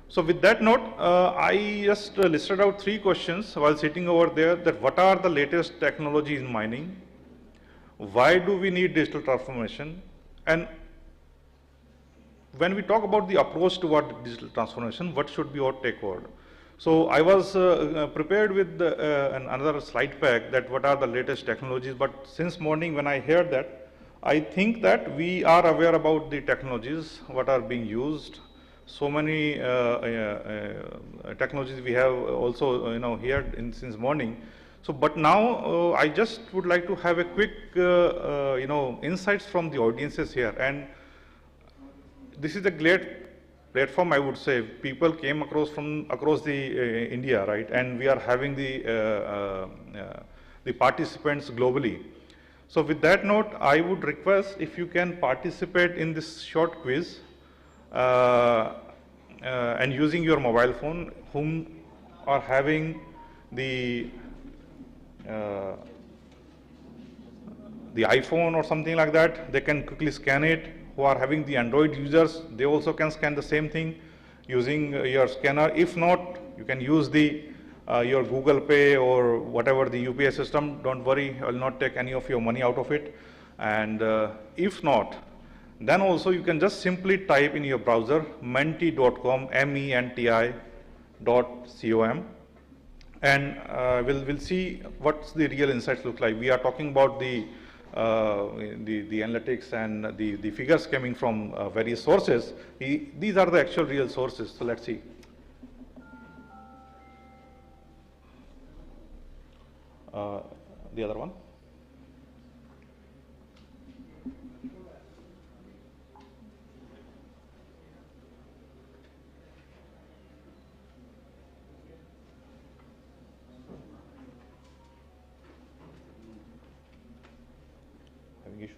So with that note, I just listed out 3 questions while sitting over there, that what are the latest technologies in mining, why do we need digital transformation, and when we talk about the approach toward digital transformation, what should be our take forward? So I was prepared with another slide pack that what are the latest technologies, but since morning when I heard that, I think that we are aware about the technologies, what are being used. So many technologies we have also heard since morning. So, but now I just would like to have a quick insights from the audiences here, and this is a great platform, I would say. People came across the India, right? And we are having the participants globally. So with that note, I would request if you can participate in this short quiz and using your mobile phone, whom are having the iPhone or something like that, they can quickly scan it. Who are having the Android users, they also can scan the same thing using your scanner. If not, you can use the your Google Pay or whatever the UPI system. Don't worry, I will not take any of your money out of it. And if not, then also you can just simply type in your browser menti.com, menti.com, and we'll see what's the real insights look like. We are talking about the analytics and the figures coming from various sources. These are the actual real sources. So let's see. The other one. Having issues?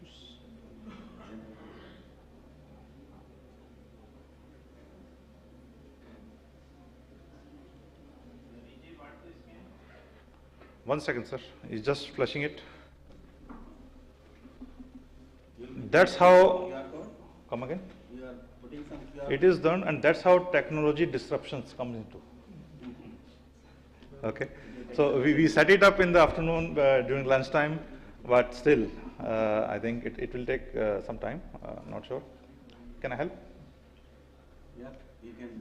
One second, sir. He's just flushing it. That's how. Come again? It is done, and that's how technology disruptions come into. Okay. So we set it up in the afternoon during lunchtime, but still, I think it will take some time. Not sure. Can I help? Yeah, you can.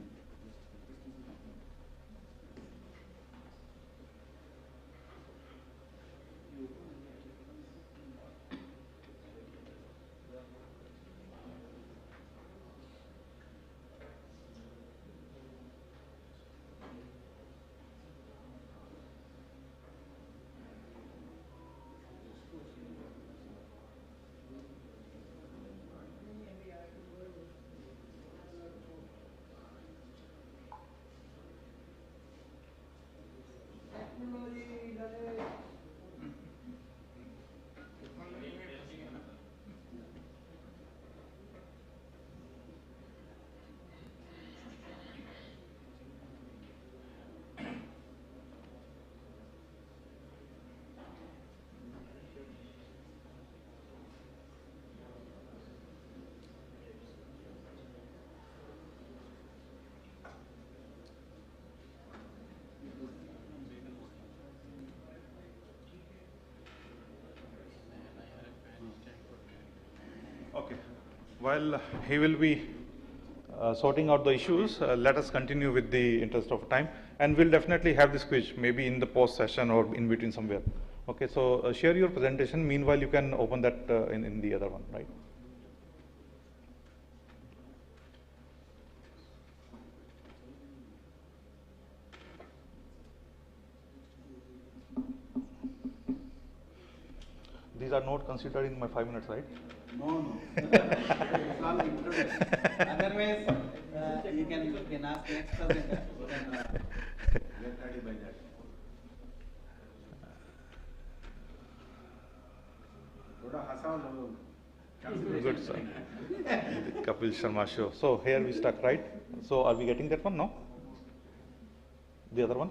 Okay. While he will be sorting out the issues, let us continue with the interest of time, and we'll definitely have this quiz maybe in the post session or in between somewhere. Okay, so share your presentation. Meanwhile, you can open that in the other one, right? These are not considered in my 5 minutes, right? No. It's all included. Otherwise, you can ask next presenter. You can get ready by that. Good, sir. The Kapil Sharma show. So here we stuck, right? So are we getting that one? No? The other one?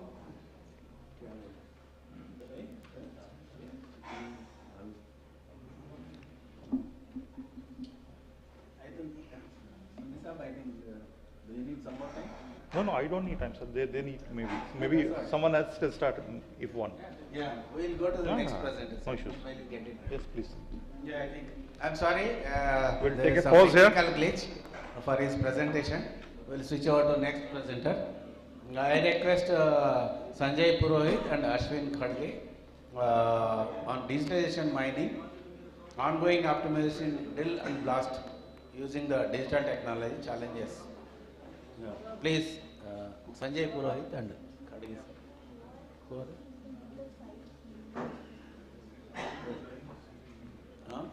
Do you need some more time? No, I don't need time, sir. They need maybe someone else will start if one. Yeah, we'll go to the next presenter. No issues. While you get it. Yes, please. Yeah, I think. I'm sorry. We'll there take is a some pause here. technical glitch for his presentation. We'll switch over to next presenter. I request Sanjay Purohit and Ashwin Khadge on digitalization mining, ongoing optimization drill and blast using the digital technology challenges. Please, Sanjay Purohit and Khadge. Who are they? Huh?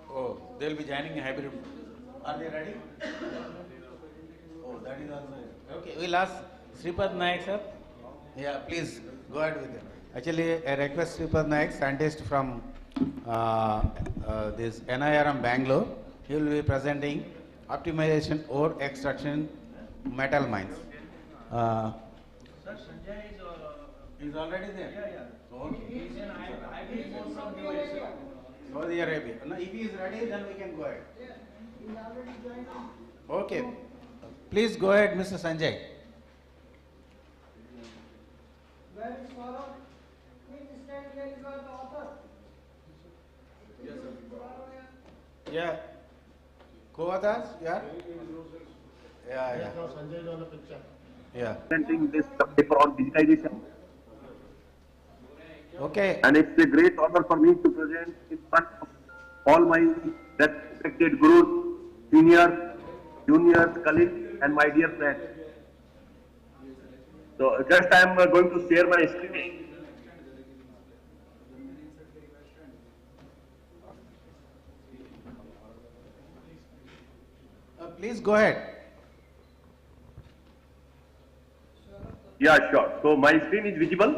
Oh, they will be joining a hybrid. Are they ready? Oh, that is also. Okay, we'll ask Sripad Naik, sir. Yeah, please go ahead with it. Actually, I request Sripad Naik, scientist from this NIRM Bangalore. He will be presenting optimization ore extraction metal mines. Sir, Sanjay is already there? Yeah. Okay. He's an hybrid mode from USA. Saudi Arabia. No, if he is ready, then we can go ahead. He's already joined. Okay. Please go ahead, Mr. Sanjay. Where is Saurabh? Please stand here. You are the author. Yes, sir. Yeah. Co-authors? Yeah? Yeah. No, Sanjay is on the picture. Yeah. Presenting this paper on digitization. Okay. And it's a great honor for me to present in front of all my respected gurus, seniors, juniors, colleagues, and my dear friends. So just I am going to share my screen. Please go ahead. Yeah, sure. So my screen is visible.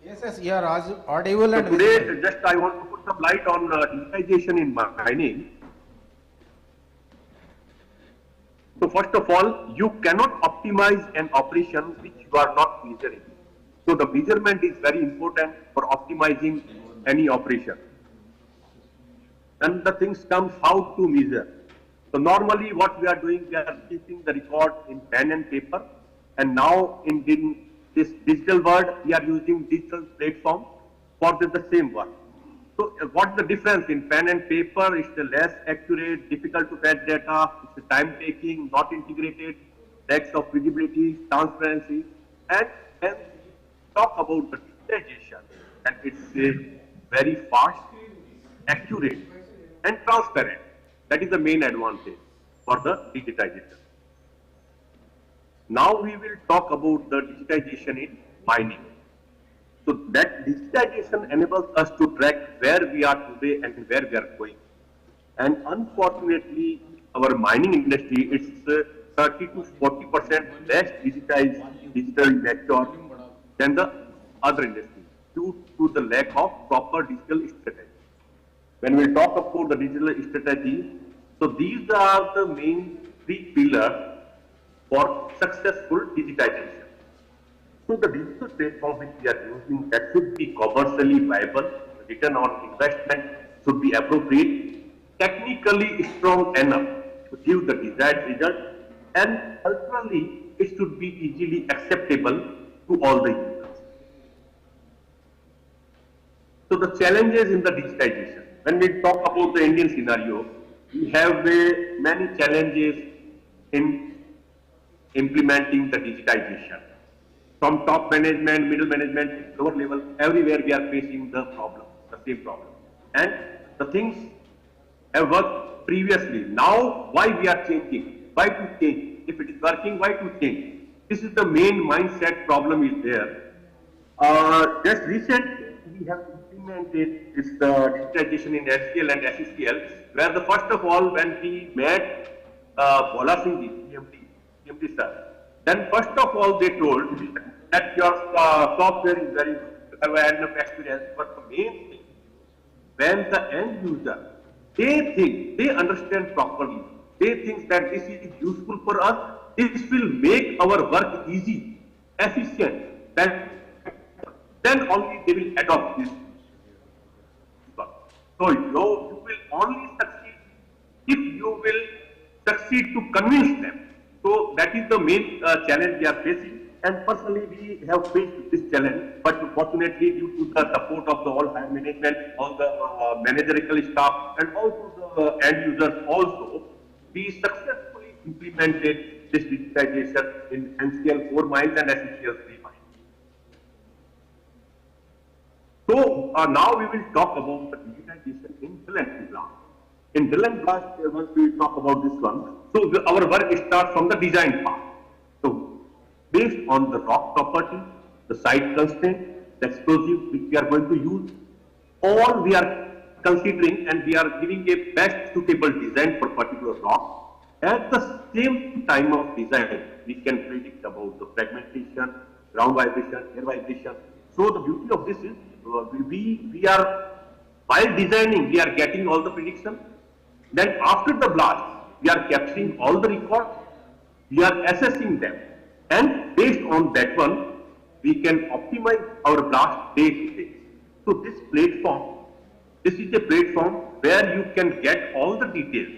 Yes, you are audible and today, visible. just I want to put some light on digitization in mining. So first of all, you cannot optimize an operation which you are not measuring. So the measurement is very important for optimizing any operation. And the things comes how to measure. So normally what we are doing, we are keeping the record in pen and paper, and now in this digital world, we are using digital platform for the same work. So what's the difference in pen and paper? It's less accurate, difficult to fetch data, it's time taking, not integrated, lacks of visibility, transparency, and then talk about the digitization, and it's very fast, accurate, and transparent. That is the main advantage for the digitization. Now we will talk about the digitization in mining. So that digitization enables us to track where we are today and where we are going. And unfortunately, our mining industry is 30 to 40% less digitally mature than the other industries due to the lack of proper digital strategy. When we talk about the digital strategy, so these are the main three pillars for successful digitization. So the digital platform which we are using, that should be commercially viable, return on investment should be appropriate, technically strong enough to give the desired result, and culturally it should be easily acceptable to all the users. So the challenges in the digitization. When we talk about the Indian scenario, we have many challenges in implementing the digitization. From top management, middle management, lower level, everywhere we are facing the same problem. And the things have worked previously. Now, why we are changing? Why to change? If it is working, why to change? This is the main mindset problem is there. Just recently, we have implemented this digitization in SCL and SECL, where the first of all, when we met Bola Singh ji, CMD sir, then first of all they told that your software is very good, have enough experience, but the main thing, when the end user, they understand properly, they think that this is useful for us, this will make our work easy, efficient, then only they will adopt this work. So you will only succeed if you will succeed to convince them. So that is the main challenge we are facing. And personally, we have faced this challenge, but fortunately, due to the support of the all higher management, all the managerial staff, and also the end users also, we successfully implemented this digitization in NCL 4 mines and SECL 3 mines. So now we will talk about the digitization in drill and blast. In drill and blast, once we talk about this one, so our work starts from the design part. So based on the rock property, the site constraint, the explosive which we are going to use, all we are considering and we are giving a best suitable design for particular rock. At the same time of design, we can predict about the fragmentation, ground vibration, air vibration. So the beauty of this is we are, while designing, we are getting all the prediction. Then after the blast, we are capturing all the records, we are assessing them, and based on that one, we can optimize our blast day to day. So this is a platform where you can get all the details.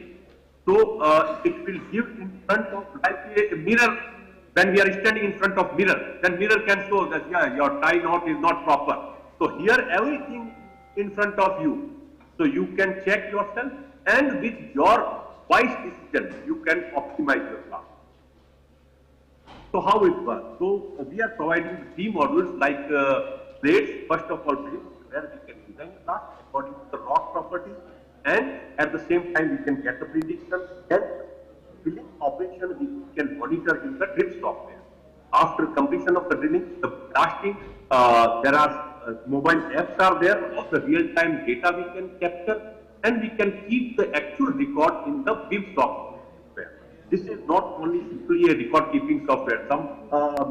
So it will give in front of like a mirror. When we are standing in front of mirror, then mirror can show that yeah, your tie knot is not proper. So here everything in front of you. So you can check yourself, and with your wise decision, you can optimize your blast. So how it works? So we are providing 3 modules like plates, first of all plates, where we can design the blast according to the rock properties, and at the same time we can get the prediction, and drilling operation we can monitor in the drill software. After completion of the drilling, the blasting, there are mobile apps are there of the real-time data we can capture, and we can keep the actual record in the BIM software. This is not only simply a record-keeping software. Some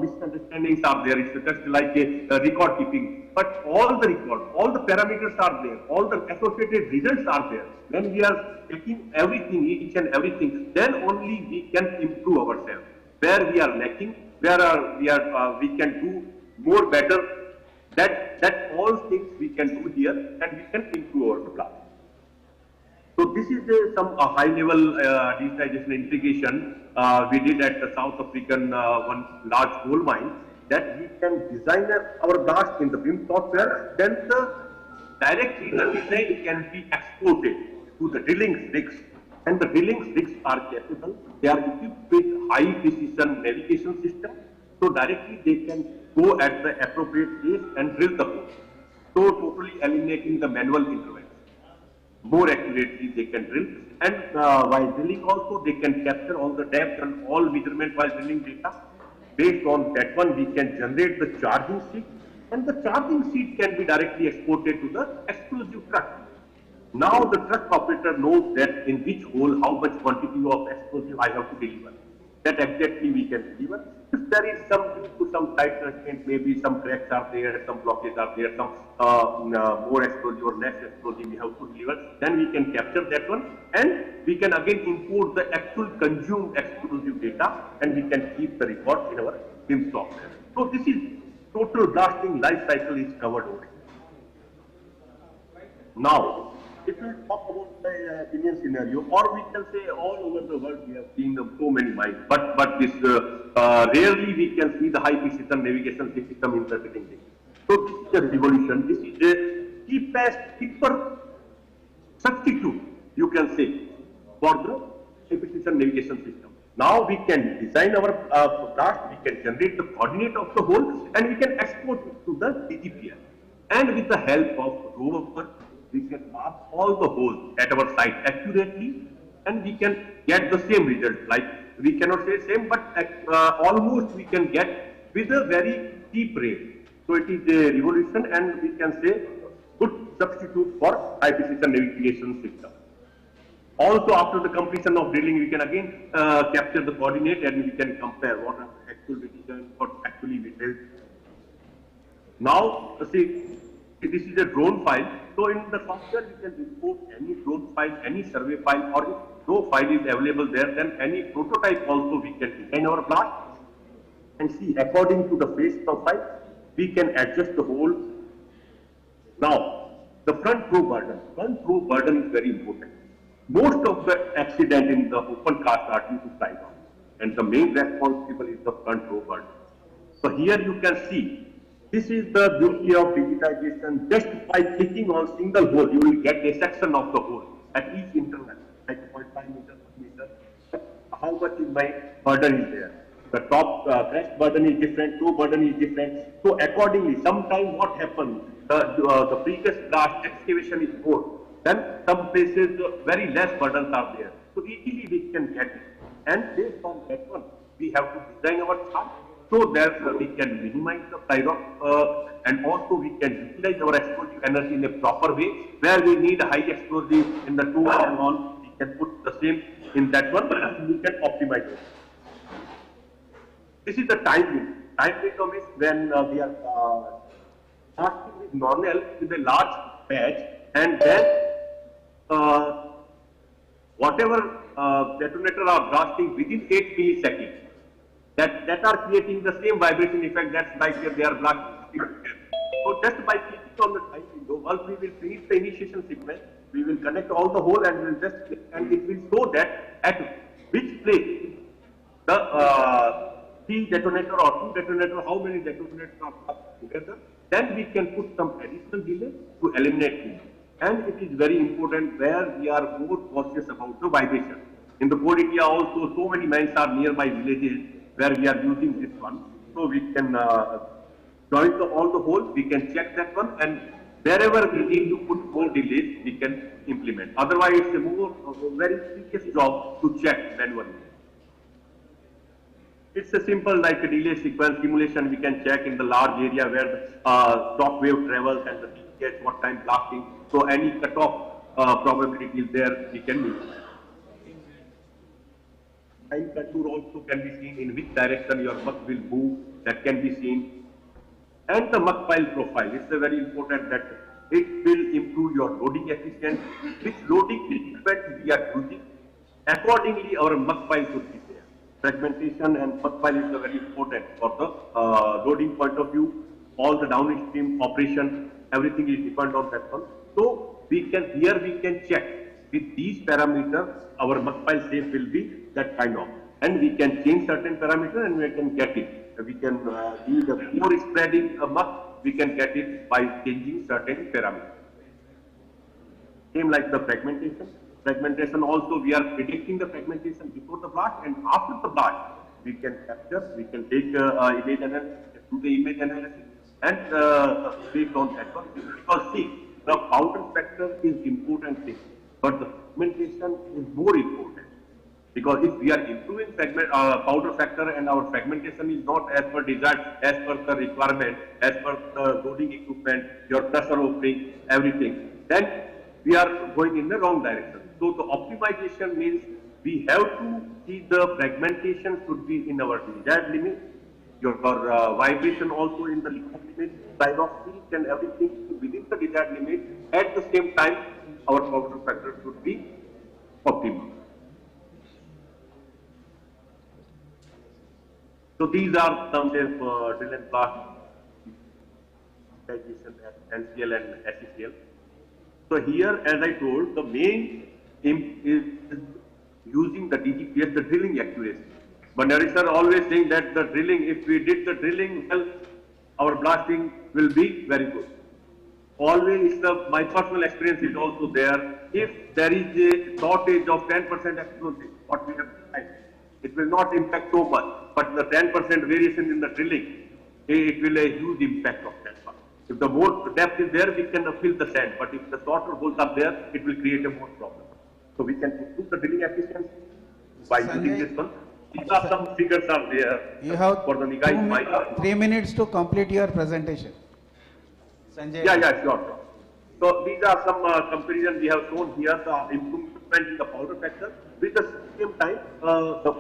misunderstandings are there. It's just like a record-keeping, but all the record, all the parameters are there, all the associated results are there. When we are taking everything, each and everything, then only we can improve ourselves. Where we are lacking, we can do more better. That all things we can do here, and we can improve our blast. So this is some high-level digitization integration we did at the South African one large gold mine, that we can design our blast in the BIM software. Then directly the design can be exported to the drilling rigs, and the drilling rigs are capable. They are equipped with high-precision navigation system, so directly they can go at the appropriate place and drill the hole. So totally eliminating the manual intervention. More accurately they can drill, and while drilling also they can capture all the depth and all measurement while drilling data. Based on that one, we can generate the charging sheet, and the charging sheet can be directly exported to the explosive truck. Now the truck operator knows that in which hole how much quantity of explosive I have to deliver. that exactly we can deliver. If there is some tight constraint, maybe some cracks are there, some blockages are there, some more explosive or less explosive we have to deliver, then we can capture that one, and we can again import the actual consumed explosive data, and we can keep the record in our BIM software. So this is total blasting life cycle is covered over here. Now, if we talk about the Indian scenario, or we can say all over the world we have seen so many mines, but this rarely we can see the high precision navigation system interpreting this. So this is a revolution. This is a cheaper substitute, you can say, for the high precision navigation system. Now we can design our blast, we can generate the coordinate of the hole, and we can export it to the DGPL. And with the help of rover, we can mark all the holes at our site accurately, and we can get the same result. Like, we cannot say same, but almost we can get with a very cheap rate. So it is a revolution, and we can say good substitute for high precision navigation system. Also, after the completion of drilling, we can again capture the coordinate, and we can compare what are actual decisions, what actually we drilled. Now, see, this is a drone file. So in the software, we can import any drone file, any survey file, or if no file is available there, then any prototype also we can design our blast and see according to the phase profile, we can adjust the hole. Now, the front row burden is very important. Most of the accident in the open cast are due to slide on, and the main responsible is the front row burden. So here you can see, this is the beauty of digitization. Just by clicking on single hole, you will get a section of the hole at each interval, like 0.5 meters, 1 meter. How much is my burden is there? The top crest burden is different, toe burden is different. So accordingly, sometimes what happens, the previous blast excavation is more. Then some places very less burdens are there. So easily we can get it. And based on that one, we have to design our chart so that we can minimize the side of, and also we can utilize our explosive energy in a proper way. Where we need high explosive in the toe and all, we can put the same in that one, and we can optimize it. This is the time window. Time window means when we are starting with normal with a large patch, and then whatever detonator are blasting within 8 milliseconds, that are creating the same vibration effect. That's like they are blasting. So just by clicking on the time window, once we will finish the initiation sequence, we will connect all the hole, and we'll just click, and it will show that at which place the 3 detonator or 2 detonator, how many detonators are put together. Then we can put some additional delay to eliminate it. And it is very important where we are more cautious about the vibration. In the coal India also, so many mines are nearby villages where we are using this one. So we can join all the holes, we can check that one, and wherever we need to put more delays, we can implement. Otherwise, it's a very tedious job to check manually. It's a simple like a delay sequence simulation we can check in the large area where the shock wave travels and the gets what time blasting. So any cutoff probability is there, we can use. Time contour also can be seen in which direction your muck will move, that can be seen. And the muck pile profile, it's a very important that it will improve your loading efficiency, which loading equipment we are using. Accordingly, our muck pile should be there. Fragmentation and muck pile is very important for the loading point of view. All the downstream operation, everything is dependent on that one. So we can check with these parameters, our muck pile shape will be that kind of, and we can change certain parameters and we can get it. We can do the more spreading muck, we can get it by changing certain parameters. Same like the fragmentation. Fragmentation also, we are predicting the fragmentation before the blast, and after the blast we can capture, we can take image analysis, do the image analysis, and based on that one. Because see, the powder factor is important thing, but the fragmentation is more important. Because if we are improving powder factor and our fragmentation is not as per desired, as per the requirement, as per the loading equipment, your pressure opening, everything, then we are going in the wrong direction. So the optimization means we have to see the fragmentation should be in our desired limit. Your vibration also in the limit, size of peak and everything within the desired limit. At the same time, our powder factor should be optimal. So these are some drill and blast digestion at NCL and SECL. So here, as I told, the main aim is using the DGPS, the drilling accuracy. Bandari sir always saying that the drilling, if we did the drilling well, our blasting will be very good. Always, my personal experience is also there. If there is a shortage of 10% explosive, what we have tried, it will not impact so much. But the 10% variation in the drilling, it will a huge impact of that one. If the more depth is there, we can fill the sand. But if the shorter holes are there, it will create a more problem. So we can improve the drilling efficiency by using this one. These are some figures are there. You have for the 3 minutes to complete your presentation. Sanjay. Yeah, sure. So these are some comparisons we have shown here, the improvement in the powder factor with the same time the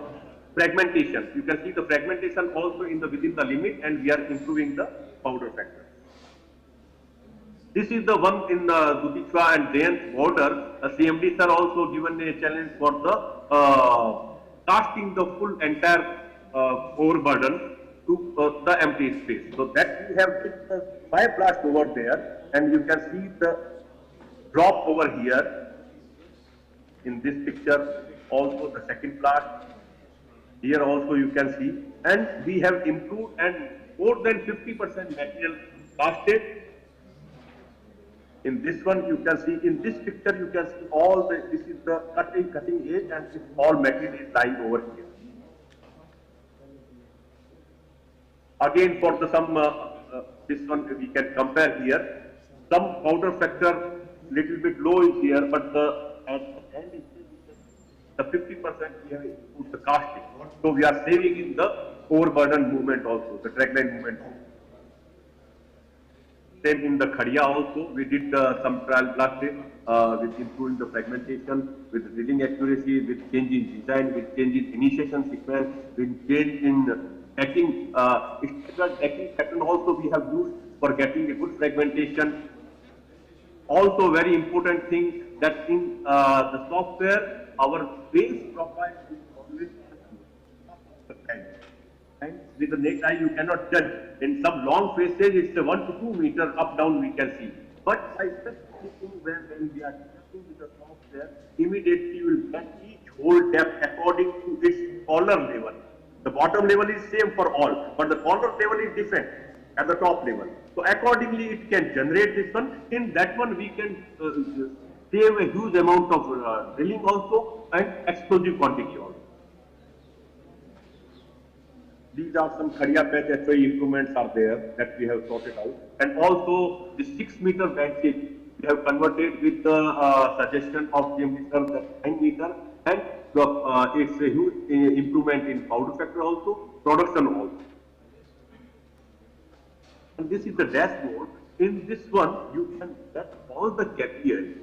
fragmentation. You can see the fragmentation also in the within the limit, and we are improving the powder factor. This is the one in Dudichwa and Jayan's border. CMD sir also given a challenge for the casting the full entire overburden to the empty space. So that we have put the 5 blasts over there, and you can see the drop over here in this picture. Also the second blast here also you can see, and we have improved and more than 50% material casted. In this one you can see, in this picture you can see all the, this is the cutting edge, and this all material is lying over here. Again for the some this one we can compare here. Some powder factor little bit low is here, but at the end is the 50% we have improved the casting. So we are saving in the overburden movement also, the dragline movement also. Same in the Khadia also, we did some trial blasting with improving the fragmentation, with drilling accuracy, with change in design, with change in initiation sequence, with change in tacking, tacking pattern also we have used for getting a good fragmentation. Also very important thing that in the software, our base profile is always and with the naked eye you cannot judge. In some long faces it's a 1 to 2 meter up down we can see. But by just looking when we are discussing with the software, immediately you will get each hole depth according to its collar level. The bottom level is same for all, but the collar level is different at the top level. So accordingly it can generate this one. In that one we can save a huge amount of drilling also and explosive quantity also. These are some Khadia patch HOE improvements are there that we have sorted out. And also the 6 meter branches we have converted with the suggestion of CMD sir that 9 meter, and it's a huge improvement in powder factor also, production also. And this is the dashboard. In this one you can get all the KPIs,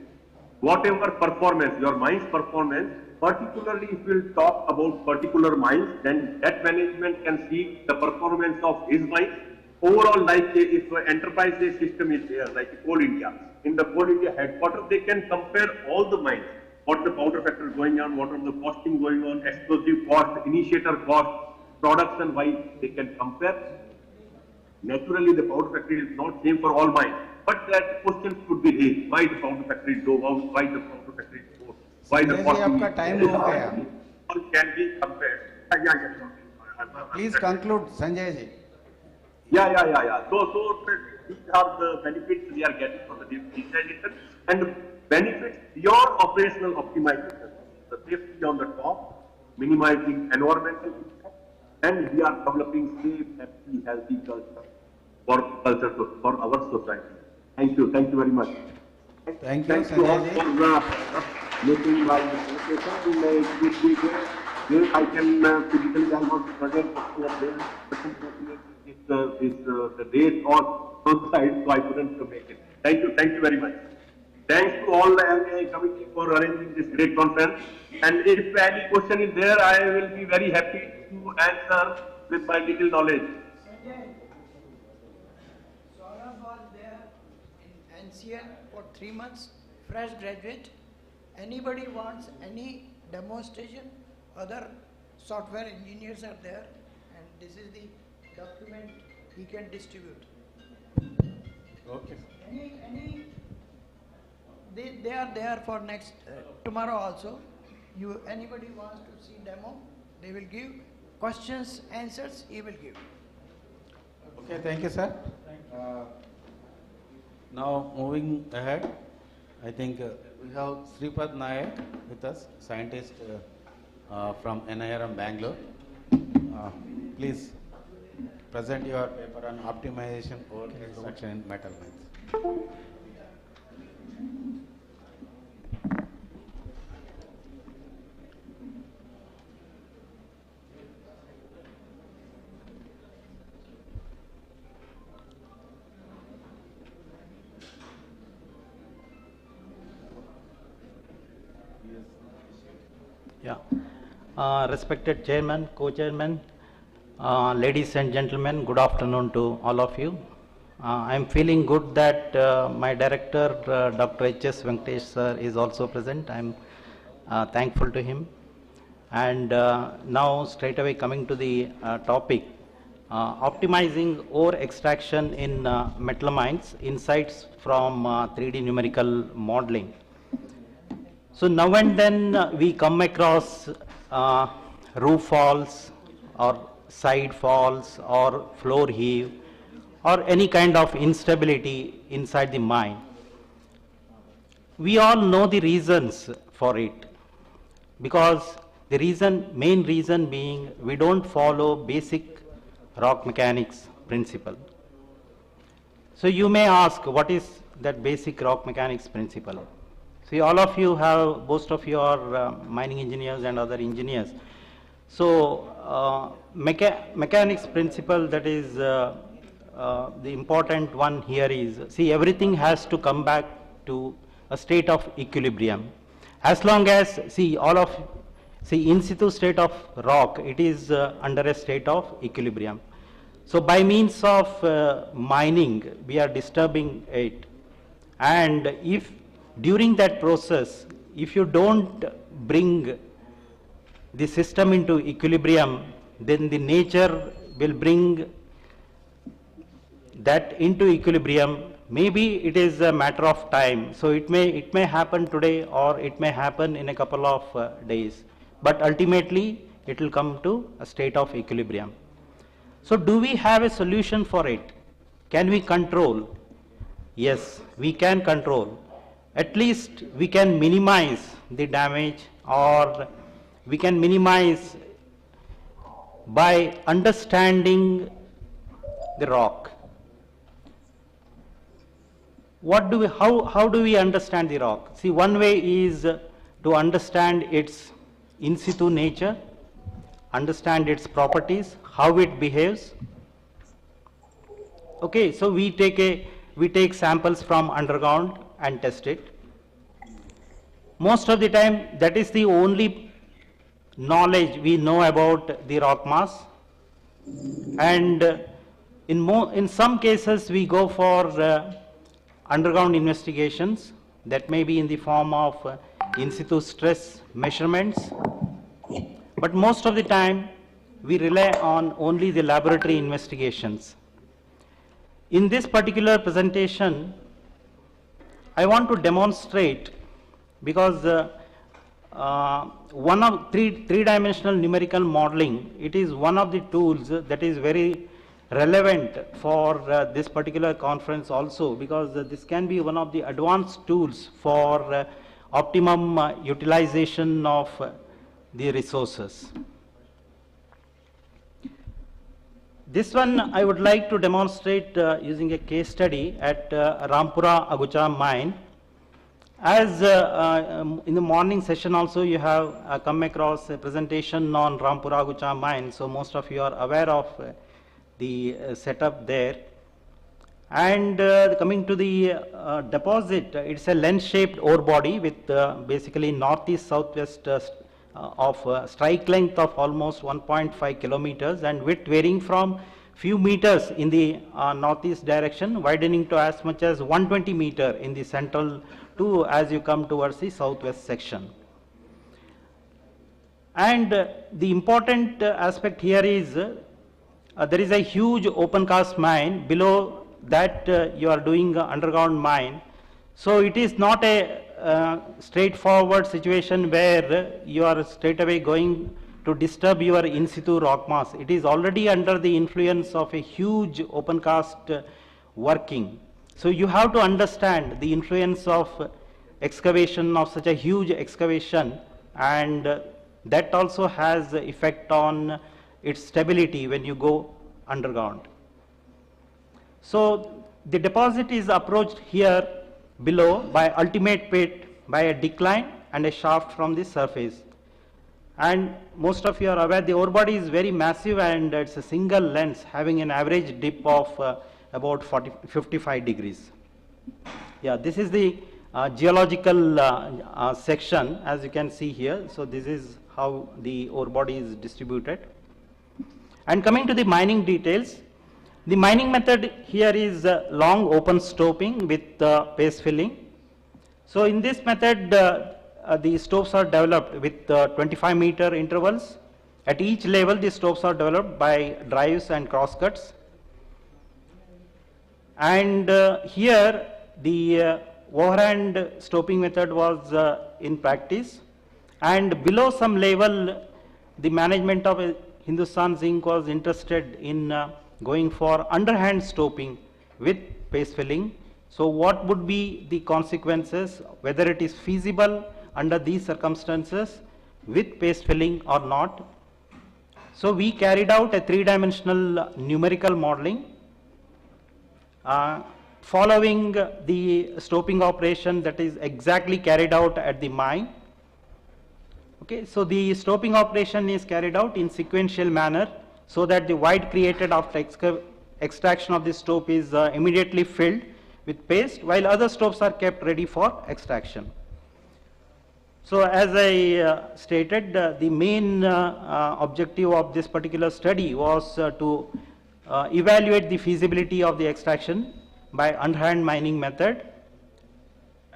whatever performance, your mine's performance. Particularly if we will talk about particular mines, then that management can see the performance of his mines. Overall, like if enterprise system is there, like Coal India, in the Coal India headquarters, they can compare all the mines, what the powder factor going on, what are the costing going on, explosive cost, initiator cost, production wise, they can compare. Naturally, the powder factory is not same for all mines, but that question could be raised, why the powder factory is low, why the powder factory is low. Why the costing can be compared. Please conclude, Sanjay ji. Yeah. So these are the benefits we are getting from the digitalization, and benefits beyond operational optimization. The safety on the top, minimizing environmental impact, and we are developing safe, happy, healthy culture for our society. Thank you very much. Thank you, Sanjay ji. Making my presentation, it would be great. I can physically I want to present the date on side, so I couldn't make it. Thank you very much. Thanks to all the MBI committee for arranging this great conference. And if any question is there, I will be very happy to answer with my little knowledge. Saurabh was there in NCL for 3 months, fresh graduate. Anybody wants any demonstration, other software engineers are there, and this is the document he can distribute. Okay. They are there for next tomorrow also. Anybody wants to see demo, they will give questions, answers. He will give. Okay, thank you, sir. Now moving ahead, I think we have Sripad Nayak with us, scientist from NIRM Bangalore. Please present your paper on optimization or extraction in metal mines. Yeah. Respected chairman, co-chairman, ladies and gentlemen, good afternoon to all of you. I am feeling good that my director, Dr. H.S. Venkatesh sir, is also present. I am thankful to him. And now straight away coming to the topic, optimizing ore extraction in metal mines, insights from 3D numerical modeling. So now and then we come across roof falls or side falls or floor heave or any kind of instability inside the mine. We all know the reasons for it, because the main reason being we don't follow basic rock mechanics principle. So you may ask, what is that basic rock mechanics principle? See, all of you have, most of you are mining engineers and other engineers. So mechanics principle, that is the important one here is, see, everything has to come back to a state of equilibrium. As long as, see, in situ state of rock, it is under a state of equilibrium. So by means of mining, we are disturbing it. And if during that process, if you don't bring the system into equilibrium, then the nature will bring that into equilibrium. Maybe it is a matter of time. So it may happen today or it may happen in a couple of days. But ultimately, it will come to a state of equilibrium. So do we have a solution for it? Can we control? Yes, we can control. At least we can minimize the damage, or we can minimize by understanding the rock. How do we understand the rock? See, one way is to understand its in situ nature, understand its properties, how it behaves. Okay, so we take samples from underground and test it. Most of the time, that is the only knowledge we know about the rock mass. And in some cases, we go for underground investigations that may be in the form of in situ stress measurements. But most of the time, we rely on only the laboratory investigations. In this particular presentation, I want to demonstrate, because one of three-dimensional numerical modeling, it is one of the tools that is very relevant for this particular conference also, because this can be one of the advanced tools for optimum utilization of the resources. This one I would like to demonstrate using a case study at Rampura Agucha mine. As in the morning session also you have come across a presentation on Rampura Agucha mine, so most of you are aware of the setup there. And coming to the deposit, it's a lens-shaped ore body with basically northeast southwest of strike length of almost 1.5 kilometers and width varying from few meters in the northeast direction, widening to as much as 120 meter in the central to as you come towards the southwest section. And the important aspect here is there is a huge open cast mine below that you are doing underground mine. So it is not a straightforward situation where you are straight away going to disturb your in situ rock mass. It is already under the influence of a huge open cast working. So you have to understand the influence of excavation of such a huge excavation, and that also has effect on its stability when you go underground. So the deposit is approached here below by ultimate pit by a decline and a shaft from the surface. And most of you are aware the ore body is very massive and it's a single lens having an average dip of about 55 degrees. Yeah, this is the geological section as you can see here. So this is how the ore body is distributed. And coming to the mining details, the mining method here is long open stoping with paste filling. So in this method, the stopes are developed with 25 meter intervals. At each level, the stopes are developed by drives and cross cuts. And here, the overhand stoping method was in practice. And below some level, the management of Hindustan Zinc was interested in going for underhand stoping with paste filling. So what would be the consequences, whether it is feasible under these circumstances with paste filling or not? So we carried out a three-dimensional numerical modeling following the stoping operation that is exactly carried out at the mine. Okay, so the stoping operation is carried out in sequential manner so that the void created after extraction of the stope is immediately filled with paste, while other stopes are kept ready for extraction. So as I stated, the main objective of this particular study was to evaluate the feasibility of the extraction by underhand mining method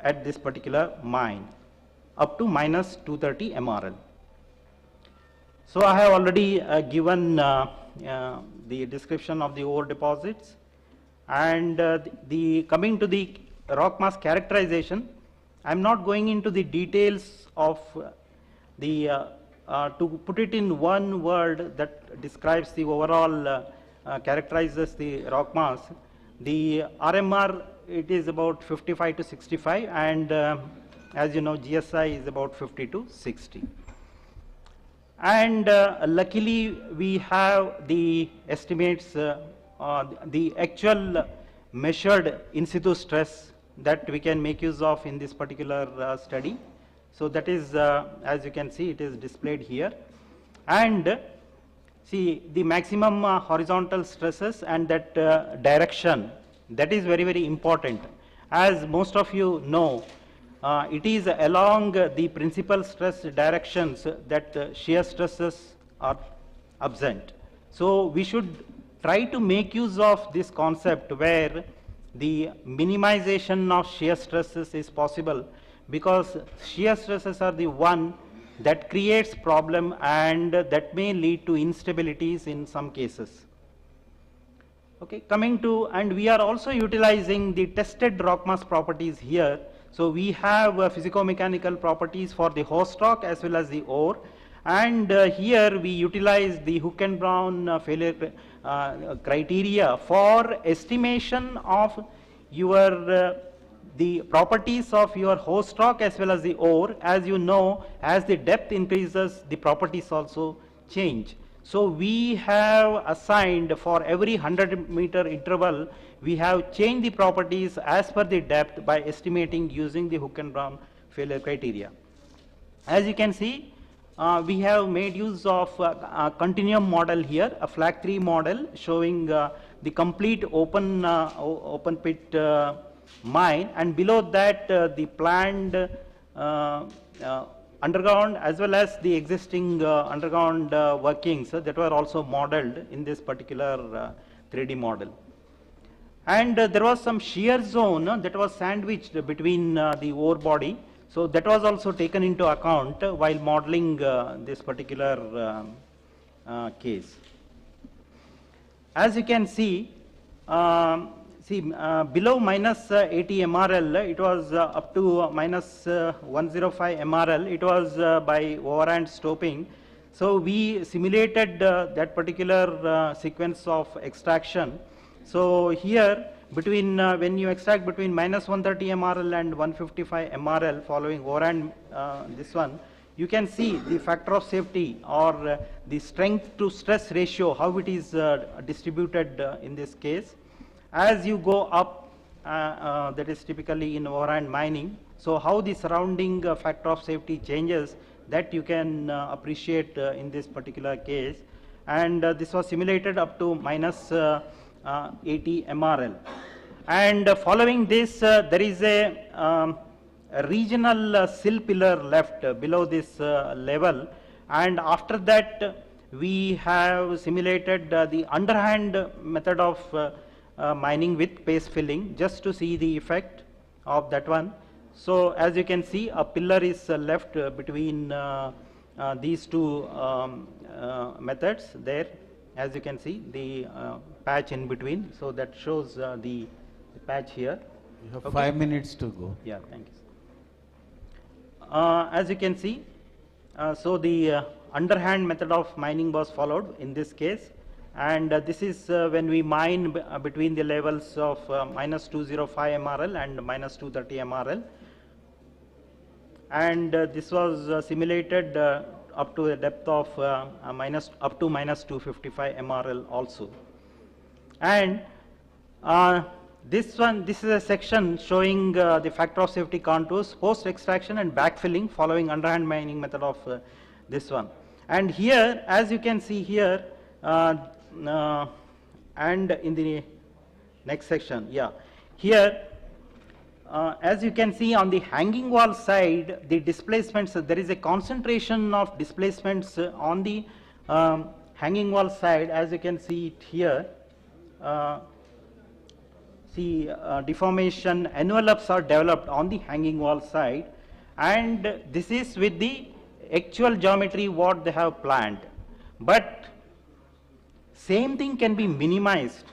at this particular mine up to minus 230 MRL. So I have already given the description of the ore deposits, and coming to the rock mass characterization, I am not going into the details of the to put it in one word that describes the overall characterizes the rock mass. The RMR, it is about 55 to 65, and as you know, GSI is about 50 to 60. And luckily we have the estimates, the actual measured in situ stress that we can make use of in this particular study. So that is, as you can see, it is displayed here. And see the maximum horizontal stresses and that direction, that is very, very important. As most of you know, it is along the principal stress directions that shear stresses are absent. So we should try to make use of this concept where the minimization of shear stresses is possible, because shear stresses are the one that creates problem and that may lead to instabilities in some cases. Okay, coming to, and we are also utilizing the tested rock mass properties here. So we have physico-mechanical properties for the host rock as well as the ore, and here we utilize the Hook and Brown failure criteria for estimation of your the properties of your host rock as well as the ore. As you know, as the depth increases, the properties also change. So we have assigned for every 100-meter interval, we have changed the properties as per the depth by estimating using the Hook and Brown failure criteria. As you can see, we have made use of a continuum model here, a flag 3 model showing the complete open pit mine, and below that the planned underground as well as the existing underground workings that were also modeled in this particular 3D model. And there was some shear zone that was sandwiched between the ore body, so that was also taken into account while modeling this particular case. As you can see, below minus 80 MRL, it was up to minus 105 MRL, it was by overhand stoping. So we simulated that particular sequence of extraction. So here, between when you extract between minus 130 MRL and 155 MRL following overhand this one, you can see the factor of safety or the strength to stress ratio, how it is distributed in this case. As you go up, that is typically in overhand mining, so how the surrounding factor of safety changes, that you can appreciate in this particular case. And this was simulated up to minus 80 MRL. And following this, there is a regional sill pillar left below this level, and after that we have simulated the underhand method of mining with paste filling, just to see the effect of that one. So as you can see, a pillar is left between these two methods there. As you can see, the patch in between, so that shows the patch here. You have 5 minutes to go. Yeah, thank you. As you can see, so the underhand method of mining was followed in this case, and this is when we mine between the levels of minus 205 MRL and minus 230 MRL, and this was simulated up to a depth of up to minus 255 MRL also. And this is a section showing the factor of safety contours post extraction and backfilling following underhand mining method of this one. And here, as you can see here, and in the next section, yeah, here as you can see on the hanging wall side, the displacements, there is a concentration of displacements on the hanging wall side, as you can see it here. Deformation envelopes are developed on the hanging wall side, and this is with the actual geometry what they have planned. But same thing can be minimized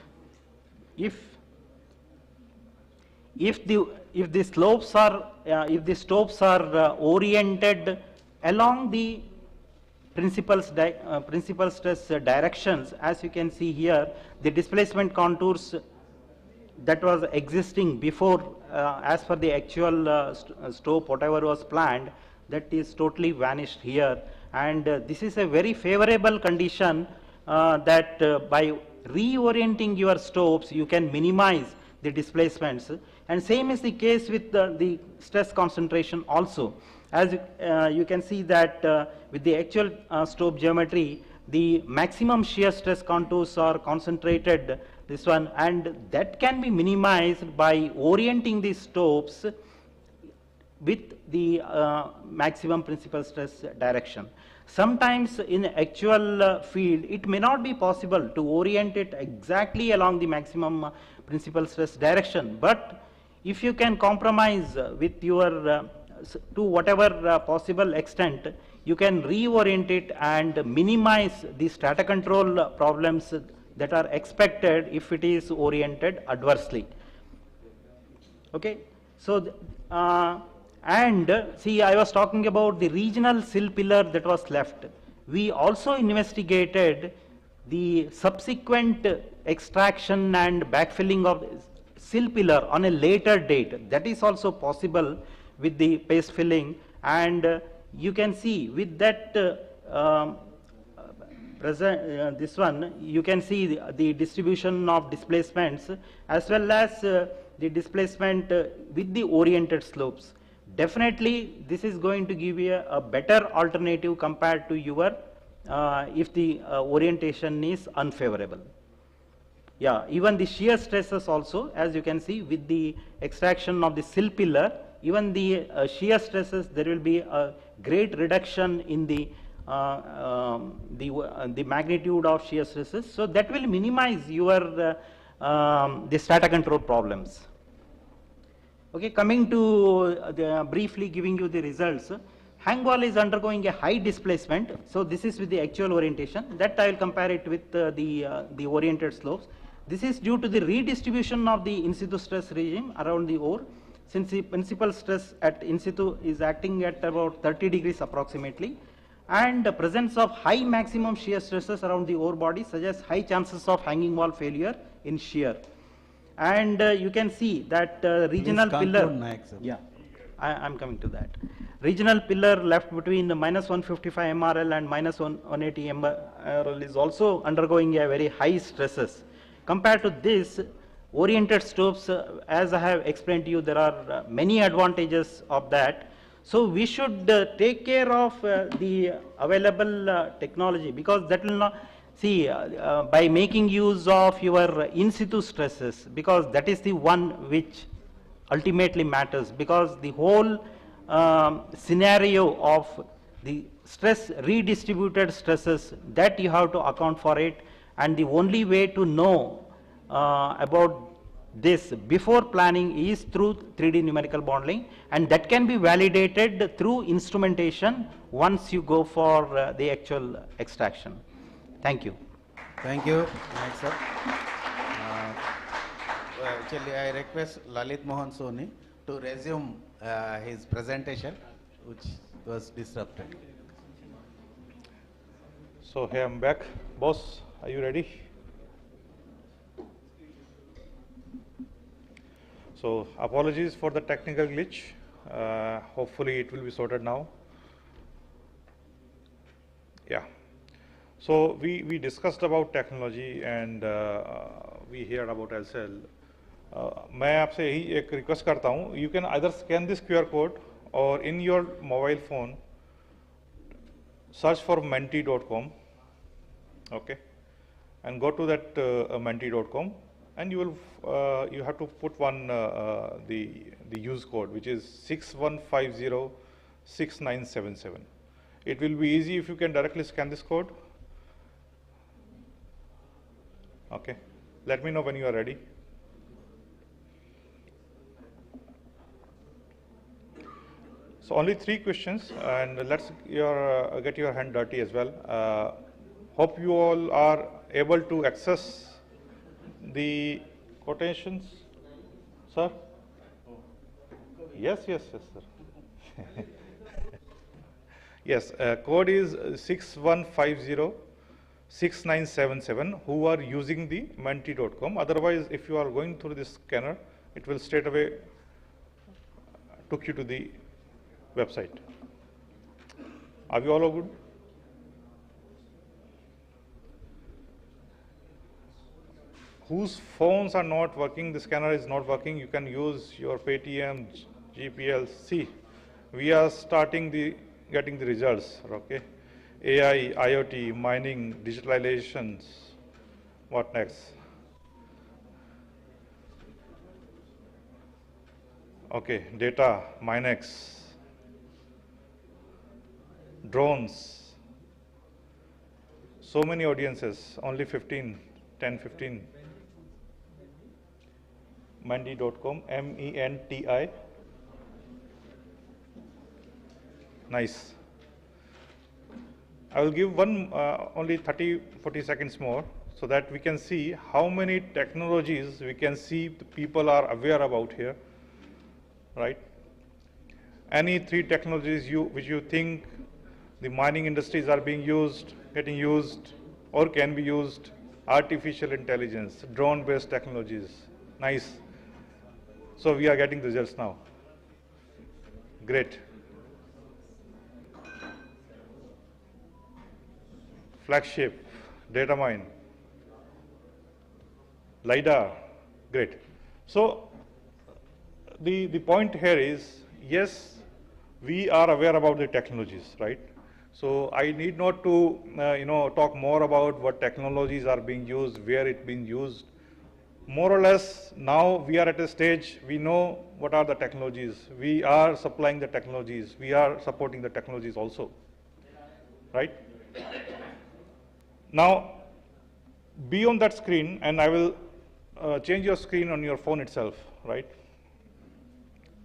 if the slopes are stopes are oriented along the principal stress directions. As you can see here, the displacement contours that was existing before as per the actual stope whatever was planned, that is totally vanished here, and this is a very favorable condition that by reorienting your stopes you can minimize the displacements. And same is the case with the stress concentration also. As you can see that with the actual stope geometry, the maximum shear stress contours are concentrated this one, and that can be minimized by orienting the stopes with the maximum principal stress direction. Sometimes in actual field it may not be possible to orient it exactly along the maximum principal stress direction, but if you can compromise with your to whatever possible extent, you can reorient it and minimize the strata control problems that are expected if it is oriented adversely. Okay, so and see, I was talking about the regional sill pillar that was left. We also investigated the subsequent extraction and backfilling of sill pillar on a later date. That is also possible with the paste filling, and you can see with that this one, you can see the distribution of displacements as well as the displacement with the oriented slopes. Definitely this is going to give you a better alternative compared to your if the orientation is unfavorable. Yeah, even the shear stresses also, as you can see with the extraction of the sill pillar, even the shear stresses, there will be a great reduction in the magnitude of shear stresses. So that will minimize your the strata control problems. Okay, coming to briefly giving you the results. Hang wall is undergoing a high displacement. So this is with the actual orientation. That I will compare it with the oriented slopes. This is due to the redistribution of the in situ stress regime around the ore, since the principal stress at in situ is acting at about 30 degrees approximately, and the presence of high maximum shear stresses around the ore body suggests high chances of hanging wall failure in shear. And you can see that regional pillar. Yeah, I am coming to that. Regional pillar left between the minus 155 MRL and minus 180 MRL is also undergoing a very high stresses. Compared to this, oriented stopes, as I have explained to you, there are many advantages of that. So we should take care of the available technology, because that will not, see, by making use of your in situ stresses, because that is the one which ultimately matters, because the whole scenario of the stress, redistributed stresses, that you have to account for it, and the only way to know about this before planning is through 3D numerical modeling, and that can be validated through instrumentation once you go for the actual extraction. Thank you. Thank you. Next up. Actually, I request Lalit Mohan Soni to resume his presentation, which was disrupted. So here I'm back. Boss, are you ready? So apologies for the technical glitch. Hopefully it will be sorted now. Yeah. So we discussed about technology and we heard about LCL. मैं आपसे यही एक request करता हूँ, you can either scan this QR code or in your mobile phone search for menti.com, okay, and go to that menti.com, and you will you have to put one the use code, which is 61506977. It will be easy if you can directly scan this code. Okay, let me know when you are ready. So only 3 questions, and let's get your hand dirty as well. Hope you all are able to access the quotations, sir? Yes, yes, yes, sir. Yes, code is 61506977, who are using the menti.com. Otherwise, if you are going through this scanner, it will straight away took you to the website. Are we all good? Whose phones are not working, the scanner is not working, you can use your Paytm, GPL. See, we are starting getting the results, okay? AI, IoT, mining, digitalizations. What next? Okay, data, Minex, drones. So many audiences, only 15, 10, 15. Menti.com, MENTI. Nice. I will give one only 30-40 seconds more, so that we can see how many technologies we can see the people are aware about here, right? Any 3 technologies which you think the mining industries are being used, getting used, or can be used. Artificial intelligence, drone-based technologies. Nice. So we are getting results now. Great. Flagship, data mine, LiDAR, great. So the point here is, yes, we are aware about the technologies, right? So I need not to talk more about what technologies are being used, where it's being used. more or less now we are at a stage, we know what are the technologies, we are supplying the technologies, we are supporting the technologies also, right? Now, be on that screen, and I will change your screen on your phone itself, right?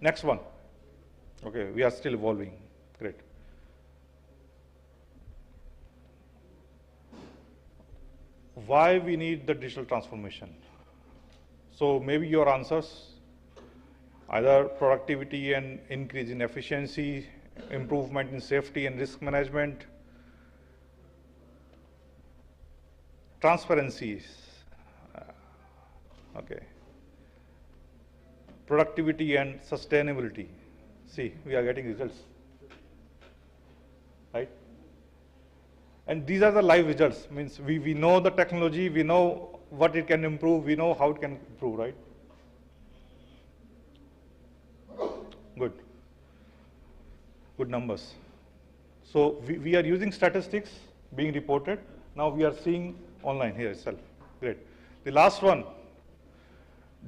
Next one. Okay, we are still evolving, great. Why we need the digital transformation? So maybe your answers, either productivity and increase in efficiency, improvement in safety and risk management, transparency, okay, productivity and sustainability. See, we are getting results, right? And these are the live results, means we know the technology, we know what it can improve, we know how it can improve, right? Good. Good numbers. So we are using statistics being reported. Now we are seeing online here itself. Great. The last one.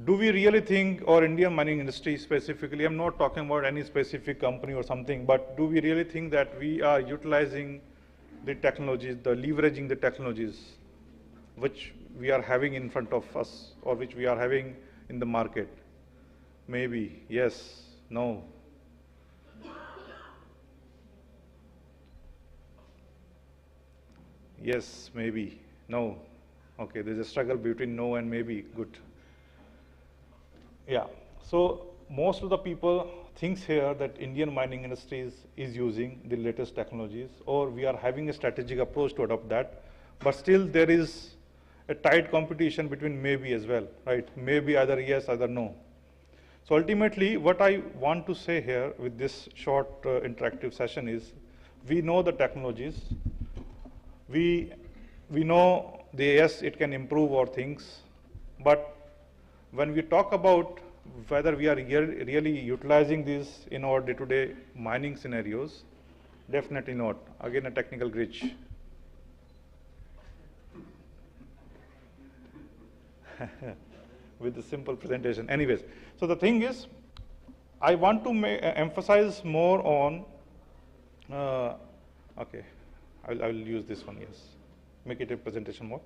Do we really think, or Indian mining industry specifically, I'm not talking about any specific company or something, but do we really think that we are utilizing the technologies, leveraging the technologies which we are having in front of us or which we are having in the market? Maybe, yes, no. Yes, maybe, no. Okay, there's a struggle between no and maybe, good. Yeah, so most of the people thinks here that Indian mining industries is using the latest technologies, or we are having a strategic approach to adopt that, but still there is a tight competition between maybe as well, right? Maybe either yes, either no. So ultimately, what I want to say here with this short interactive session is, we know the technologies, we know yes, it can improve our things, but when we talk about whether we are really utilizing this in our day-to-day mining scenarios, definitely not. Again, a technical glitch. With the simple presentation. Anyways, so the thing is, I want to emphasize more on, okay, I will use this one, yes. Make it a presentation more.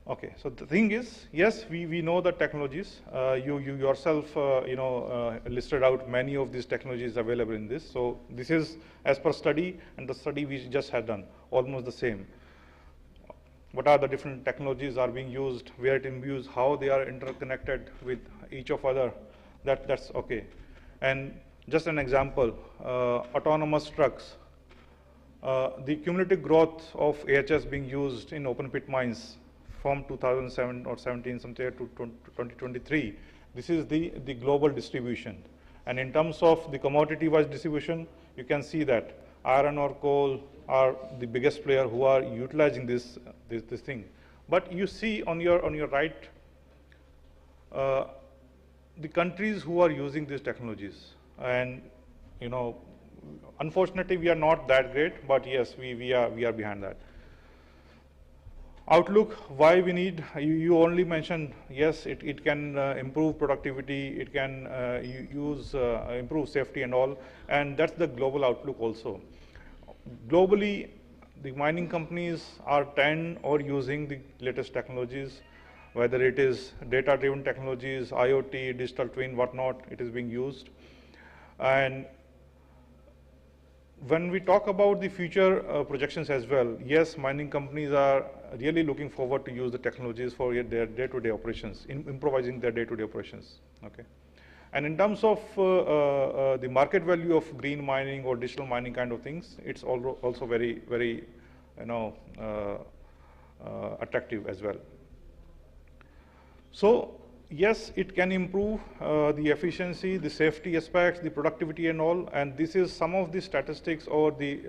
Okay, so the thing is, yes, we know the technologies. You yourself, listed out many of these technologies available in this. So this is as per study, and the study we just had done, almost the same. What are the different technologies are being used, where it imbues, how they are interconnected with each of other, that's okay. And just an example, autonomous trucks. The cumulative growth of AHS being used in open pit mines from 2007 or 17 somewhere to 2023, this is the global distribution. And in terms of the commodity-wise distribution, you can see that iron or coal are the biggest player who are utilizing this thing. But you see on your right, the countries who are using these technologies, and unfortunately we are not that great, but yes, we are behind that. Outlook, why we need, you only mentioned, yes, it can improve productivity, it can improve safety and all, and that's the global outlook also. Globally, the mining companies are or using the latest technologies, whether it is data-driven technologies, IoT, digital twin, whatnot, it is being used. And when we talk about the future projections as well, yes, mining companies are really looking forward to use the technologies for their day-to-day operations, improvising their day-to-day operations. Okay, and in terms of the market value of green mining or digital mining kind of things, it's also very, very, attractive as well. So yes, it can improve the efficiency, the safety aspects, the productivity and all, and this is some of the statistics or the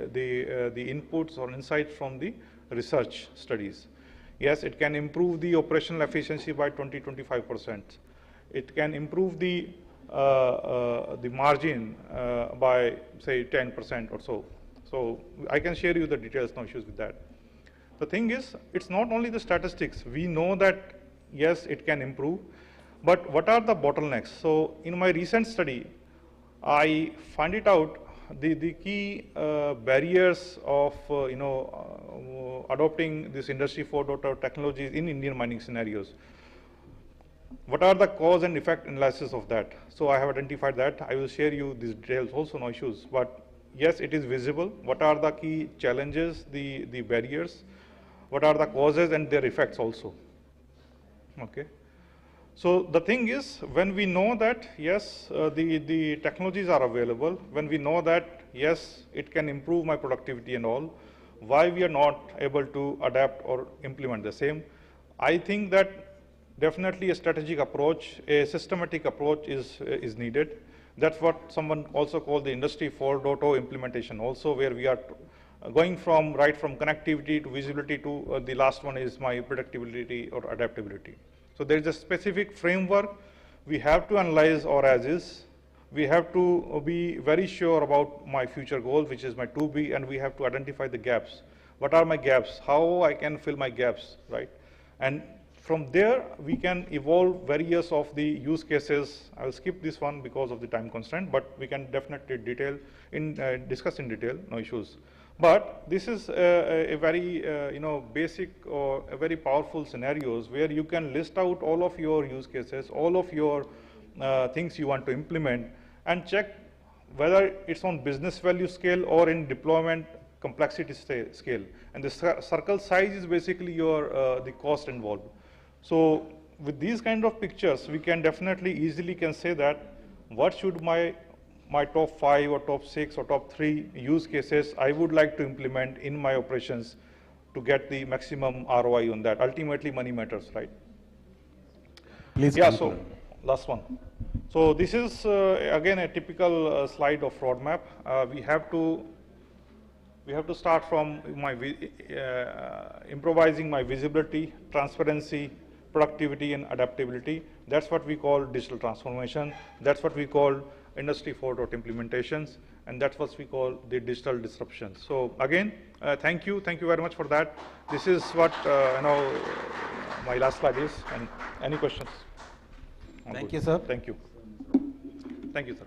inputs or insights from the research studies. Yes, it can improve the operational efficiency by 20–25%. It can improve the margin by say 10% or so. So I can share you the details, no issues with that. The thing is, it's not only the statistics. We know that, yes, it can improve, but what are the bottlenecks? So in my recent study, I find it out the key barriers of adopting this Industry 4.0 technologies in Indian mining scenarios. What are the cause and effect analysis of that? So I have identified that. I will share you these details also, no issues. But yes, it is visible. What are the key challenges, the barriers? What are the causes and their effects also? Okay. So the thing is, when we know that, yes, the technologies are available, when we know that, yes, it can improve my productivity and all, why we are not able to adapt or implement the same? I think that definitely a strategic approach, a systematic approach is needed. That's what someone also called the Industry 4.0 implementation also, where we are going from right from connectivity to visibility to the last one is my predictability or adaptability. So there is a specific framework we have to analyze our as is. We have to be very sure about my future goal, which is my 2B, and we have to identify the gaps. What are my gaps? How I can fill my gaps, right? And from there, we can evolve various of the use cases. I'll skip this one because of the time constraint, but we can definitely discuss in detail, no issues. But this is a very basic or a very powerful scenarios where you can list out all of your use cases, all of your things you want to implement, and check whether it's on business value scale or in deployment complexity scale. And the circle size is basically your the cost involved. So with these kind of pictures, we can definitely easily can say that what should my top 5 or top 6 or top 3 use cases I would like to implement in my operations to get the maximum ROI on that. Ultimately, money matters, right? Please. Yeah, so last one. So this is again a typical slide of roadmap. We have to start from my improvising my visibility, transparency, productivity, and adaptability. That's what we call digital transformation. That's what we call Industry 4.0 implementations, and that's what we call the digital disruption. So again, thank you very much for that. This is what my last slide is. And any questions? Thank you, sir. Thank you. Thank you, sir.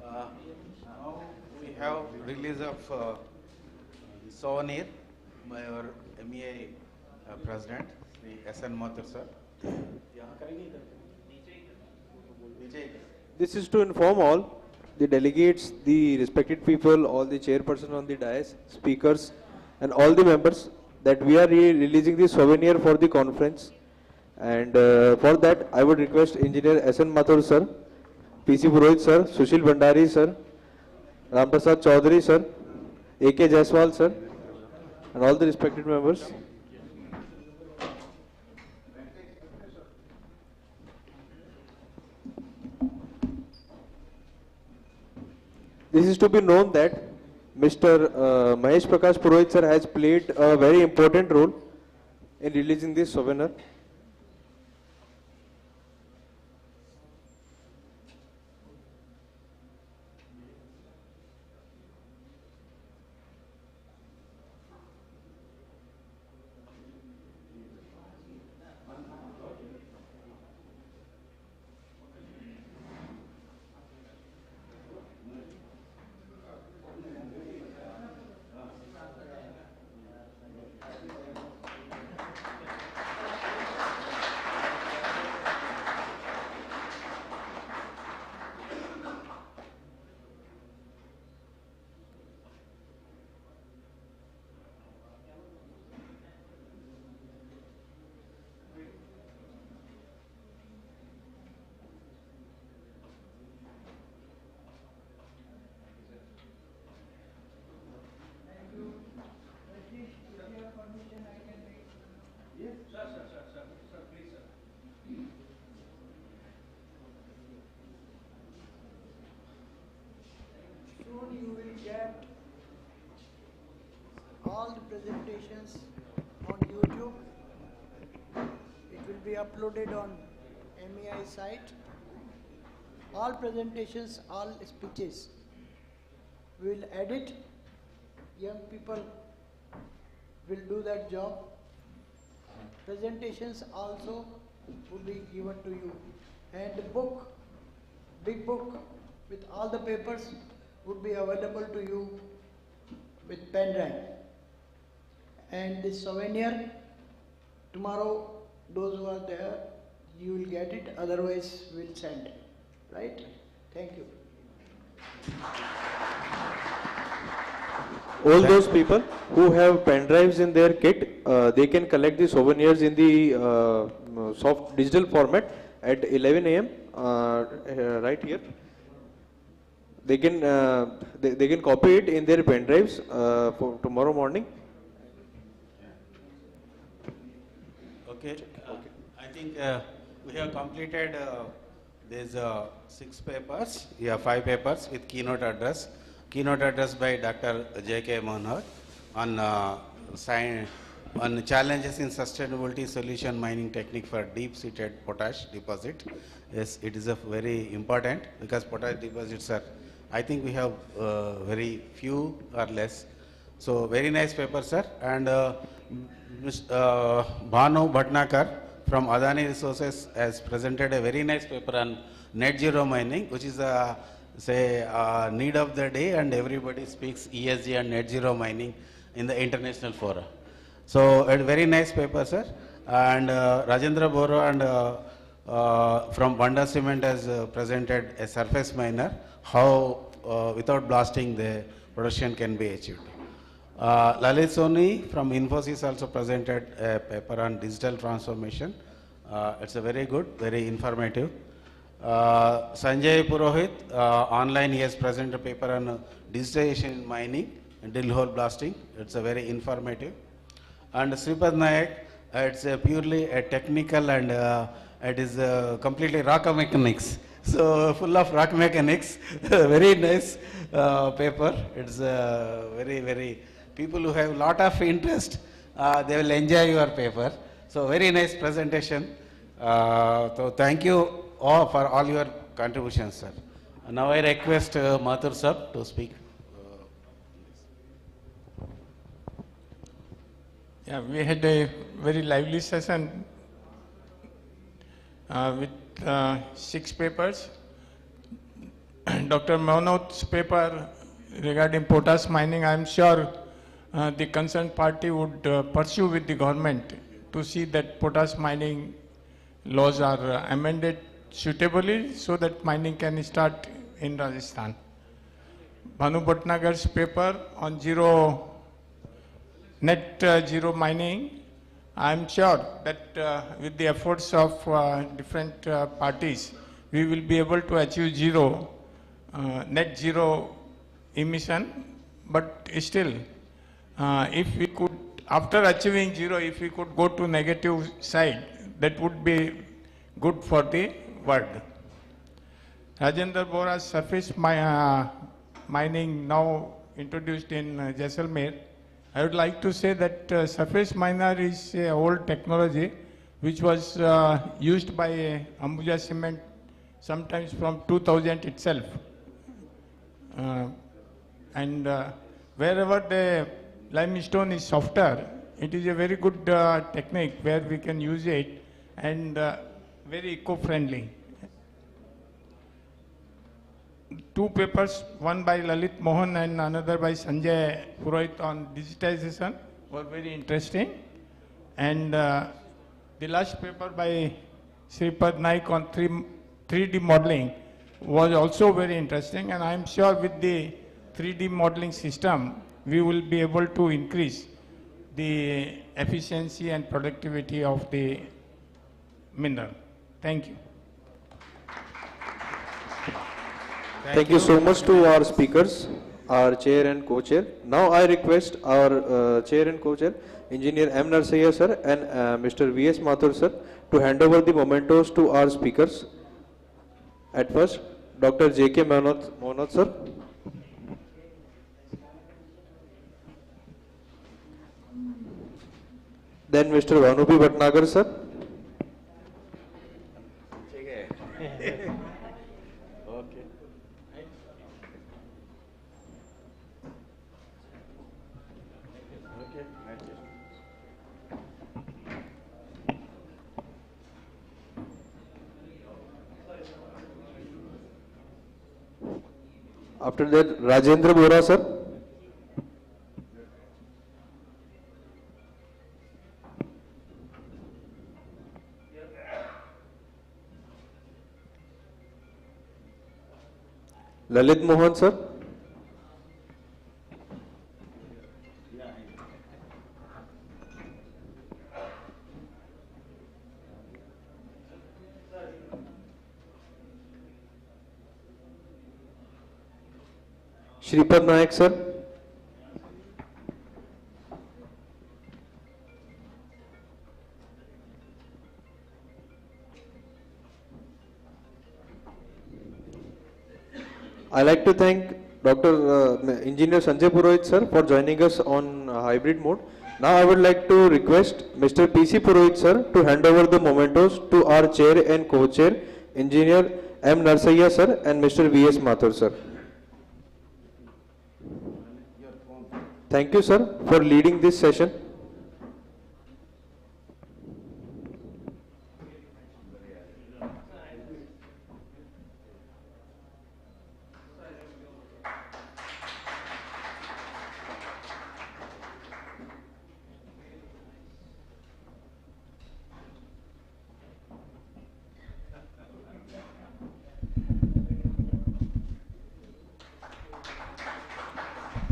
Now we have release of souvenir by our MEA President, Sri S.N. Mathur, sir. This is to inform all the delegates, the respected people, all the chairperson on the dais, speakers, and all the members that we are releasing the souvenir for the conference. And for that, I would request Engineer S.N. Mathur, sir, P.C. Purohit, sir, Sushil Bhandari, sir, Ramprasad Chaudhary, sir, A.K. Jaiswal, sir, and all the respected members. This is to be known that Mr. Mahesh Prakash Purohit sir has played a very important role in releasing this souvenir. Soon you will get all the presentations on YouTube. It will be uploaded on MEI site. all presentations, all speeches. We will edit, young people will do that job. Presentations also will be given to you. And the book, big book with all the papers would be available to you with pen drive. And the souvenir, tomorrow, those who are there, you will get it, otherwise we'll send. Right? Thank you. All those people who have pen drives in their kit, they can collect the souvenirs in the soft digital format at 11 a.m. Right here. They can they can copy it in their pen drives for tomorrow morning. Okay. I think we have completed these 6 papers. Yeah, 5 papers with keynote address. Keynote address by Dr. J.K. Mohan on challenges in sustainability solution mining technique for deep-seated potash deposit. Yes, it is a very important because potash deposits are, I think we have very few or less. So very nice paper, sir. And Mr. Bhanu Bhatnakar from Adani Resources has presented a very nice paper on net zero mining, which is a need of the day, and everybody speaks ESG and net zero mining in the international fora. So a very nice paper, sir. And Rajendra Boro and from Banda Cement has presented a surface miner, how without blasting the production can be achieved. Lalit Soni from Infosys also presented a paper on digital transformation. It's a very good, very informative. Sanjay Purohit, online he has presented a paper on digitization in mining and drill hole blasting. It's a very informative. And Sripad Nayak, it's purely a technical and it is completely rock mechanics. So full of rock mechanics, very nice paper. It's very, very, people who have lot of interest, they will enjoy your paper. So very nice presentation. So thank you all for all your contributions, sir. Now I request Mathur sir to speak. Yeah, we had a very lively session with 6 papers. Dr. Mohan's paper regarding potash mining, I am sure the concerned party would pursue with the government to see that potash mining laws are amended suitably so that mining can start in Rajasthan. Bhanu Bhatnagar's paper on net zero mining, I am sure that with the efforts of different parties, we will be able to achieve net zero emission. But still, if we could, after achieving zero, if we could go to negative side, that would be good for the world. Rajendra Bora's surface mining now introduced in Jaisalmer. I would like to say that surface miner is an old technology which was used by Ambuja Cement sometimes from 2000 itself. And wherever the limestone is softer, it is a very good technique where we can use it and very eco-friendly. 2 papers, one by Lalit Mohan and another by Sanjay Purohit on digitization were very interesting. And the last paper by Sripad Naik on 3D modeling was also very interesting. And I am sure with the 3D modeling system, we will be able to increase the efficiency and productivity of the mineral. Thank you. Thank you so much to our speakers, our chair and co-chair. Now I request our chair and co-chair, Engineer M. Narsaiah sir and Mr. V.S. Mathur sir to hand over the mementos to our speakers. At first, Dr. J.K. Mohan sir. Then Mr. Bhanupi Bhatnagar sir. After that, Rajendra Bora, sir. Lalit Mohan, sir. Shripad Nayak, sir. I like to thank Dr. Engineer Sanjay Purohit, sir, for joining us on hybrid mode. Now I would like to request Mr. PC Purohit, sir, to hand over the mementos to our chair and co-chair, Engineer M. Narsaiya, sir, and Mr. V.S. Mathur, sir. Thank you, sir, for leading this session.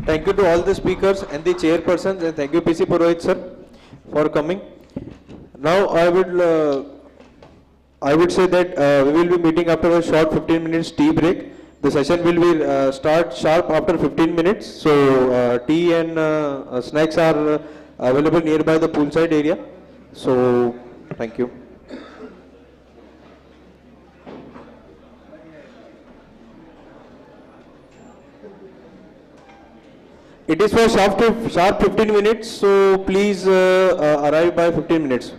Thank you to all the speakers and the chairpersons, and thank you PC Purohit sir for coming. Now I would say that we will be meeting after a short 15 minutes tea break. The session will be start sharp after 15 minutes. So tea and snacks are available nearby the poolside area. So thank you. It is for sharp 15 minutes, so please arrive by 15 minutes.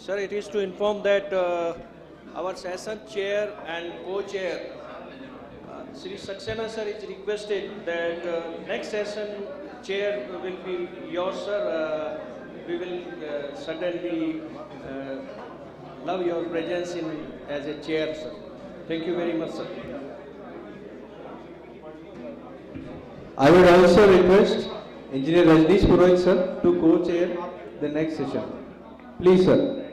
Sir, it is to inform that our session chair and co-chair, Sri Saxena sir, is requested that next session chair will be yours, sir. We will certainly love your presence as a chair, sir. Thank you very much, sir. I would also request Engineer Rajneesh Purohit sir to co-chair the next session. Please, sir.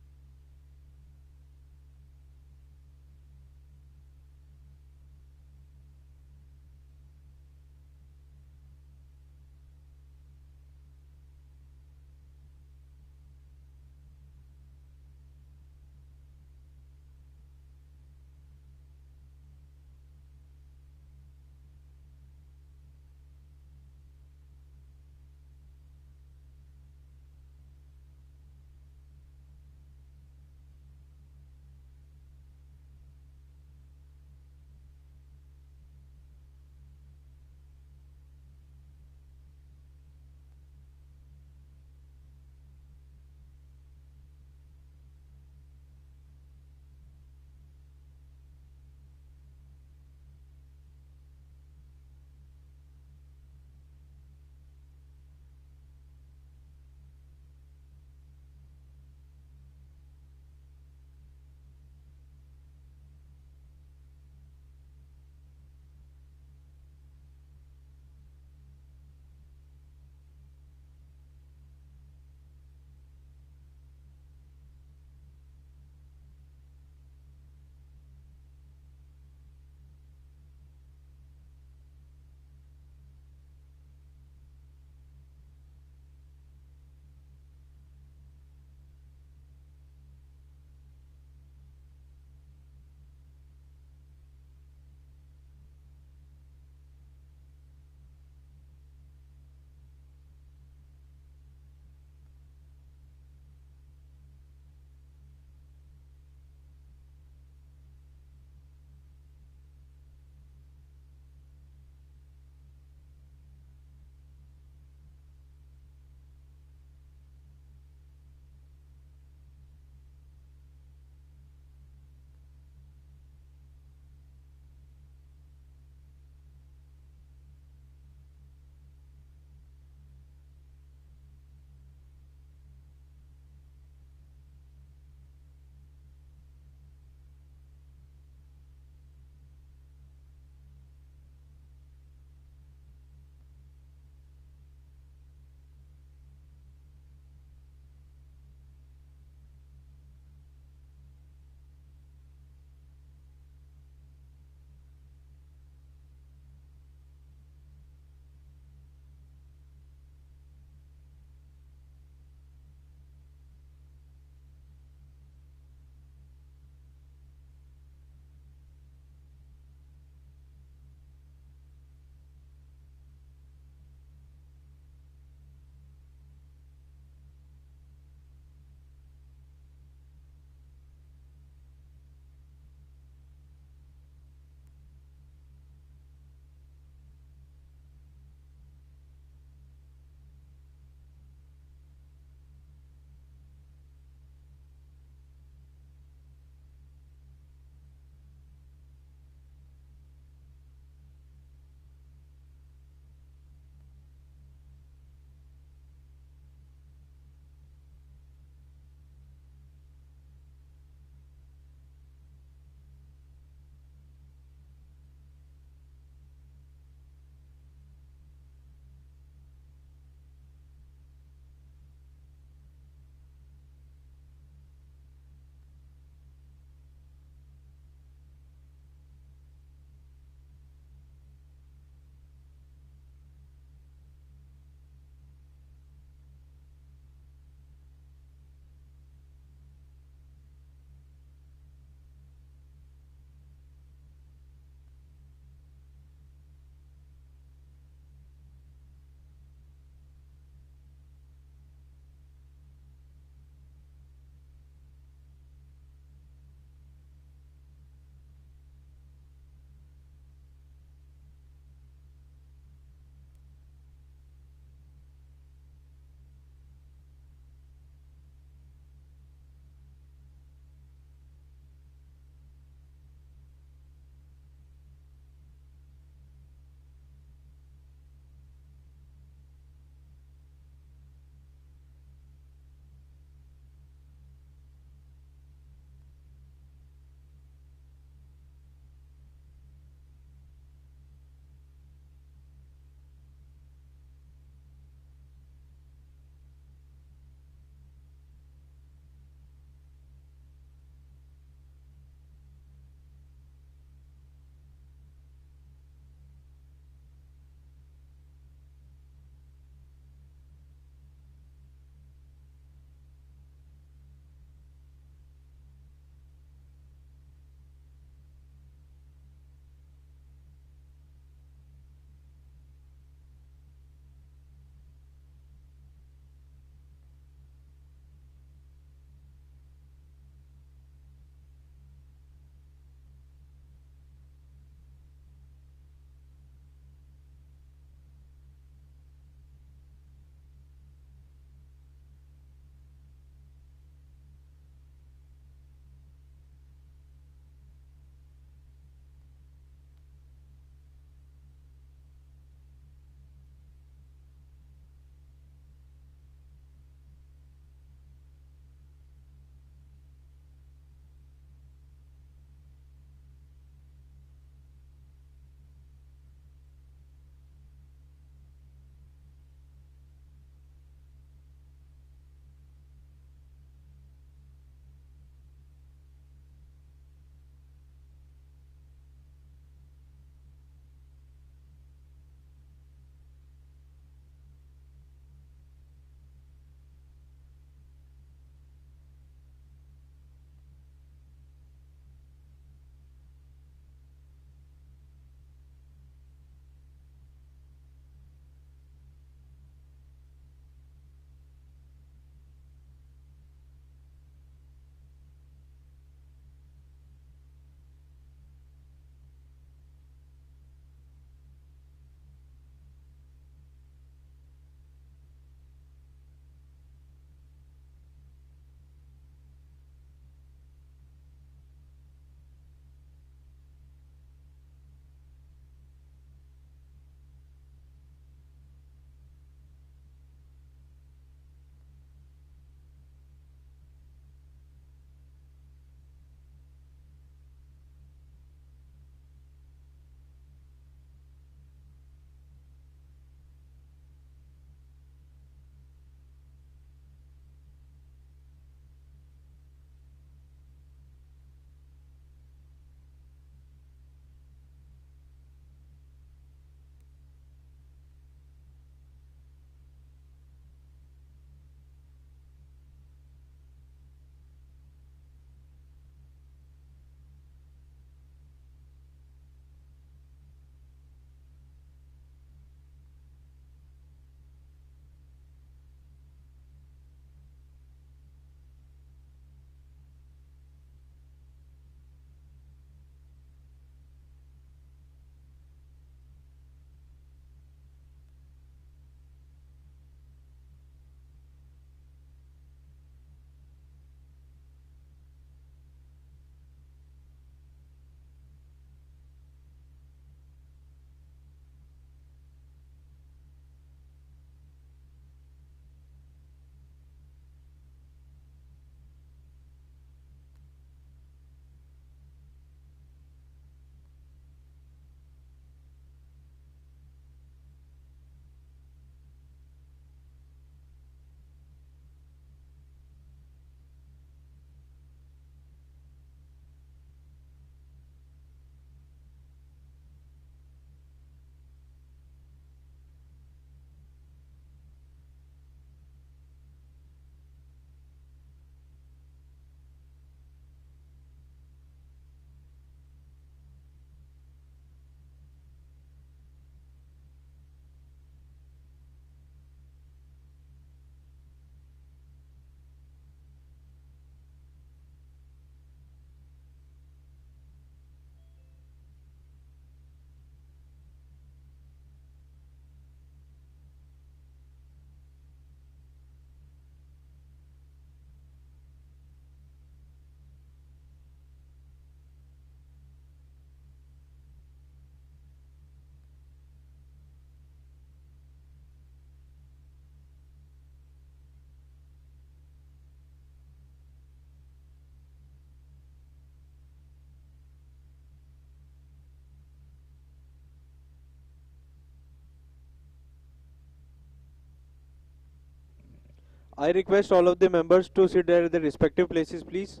I request all of the members to sit there at their respective places, please.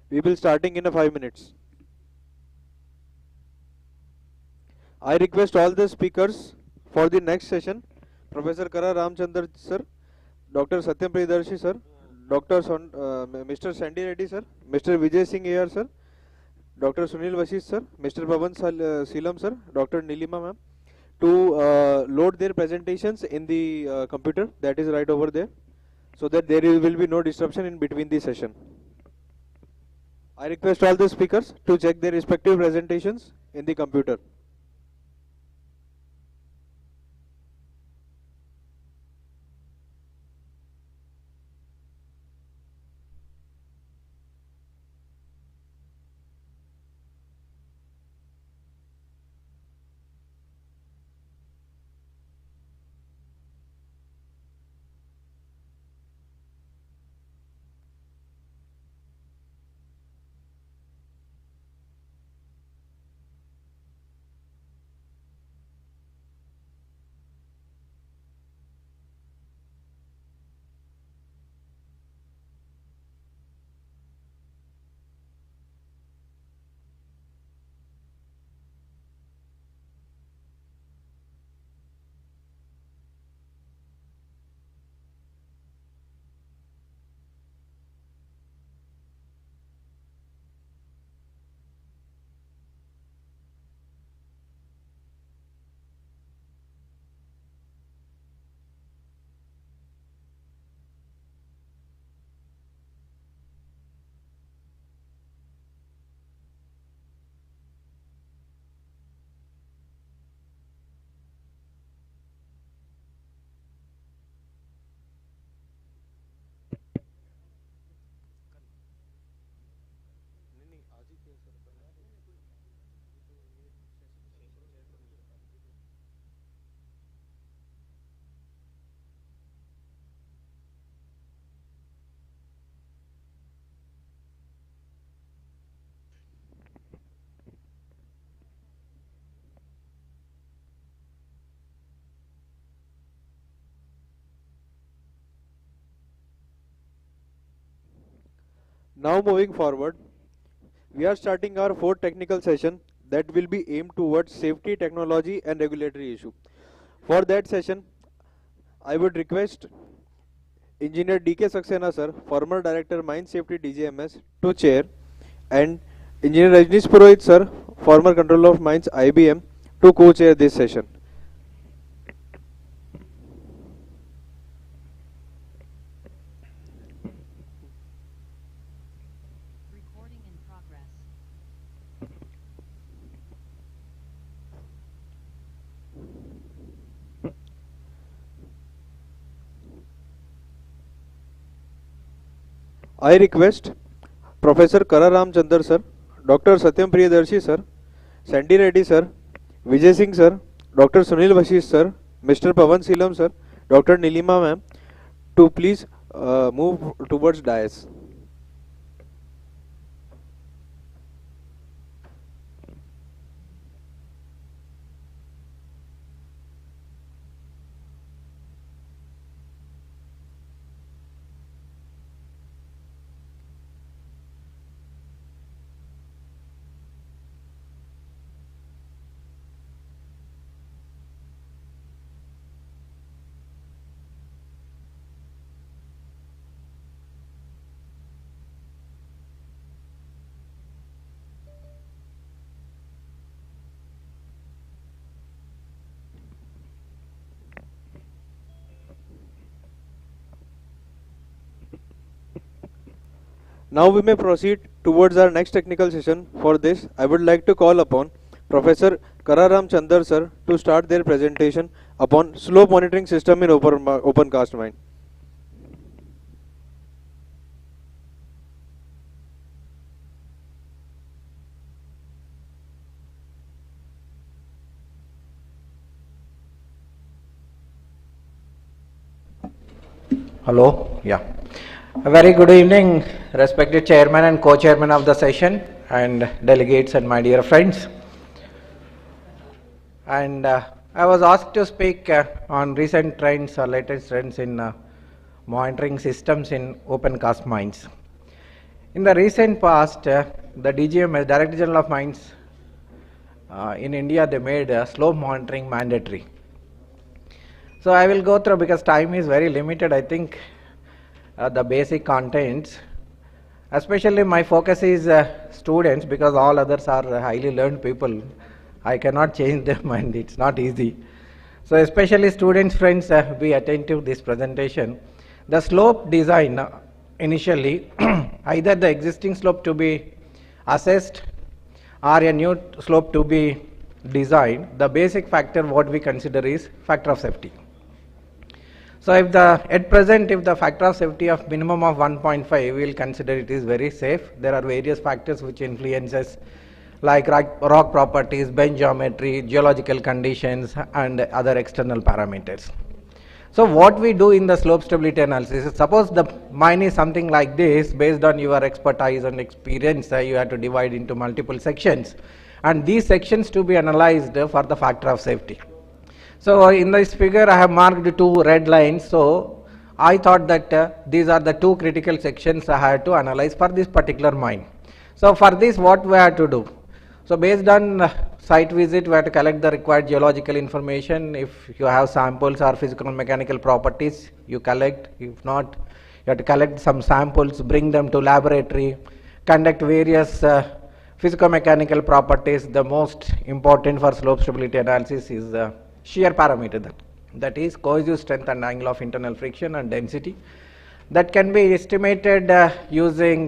We will starting in 5 minutes. I request all the speakers for the next session, Professor Kara Ramchandar sir, Dr. Satyam Priyadarshi sir, Mr. Sandy Reddy sir, Mr. Vijay Singh AR sir, Dr. Sunil Vashish sir, Mr. Pavan Seelam sir, Dr. Nilima ma'am, to load their presentations in the computer that is right over there, so that there will be no disruption in between the session. I request all the speakers to check their respective presentations in the computer. Now moving forward, we are starting our fourth technical session that will be aimed towards safety, technology and regulatory issue. For that session, I would request Engineer D.K. Saxena sir, former Director Mine Safety DGMS, to chair, and Engineer Rajnish Purohit sir, former Controller of Mines IBM, to co-chair this session. I request Professor Kara Ramchandar sir, Dr. Satyam Priyadarshi sir, Sandy Reddy sir, Vijay Singh sir, Dr. Sunil Vashish sir, Mr. Pavan Seelam sir, Dr. Nilima ma'am, to please move towards dais. Now we may proceed towards our next technical session. For this, I would like to call upon Professor Kara Ramchandar sir to start their presentation upon slope monitoring system in open cast mine. Hello, yeah. A very good evening, respected chairman and co-chairman of the session, and delegates and my dear friends. And I was asked to speak on recent trends or latest trends in monitoring systems in open cast mines. In the recent past, the DGMS, Director General of Mines in India, they made slope monitoring mandatory. So I will go through, because time is very limited, I think the basic contents. Especially my focus is students, because all others are highly learned people. I cannot change their mind, it's not easy. So especially students, friends, be attentive to this presentation. The slope design, initially, either the existing slope to be assessed or a new slope to be designed, the basic factor what we consider is factor of safety. So if at present, if the factor of safety of minimum of 1.5, we will consider it is very safe. There are various factors which influences, like rock properties, bench geometry, geological conditions, and other external parameters. So what we do in the slope stability analysis is, suppose the mine is something like this, based on your expertise and experience, you have to divide into multiple sections, and these sections to be analyzed for the factor of safety. So in this figure I have marked two red lines. So I thought that these are the two critical sections I had to analyze for this particular mine. So for this, what we have to do? So based on site visit, we have to collect the required geological information. If you have samples or physical and mechanical properties, you collect. If not, you have to collect some samples, bring them to laboratory, conduct various physico-mechanical properties. The most important for slope stability analysis is shear parameter, that is cohesive strength and angle of internal friction and density, that can be estimated using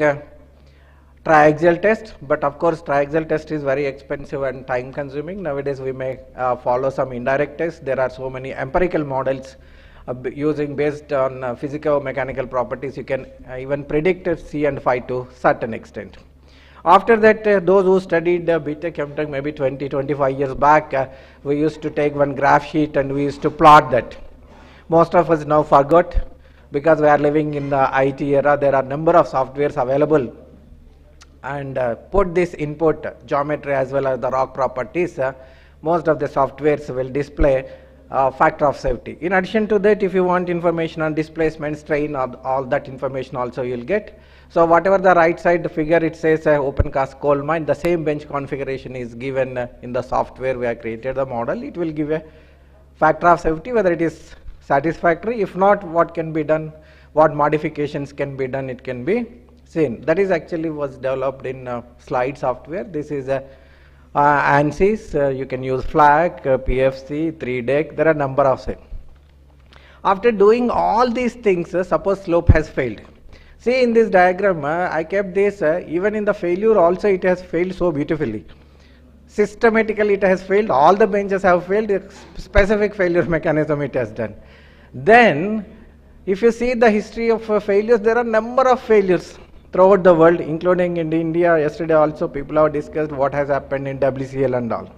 triaxial test, but of course triaxial test is very expensive and time consuming. Nowadays we may follow some indirect tests. There are so many empirical models using based on physico-mechanical properties. You can even predict C and phi to certain extent. After that, those who studied BTech, MTech maybe 20-25 years back, we used to take one graph sheet and we used to plot that. Most of us now forgot, because we are living in the IT era. There are number of softwares available, and put this input geometry as well as the rock properties. Most of the softwares will display factor of safety. In addition to that, if you want information on displacement, strain, all that information also you will get. So whatever the right side figure, it says open cast coal mine, the same bench configuration is given in the software we have created the model. It will give a factor of safety, whether it is satisfactory. If not, what can be done, what modifications can be done, it can be seen. That is actually was developed in slide software. This is a ANSYS, you can use FLAC, PFC, 3DEC, there are number of them. After doing all these things, suppose slope has failed. See in this diagram, I kept this, even in the failure also it has failed so beautifully. Systematically it has failed, all the benches have failed, specific failure mechanism it has done. Then, if you see the history of failures, there are number of failures throughout the world, including in India. Yesterday also people have discussed what has happened in WCL and all.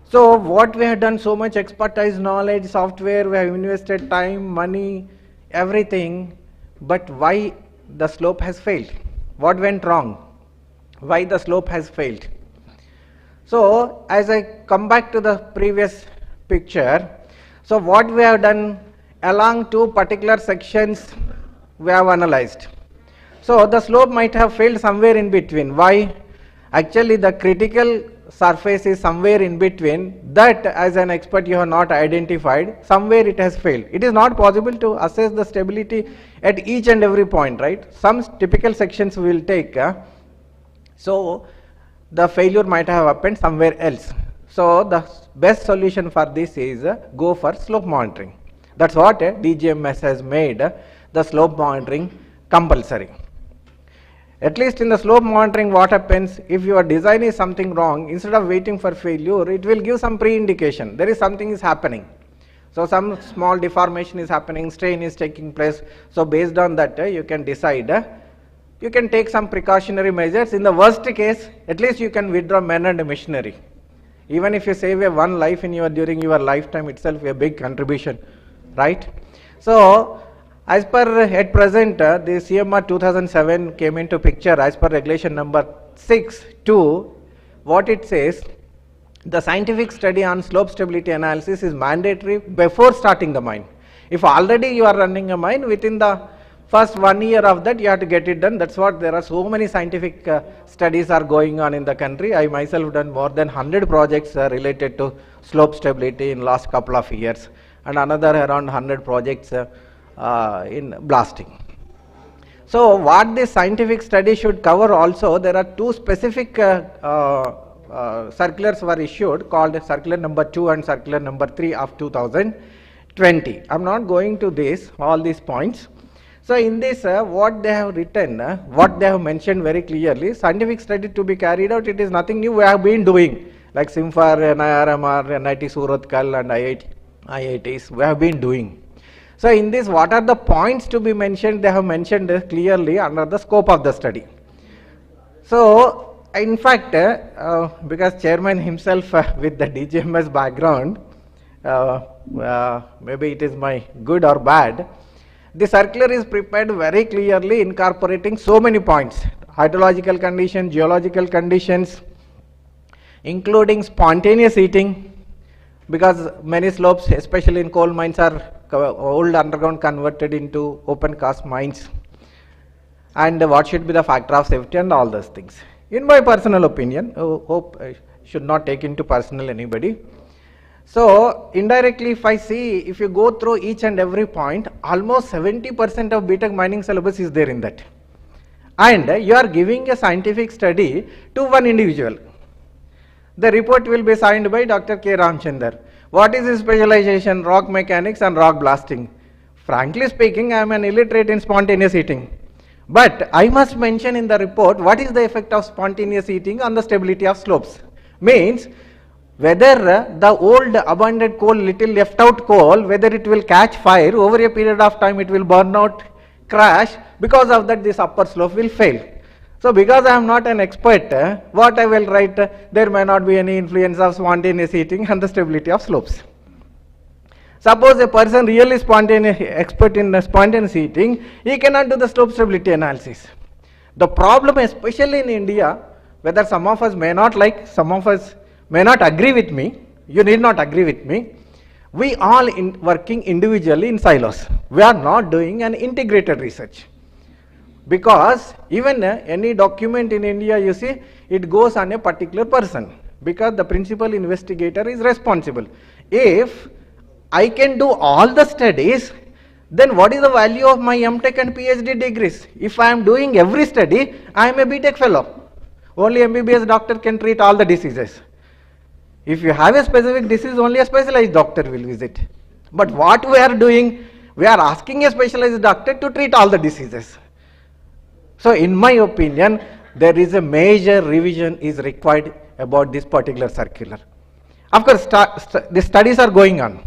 So what we have done, so much expertise, knowledge, software, we have invested time, money, everything, but why the slope has failed? What went wrong? Why the slope has failed? So as I come back to the previous picture, so what we have done, along two particular sections we have analyzed. So the slope might have failed somewhere in between. Why? Actually the critical surface is somewhere in between, that as an expert you have not identified, somewhere it has failed. It is not possible to assess the stability at each and every point, right? Some typical sections we will take. So the failure might have happened somewhere else. So the best solution for this is go for slope monitoring. That's what DGMS has made the slope monitoring compulsory. At least in the slope monitoring, what happens, if your design is something wrong, instead of waiting for failure, it will give some pre-indication. There is something is happening. So some small deformation is happening, strain is taking place. So based on that, you can decide, you can take some precautionary measures. In the worst case, at least you can withdraw men and machinery. Even if you save one life in during your lifetime itself, a big contribution, right? So as per at present, the CMR 2007 came into picture as per regulation number 6(2). What it says, the scientific study on slope stability analysis is mandatory before starting the mine. If already you are running a mine, within the first 1 year of that you have to get it done. That's what there are so many scientific studies are going on in the country. I myself done more than 100 projects related to slope stability in last couple of years, and another around 100 projects in blasting. So what this scientific study should cover also, there are two specific circulars were issued called circular number 2 and circular number 3 of 2020. I am not going to all these points. So in this what they have written, what they have mentioned very clearly, scientific study to be carried out, it is nothing new, we have been doing, like SIMFAR, NIRMR, NIT Surathkal and IITs, we have been doing. So in this, what are the points to be mentioned? They have mentioned clearly under the scope of the study. So in fact, because chairman himself with the DGMS background, maybe it is my good or bad, the circular is prepared very clearly incorporating so many points, hydrological conditions, geological conditions, including spontaneous heating, because many slopes, especially in coal mines, are old underground converted into open cast mines, and what should be the factor of safety and all those things. In my personal opinion, hope I should not take into personal anybody. So indirectly, if I see, if you go through each and every point, almost 70% of BTech mining syllabus is there in that, and you are giving a scientific study to one individual. The report will be signed by Dr. K. Ramchandar. What is his specialization? Rock mechanics and rock blasting. Frankly speaking, I am an illiterate in spontaneous heating, but I must mention in the report what is the effect of spontaneous heating on the stability of slopes. Means whether the old abandoned coal, little left out coal, whether it will catch fire over a period of time, it will burn out, crash, because of that this upper slope will fail. So because I am not an expert, what I will write, there may not be any influence of spontaneous heating on the stability of slopes. Suppose a person really expert in spontaneous heating, he cannot do the slope stability analysis. The problem, especially in India, whether some of us may not like, some of us may not agree with me, you need not agree with me, we all working individually in silos. We are not doing an integrated research. Because even any document in India, you see, it goes on a particular person, because the principal investigator is responsible. If I can do all the studies, then what is the value of my MTech and PhD degrees? If I am doing every study, I am a BTech fellow. Only MBBS doctor can treat all the diseases. If you have a specific disease, only a specialized doctor will visit. But what we are doing, we are asking a specialized doctor to treat all the diseases. So in my opinion, there is a major revision is required about this particular circular. Of course, the studies are going on.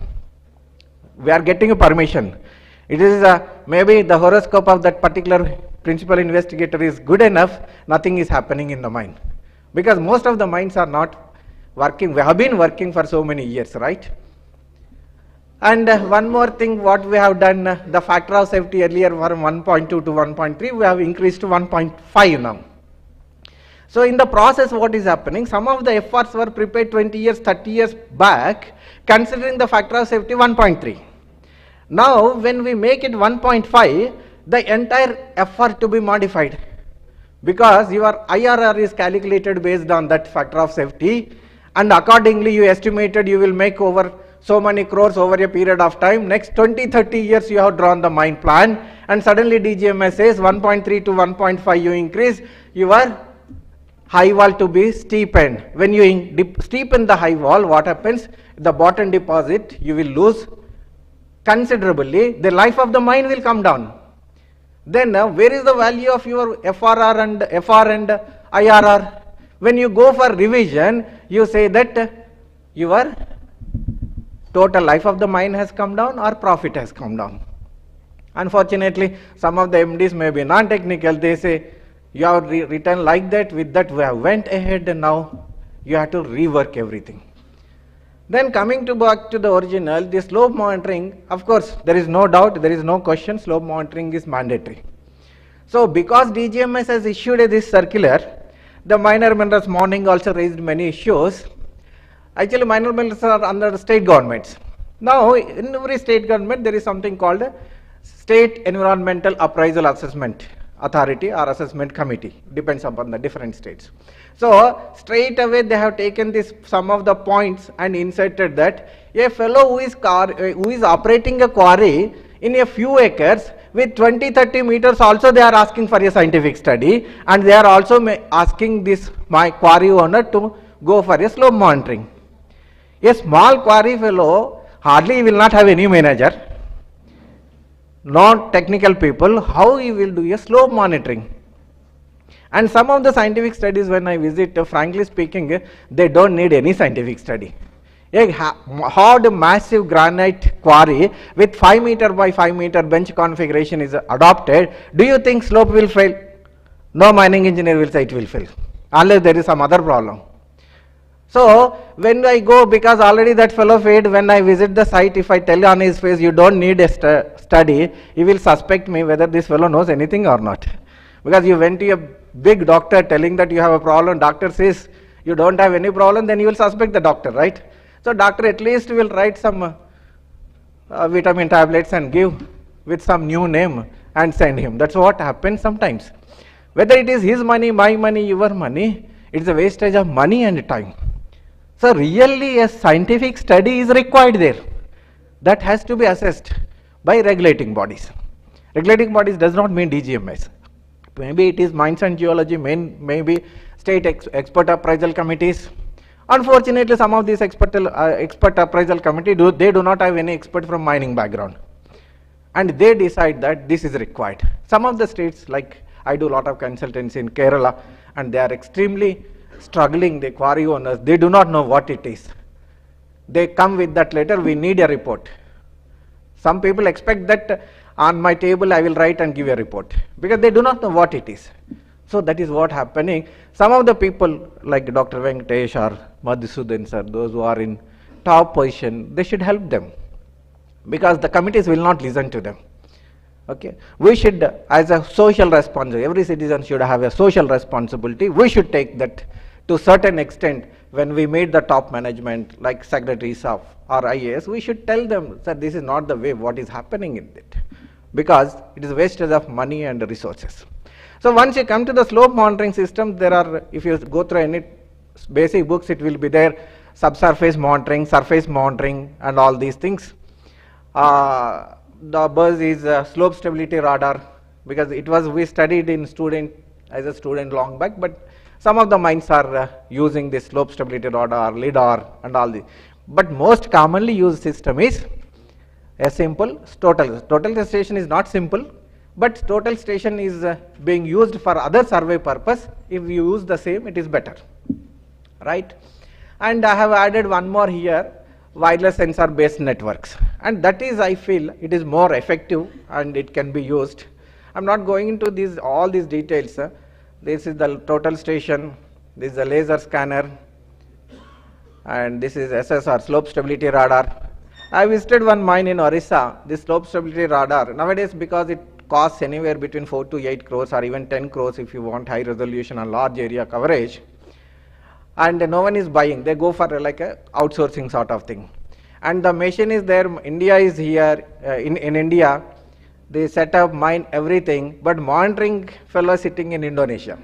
We are getting a permission. It is maybe the horoscope of that particular principal investigator is good enough, nothing is happening in the mine. Because most of the mines are not working, we have been working for so many years, right? And one more thing, what we have done, the factor of safety earlier from 1.2 to 1.3, we have increased to 1.5 now. So in the process, what is happening, some of the efforts were prepared 20 years, 30 years back, considering the factor of safety 1.3. Now, when we make it 1.5, the entire effort to be modified, because your IRR is calculated based on that factor of safety, and accordingly you estimated you will make over so many crores over a period of time. Next 20-30 years you have drawn the mine plan, and suddenly DGMS says 1.3 to 1.5 you increase your high wall to be steepened. When you steepen the high wall, what happens? The bottom deposit you will lose considerably, the life of the mine will come down. Then where is the value of your FRR and FR and IRR? When you go for revision, you say that your total life of the mine has come down or profit has come down. Unfortunately, some of the MDs may be non-technical, they say you have written like that, with that we have went ahead and now you have to rework everything. Then coming back to the original, the slope monitoring, of course there is no doubt, there is no question, slope monitoring is mandatory. So because DGMS has issued this circular, the minor minerals morning also raised many issues. Actually minor minerals are under the state governments. Now, in every state government, there is something called State Environmental Appraisal Assessment Authority or Assessment Committee, depends upon the different states. So, straight away they have taken this some of the points and inserted that a fellow who is operating a quarry in a few acres with 20-30 meters also they are asking for a scientific study, and they are also asking this my quarry owner to go for a slope monitoring. A small quarry fellow hardly will not have any manager, not technical people, how he will do a slope monitoring? And some of the scientific studies when I visit, frankly speaking, they don't need any scientific study. A hard massive granite quarry with 5 meter by 5 meter bench configuration is adopted. Do you think slope will fail? No mining engineer will say it will fail, unless there is some other problem. So, when I go, because already that fellow failed, when I visit the site, if I tell on his face, you don't need a study, he will suspect me whether this fellow knows anything or not. Because you went to a big doctor telling that you have a problem, doctor says you don't have any problem, then you will suspect the doctor, right? So, doctor at least will write some vitamin tablets and give with some new name and send him. That's what happens sometimes. Whether it is his money, my money, your money, it's a wastage of money and time. So, really a scientific study is required there. That has to be assessed by regulating bodies. Regulating bodies does not mean DGMS. Maybe it is mines and geology, maybe state expert appraisal committees. Unfortunately, some of these expert appraisal committee, they do not have any expert from mining background. And they decide that this is required. Some of the states, like I do a lot of consultancy in Kerala, and they are extremely struggling, the quarry owners, they do not know what it is. They come with that letter, we need a report. Some people expect that on my table I will write and give a report, because they do not know what it is. So that is what happening. Some of the people like Dr. Venkatesh or Madhusudan sir, those who are in top position, they should help them, because the committees will not listen to them. Okay, we should, as a social responsibility, every citizen should have a social responsibility. We should take that to certain extent. When we meet the top management, like secretaries of or IAS, we should tell them that this is not the way what is happening in it, because it is wastage of money and resources. So once you come to the slope monitoring system, there are, if you go through any basic books, it will be there, subsurface monitoring, surface monitoring, and all these things. The buzz is slope stability radar, because it was, we studied in as a student long back, but some of the mines are using this slope stability radar, LIDAR, and all this. But most commonly used system is a simple total. Total station is not simple, but total station is being used for other survey purpose. If you use the same, it is better, right? And I have added one more here, wireless sensor based networks, and that is, I feel it is more effective and it can be used. I am not going into all these details. This is the total station, this is the laser scanner, and this is SSR, slope stability radar. I visited one mine in Orissa, this slope stability radar. Nowadays, because it costs anywhere between 4 to 8 crores or even 10 crores if you want high resolution and large area coverage, and no one is buying, they go for like a outsourcing sort of thing. And the machine is there, India is here, in India, they set up mine everything, but monitoring fellow sitting in Indonesia.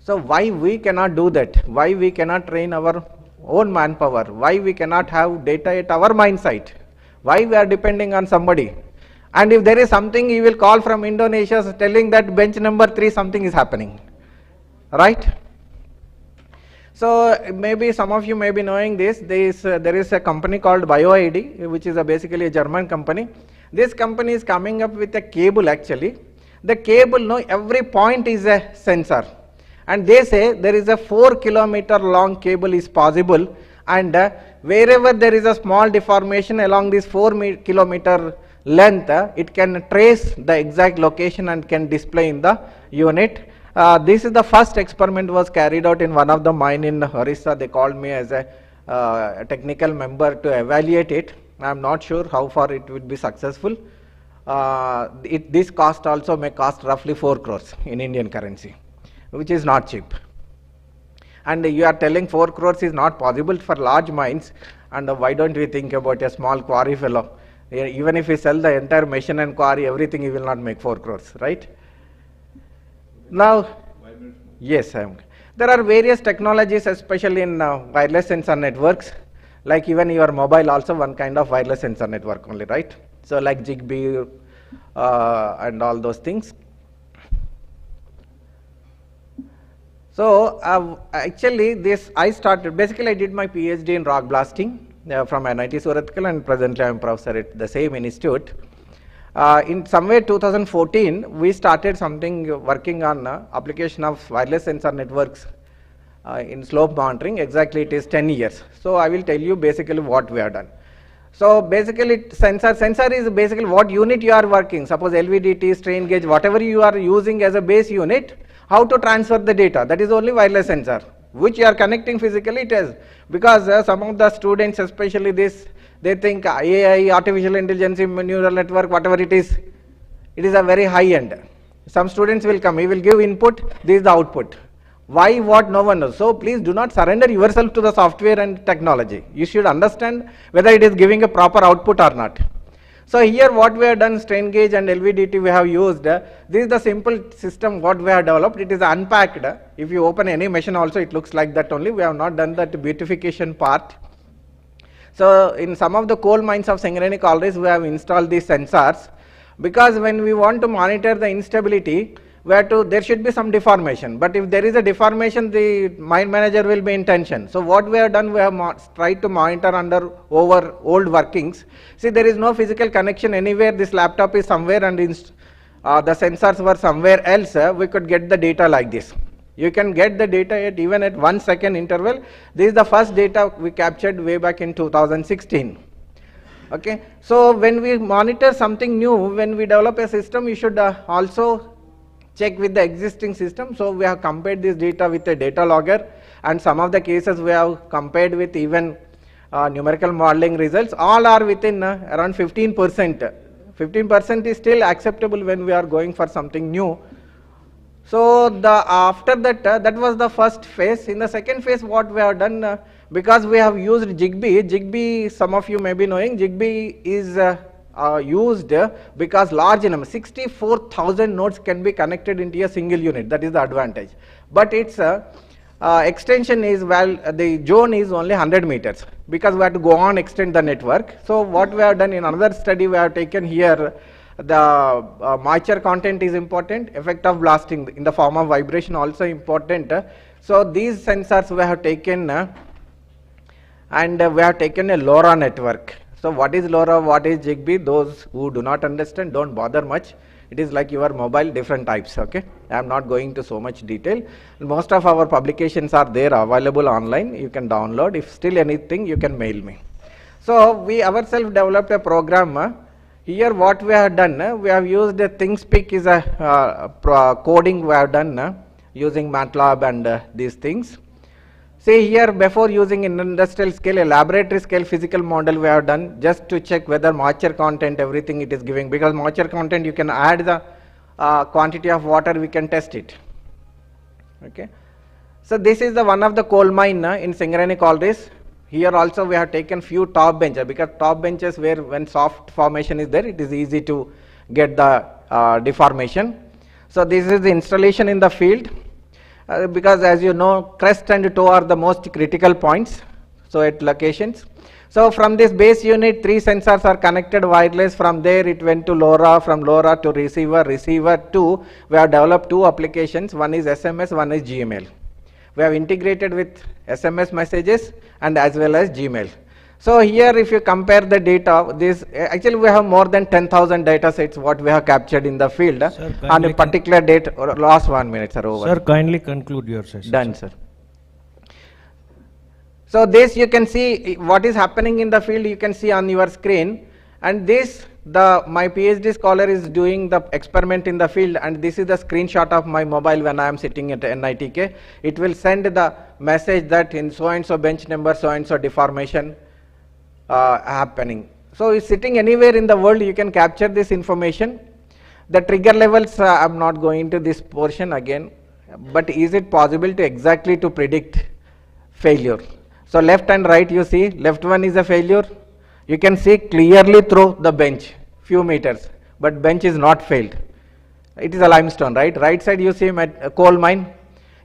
So why we cannot do that? Why we cannot train our own manpower? Why we cannot have data at our mine site? Why we are depending on somebody? And if there is something, he will call from Indonesia telling that bench number 3 something is happening, right? So maybe some of you may be knowing this. There is a company called BioID, which is basically a German company. This company is coming up with a cable actually. The cable, every point is a sensor. And they say there is a 4-kilometer long cable is possible, and wherever there is a small deformation along this 4-kilometer length, it can trace the exact location and can display in the unit. This is the first experiment was carried out in one of the mine in Orissa. They called me as a technical member to evaluate it. I am not sure how far it would be successful. This cost also may cost roughly 4 crores in Indian currency, which is not cheap. And you are telling 4 crores is not possible for large mines, and why don't we think about a small quarry fellow? Even if we sell the entire machine and quarry, everything, he will not make 4 crores, right? Now, yes, there are various technologies, especially in wireless sensor networks, like even your mobile also one kind of wireless sensor network only, right? So like Zigbee and all those things. So actually this, I did my PhD in rock blasting from NIT Surathkal, and presently I am professor at the same institute. In somewhere 2014, we started something working on application of wireless sensor networks in slope monitoring. Exactly it is 10 years. So I will tell you basically what we have done. So basically sensor is basically what unit you are working. Suppose LVDT, strain gauge, whatever you are using as a base unit, how to transfer the data. That is only wireless sensor, which you are connecting physically. It is because some of the students, especially this, they think AI, artificial intelligence, neural network, whatever it is a very high end. Some students will come, he will give input, this is the output. Why, what, no one knows. So please do not surrender yourself to the software and technology. You should understand whether it is giving a proper output or not. So here what we have done, strain gauge and LVDT we have used. This is the simple system what we have developed. It is unpacked. If you open any machine also, it looks like that only. We have not done that beautification part. So in some of the coal mines of Singareni collieries, we have installed these sensors, because when we want to monitor the instability, there should be some deformation. But if there is a deformation, the mine manager will be in tension. So what we have done, we have tried to monitor over old workings. See, there is no physical connection anywhere. This laptop is somewhere and the sensors were somewhere else. We could get the data like this. You can get the data even at 1 second interval. This is the first data we captured way back in 2016. Okay. So when we monitor something new, when we develop a system, you should also check with the existing system. So we have compared this data with a data logger, and some of the cases we have compared with even numerical modeling results. All are within around 15%. 15% is still acceptable when we are going for something new. So after that, that was the first phase. In the second phase, what we have done, because we have used Zigbee, some of you may be knowing, Zigbee is used because large number, 64,000 nodes can be connected into a single unit. That is the advantage. But its extension is, the zone is only 100 meters, because we have to go on extend the network. So what we have done in another study, we have taken here the moisture content is important, effect of blasting in the form of vibration also important. So these sensors we have taken and we have taken a LoRa network. So what is LoRa, what is Zigbee? Those who do not understand, don't bother much. It is like your mobile, different types, okay? I am not going to so much detail. Most of our publications are there available online. You can download. If still anything, you can mail me. So we ourselves developed a program. Here what we have done, we have used a ThinkSpeak is a coding we have done using MATLAB and these things. See here, before using in industrial scale, a laboratory scale physical model we have done just to check whether moisture content, everything it is giving, because moisture content you can add the quantity of water, we can test it. Okay. So this is the one of the coal mine in Singareni collieries. Here also we have taken few top benches, because top benches where when soft formation is there, it is easy to get the deformation. So this is the installation in the field. Because as you know, crest and toe are the most critical points, so at locations. So from this base unit, 3 sensors are connected wireless. From there it went to LoRa, from LoRa to receiver to, we have developed 2 applications. One is SMS, one is Gmail. We have integrated with SMS messages and as well as Gmail. So here if you compare the data, this actually we have more than 10,000 data sets what we have captured in the field on a particular date. Last 1 minute, sir, over. Sir, kindly conclude your session. Done, sir. So this you can see what is happening in the field, you can see on your screen, and this my PhD scholar is doing the experiment in the field, and this is the screenshot of my mobile when I am sitting at NITK. It will send the message that in so and so bench number, so and so deformation happening. So sitting anywhere in the world, you can capture this information. The trigger levels, I am not going to this portion again. but is it possible to exactly to predict failure? So left and right you see, left one is a failure. You can see clearly through the bench, few meters, but bench is not failed. It is a limestone, right? Right side you see a coal mine.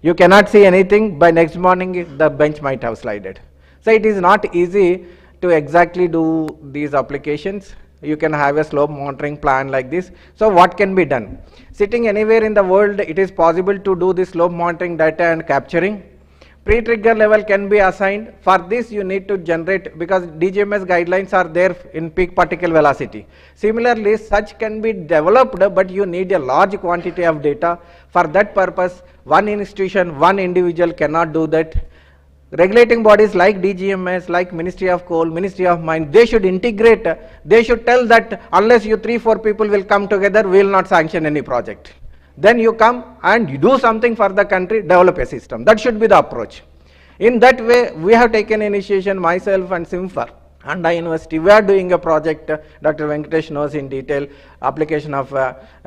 You cannot see anything, by next morning the bench might have slided. So it is not easy to exactly do these applications. You can have a slope monitoring plan like this. So what can be done? Sitting anywhere in the world, it is possible to do this slope monitoring data and capturing. Pre-trigger level can be assigned. For this you need to generate, because DGMS guidelines are there in peak particle velocity. Similarly, such can be developed, but you need a large quantity of data. For that purpose, one institution, one individual cannot do that. Regulating bodies like DGMS, like Ministry of Coal, Ministry of Mines, they should integrate, they should tell that unless you 3-4 people will come together, we will not sanction any project. Then you come and you do something for the country, develop a system. That should be the approach. In that way, we have taken initiation, myself and SIMFAR and I University. We are doing a project, Dr. Venkatesh knows in detail, application of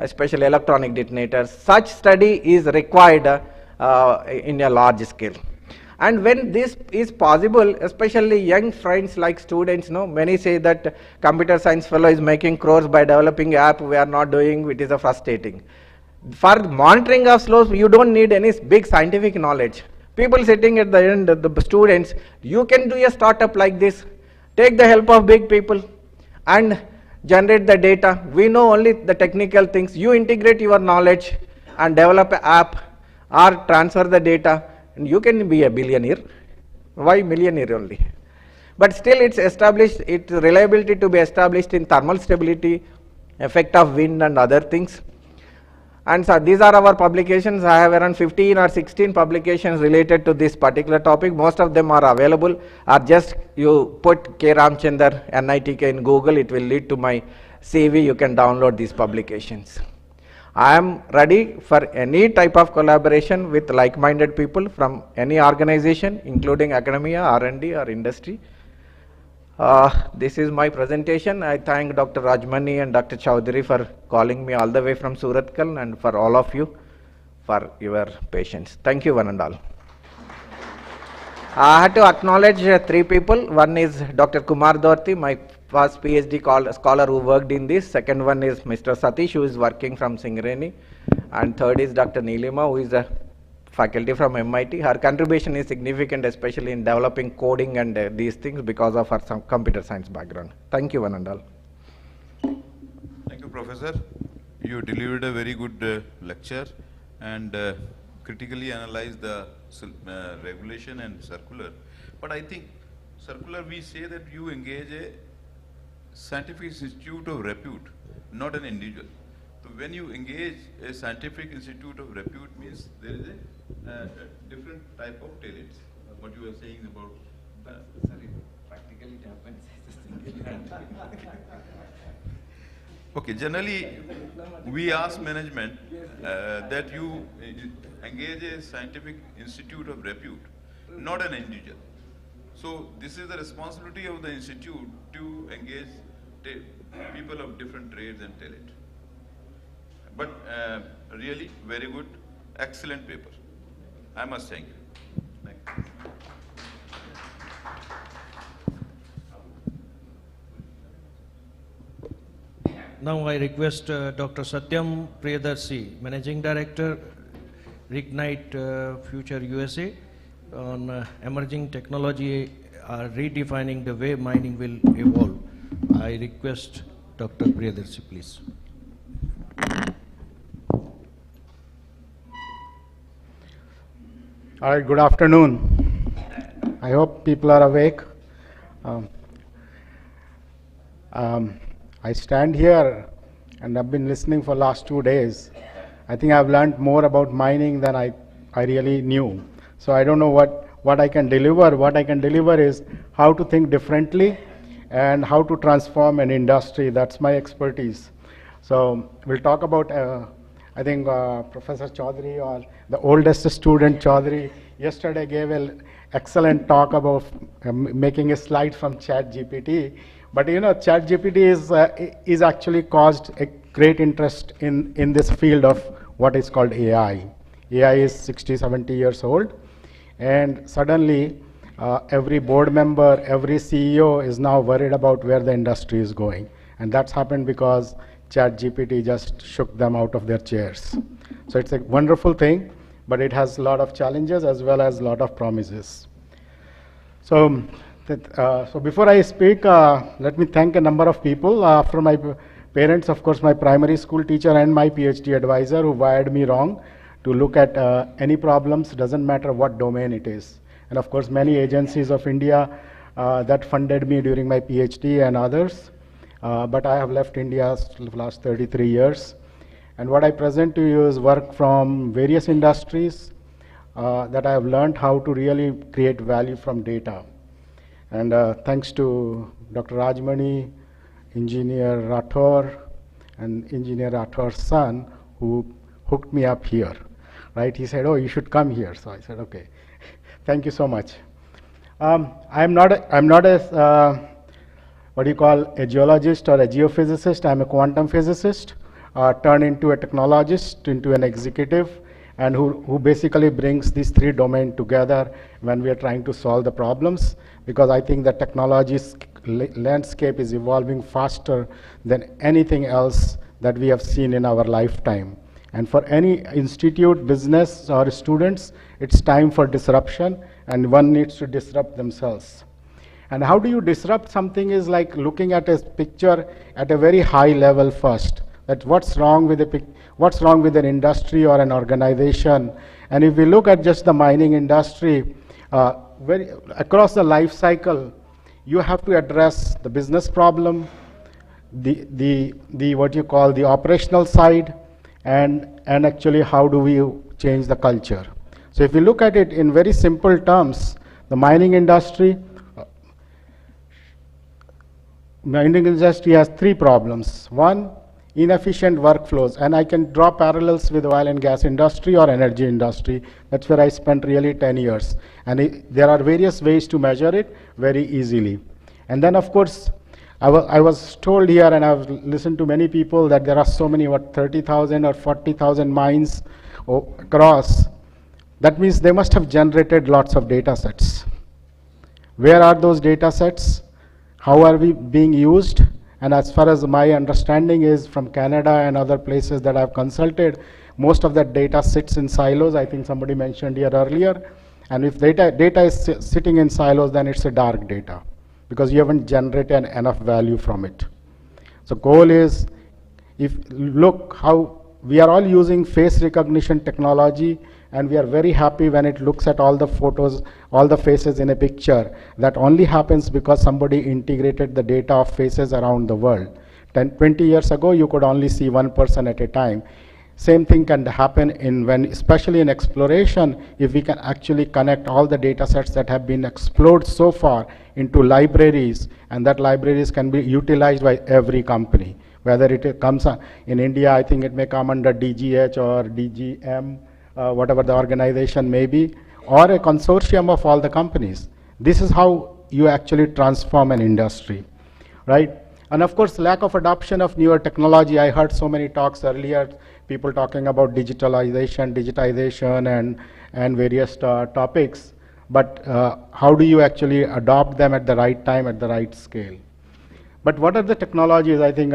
special electronic detonators. Such study is required in a large scale. And when this is possible, especially young friends like students, many say that computer science fellow is making crores by developing app, we are not doing, it is a frustrating. For monitoring of slopes, you don't need any big scientific knowledge. People sitting at the end, the students, you can do a startup like this, take the help of big people and generate the data. We know only the technical things. You integrate your knowledge and develop an app or transfer the data, and you can be a billionaire. Why millionaire only? But still it's established, its reliability to be established in thermal stability, effect of wind and other things. And so these are our publications. I have around 15 or 16 publications related to this particular topic. Most of them are available, or just you put K. Ramchandar, NITK in Google, it will lead to my CV, you can download these publications. I am ready for any type of collaboration with like-minded people from any organization, including academia, R&D or industry. This is my presentation. I thank Dr. Rajmani and Dr. Chowdhury for calling me all the way from Surathkal, and for all of you for your patience. Thank you one and all. I had to acknowledge 3 people. One is Dr. Kumar Dorti, my first PhD scholar who worked in this. Second one is Mr. Satish, who is working from Singareni. And third is Dr. Neelima, who is a faculty from MIT. Her contribution is significant, especially in developing coding and these things, because of her computer science background. Thank you one and all. Thank you, Professor. You delivered a very good lecture and critically analyzed the regulation and circular. But I think circular, we say that you engage a scientific institute of repute, not an individual. So when you engage a scientific institute of repute, means there is a different type of talents. What you are saying about that. Sorry, practically it happens. Okay, generally we ask management that you engage a scientific institute of repute, not an individual. So this is the responsibility of the institute to engage people of different trades and talent. But really very good, excellent paper. I must thank you. Thank you. Now I request Dr. Satyam Priyadarshi, Managing Director, Reignite Future USA, on emerging technology redefining the way mining will evolve. I request Dr. Priyadarshi, please. All right, good afternoon. I hope people are awake. I stand here and I've been listening for last 2 days. I think I've learned more about mining than I really knew. So I don't know what I can deliver. What I can deliver is how to think differently and how to transform an industry. That's my expertise. So we'll talk about, I think Professor Chaudhary, or the oldest student Chaudhary, yesterday gave an excellent talk about making a slide from ChatGPT. But you know, ChatGPT is actually caused a great interest in this field of what is called AI. AI is 60, 70 years old. And suddenly, every board member, every CEO is now worried about where the industry is going. And that's happened because ChatGPT just shook them out of their chairs. So it's a wonderful thing, but it has a lot of challenges as well as a lot of promises. So, so before I speak, let me thank a number of people. From my parents, of course, my primary school teacher and my PhD advisor who wired me wrong to look at any problems, doesn't matter what domain it is. And of course, many agencies of India that funded me during my PhD and others. But I have left India last 33 years. And what I present to you is work from various industries that I have learned how to really create value from data. And thanks to Dr. Rajmani, Engineer Rathore, and Engineer Rathore's son, who hooked me up here, right? He said, oh, you should come here. So I said, okay, thank you so much. I'm not a what do you call, a geologist or a geophysicist. I'm a quantum physicist, turned into a technologist, into an executive, and who basically brings these three domains together when we are trying to solve the problems, because I think the technology landscape is evolving faster than anything else that we have seen in our lifetime. And for any institute, business, or students, it's time for disruption, and one needs to disrupt themselves. And how do you disrupt something is like looking at a picture at a very high level first. That what's wrong with an industry or an organization. And if we look at just the mining industry, across the life cycle, you have to address the business problem, the what you call the operational side, and actually how do we change the culture. So if you look at it in very simple terms, the mining industry has three problems. One, inefficient workflows, and I can draw parallels with oil and gas industry or energy industry. That's where I spent really 10 years. And there are various ways to measure it very easily. And then, of course, I was told here, and I've listened to many people, that there are so many, 30,000 or 40,000 mines across. That means they must have generated lots of data sets. Where are those data sets? How are we being used? And as far as my understanding is from Canada and other places that I've consulted, most of that data sits in silos. I think somebody mentioned here earlier. And if data is sitting in silos, then it's a dark data because you haven't generated enough value from it. So goal is, look how we are all using face recognition technology, and we are very happy when it looks at all the photos, all the faces in a picture. That only happens because somebody integrated the data of faces around the world. 20 years ago, you could only see one person at a time. Same thing can happen especially in exploration, if we can actually connect all the data sets that have been explored so far into libraries, and that libraries can be utilized by every company. Whether it comes in India, I think it may come under DGH or DGM, whatever the organization may be, or a consortium of all the companies. This is how you actually transform an industry, right? And of course, lack of adoption of newer technology. I heard so many talks earlier, people talking about digitalization, and various topics. But how do you actually adopt them at the right time, at the right scale? But what are the technologies? I think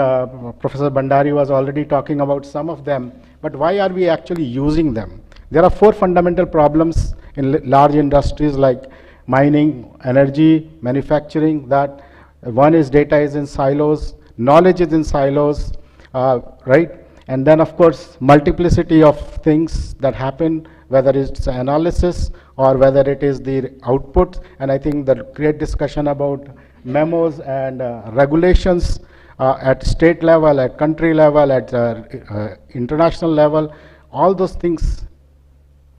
Professor Bhandari was already talking about some of them. But why are we actually using them? There are four fundamental problems in large industries like mining, energy, manufacturing. That one is data is in silos, knowledge is in silos, right? And then, of course, multiplicity of things that happen, whether it's analysis or whether it is the output. And I think the great discussion about memos and regulations at state level, at country level, at international level, all those things,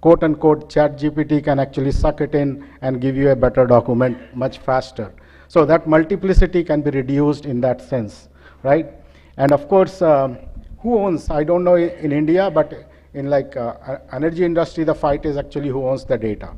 quote unquote, ChatGPT can actually suck it in and give you a better document much faster. So that multiplicity can be reduced in that sense, right? And of course, who owns? I don't know in India, but in like energy industry, the fight is actually who owns the data,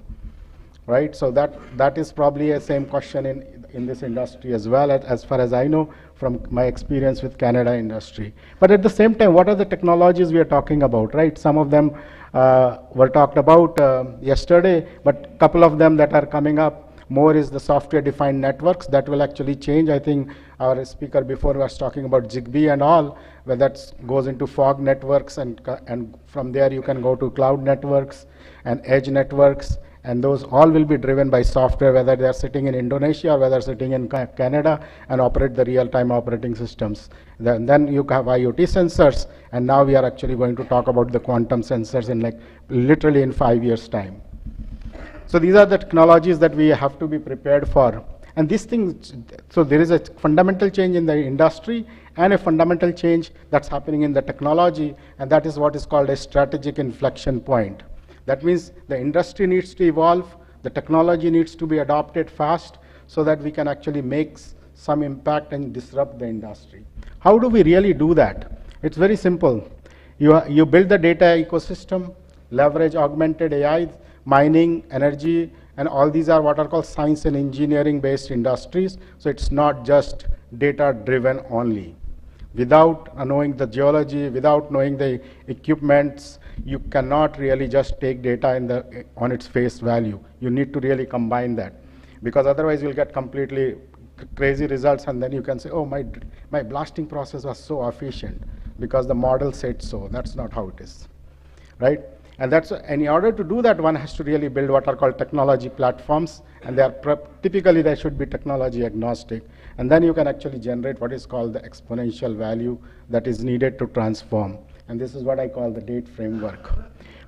right? So that is probably a same question in this industry as well, as far as I know from my experience with Canada industry. But at the same time, what are the technologies we are talking about, right? Some of them were talked about yesterday, but a couple of them that are coming up more is the software-defined networks that will actually change. I think our speaker before was talking about Zigbee and all, where that goes into fog networks, and from there you can go to cloud networks and edge networks, and those all will be driven by software, whether they are sitting in Indonesia or whether sitting in Canada and operate the real-time operating systems. Then you have IoT sensors, and now we are actually going to talk about the quantum sensors in like literally in 5 years' time. So these are the technologies that we have to be prepared for. And these things, so there is a fundamental change in the industry and a fundamental change that's happening in the technology, and that is what is called a strategic inflection point. That means the industry needs to evolve, the technology needs to be adopted fast so that we can actually make some impact and disrupt the industry. How do we really do that? It's very simple. You build the data ecosystem, leverage augmented AI, mining, energy, and all these are what are called science and engineering based industries. So it's not just data driven only. Without knowing the geology, without knowing the equipments, you cannot really just take data on its face value. You need to really combine that, because otherwise you'll get completely crazy results, and then you can say, oh, my blasting process was so efficient because the model said so. That's not how it is, right? And in order to do that, one has to really build what are called technology platforms, and typically they should be technology agnostic. And then you can actually generate what is called the exponential value that is needed to transform. And this is what I call the DATE framework.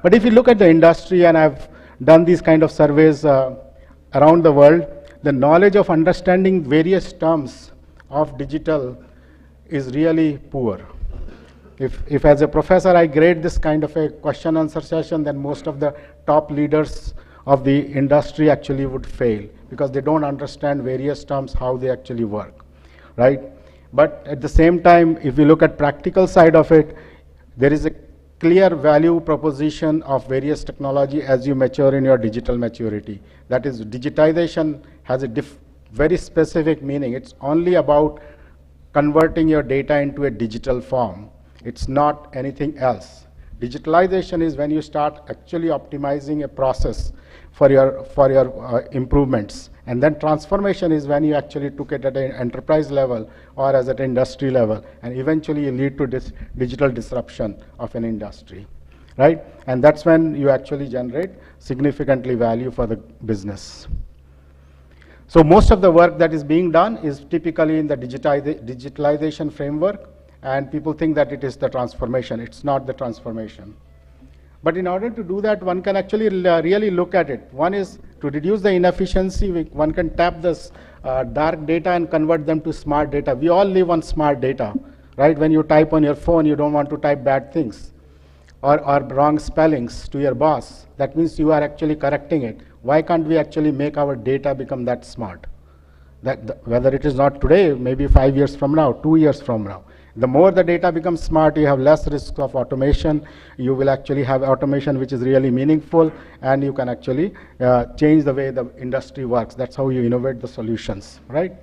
But if you look at the industry, and I've done these kind of surveys around the world, the knowledge of understanding various terms of digital is really poor. If as a professor I grade this kind of a question answer session, then most of the top leaders of the industry actually would fail, because they don't understand various terms, how they actually work, right? But at the same time, if you look at practical side of it, there is a clear value proposition of various technology as you mature in your digital maturity. That is, digitization has a very specific meaning. It's only about converting your data into a digital form. It's not anything else. Digitalization is when you start actually optimizing a process for your improvements. And then transformation is when you actually took it at an enterprise level or as at industry level, and eventually you lead to this digital disruption of an industry, right? And that's when you actually generate significantly value for the business. So most of the work that is being done is typically in the digitalization framework, and people think that it is the transformation. It's not the transformation. But in order to do that, one can actually really look at it. One is to reduce the inefficiency. One can tap this dark data and convert them to smart data. We all live on smart data, right? When you type on your phone, you don't want to type bad things or wrong spellings to your boss. That means you are actually correcting it. Why can't we actually make our data become that smart? Whether it is not today, maybe 5 years from now, 2 years from now. The more the data becomes smart, you have less risk of automation. You will actually have automation which is really meaningful, and you can actually change the way the industry works. That's how you innovate the solutions, right?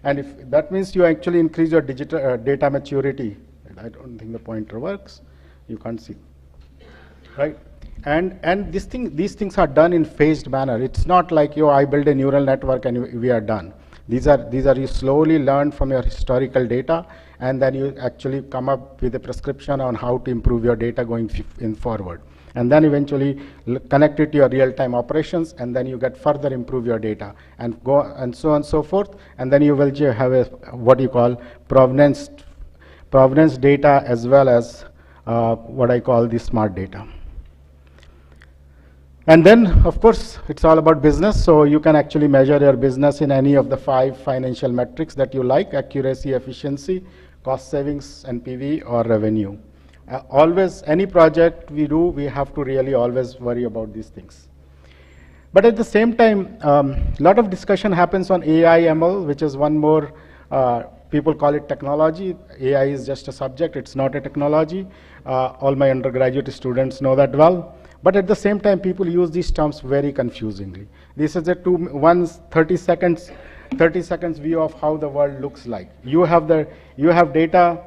And if that means you actually increase your digital data maturity. I don't think the pointer works. You can't see, right? And these things are done in phased manner. It's not like, I build a neural network and we are done. These are you slowly learn from your historical data, and then you actually come up with a prescription on how to improve your data going forward. And then eventually connect it to your real-time operations, and then you get further improve your data, and go and so on and so forth. And then you will have what you call provenance data, as well as what I call the smart data. And then, of course, it's all about business. So you can actually measure your business in any of the 5 financial metrics that you like: accuracy, efficiency, cost savings, NPV, or revenue. Always, any project we do, we have to really always worry about these things. But at the same time, a lot of discussion happens on AI, ML, which is one more, people call it technology. AI is just a subject, it's not a technology. All my undergraduate students know that well. But at the same time, people use these terms very confusingly. This is a 30 seconds view of how the world looks like. You have data,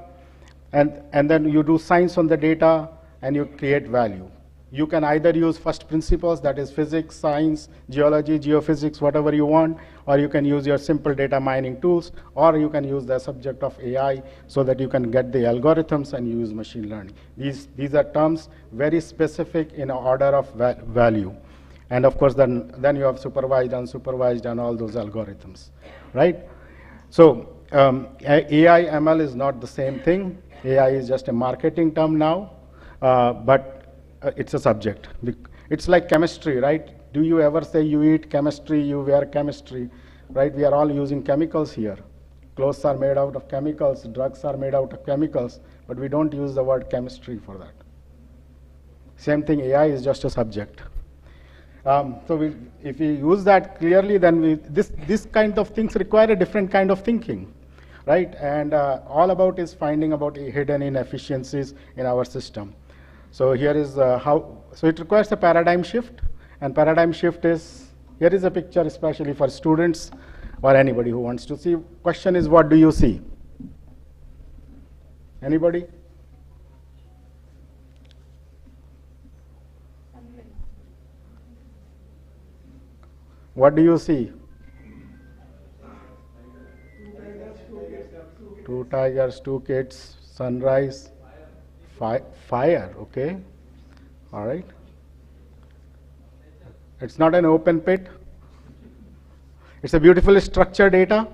and then you do science on the data, and you create value. You can either use first principles, that is physics, science, geology, geophysics, whatever you want, or you can use your simple data mining tools, or you can use the subject of AI so that you can get the algorithms and use machine learning. These are terms very specific in order of value. And of course, then you have supervised, unsupervised, and all those algorithms, right? So AI, ML is not the same thing. AI is just a marketing term now, but it's a subject. It's like chemistry, right? Do you ever say you eat chemistry, you wear chemistry, right? We are all using chemicals here. Clothes are made out of chemicals, drugs are made out of chemicals, but we don't use the word chemistry for that. Same thing, AI is just a subject. So if we use that clearly, then this kind of things require a different kind of thinking, right? And all about is finding about hidden inefficiencies in our system. So here is so it requires a paradigm shift, and paradigm shift is, here is a picture especially for students or anybody who wants to see. Question is, what do you see? Anybody? What do you see? Two tigers, two kids, sunrise, fire, okay, all right. It's not an open pit. It's a beautifully structured data.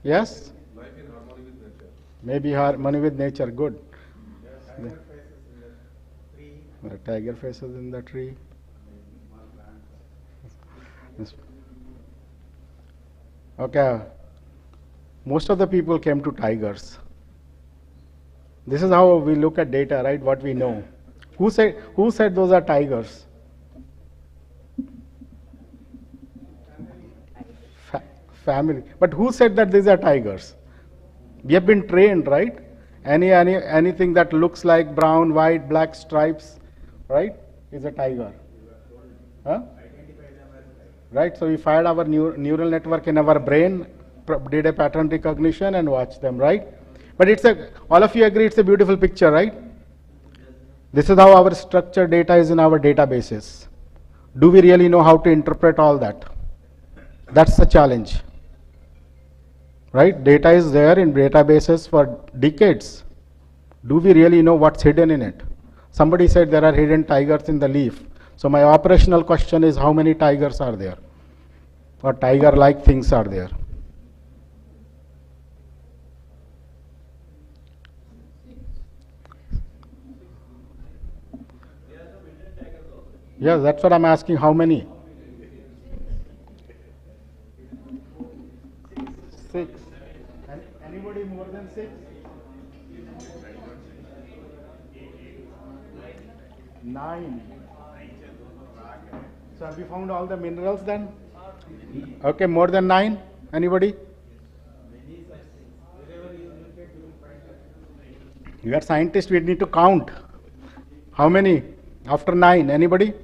Yes? Life in harmony with nature. Maybe harmony with nature, good. The tiger faces in the tree. Okay. Most of the people came to tigers. This is how we look at data, right? What we know. Who said those are tigers? Family. But who said that these are tigers? We have been trained, right? Anything that looks like brown, white, black stripes, right, is a tiger. Huh? Right? So we fired our neural network in our brain, did a pattern recognition, and watched them, right? But all of you agree it's a beautiful picture, right? This is how our structured data is in our databases. Do we really know how to interpret all that? That's the challenge, right? Data is there in databases for decades. Do we really know what's hidden in it? Somebody said there are hidden tigers in the leaf. So my operational question is, how many tigers are there? Or tiger-like things are there? Yes, that's what I'm asking. How many? 6. Anybody more than 6? 9. So have you found all the minerals then? Okay, more than 9? Anybody? You are scientists, we need to count. How many? After 9, anybody?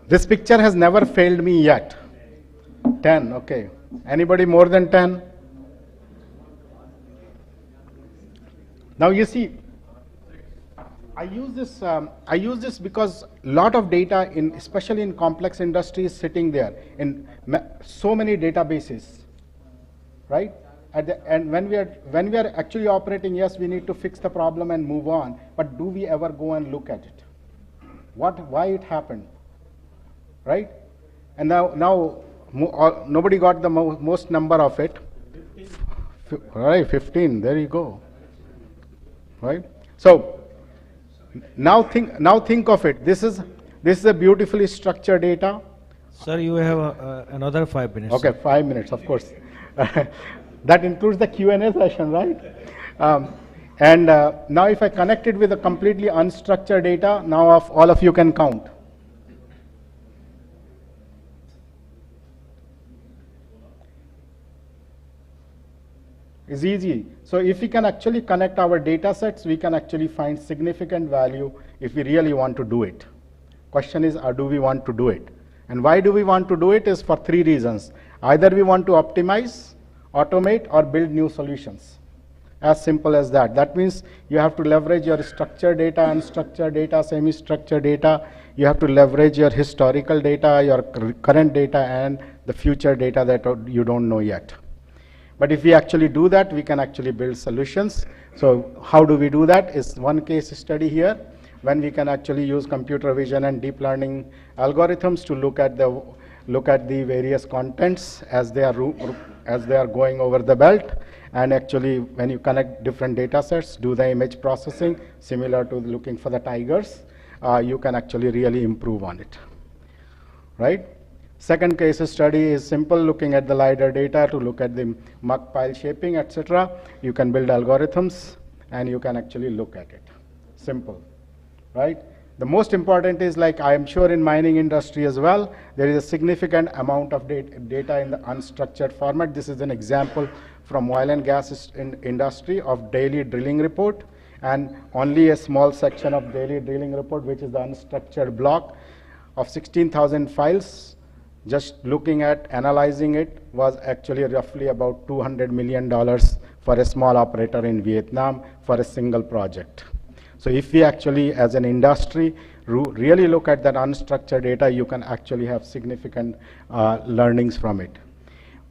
This picture has never failed me yet. 10, okay. Anybody more than 10? Now you see, I use this because lot of data, especially in complex industries, sitting there in so many databases, right? And when we are actually operating, yes, we need to fix the problem and move on. But do we ever go and look at it? Why it happened, right? And now nobody got the most number of it. 15. Right, 15. There you go. Right. So now think of it. This is a beautifully structured data. Sir, you have another 5 minutes. Okay, 5 minutes, of course. That includes the Q&A session, right? Now if I connect it with a completely unstructured data, now all of you can count. It's easy. So if we can actually connect our data sets, we can actually find significant value if we really want to do it. Question is, do we want to do it? And why do we want to do it is for 3 reasons. Either we want to optimize, automate, or build new solutions. As simple as that. That means you have to leverage your structured data, unstructured data, semi-structured data. You have to leverage your historical data, your current data, and the future data that you don't know yet. But if we actually do that, we can actually build solutions. So how do we do that? Is one case study here, when we can actually use computer vision and deep learning algorithms to look at the various contents as they are going over the belt, and actually when you connect different data sets, do the image processing similar to looking for the tigers, you can actually really improve on it, right? Second case study is simple, looking at the LiDAR data to look at the muck pile shaping, etc. You can build algorithms and you can actually look at it. Simple, right? The most important is, like I am sure in mining industry as well, there is a significant amount of data in the unstructured format. This is an example from oil and gas industry of daily drilling report, and only a small section of daily drilling report, which is the unstructured block of 16,000 files. Just looking at analyzing it was actually roughly about $200 million for a small operator in Vietnam for a single project. So if we actually, as an industry, really look at that unstructured data, you can actually have significant learnings from it.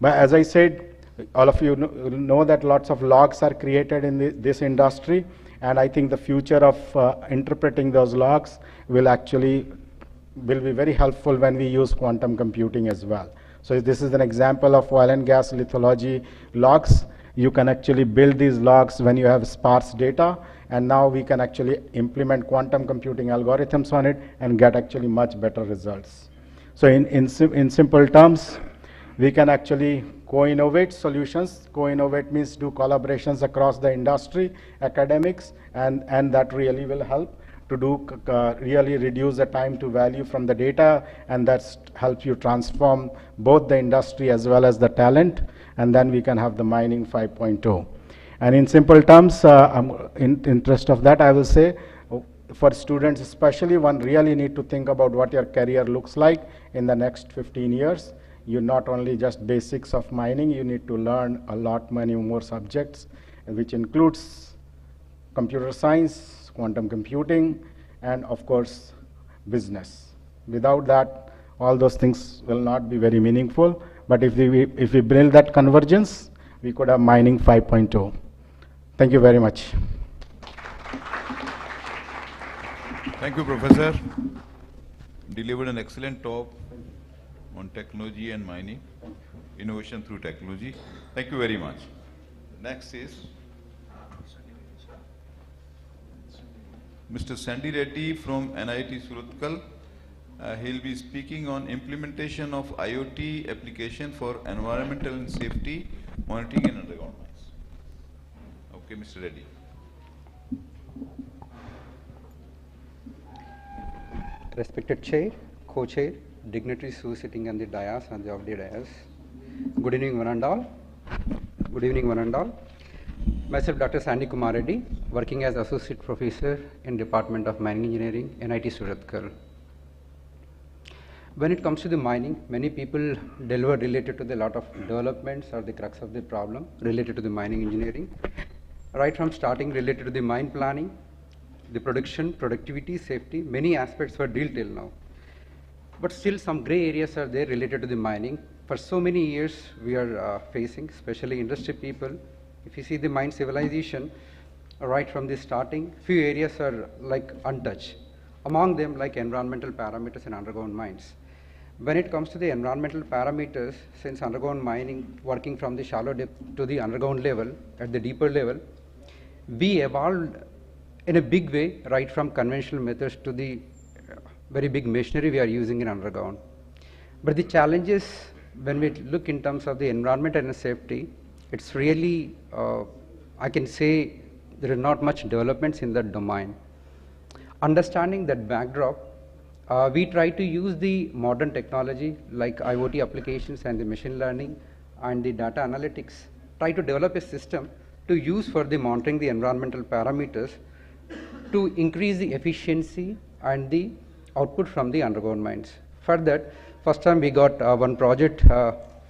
But as I said, all of you know that lots of logs are created in this industry, and I think the future of interpreting those logs will be very helpful when we use quantum computing as well. So this is an example of oil and gas lithology logs. You can actually build these logs when you have sparse data, and now we can actually implement quantum computing algorithms on it and get actually much better results. So in simple terms, we can actually co-innovate solutions. Co-innovate means do collaborations across the industry, academics, and that really will help to really reduce the time to value from the data, and that helps you transform both the industry as well as the talent, and then we can have the mining 5.0. And in simple terms, in interest of that, I will say, for students especially, one really need to think about what your career looks like in the next 15 years. You not only just basics of mining, you need to learn a lot many more subjects, which includes computer science, quantum computing, and of course business. Without that, all those things will not be very meaningful. But if we build that convergence, we could have mining 5.0. Thank you very much. Thank you, Professor. Delivered an excellent talk on technology and mining, innovation through technology. Thank you very much. Next is Mr. Sandy Reddy from NIT Surathkal. He'll be speaking on implementation of IoT application for environmental and safety monitoring in underground mines. Okay, Mr. Reddy. Respected Chair, Co-Chair, dignitaries who are sitting on the dais and of the dais. Good evening, one and all. Good evening, one and all. Myself, Dr. Sandy Kumar Reddy, working as Associate Professor in Department of Mining Engineering, NIT Surathkal. When it comes to the mining, many people deliver related to the lot of developments or the crux of the problem related to the mining engineering. Right from starting related to the mine planning, the production, productivity, safety, many aspects were drilled till now. But still some gray areas are there related to the mining. For so many years we are facing, especially industry people. If you see the mine civilization, right from the starting, few areas are like untouched. Among them, like environmental parameters in underground mines. When it comes to the environmental parameters, since underground mining, working from the shallow depth to the underground level, at the deeper level, we evolved in a big way, right from conventional methods to the very big machinery we are using in underground. But the challenges, when we look in terms of the environment and the safety, it's really, I can say, there are not much developments in that domain. Understanding that backdrop, we try to use the modern technology like IoT applications and the machine learning and the data analytics try to develop a system to use for the monitoring the environmental parameters to increase the efficiency and the output from the underground mines. For that, first time we got one project,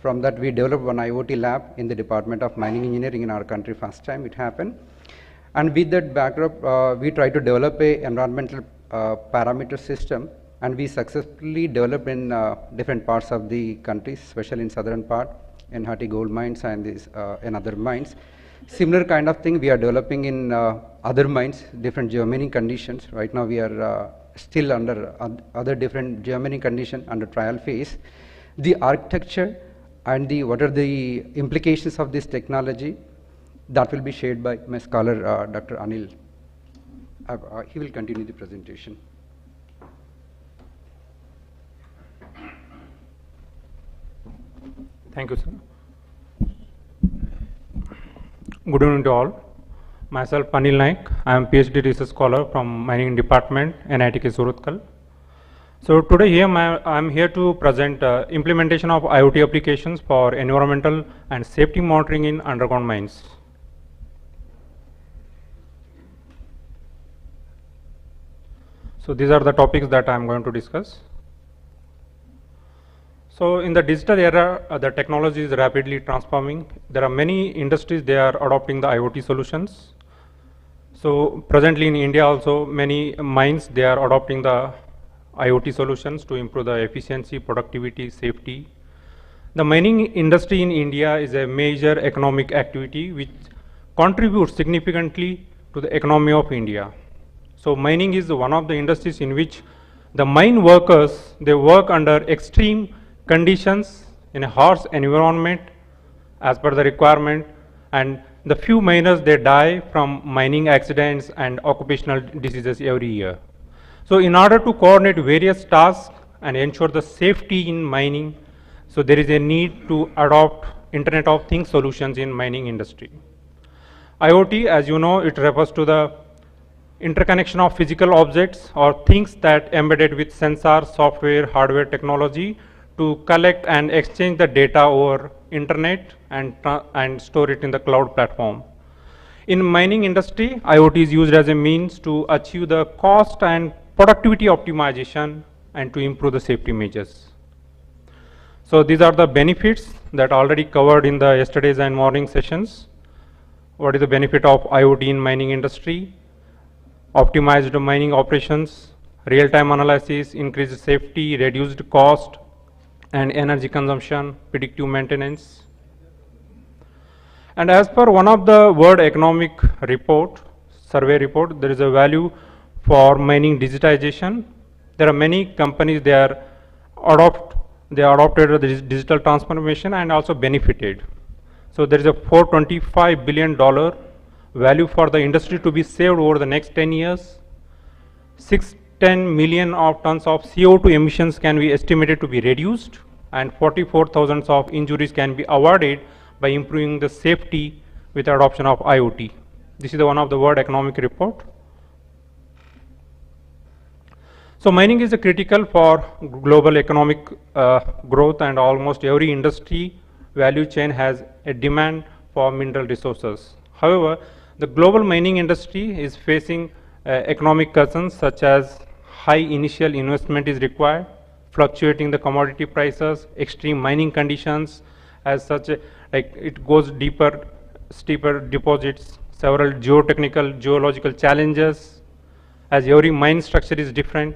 from that we developed one IoT lab in the Department of Mining Engineering in our country, first time it happened. And with that backdrop, we tried to develop a environmental parameter system, and we successfully developed in different parts of the country, especially in southern part, in Hati gold mines and in other mines. Similar kind of thing we are developing in other mines, different geomining conditions. Right now we are still under other different geomining condition under trial phase. The architecture and what are the implications of this technology, that will be shared by my scholar, Dr. Anil. He will continue the presentation. Thank you, sir. Good evening to all. Myself, Anil Naik. I am PhD research scholar from Mining Department, NITK Surathkal. So today here I am here to present implementation of IoT applications for environmental and safety monitoring in underground mines. So these are the topics that I am going to discuss. So in the digital era, the technology is rapidly transforming. There are many industries, they are adopting the IoT solutions. So presently in India also, many mines, they are adopting the IoT solutions to improve the efficiency, productivity, safety. The mining industry in India is a major economic activity which contributes significantly to the economy of India. So mining is one of the industries in which the mine workers, they work under extreme conditions in a harsh environment as per the requirement, and the few miners, they die from mining accidents and occupational diseases every year. So in order to coordinate various tasks and ensure the safety in mining, so there is a need to adopt Internet of Things solutions in mining industry. IoT, as you know, it refers to the interconnection of physical objects or things that embedded with sensor, software, hardware technology to collect and exchange the data over internet and store it in the cloud platform. In mining industry, IoT is used as a means to achieve the cost and productivity optimization and to improve the safety measures. So these are the benefits that already covered in the yesterday's and morning sessions. What is the benefit of IoT in mining industry? Optimized mining operations, real-time analysis, increased safety, reduced cost and energy consumption, predictive maintenance. And as per one of the World Economic Report, survey report, there is a value for mining digitization. There are many companies, they adopted the digital transformation and also benefited. So there is a $425 billion value for the industry to be saved over the next 10 years. 610 million of tons of CO2 emissions can be estimated to be reduced, and 44,000 of injuries can be avoided by improving the safety with the adoption of IoT. This is one of the World Economic Report. So mining is critical for global economic growth, and almost every industry value chain has a demand for mineral resources. However, the global mining industry is facing economic concerns such as high initial investment is required, fluctuating the commodity prices, extreme mining conditions, as such like it goes deeper, steeper deposits, several geotechnical, geological challenges, as every mine structure is different,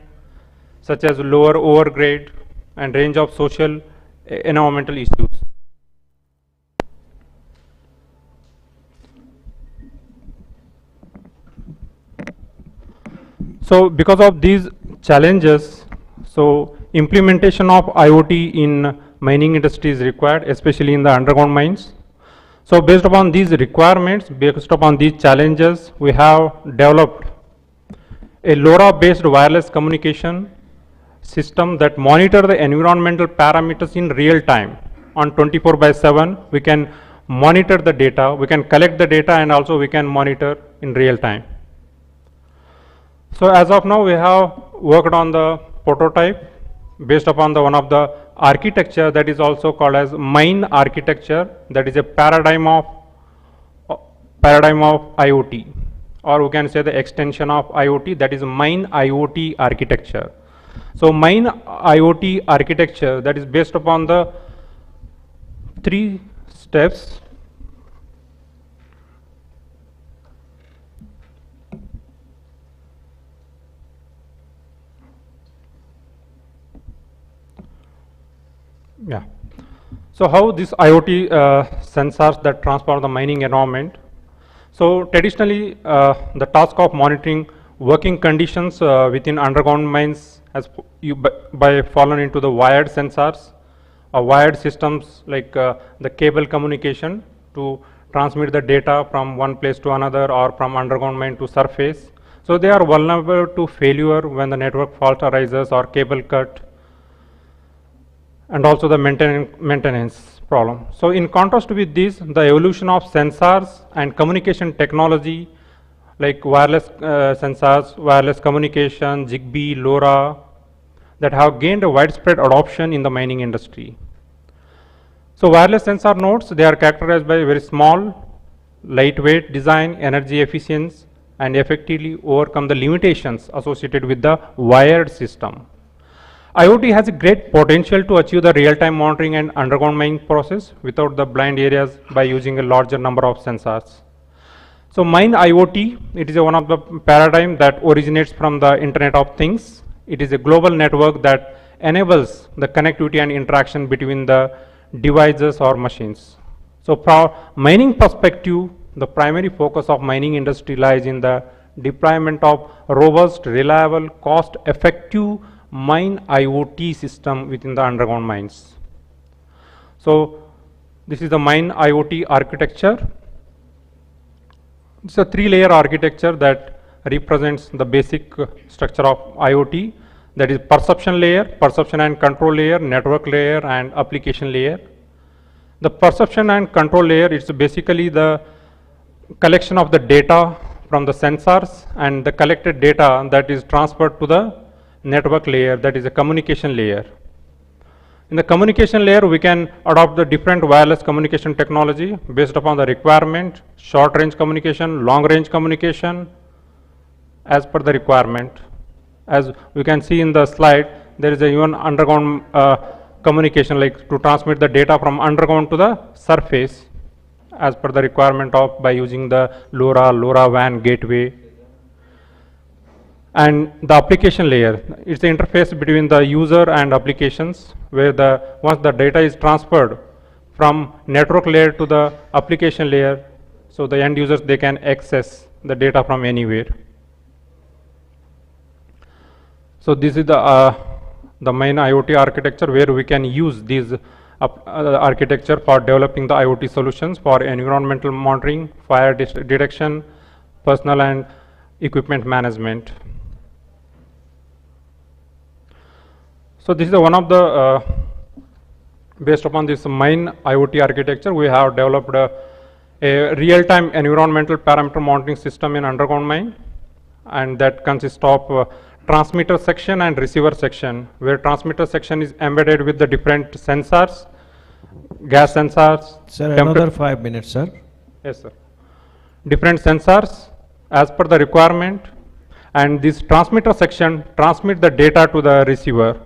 such as lower overgrade and range of social environmental issues. So because of these challenges, so implementation of IoT in mining industry is required, especially in the underground mines. So based upon these requirements, based upon these challenges, we have developed a LoRa-based wireless communication system that monitor the environmental parameters in real time. On 24/7, we can monitor the data, we can collect the data, and also we can monitor in real time. So as of now, we have worked on the prototype based upon one of the architecture that is also called as mine architecture, that is a paradigm of paradigm of IoT, or we can say the extension of IoT, that is mine IoT architecture. So mine IoT architecture, that is based upon the 3 steps. Yeah. So how this IoT sensors that transform the mining environment. So traditionally, the task of monitoring working conditions within underground mines has by fallen into the wired sensors or wired systems, like the cable communication to transmit the data from one place to another or from underground mine to surface. So they are vulnerable to failure when the network fault arises or cable cut, and also the maintenance problem. So in contrast with this, the evolution of sensors and communication technology like wireless sensors, wireless communication, Zigbee, LoRa, that have gained a widespread adoption in the mining industry. So wireless sensor nodes, they are characterized by very small, lightweight design, energy efficiency, and effectively overcome the limitations associated with the wired system. IoT has a great potential to achieve the real-time monitoring and underground mining process without the blind areas by using a larger number of sensors. So mine IoT, it is one of the paradigm that originates from the Internet of Things. It is a global network that enables the connectivity and interaction between the devices or machines. So from mining perspective, the primary focus of mining industry lies in the deployment of robust, reliable, cost-effective mine IoT system within the underground mines. So this is the mine IoT architecture. It's a 3-layer architecture that represents the basic structure of IoT, that is perception layer, perception and control layer, network layer, and application layer. The perception and control layer is basically the collection of the data from the sensors and the collected data that is transferred to the network layer, that is a communication layer. In the communication layer, we can adopt the different wireless communication technology based upon the requirement, short range communication, long range communication, as per the requirement. As we can see in the slide, there is a even underground communication, like to transmit the data from underground to the surface as per the requirement of by using the LoRaWAN gateway. And the application layer, it's the interface between the user and applications, where once the data is transferred from network layer to the application layer, so the end users, they can access the data from anywhere. So this is the main IoT architecture, where we can use these architecture for developing the IoT solutions for environmental monitoring, fire detection, personal and equipment management. So this is one of the, based upon this mine IoT architecture, we have developed a real-time environmental parameter monitoring system in underground mine, and that consists of transmitter section and receiver section, where transmitter section is embedded with the different sensors, gas sensors. Sir, another 5 minutes, sir. Yes, sir. Different sensors as per the requirement, and this transmitter section transmit the data to the receiver.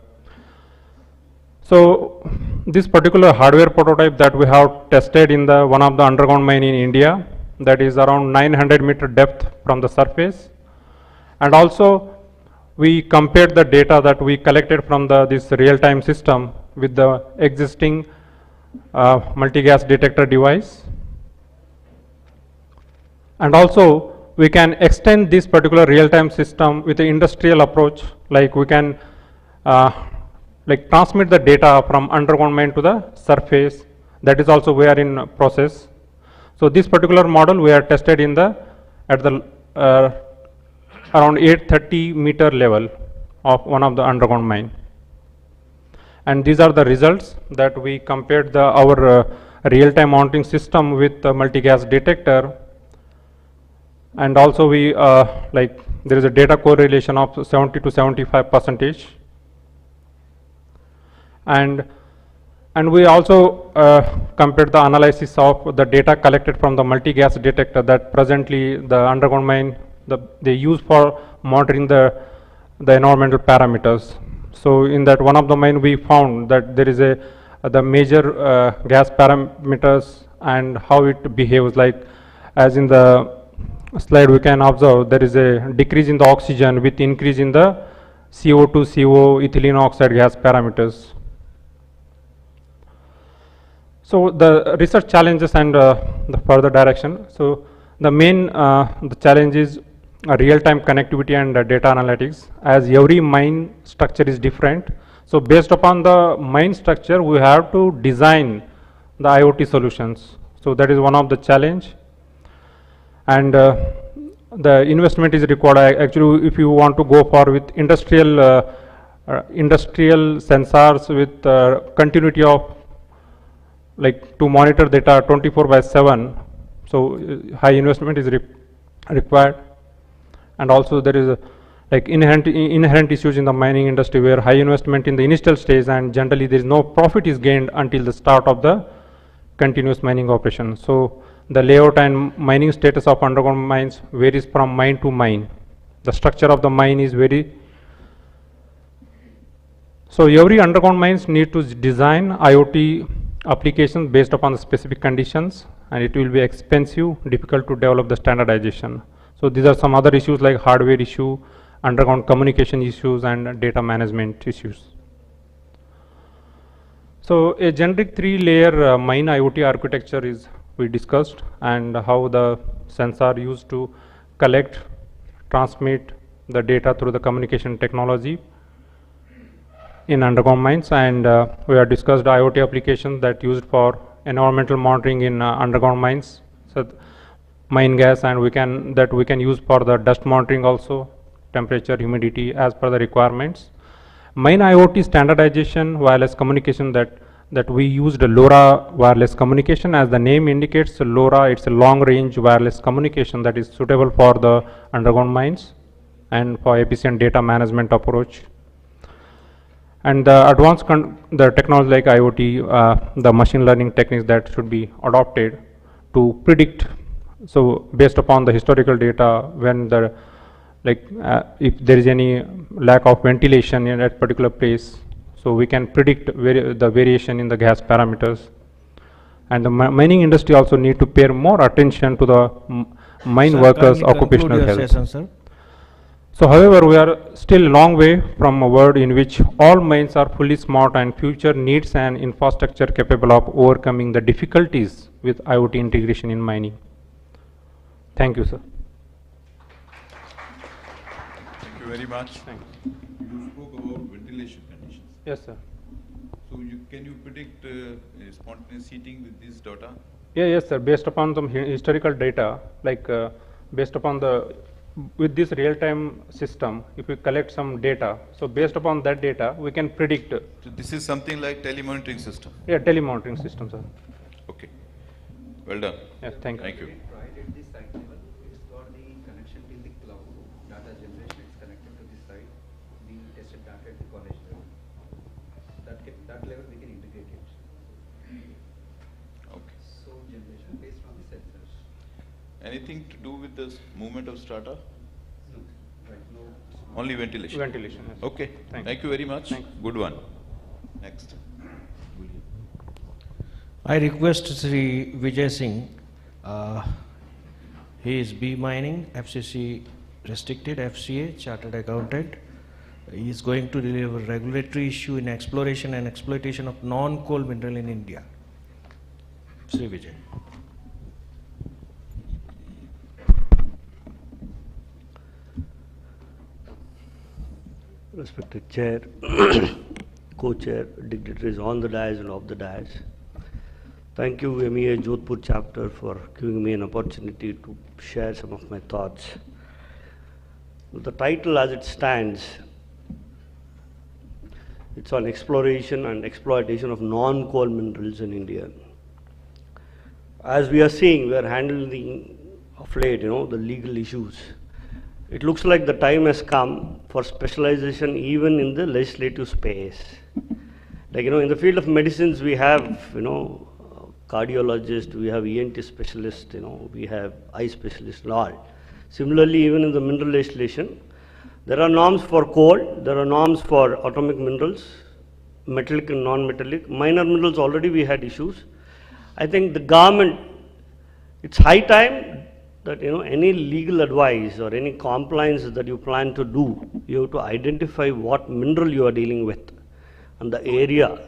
So this particular hardware prototype that we have tested in the one of the underground mine in India, that is around 900-meter depth from the surface, and also we compared the data that we collected from this real-time system with the existing multi-gas detector device. And also we can extend this particular real-time system with the industrial approach, like we can transmit the data from underground mine to the surface. That is also we are in process. So this particular model we are tested in at the around 830-meter level of one of the underground mine. And these are the results that we compared our real-time monitoring system with the multi-gas detector. And also we there is a data correlation of 70 to 75%. And And we also compared the analysis of the data collected from the multi-gas detector that presently the underground mine they use for monitoring the environmental parameters. So in that one of the mine we found that there is the major gas parameters and how it behaves, like as in the slide we can observe there is a decrease in the oxygen with increase in the CO2, CO, ethylene oxide gas parameters. So the research challenges and the further direction. So the main the challenge is real-time connectivity and data analytics, as every mine structure is different. So based upon the mine structure, we have to design the IoT solutions. So that is one of the challenge. And the investment is required. Actually, if you want to go for with industrial sensors with continuity of like to monitor data 24/7, so high investment is required. And also there is like inherent issues in the mining industry where high investment in the initial stage and generally there is no profit is gained until the start of the continuous mining operation. So the layout and mining status of underground mines varies from mine to mine. The structure of the mine is very. So every underground mines need to design IoT applications based upon the specific conditions, and it will be expensive, difficult to develop the standardization. So these are some other issues like hardware issue, underground communication issues, and data management issues. So a generic 3-layer mine IoT architecture is we discussed, and how the sensor used to collect, transmit the data through the communication technology in underground mines, and we have discussed IoT applications that used for environmental monitoring in underground mines, so mine gas, and we can use for the dust monitoring also, temperature, humidity as per the requirements. Mine IoT standardization wireless communication that we used LoRa wireless communication. As the name indicates, LoRa, it's a long range wireless communication that is suitable for the underground mines and for efficient data management approach. And the advanced the technology like IoT, the machine learning techniques that should be adopted to predict. So based upon the historical data, when the if there is any lack of ventilation in that particular place, so we can predict the variation in the gas parameters. And the mining industry also need to pay more attention to the mine workers' occupational health. Session, sir. So however, we are still a long way from a world in which all mines are fully smart, and future needs an infrastructure capable of overcoming the difficulties with IoT integration in mining. Thank you, sir. Thank you very much. You spoke about ventilation conditions. Yes, sir. So can you predict spontaneous heating with this data? Yeah, yes, sir. Based upon some historical data, like based upon with this real-time system, if we collect some data, so based upon that data, we can predict. So this is something like telemonitoring system? Yeah, telemonitoring system, sir. Okay. Well done. Yes, thank you. Thank you. Right at this site level, it's got the connection till the cloud, data generation is connected to the site, the tested data at the college level. That level we can integrate it. Okay. So generation based on the sensors. Anything to do with the movement of strata? No. Right. No. Only ventilation? Ventilation, yes. Okay. Thank you very much. Thanks. Good one. Next. I request Sri Vijay Singh. He is B mining, FCC restricted, FCA, chartered accountant. He is going to deliver regulatory issue in exploration and exploitation of non-coal mineral in India. Sri Vijay. Respected Chair, Co-Chair, dignitaries on the dais and off the dais. Thank you, MEA Jodhpur chapter, for giving me an opportunity to share some of my thoughts. The title as it stands, it's on exploration and exploitation of non-coal minerals in India. As we are seeing, we are handling of late, the legal issues. It looks like the time has come for specialization even in the legislative space. Like, in the field of medicines, we have, cardiologist, we have ENT specialist, we have eye specialist and all. Similarly, even in the mineral legislation, there are norms for coal, there are norms for atomic minerals, metallic and non-metallic. Minor minerals, already we had issues. I think the government, it's high time that, any legal advice or any compliance that you plan to do, you have to identify what mineral you are dealing with and the area,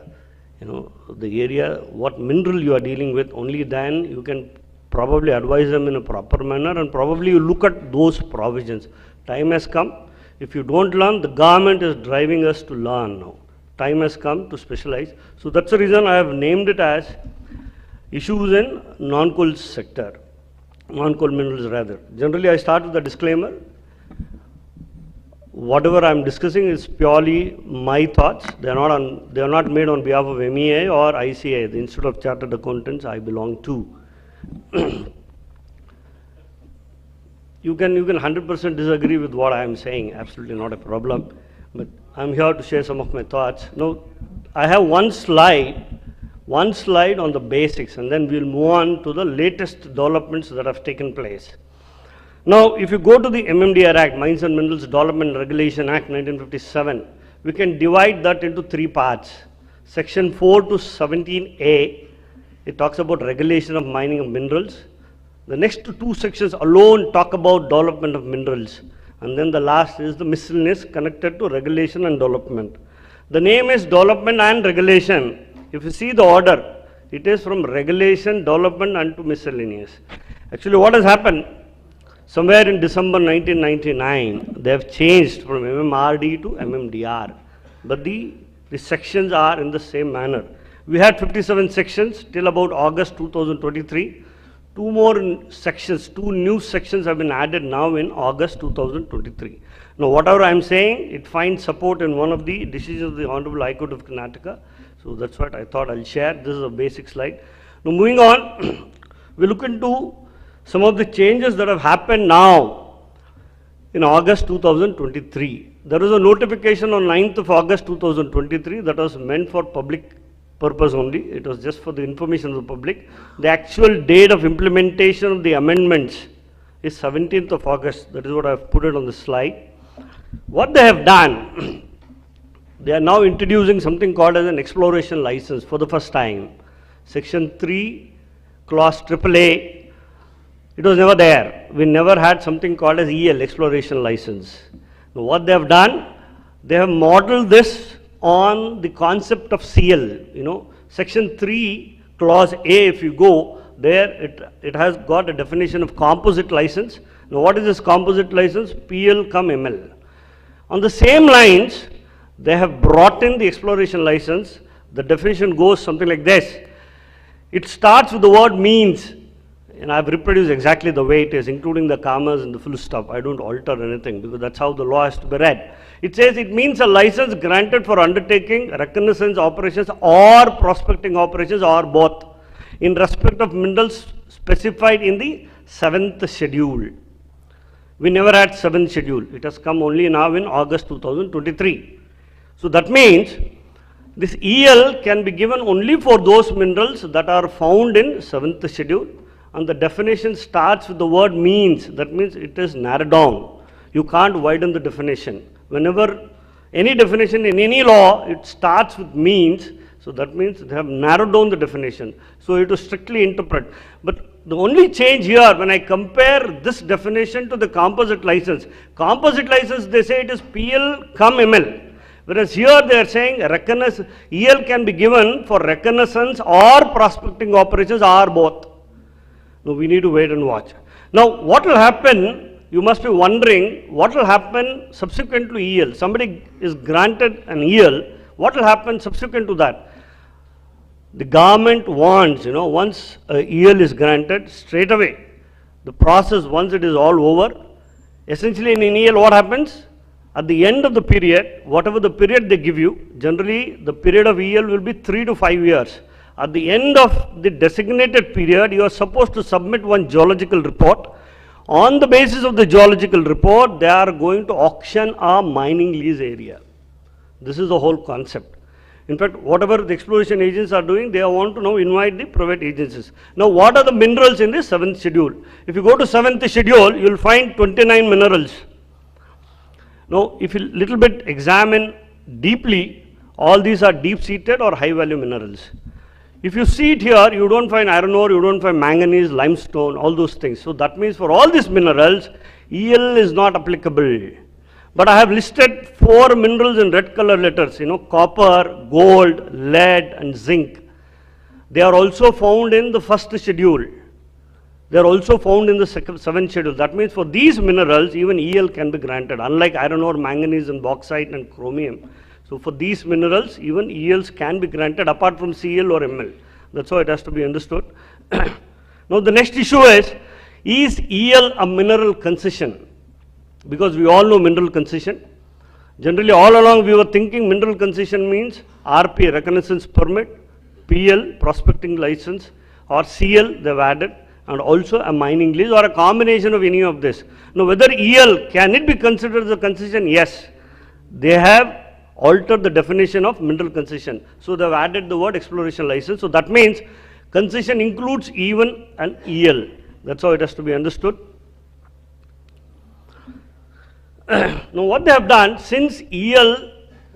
what mineral you are dealing with. Only then you can probably advise them in a proper manner, and probably you look at those provisions. Time has come. If you don't learn, the government is driving us to learn now. Time has come to specialize. So that's the reason I have named it as issues in non-coal sector, non-coal minerals rather. Generally, I start with a disclaimer. Whatever I am discussing is purely my thoughts. They are not made on behalf of MEA or ICA, the Institute of Chartered Accountants I belong to. You can 100% disagree with what I am saying, absolutely not a problem. But I am here to share some of my thoughts. Now, I have one slide on the basics, and then we will move on to the latest developments that have taken place. Now, if you go to the MMDR Act, Mines and Minerals Development Regulation Act 1957, we can divide that into three parts. Section 4 to 17A, it talks about regulation of mining of minerals. The next two sections alone talk about development of minerals. And then the last is the miscellaneous connected to regulation and development. The name is development and regulation. If you see the order, it is from regulation, development and to miscellaneous. Actually, what has happened? Somewhere in December 1999, they have changed from MMRD to MMDR. But the sections are in the same manner. We had 57 sections till about August 2023. Two more sections, two new sections have been added now in August 2023. Now, whatever I am saying, it finds support in one of the decisions of the Honorable High Court of Karnataka. So that's what I thought I'll share. This is a basic slide. Now, moving on, we look into some of the changes that have happened now in August 2023. There was a notification on 9th of August 2023 that was meant for public purpose only. It was just for the information of the public. The actual date of implementation of the amendments is 17th of August. That is what I have put it on the slide. What they have done, they are now introducing something called as an exploration license for the first time. Section 3, clause AAA, it was never there. We never had something called as EL, exploration license. Now, what they have done, they have modeled this on the concept of CL. Section 3, clause A, if you go there, it has got a definition of composite license. Now, what is this composite license? PL cum ML. On the same lines, they have brought in the exploration license. The definition goes something like this. It starts with the word means, and I have reproduced exactly the way it is, including the commas and the full stop. I don't alter anything because that's how the law has to be read. It says it means a license granted for undertaking reconnaissance operations or prospecting operations or both in respect of minerals specified in the 7th schedule. We never had 7th schedule. It has come only now in August 2023. So that means this EL can be given only for those minerals that are found in 7th schedule, and the definition starts with the word means. That means it is narrowed down. You can't widen the definition. Whenever any definition in any law, it starts with means. So that means they have narrowed down the definition. So it is strictly interpret. But the only change here, when I compare this definition to the composite license, they say it is PL cum ML. Whereas here they are saying EL can be given for reconnaissance or prospecting operations or both. Now we need to wait and watch. Now what will happen, you must be wondering, what will happen subsequent to EL? Somebody is granted an EL, what will happen subsequent to that? The government wants, once a EL is granted, straight away, the process, once it is all over, essentially in an EL what happens? At the end of the period, whatever the period they give you, generally the period of EL will be 3 to 5 years. At the end of the designated period, you are supposed to submit one geological report. On the basis of the geological report, they are going to auction a mining lease area. This is the whole concept. In fact, whatever the exploration agents are doing, they want to now invite the private agencies. Now, what are the minerals in the 7th schedule? If you go to 7th schedule, you will find 29 minerals. Now, if you little bit examine deeply, all these are deep-seated or high-value minerals. If you see it here, you don't find iron ore, you don't find manganese, limestone, all those things. So that means for all these minerals, EL is not applicable. But I have listed 4 minerals in red color letters, copper, gold, lead and zinc. They are also found in the 1st schedule. They are also found in the 7th schedule. That means for these minerals, even EL can be granted, unlike iron ore, manganese and bauxite and chromium. So for these minerals, even ELs can be granted apart from CL or ML. That's how it has to be understood. Now the next issue is EL a mineral concession? Because we all know mineral concession. Generally all along we were thinking mineral concession means RP, reconnaissance permit, PL, prospecting license, or CL they've added, and also a mining lease or a combination of any of this. Now whether EL, can it be considered as a concession? Yes. They have altered the definition of mineral concession. So they've added the word exploration license. So that means concession includes even an EL. That's how it has to be understood. Now what they have done, since EL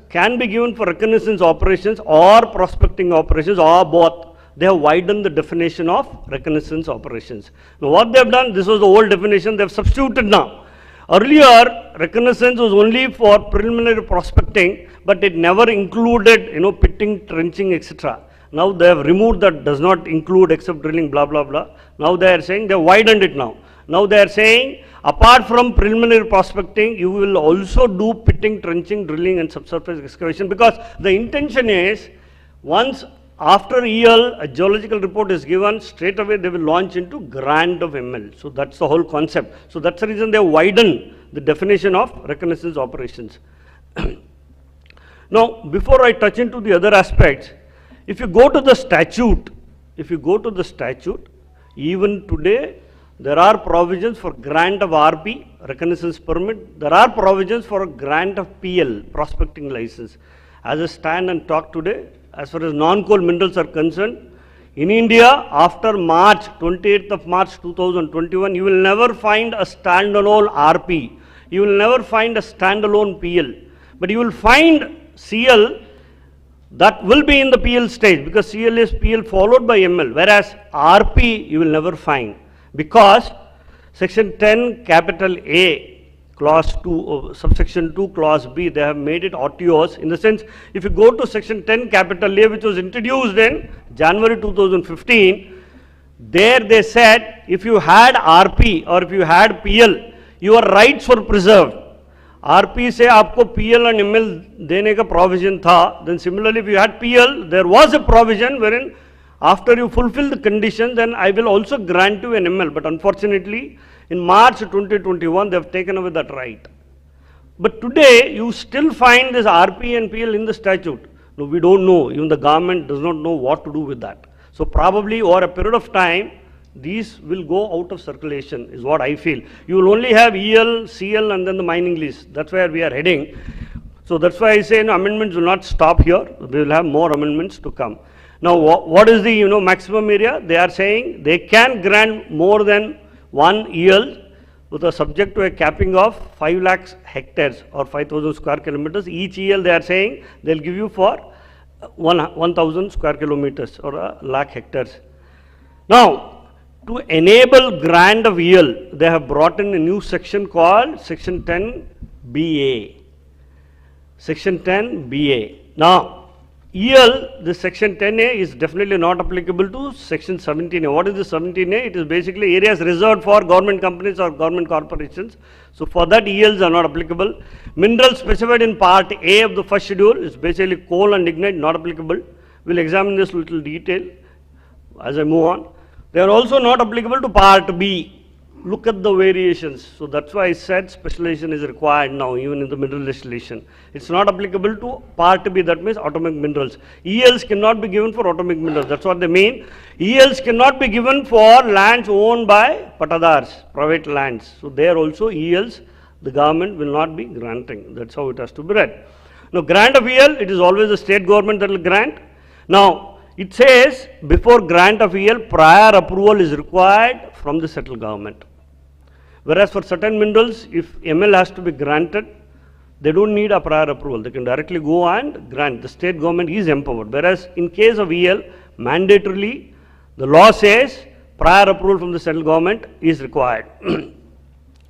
can be given for reconnaissance operations or prospecting operations or both, they have widened the definition of reconnaissance operations. Now what they have done, this was the old definition, they have substituted now. Earlier, reconnaissance was only for preliminary prospecting, but it never included, pitting, trenching, etc. Now they have removed that, does not include except drilling, blah, blah, blah. Now they are saying, they have widened it now. Now they are saying, apart from preliminary prospecting, you will also do pitting, trenching, drilling and subsurface excavation, because the intention is, once after EL, a geological report is given, straight away they will launch into grant of ML. So that's the whole concept. So that's the reason they have widened the definition of reconnaissance operations. Now, before I touch into the other aspects, if you go to the statute, even today, there are provisions for grant of RP, reconnaissance permit. There are provisions for a grant of PL, prospecting license. As I stand and talk today, as far as non-coal minerals are concerned, in India, after March, 28th of March 2021, you will never find a standalone RP. You will never find a standalone PL. But you will find CL that will be in the PL stage, because CL is PL followed by ML, whereas RP you will never find, because section 10 capital A clause 2, subsection 2 clause B, they have made it OTOs, in the sense, if you go to section 10 capital A, which was introduced in January 2015, there they said if you had RP or if you had PL, your rights were preserved. RP से आपको PL and ML देने का provision था. Then similarly, if you had PL, there was a provision wherein after you fulfill the condition, then I will also grant you an ML. But unfortunately, in March 2021, they have taken away that right. But today, you still find this RP and PL in the statute. No, we don't know. Even the government does not know what to do with that. So probably over a period of time, these will go out of circulation, is what I feel. You will only have EL, CL and then the mining lease. That's where we are heading. So that's why I say amendments will not stop here. We will have more amendments to come. Now what is the maximum area? They are saying they can grant more than one EL with a subject to a capping of 5 lakhs hectares or 5,000 square kilometers. Each EL they are saying they will give you for 1,000 square kilometers or a lakh hectares. Now, to enable grant of EL, they have brought in a new section called section 10 BA. Section 10 BA. Now, EL, this section 10A is definitely not applicable to section 17A. What is the 17A? It is basically areas reserved for government companies or government corporations. So for that, ELs are not applicable. Minerals specified in part A of the first schedule is basically coal and lignite, not applicable. We'll examine this little detail as I move on. They are also not applicable to part B. Look at the variations. So that's why I said specialization is required now, even in the mineral legislation. It's not applicable to part B, that means atomic minerals. ELs cannot be given for atomic minerals. That's what they mean. ELs cannot be given for lands owned by patadars, private lands. So there also ELs, the government will not be granting. That's how it has to be read. Now, grant of EL, it is always the state government that will grant. Now, it says before grant of EL, prior approval is required from the central government. Whereas for certain minerals, if ML has to be granted, they don't need a prior approval. They can directly go and grant. The state government is empowered. Whereas in case of EL, mandatorily, the law says prior approval from the central government is required.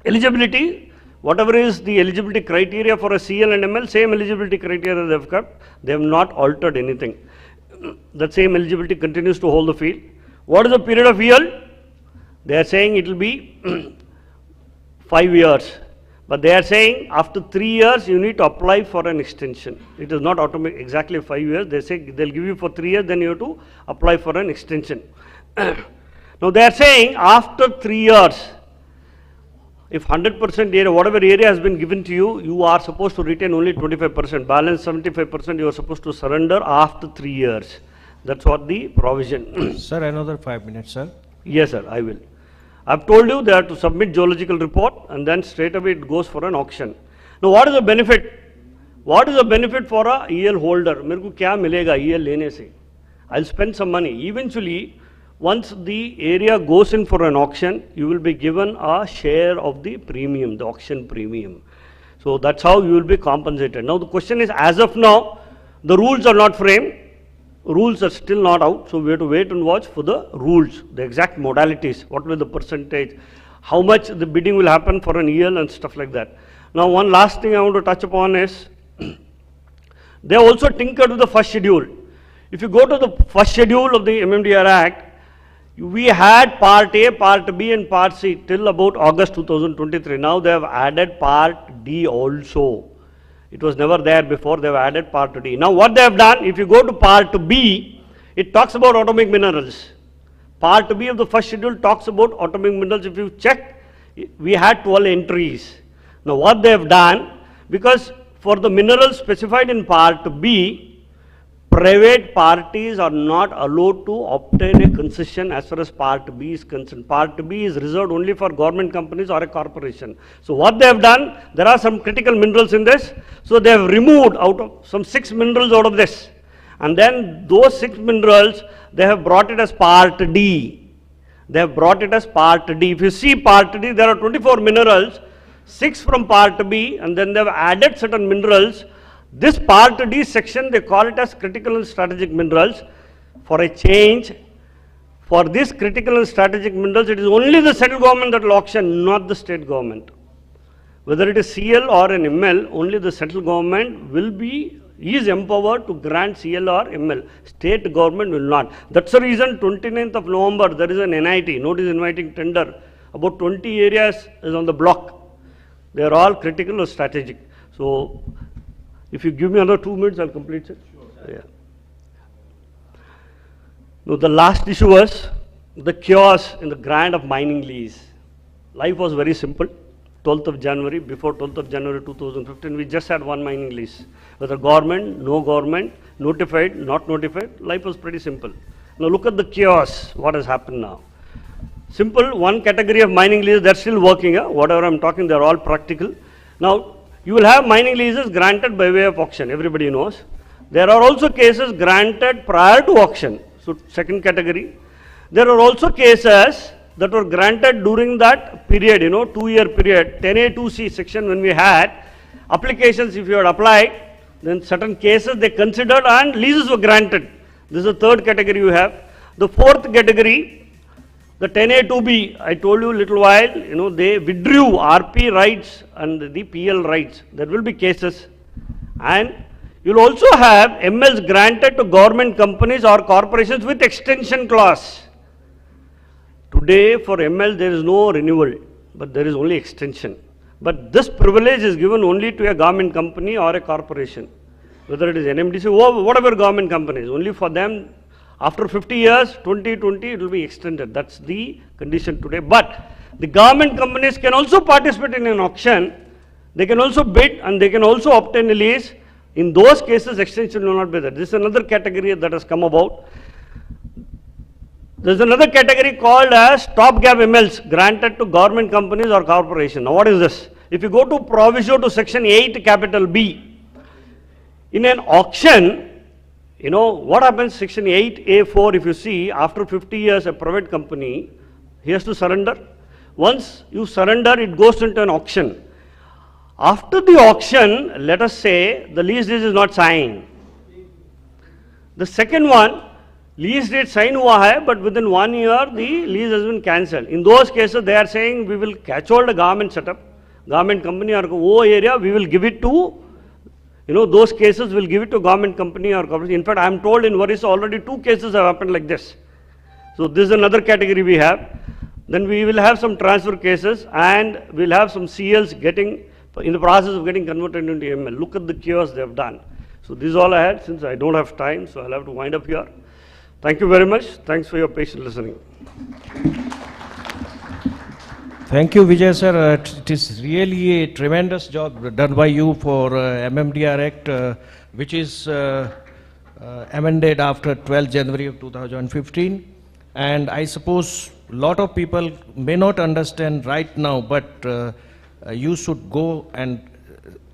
Eligibility, whatever is the eligibility criteria for a CL and ML, same eligibility criteria they have kept. They have not altered anything. That same eligibility continues to hold the field. What is the period of EL? They are saying it will be 5 years. But they are saying after 3 years you need to apply for an extension. It is not automatic exactly 5 years. They say they will give you for 3 years, then you have to apply for an extension. Now they are saying after 3 years, if 100% area, whatever area has been given to you, you are supposed to retain only 25%. Balance 75% you are supposed to surrender after 3 years. That's what the provision. Sir, another 5 minutes, sir. Yes, sir, I will. I've told you they have to submit geological report and then straight away it goes for an auction. Now, what is the benefit? What is the benefit for a EL holder? मेरे को क्या मिलेगा EL लेने से? I'll spend some money. Eventually, once the area goes in for an auction, you will be given a share of the premium, the auction premium. So that's how you will be compensated. Now the question is, as of now, the rules are not framed. Rules are still not out, so we have to wait and watch for the rules, the exact modalities, what will the percentage, how much the bidding will happen for an EL and stuff like that. Now one last thing I want to touch upon is, they also tinkered with the first schedule. If you go to the first schedule of the MMDR Act, we had Part A, Part B and Part C till about August 2023. Now they have added Part D also. It was never there before, they have added Part D. Now what they have done, if you go to Part B, it talks about atomic minerals. Part B of the first schedule talks about atomic minerals. If you check, we had 12 entries. Now what they have done, because for the minerals specified in Part B, private parties are not allowed to obtain a concession as far as Part B is concerned. Part B is reserved only for government companies or a corporation. So what they have done, there are some critical minerals in this. So they have removed out of some 6 minerals out of this. And then those 6 minerals, they have brought it as Part D. They have brought it as Part D. If you see Part D, there are 24 minerals, 6 from Part B, and then they have added certain minerals. This Part D section, they call it as critical and strategic minerals. For a change, for these critical and strategic minerals, it is only the central government that will auction, not the state government. Whether it is CL or an ML, only the central government is empowered to grant CL or ML. State government will not. That's the reason 29th of November, there is an NIT, notice inviting tender. About 20 areas is on the block. They are all critical or strategic. So, if you give me another 2 minutes, I'll complete it. Sure. Yeah. Now, the last issue was the chaos in the grant of mining lease. Life was very simple. 12th of January, before 12th of January 2015, we just had one mining lease. Whether government, no government, notified, not notified, life was pretty simple. Now look at the chaos, what has happened now. Simple, one category of mining lease, they're still working. Whatever I'm talking, they're all practical. Now, you will have mining leases granted by way of auction, everybody knows. There are also cases granted prior to auction. So, second category. There are also cases that were granted during that period, 2-year period, 10A2C section when we had applications, if you had applied, then certain cases they considered and leases were granted. This is the third category you have. The fourth category, the 10A2B, I told you a little while, they withdrew RP rights and the PL rights. There will be cases. And you will also have MLs granted to government companies or corporations with extension clause. Today for ML there is no renewal, but there is only extension. But this privilege is given only to a government company or a corporation, whether it is NMDC or whatever government companies. Only for them, after 50 years, 2020, it will be extended. That's the condition today. But the government companies can also participate in an auction. They can also bid and they can also obtain a lease. In those cases, extension will not be there. This is another category that has come about. There is another category called as stopgap MLs granted to government companies or corporations. Now what is this? If you go to proviso to section 8 capital B, In an auction, you know, what happens, section 8A4, if you see, after 50 years, a private company, he has to surrender. Once you surrender, it goes into an auction. After the auction, let us say the lease deed is not signed. The second one, lease deed signed hua hai, but within 1 year, the lease has been cancelled. In those cases, they are saying we will catch hold the government setup, government company or wo area, we will give it to, you know, those cases will give it to government company or corporation. In fact, I am told in Orissa already 2 cases have happened like this. So this is another category we have. Then we will have some transfer cases and we will have some CLs getting, in the process of getting converted into ML. Look at the chaos they have done. So this is all I had. Since I don't have time, so I'll have to wind up here. Thank you very much. Thanks for your patient listening. Thank you, Vijay sir. It is really a tremendous job done by you for MMDR Act, which is amended after 12 January of 2015. And I suppose a lot of people may not understand right now, but you should go and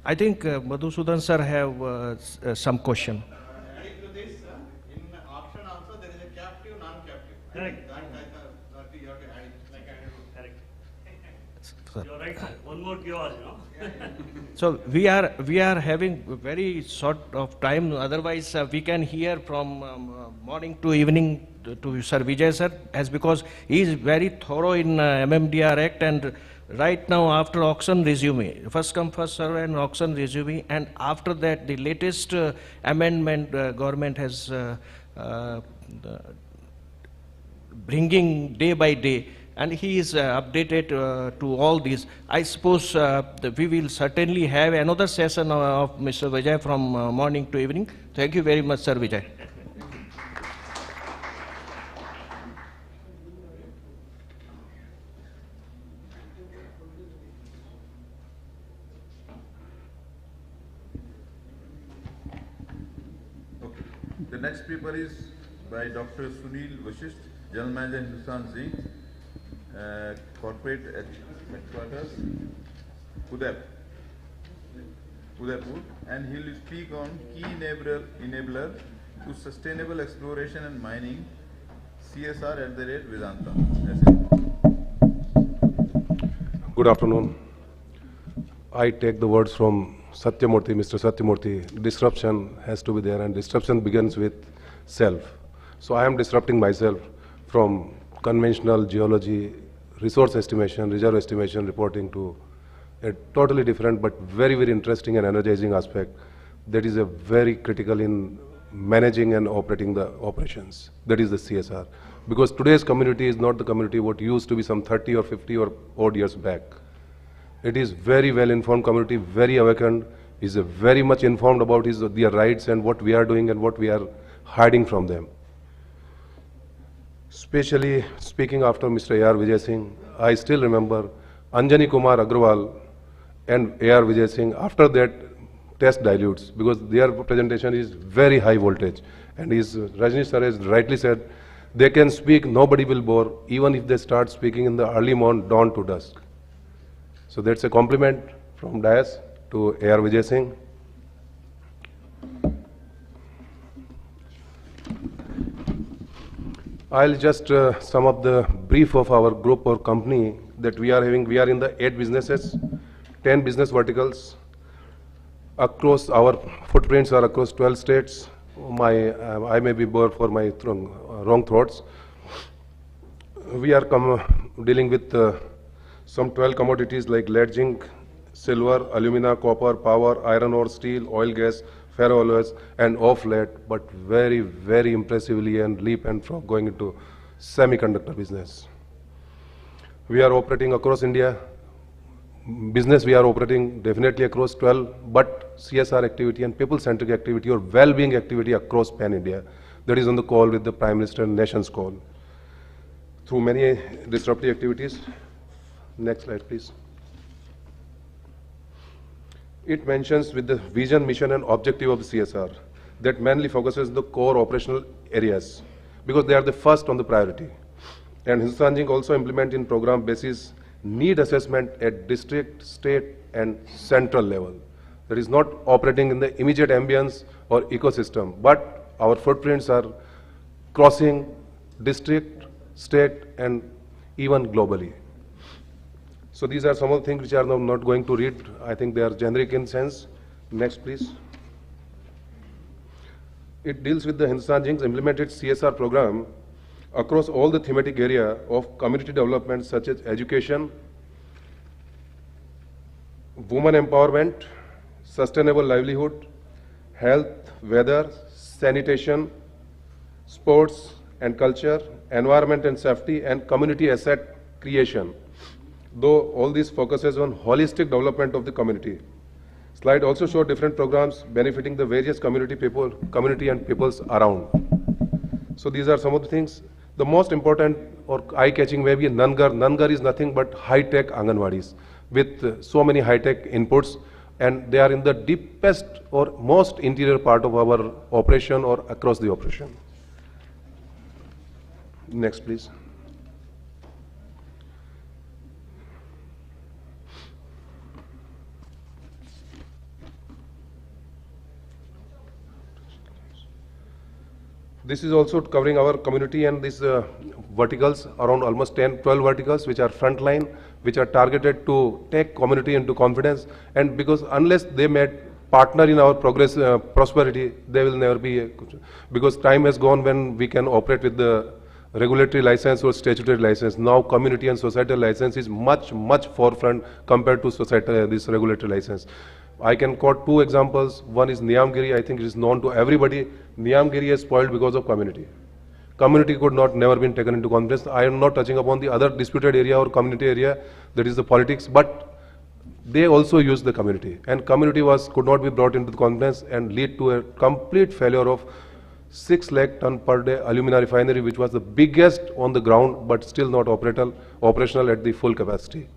I think Madhusudan sir have some question. Adding to this, in auction also there is a captive, non-captive. Correct. That you have to add it. Correct. You're right, sir. One more chaos, you know. So we are having very short of time. Otherwise, we can hear from morning to evening to Sir Vijay sir, as because he is very thorough in MMDR Act, and right now after auction resume, first come first serve and auction resume, and after that the latest amendment government has bringing day by day. And he is updated to all these. I suppose we will certainly have another session of Mr. Vijay from morning to evening. Thank you very much, Sir Vijay. Okay. The next paper is by Dr. Sunil Vashisht, General Manager, Hindustan Zinc. Corporate headquarters, Udaipur, and he will speak on key enabler to sustainable exploration and mining, CSR@Vedanta. Good afternoon. I take the words from Satyamurthy, Mr. Satyamurthy. Disruption has to be there, and disruption begins with self. So I am disrupting myself from conventional geology, resource estimation, reserve estimation reporting to a totally different but very, very interesting and energizing aspect that is a very critical in managing and operating the operations. That is the CSR. Because today's community is not the community what used to be some 30 or 50 or odd years back. It is very well informed community, very awakened, is very much informed about their rights and what we are doing and what we are hiding from them. Especially speaking after Mr. A.R. Vijay Singh, I still remember Anjani Kumar Agrawal and A.R. Vijay Singh, after that test dilutes, because their presentation is very high voltage. And Rajnish sir has rightly said, they can speak, nobody will bore, even if they start speaking in the early morning, dawn to dusk. So that's a compliment from Dayas to A.R. Vijay Singh. I'll just sum up the brief of our group or company that we are having. We are in the 8 businesses, 10 business verticals. Across our footprints are across 12 states. I may be bored for my wrong thoughts. We are dealing with some 12 commodities like lead, zinc, silver, alumina, copper, power, iron ore, steel, oil, gas, ferroalloys, and of late, but very, very impressively and leap and frog going into semiconductor business. We are operating across India. Business we are operating definitely across 12, but CSR activity and people-centric activity or well-being activity across pan-India. That is on the call with the Prime Minister and nation's call. Through many disruptive activities. Next slide, please. It mentions with the vision, mission, and objective of the CSR that mainly focuses the core operational areas because they are the first on the priority. And Hindustan Zinc also implement in program basis need assessment at district, state, and central level. that is not operating in the immediate ambience or ecosystem, but our footprints are crossing district, state, and even globally. So these are some of the things which I am not going to read. I think they are generic in sense. Next, please. It deals with the Hindustan Zinc implemented CSR program across all the thematic area of community development such as education, women empowerment, sustainable livelihood, health, weather, sanitation, sports and culture, environment and safety, and community asset creation. Though all this focuses on holistic development of the community. Slide also show different programs benefiting the various community and peoples around. So these are some of the things. The most important or eye-catching may be Nangar. Nangar is nothing but high-tech Anganwadis with so many high-tech inputs, and they are in the deepest or most interior part of our operation or across the operation. Next, please. This is also covering our community and these verticals, around almost 10, 12 verticals, which are frontline, which are targeted to take community into confidence. And because unless they may partner in our prosperity, they will never be, because time has gone when we can operate with the regulatory license or statutory license. Now community and societal license is much, much forefront compared to societal, this regulatory license. I can quote two examples. One is Niyamgiri. I think it is known to everybody. Niyamgiri is spoiled because of community. Community could not never been taken into confidence. I am not touching upon the other disputed area or community area, that is the politics, but they also use the community. And community could not be brought into the confidence and lead to a complete failure of 6 lakh ton per day alumina refinery, which was the biggest on the ground, but still not operational at the full capacity.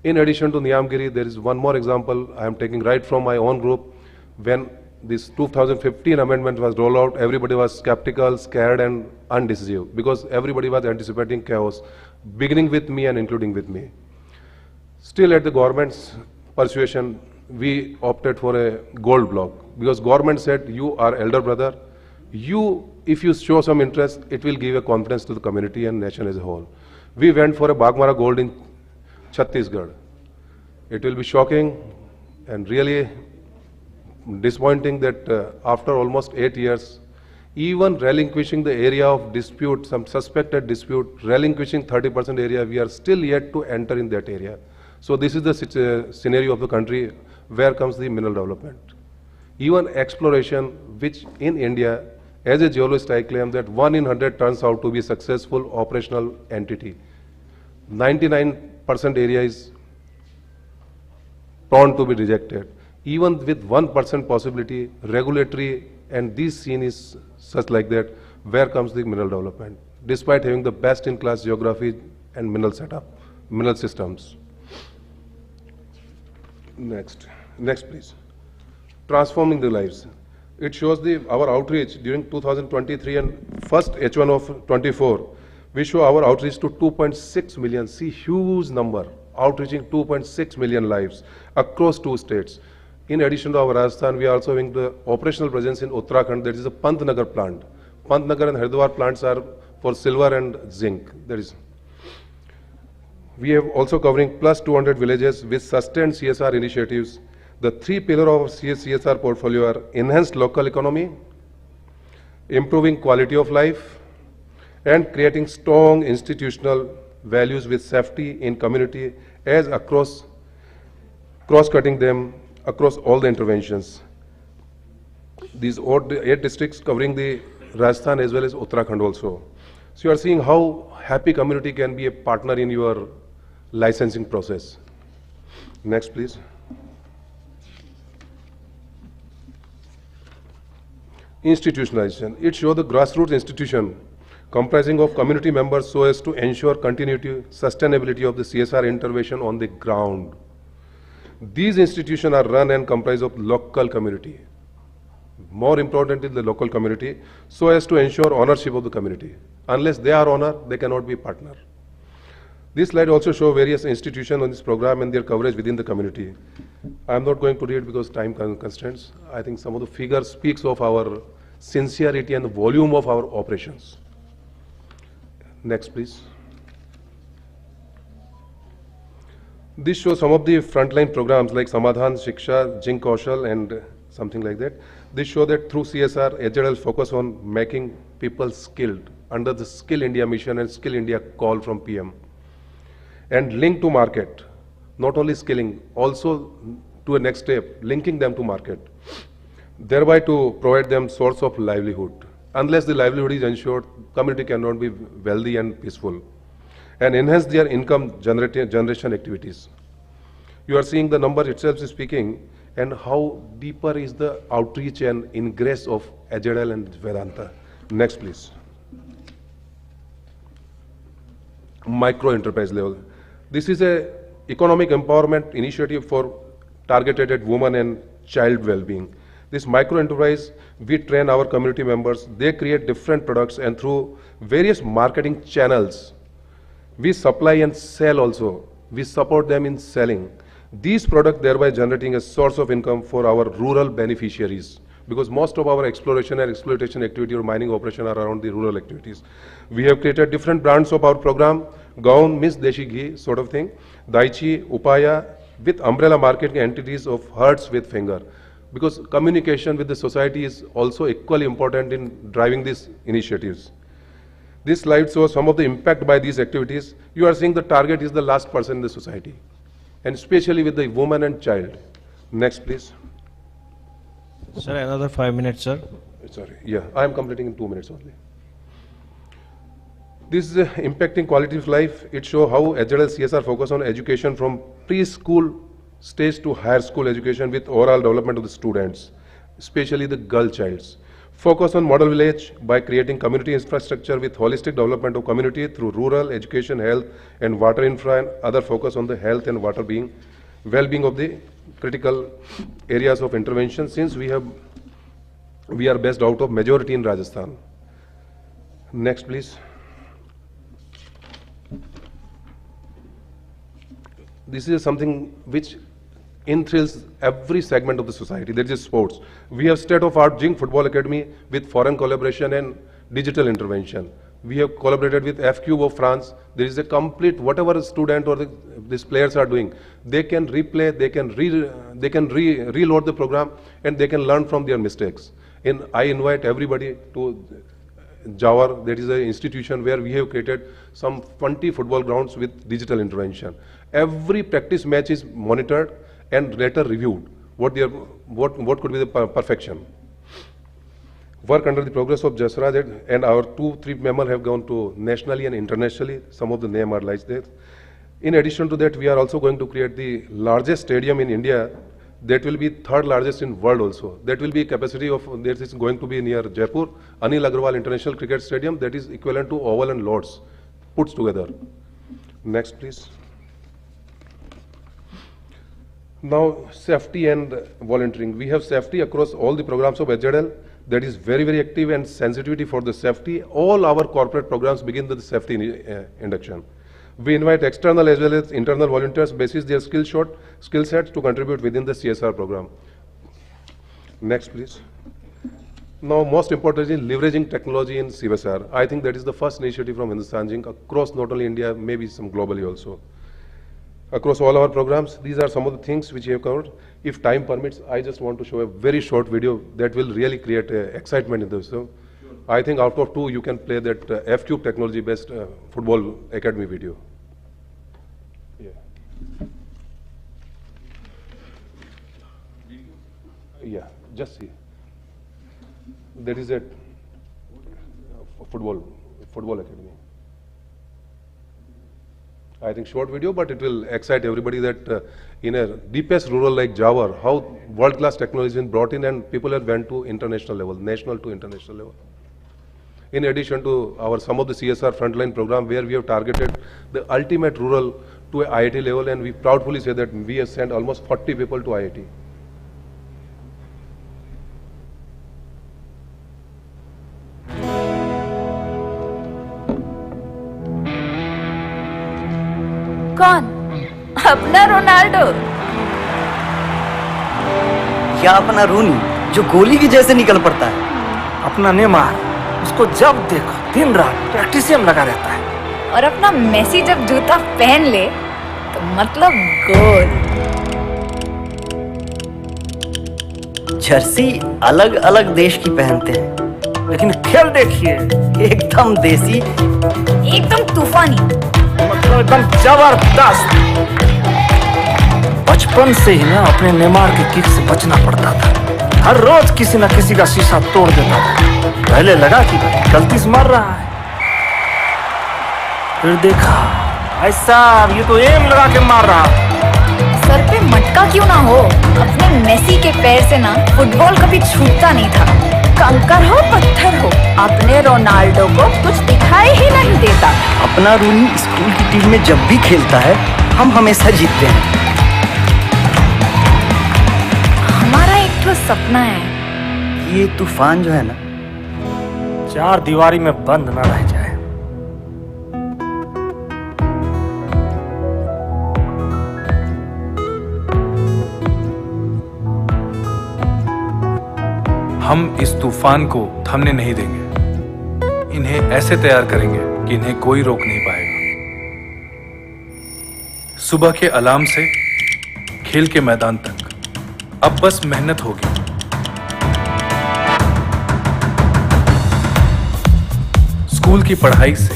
In addition to Niyamgiri, there is one more example I am taking right from my own group. When this 2015 amendment was rolled out, everybody was skeptical, scared, and undecisive because everybody was anticipating chaos, beginning with me and including with me. Still, at the government's persuasion, we opted for a gold block because government said, you are elder brother. If you show some interest, it will give a confidence to the community and nation as a whole. We went for a Bagmara gold in Chhattisgarh. It will be shocking and really disappointing that after almost 8 years, even relinquishing the area of dispute, some suspected dispute, relinquishing 30% area, we are still yet to enter in that area. So this is the scenario of the country. Where comes the mineral development? Even exploration, which in India, as a geologist, I claim that 1 in 100 turns out to be a successful operational entity. 99% area is prone to be rejected. Even with 1% possibility, regulatory, and this scene is such like that, where comes the mineral development? Despite having the best in class geography and mineral setup, mineral systems. Next please. Transforming the lives. It shows our outreach during 2023 and first H1 of 24. We show our outreach to 2.6 million, see huge number, outreaching 2.6 million lives across 2 states. In addition to our Rajasthan, we are also having the operational presence in Uttarakhand, that is the Pantnagar plant. Pantnagar and Haridwar plants are for silver and zinc. We have also covering plus 200 villages with sustained CSR initiatives. The 3 pillars of our CSR portfolio are enhanced local economy, improving quality of life, and creating strong institutional values with safety in community as cross-cutting them across all the interventions. These 8 districts covering the Rajasthan as well as Uttarakhand also. So you are seeing how happy community can be a partner in your licensing process. Next please. Institutionalization. It shows the grassroots institution comprising of community members so as to ensure continuity, sustainability of the CSR intervention on the ground. These institutions are run and comprised of local community. More important is the local community, so as to ensure ownership of the community. Unless they are owner, they cannot be partner. This slide also shows various institutions on this program and their coverage within the community. I'm not going to read because time constraints. I think some of the figures speaks of our sincerity and the volume of our operations. Next, please. This shows some of the frontline programs like Samadhan, Shiksha, Jing Kaushal, and something like that. This show that through CSR, HZL focus on making people skilled under the Skill India mission and Skill India call from PM. And link to market, not only skilling, also to a next step, linking them to market, thereby to provide them source of livelihood. Unless the livelihood is ensured, community cannot be wealthy and peaceful, and enhance their income generation activities. You are seeing the number itself is speaking, and how deeper is the outreach and ingress of HZL and Vedanta. Next, please. Micro enterprise level. This is a economic empowerment initiative for targeted at women and child well-being. This micro enterprise, we train our community members, they create different products, and through various marketing channels, we supply and sell also. We support them in selling these products, thereby generating a source of income for our rural beneficiaries. Because most of our exploration and exploitation activity or mining operation are around the rural activities. We have created different brands of our program, Gaun, Miss Deshi Ghee sort of thing, Daichi, Upaya, with umbrella marketing entities of Hertz with Finger. Because communication with the society is also equally important in driving these initiatives. This slide shows some of the impact by these activities. You are seeing the target is the last person in the society, and especially with the woman and child. Next, please. Sir, another 5 minutes, sir. Sorry, yeah, I am completing in 2 minutes only. This is impacting quality of life. It shows how HZL CSR focus on education from preschool stage to higher school education with overall development of the students, especially the girl childs. Focus on model village by creating community infrastructure with holistic development of community through rural education, health, and water infra, and other focus on the health and water well-being of the critical areas of intervention, since we are based out of majority in Rajasthan. Next, please. This is something which enthralls every segment of the society. That is sports. We have state-of-art Jing Football Academy with foreign collaboration and digital intervention. We have collaborated with F-Cube of France. There is a complete, whatever a student or these players are doing, they can replay, they can reload the program, and they can learn from their mistakes. And I invite everybody to Jawar, that is an institution where we have created some 20 football grounds with digital intervention. Every practice match is monitored and later reviewed. What could be the perfection? Work under the progress of Jasraj, and our 2-3 members have gone to nationally and internationally. Some of the names are like that. In addition to that, we are also going to create the largest stadium in India. That will be third largest in world also. That will be capacity of, that is going to be near Jaipur, Anil Agrawal International Cricket Stadium, that is equivalent to Oval and Lords put together. Next, please. Now, safety and volunteering. We have safety across all the programs of HZL. That is very, very active, and sensitivity for the safety. All our corporate programs begin with the safety induction. We invite external as well as internal volunteers basis their skill sets to contribute within the CSR program. Next, please. Now, most importantly, leveraging technology in CSR. I think that is the first initiative from Hindustan Zinc across not only India, maybe some globally also. Across all our programs, these are some of the things which we have covered. If time permits, I just want to show a very short video that will really create excitement in this. So, I think out of 2, you can play that F-Cube technology-based football academy video. Yeah, just see. That is a football academy. I think short video, but it will excite everybody that in a deepest rural like Jawar, how world-class technology has been brought in, and people have went to international level, national to international level. In addition to some of the CSR frontline program where we have targeted the ultimate rural to a IIT level, and we proudly say that we have sent almost 40 people to IIT. कौन? अपना Ronaldo. क्या अपना रूनी जो गोली की जैसे निकल पड़ता है? अपना नेमार, उसको जब देखो दिन रात प्रैक्टिस में लगा रहता है। और अपना मेसी जब जूता पहन ले तो मतलब गोल। जर्सी अलग अलग देश की पहनते हैं, लेकिन खेल देखिए, एकदम देसी, एकदम तूफानी, मतलब एकदम जबरदस्त। बचपन से ही ना अपने नेमार की किक से बचना पड़ता था। हर रोज किसी न किसी का शीशा तोड़ देता था। पहले लगा कि गलती से मार रहा है, फिर देखा ऐसा ये तो एम लगा के मार रहा है। सर पे मटका क्यों ना हो, अपने मेसी के पैर से ना फुटबॉल कभी छूटता नहीं था। कंकर हो पत्थर हो, अपने रोनाल्डो को कुछ दिखाई ही नहीं देता। अपना रूनी स्कूल की टीम में जब भी खेलता है हम हमेशा जीतते हैं। हमारा एक तो सपना है, ये तूफान जो है ना, चार दीवारी में बंद ना रह जाए। हम इस तूफान को थमने नहीं देंगे। इन्हें ऐसे तैयार करेंगे कि इन्हें कोई रोक नहीं पाएगा। सुबह के अलार्म से खेल के मैदान तक अब बस मेहनत होगी। स्कूल की पढ़ाई से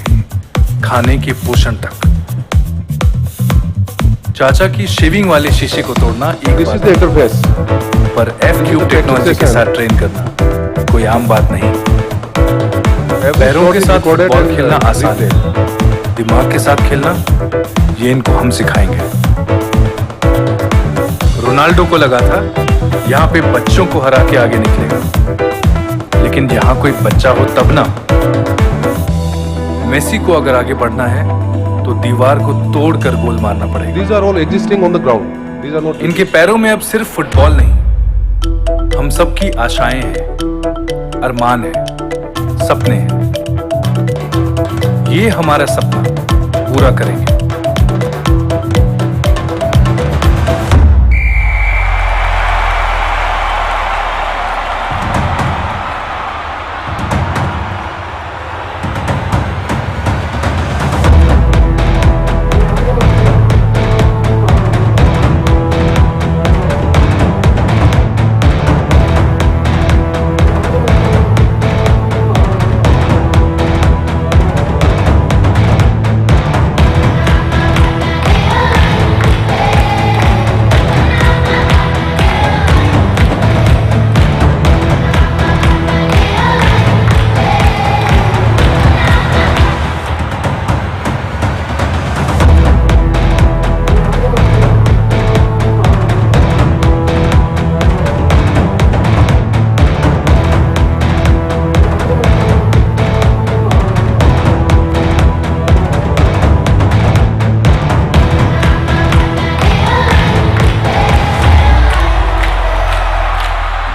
खाने के पोषण तक, चाचा की शेविंग वाले शीशे को तोड़ना एक बात है, पर F-Cube टेक्नोलॉजी के साथ ट्रेन करना कोई आम बात नहीं। पैरों के साथ बॉल खेलना आसान है, दिमाग के साथ खेलना ये इनको हम सिखाएंगे। रोनाल्डो को लगा था यहाँ पे बच्चों को हरा के आगे निकलेगा, लेकिन यहाँ कोई बच्चा हो तब ना। मेसी को अगर आगे बढ़ना है तो दीवार को तोड़कर गोल मारना पड़ेगा। These are all existing on the ground. These are not. इनके पैरों में अब सिर्फ फुटबॉल नहीं, हम सबकी आशाएं हैं, अरमान है, सपने हैं। ये हमारा सपना पूरा करेंगे।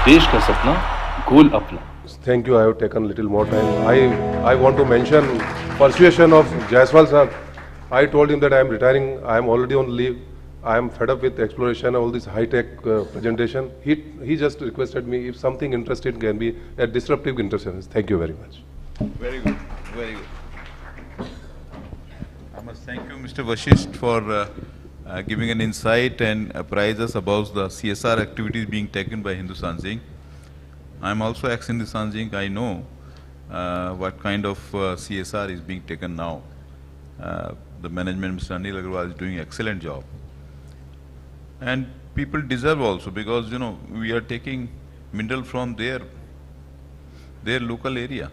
देश का सपना गोल अपना. Thank you. I have taken little more time. I want to mention persuasion of Jaiswal sir. I told him that I am retiring. I am already on leave. I am fed up with exploration, all this high-tech presentation. He just requested me if something interesting can be a disruptive intervention. Thank you very much. Very good, very good. I must thank you, Mr. Vashisht, for giving an insight and apprise us about the CSR activities being taken by Hindustan Zinc. I am also ex-Hindustan Zinc. I know what kind of CSR is being taken now. The management, Mr. Anil Agarwal, is doing an excellent job. And people deserve also, because we are taking mineral from their local area.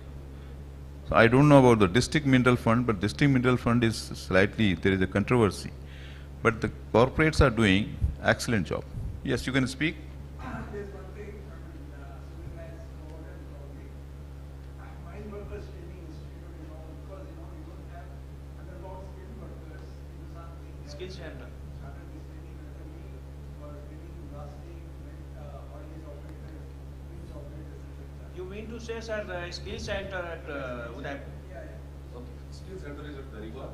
So I don't know about the district mineral fund, but district mineral fund is slightly, there is a controversy. But the corporates are doing excellent job. Yes, you can speak. Skill center. You mean to say, sir, the skill center at Udaipur? Okay. Skill center is at Dariwa.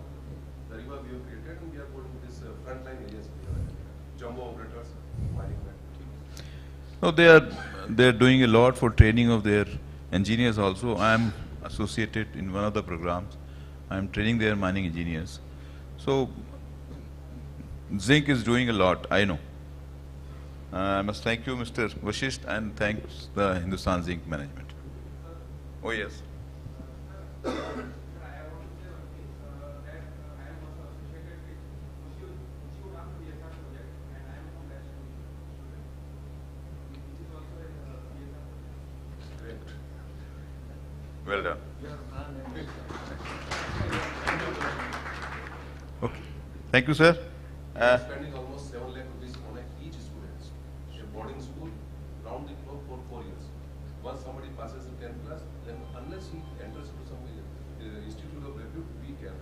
Dariwa we have created, and we are putting this frontline areas, jumbo operators, mining men. No, they are doing a lot for training of their engineers also. I am associated in one of the programs. I am training their mining engineers. So zinc is doing a lot, I know. I must thank you, Mr. Vashisht, and thanks the Hindustan Zinc management. Oh yes. Well done. Okay. Thank you, sir. Spending almost 7 lakh rupees on each student. A boarding school, round the clock for 4 years. Once somebody passes the 10th class, then unless he enters into some institute of repute, we can.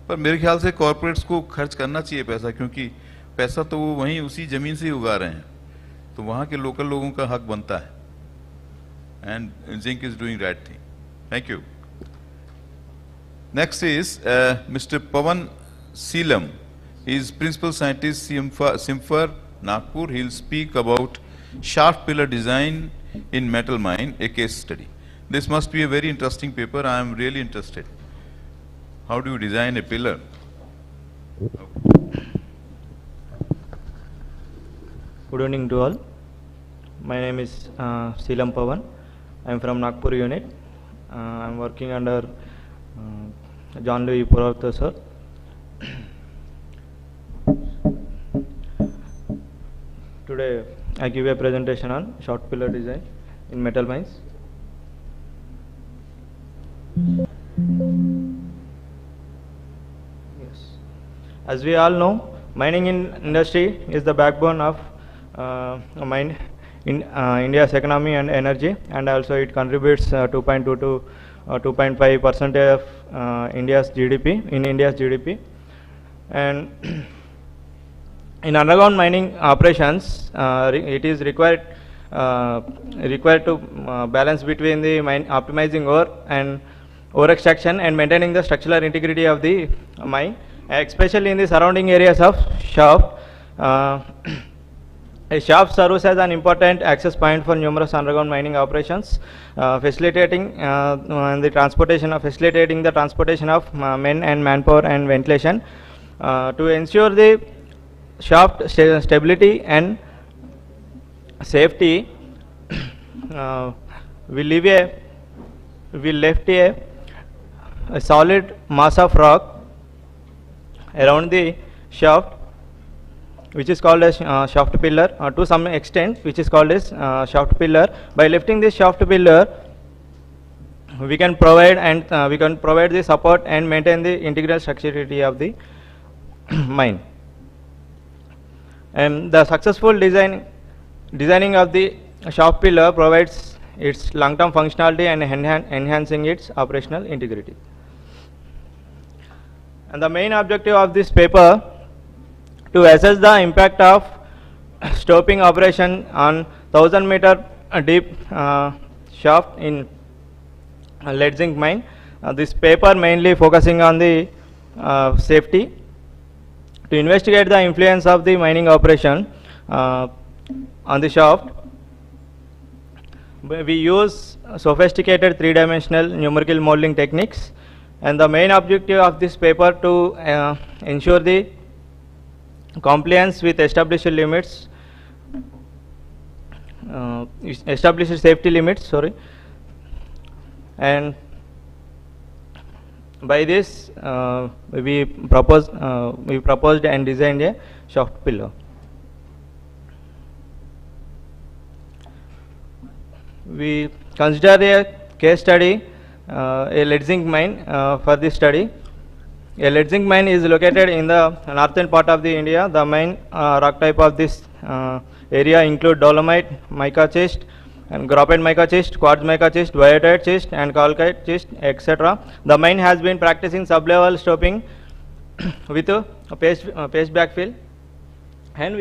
पर मेरे ख्याल से corporates को खर्च करना चाहिए पैसा, क्योंकि पैसा तो वो वहीं उसी जमीन से ही उगा रहे हैं, तो वहाँ के लोकल लोगों का हक बनता है. And Zinc is doing right thing. Thank you. Next is Mr. Pawan Seelam. He is principal scientist Simfer Nagpur. He will speak about shaft pillar design in metal mine, a case study. This must be a very interesting paper. I am really interested. How do you design a pillar? Good evening to all. My name is Seelam Pawan. I am from Nagpur unit. I am working under John Louis Puravarta sir. Today I give a presentation on shaft pillar design in metal mines. Yes. As we all know, mining industry is the backbone of mine in India's economy and energy, and also it contributes 2.2 to 2.5% of India's GDP. And in underground mining operations, it is required to balance between the optimizing ore and ore extraction and maintaining the structural integrity of the mine, especially in the surrounding areas of shaft. A shaft serves as an important access point for numerous underground mining operations, facilitating the transportation of men and manpower and ventilation. To ensure the shaft stability and safety, we left a solid mass of rock around the shaft, which is called as shaft pillar, to some extent, which is called as shaft pillar. By lifting this shaft pillar, we can provide the support and maintain the integral structurality of the mine. And the successful designing of the shaft pillar provides its long-term functionality and enhancing its operational integrity. And the main objective of this paper to assess the impact of stoping operation on 1000-meter deep shaft in lead zinc mine. This paper mainly focusing on the safety. To investigate the influence of the mining operation on the shaft, we use sophisticated three-dimensional numerical modeling techniques, and the main objective of this paper to ensure the compliance with established limits, established safety limits, and by this we proposed and designed a shaft pillar. We consider a case study, a lead zinc mine for this study. A lead zinc mine is located in the northern part of the India. The mine rock type of this area include dolomite, mica schist, and graphite mica schist, quartz mica schist, biotite schist, and calcite schist, etc. The mine has been practicing sub-level stoping with a paste backfill, and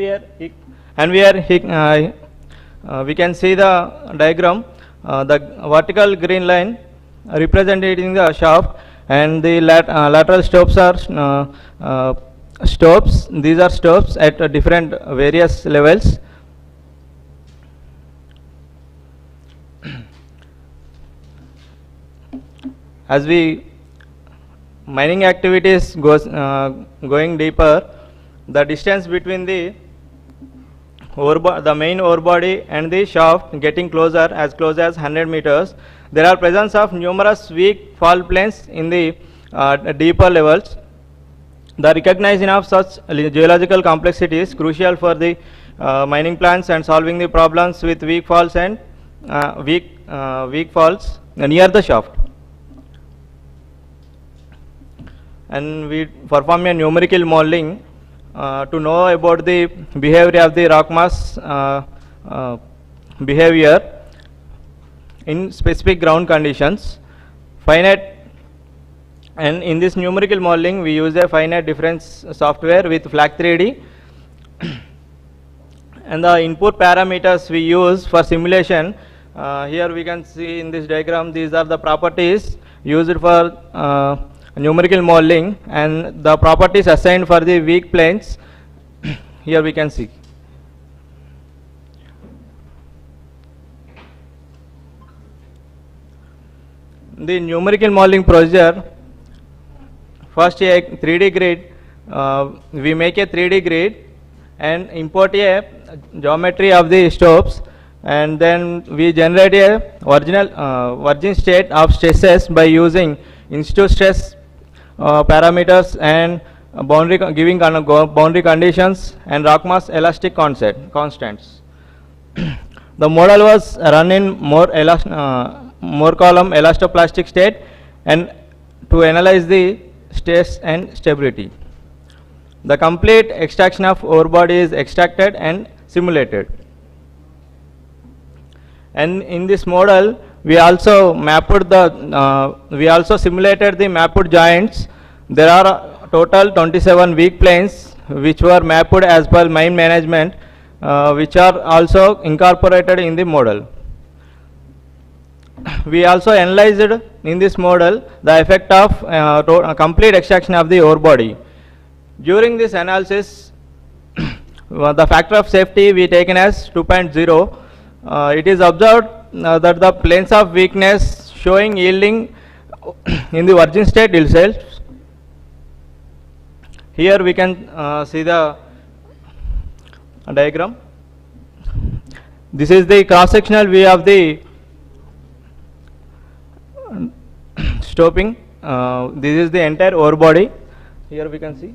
we can see the diagram. The vertical green line representing the shaft, and the lateral stopes are stops. These are stops at different various levels. as we mining activities goes going deeper, the distance between the main ore body and the shaft getting closer as close as 100 meters. There are presence of numerous weak fault planes in the deeper levels. The recognition of such geological complexity is crucial for the mining plans and solving the problems with weak faults and weak faults near the shaft. And we perform a numerical modeling to know about the behavior of the rock mass behavior in specific ground conditions. Finite, and in this numerical modeling we use a finite difference software with FLAG3D. And the input parameters we use for simulation, here we can see in this diagram, these are the properties used for numerical modeling, and the properties assigned for the weak planes here we can see. The numerical modeling procedure, first a 3D grid, we make a 3D grid and import a geometry of the stopes, and then we generate a virgin state of stresses by using institute stress parameters and giving boundary conditions and rock mass elastic constants. The model was run in more column elastoplastic state and to analyze the stress and stability. The complete extraction of ore body is extracted and simulated. And in this model we also mapped we also simulated the mapped joints. There are total 27 weak planes which were mapped as per mine management, which are also incorporated in the model. We also analyzed in this model the effect of complete extraction of the ore body. During this analysis, the factor of safety we taken as 2.0. It is observed that the planes of weakness showing yielding in the virgin state itself. Here we can see the diagram. This is the cross-sectional view of the stoping. This is the entire ore body. Here we can see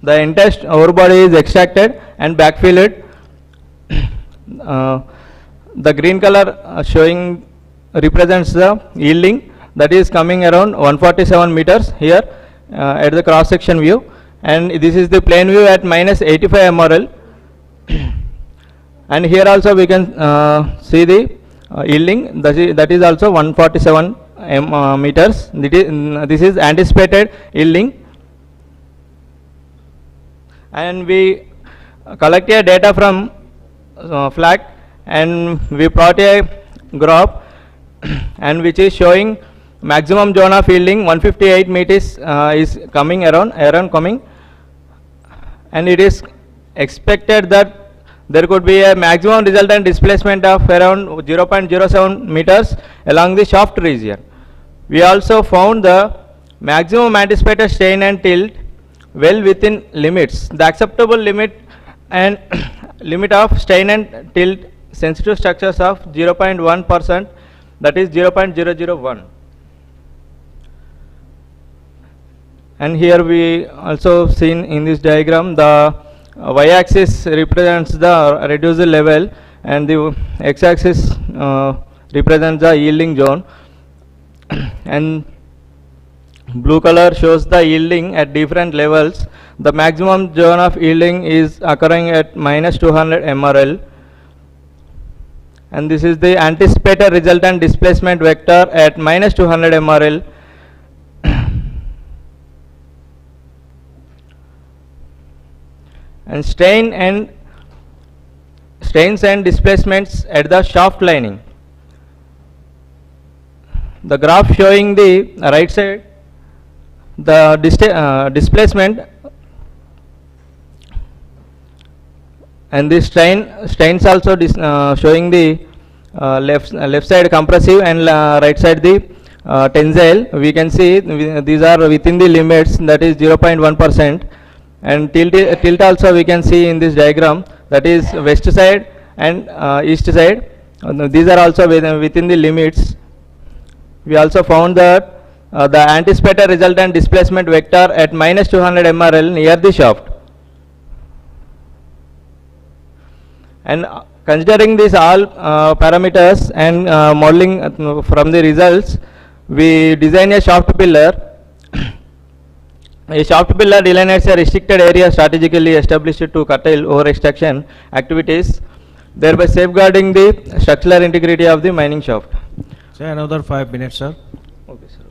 the entire ore body is extracted and backfilled. The green color showing represents the yielding, that is coming around 147 meters here at the cross section view, and this is the plane view at minus 85 MRL. And here also we can see the yielding, that is also 147 meters. This is anticipated yielding. And we collected data from FLAG and we plot a graph and which is showing maximum zone of yielding 158 meters is coming around coming, and it is expected that there could be a maximum resultant displacement of around 0.07 meters along the shaft region. We also found the maximum anticipated strain and tilt well within limits. The acceptable limit and limit of strain and tilt sensitive structures of 0.1%, that is 0.001. And here we also seen in this diagram the y-axis represents the reduced level and the x-axis represents the yielding zone, and blue color shows the yielding at different levels. The maximum zone of yielding is occurring at minus 200 MRL, and this is the anticipated resultant displacement vector at minus 200 MRL. And strains and displacements at the shaft lining. The graph showing the right side, the displacement, and the strains also showing the left side compressive and right side the tensile, we can see these are within the limits, that is 0.1%. And tilt also we can see in this diagram, that is west side and east side. These are also within the limits. We also found that the anticipated resultant displacement vector at minus 200 MRL near the shaft. And considering these all parameters and modeling from the results, we design a shaft pillar. A shaft pillar delineates a restricted area strategically established to curtail over-extraction activities, thereby safeguarding the structural integrity of the mining shaft. Say another 5 minutes, sir. Okay, sir.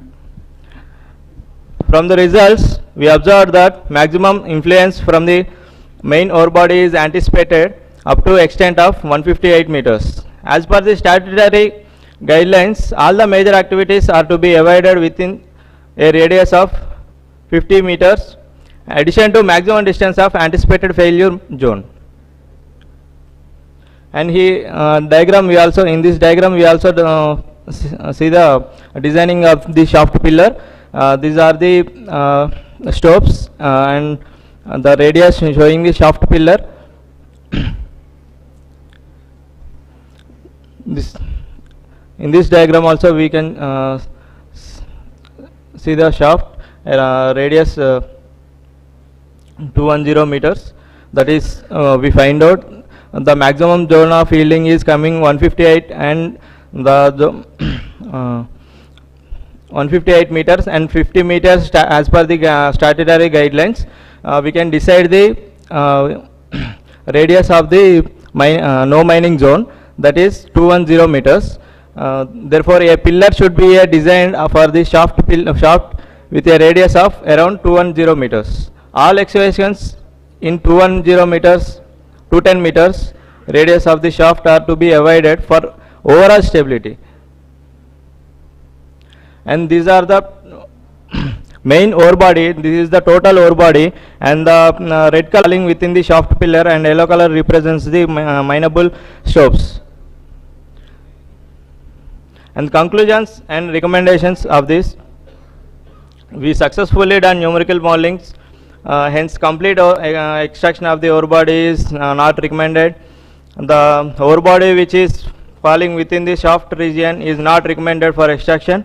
From the results, we observed that maximum influence from the main ore body is anticipated up to extent of 158 meters. As per the statutory guidelines, all the major activities are to be avoided within a radius of 50 meters, addition to maximum distance of anticipated failure zone. And diagram, we also in this diagram we also see the designing of the shaft pillar. These are the stopes and the radius showing the shaft pillar. In this diagram also we can see the shaft radius 210 meters. That is we find out the maximum zone of yielding is coming 158 and the 158 meters and 50 meters as per the statutory guidelines. We can decide the radius of the no mining zone, that is 210 meters. Therefore, a pillar should be designed for the shaft with a radius of around 210 meters. All excavations in 210 meters, 210 meters radius of the shaft are to be avoided for overall stability. And these are the main ore body. This is the total ore body, and the red color within the shaft pillar and yellow color represents the mineable stopes. And conclusions and recommendations of this: we successfully done numerical modelings, hence complete extraction of the ore body is not recommended. The ore body which is falling within the shaft region is not recommended for extraction.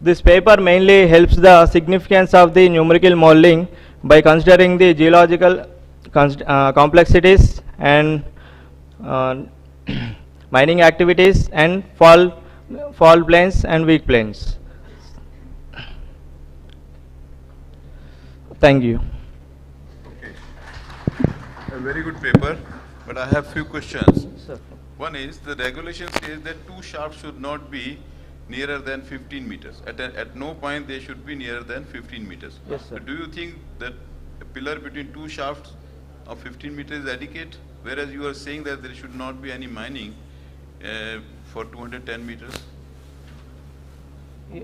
This paper mainly helps the significance of the numerical modeling by considering the geological complexities and mining activities and fault planes and weak planes. Thank you. Okay. A very good paper, but I have few questions. Sir. One is, the regulation says that two shafts should not be nearer than 15 meters. At no point they should be nearer than 15 meters. Yes, sir. Do you think that a pillar between two shafts of 15 meters is adequate? Whereas you are saying that there should not be any mining for 210 meters? Yeah.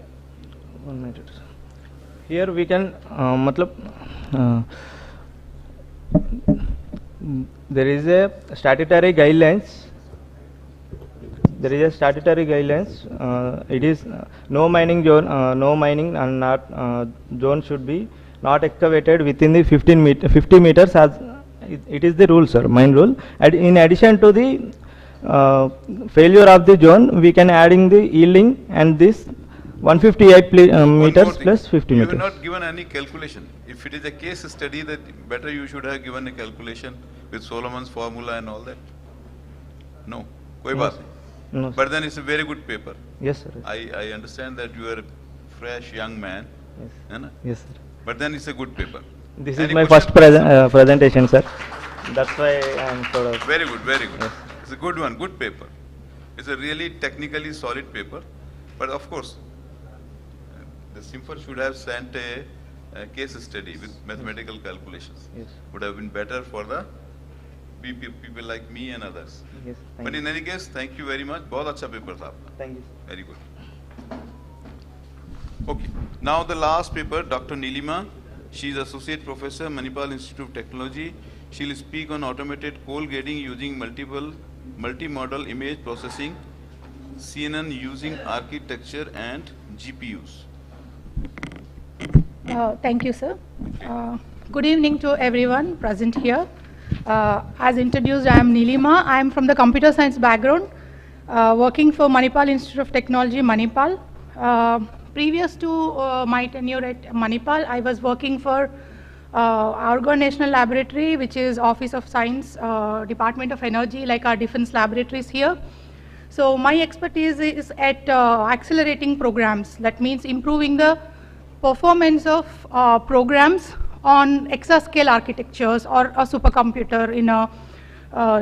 1 minute. Here we can, there is a statutory guidelines. There is a statutory guidelines. It is no mining zone, no mining and not zone should be not excavated within the 50 meters. As it is the rule, sir, mine rule. And in addition to the failure of the zone, we can adding the yielding and this 158 meters plus 50 meters. You have not given any calculation. If it is a case study, that better you should have given a calculation with Solomon's formula and all that. No, koi baat nahi. No, but then it's a very good paper. Yes, sir. I understand that you are a fresh young man. Yes. Yes, sir. But then it's a good paper. This is my first presentation, sir. That's why I am sort of. Very good, very good. Yes. It's a good one, good paper. It's a really technically solid paper. But of course, the SIMFER should have sent a case study with mathematical calculations. Yes. Would have been better for the people like me and others. Yes. But in any case, thank you very much. बहुत अच्छा paper था आपका. Thank you. Very good. Okay. Now the last paper, Dr. Nilima. She is Associate Professor, Manipal Institute of Technology. She will speak on automated coal grading using multimodal image processing CNN using architecture and GPUs? Thank you, sir. Good evening to everyone present here. As introduced, I am Nilima. I am from the computer science background, working for Manipal Institute of Technology, Manipal. Previous to my tenure at Manipal, I was working for Argonne National Laboratory, which is Office of Science, Department of Energy, like our defense laboratories here. So my expertise is at accelerating programs. That means improving the performance of programs on exascale architectures or a supercomputer in a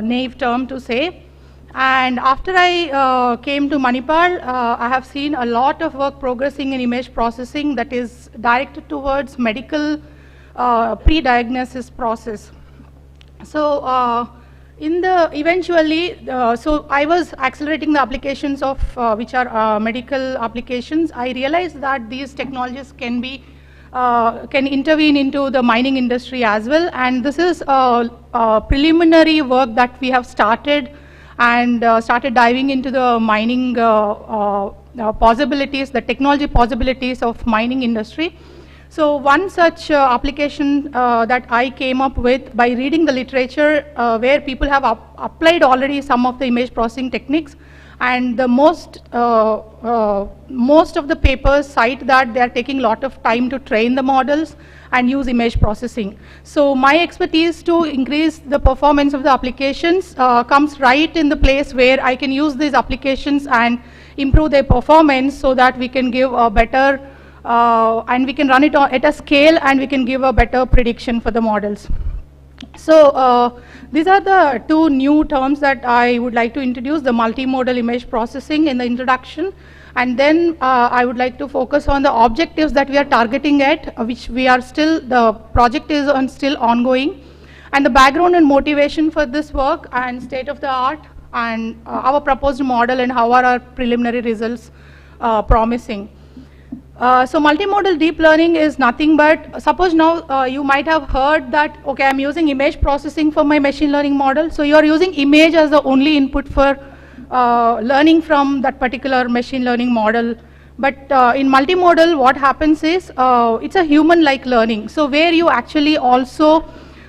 naive term to say. And after I came to Manipal, I have seen a lot of work progressing in image processing that is directed towards medical pre-diagnosis process. So eventually, so I was accelerating the applications of which are medical applications. I realized that these technologies can be can intervene into the mining industry as well, and this is a preliminary work that we have started and started diving into the mining possibilities, the technology possibilities of mining industry. So one such application that I came up with by reading the literature where people have applied already some of the image processing techniques, and the most of the papers cite that they are taking a lot of time to train the models and use image processing. So my expertise to increase the performance of the applications comes right in the place where I can use these applications and improve their performance so that we can give a better and we can run it at a scale and we can give a better prediction for the models. So these are the two new terms that I would like to introduce, the multimodal image processing in the introduction, and then I would like to focus on the objectives that we are targeting at, which we are still, the project is still ongoing, and the background and motivation for this work and state of the art and our proposed model and how are our preliminary results promising. So multimodal deep learning is nothing but, suppose now you might have heard that, okay, I'm using image processing for my machine learning model. So you're using image as the only input for learning from that particular machine learning model. But in multimodal, what happens is, it's a human-like learning. So where you actually also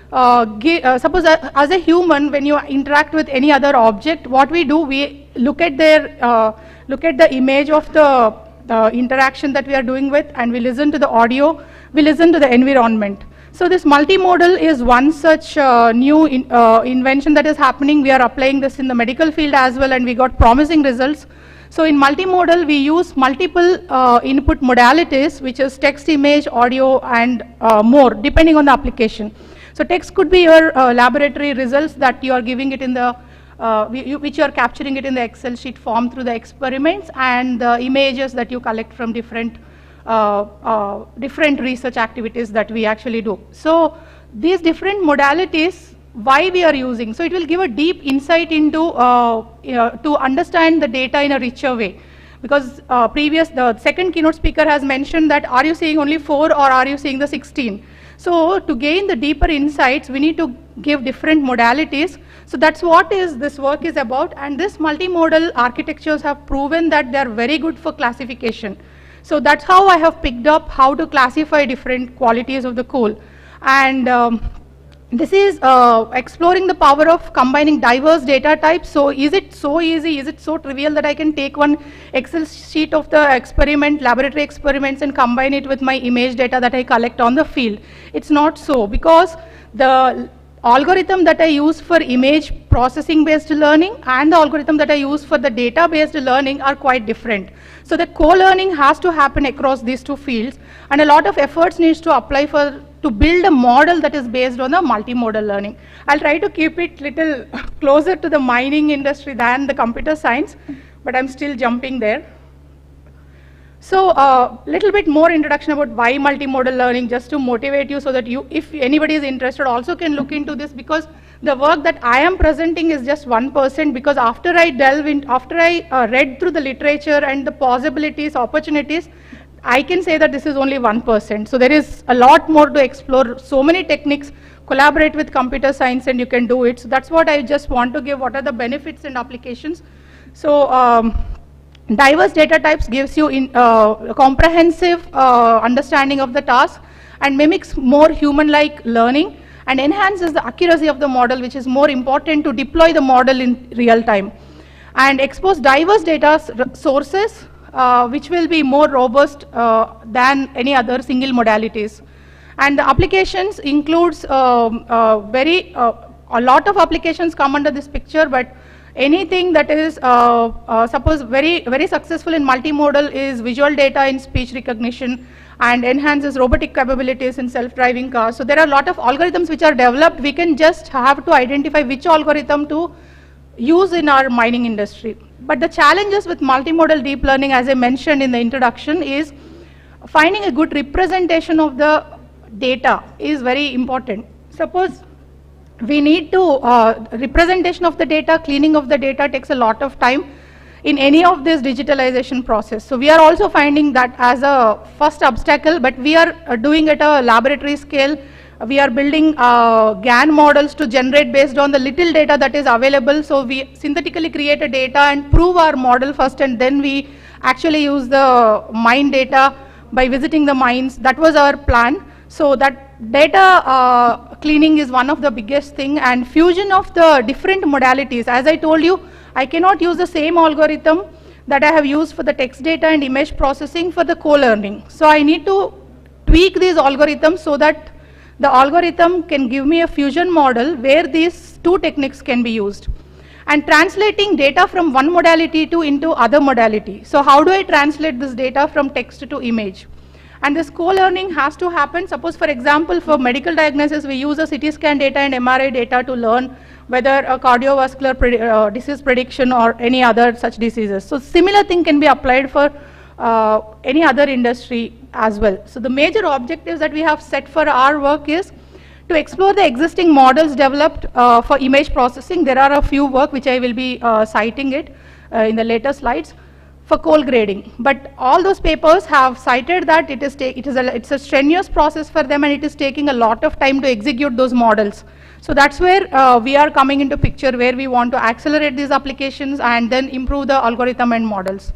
suppose as a human, when you interact with any other object, what we do, we look at their, look at the image of the interaction that we are doing with, and we listen to the audio, we listen to the environment. So this multimodal is one such new invention that is happening. We are applying this in the medical field as well, and we got promising results. So in multimodal, we use multiple input modalities, which is text, image, audio, and more, depending on the application. So text could be your laboratory results that you are giving it in the which you are capturing it in the Excel sheet form through the experiments, and the images that you collect from different different research activities that we actually do. So these different modalities, why we are using, so it will give a deep insight into to understand the data in a richer way. Because the second keynote speaker has mentioned that, are you seeing only 4 or are you seeing the 16? So to gain the deeper insights, we need to give different modalities. So that's what this work is about, and this multimodal architectures have proven that they are very good for classification. So that's how I have picked up how to classify different qualities of the coal. And this is exploring the power of combining diverse data types. So is it so easy, is it so trivial that I can take one Excel sheet of the experiment, laboratory experiments, and combine it with my image data that I collect on the field? It's not so, because the algorithm that I use for image processing based learning and the algorithm that I use for the data based learning are quite different. So the co-learning has to happen across these two fields, and a lot of efforts needs to apply to build a model that is based on the multimodal learning. I'll try to keep it little closer to the mining industry than the computer science, but I'm still jumping there. So little bit more introduction about why multimodal learning, just to motivate you so that you, if anybody is interested, also can look into this, because the work that I am presenting is just 1%, because after I read through the literature and the possibilities, opportunities, I can say that this is only 1%. So there is a lot more to explore, so many techniques, collaborate with computer science and you can do it. So that's what I just want to give, what are the benefits and applications. So Diverse data types gives you a comprehensive understanding of the task and mimics more human-like learning and enhances the accuracy of the model, which is more important to deploy the model in real time. And expose diverse data sources, which will be more robust than any other single modalities. And the applications includes a lot of applications come under this picture, but anything that is suppose very successful in multimodal is visual data in speech recognition and enhances robotic capabilities in self-driving cars. So there are a lot of algorithms which are developed. We can just have to identify which algorithm to use in our mining industry. But the challenges with multimodal deep learning, as I mentioned in the introduction, is finding a good representation of the data is very important. Suppose we need to, representation of the data, cleaning of the data takes a lot of time in any of this digitalization process. So we are also finding that as a first obstacle, but we are doing at a laboratory scale. We are building GAN models to generate based on the little data that is available. So we synthetically create a data and prove our model first, and then we actually use the mine data by visiting the mines. That was our plan. So that data cleaning is one of the biggest thing, and fusion of the different modalities. As I told you, I cannot use the same algorithm that I have used for the text data and image processing for the co-learning. So I need to tweak these algorithms so that the algorithm can give me a fusion model where these two techniques can be used. And translating data from one modality into other modality. So how do I translate this data from text to image? And this co-learning has to happen. Suppose, for example, for medical diagnosis, we use a CT scan data and MRI data to learn whether a cardiovascular disease prediction or any other such diseases. So similar thing can be applied for any other industry as well. So the major objectives that we have set for our work is to explore the existing models developed for image processing. There are a few work which I will be citing it in the later slides for coal grading. But all those papers have cited that it's a strenuous process for them, and it is taking a lot of time to execute those models. So that's where we are coming into picture, where we want to accelerate these applications and then improve the algorithm and models.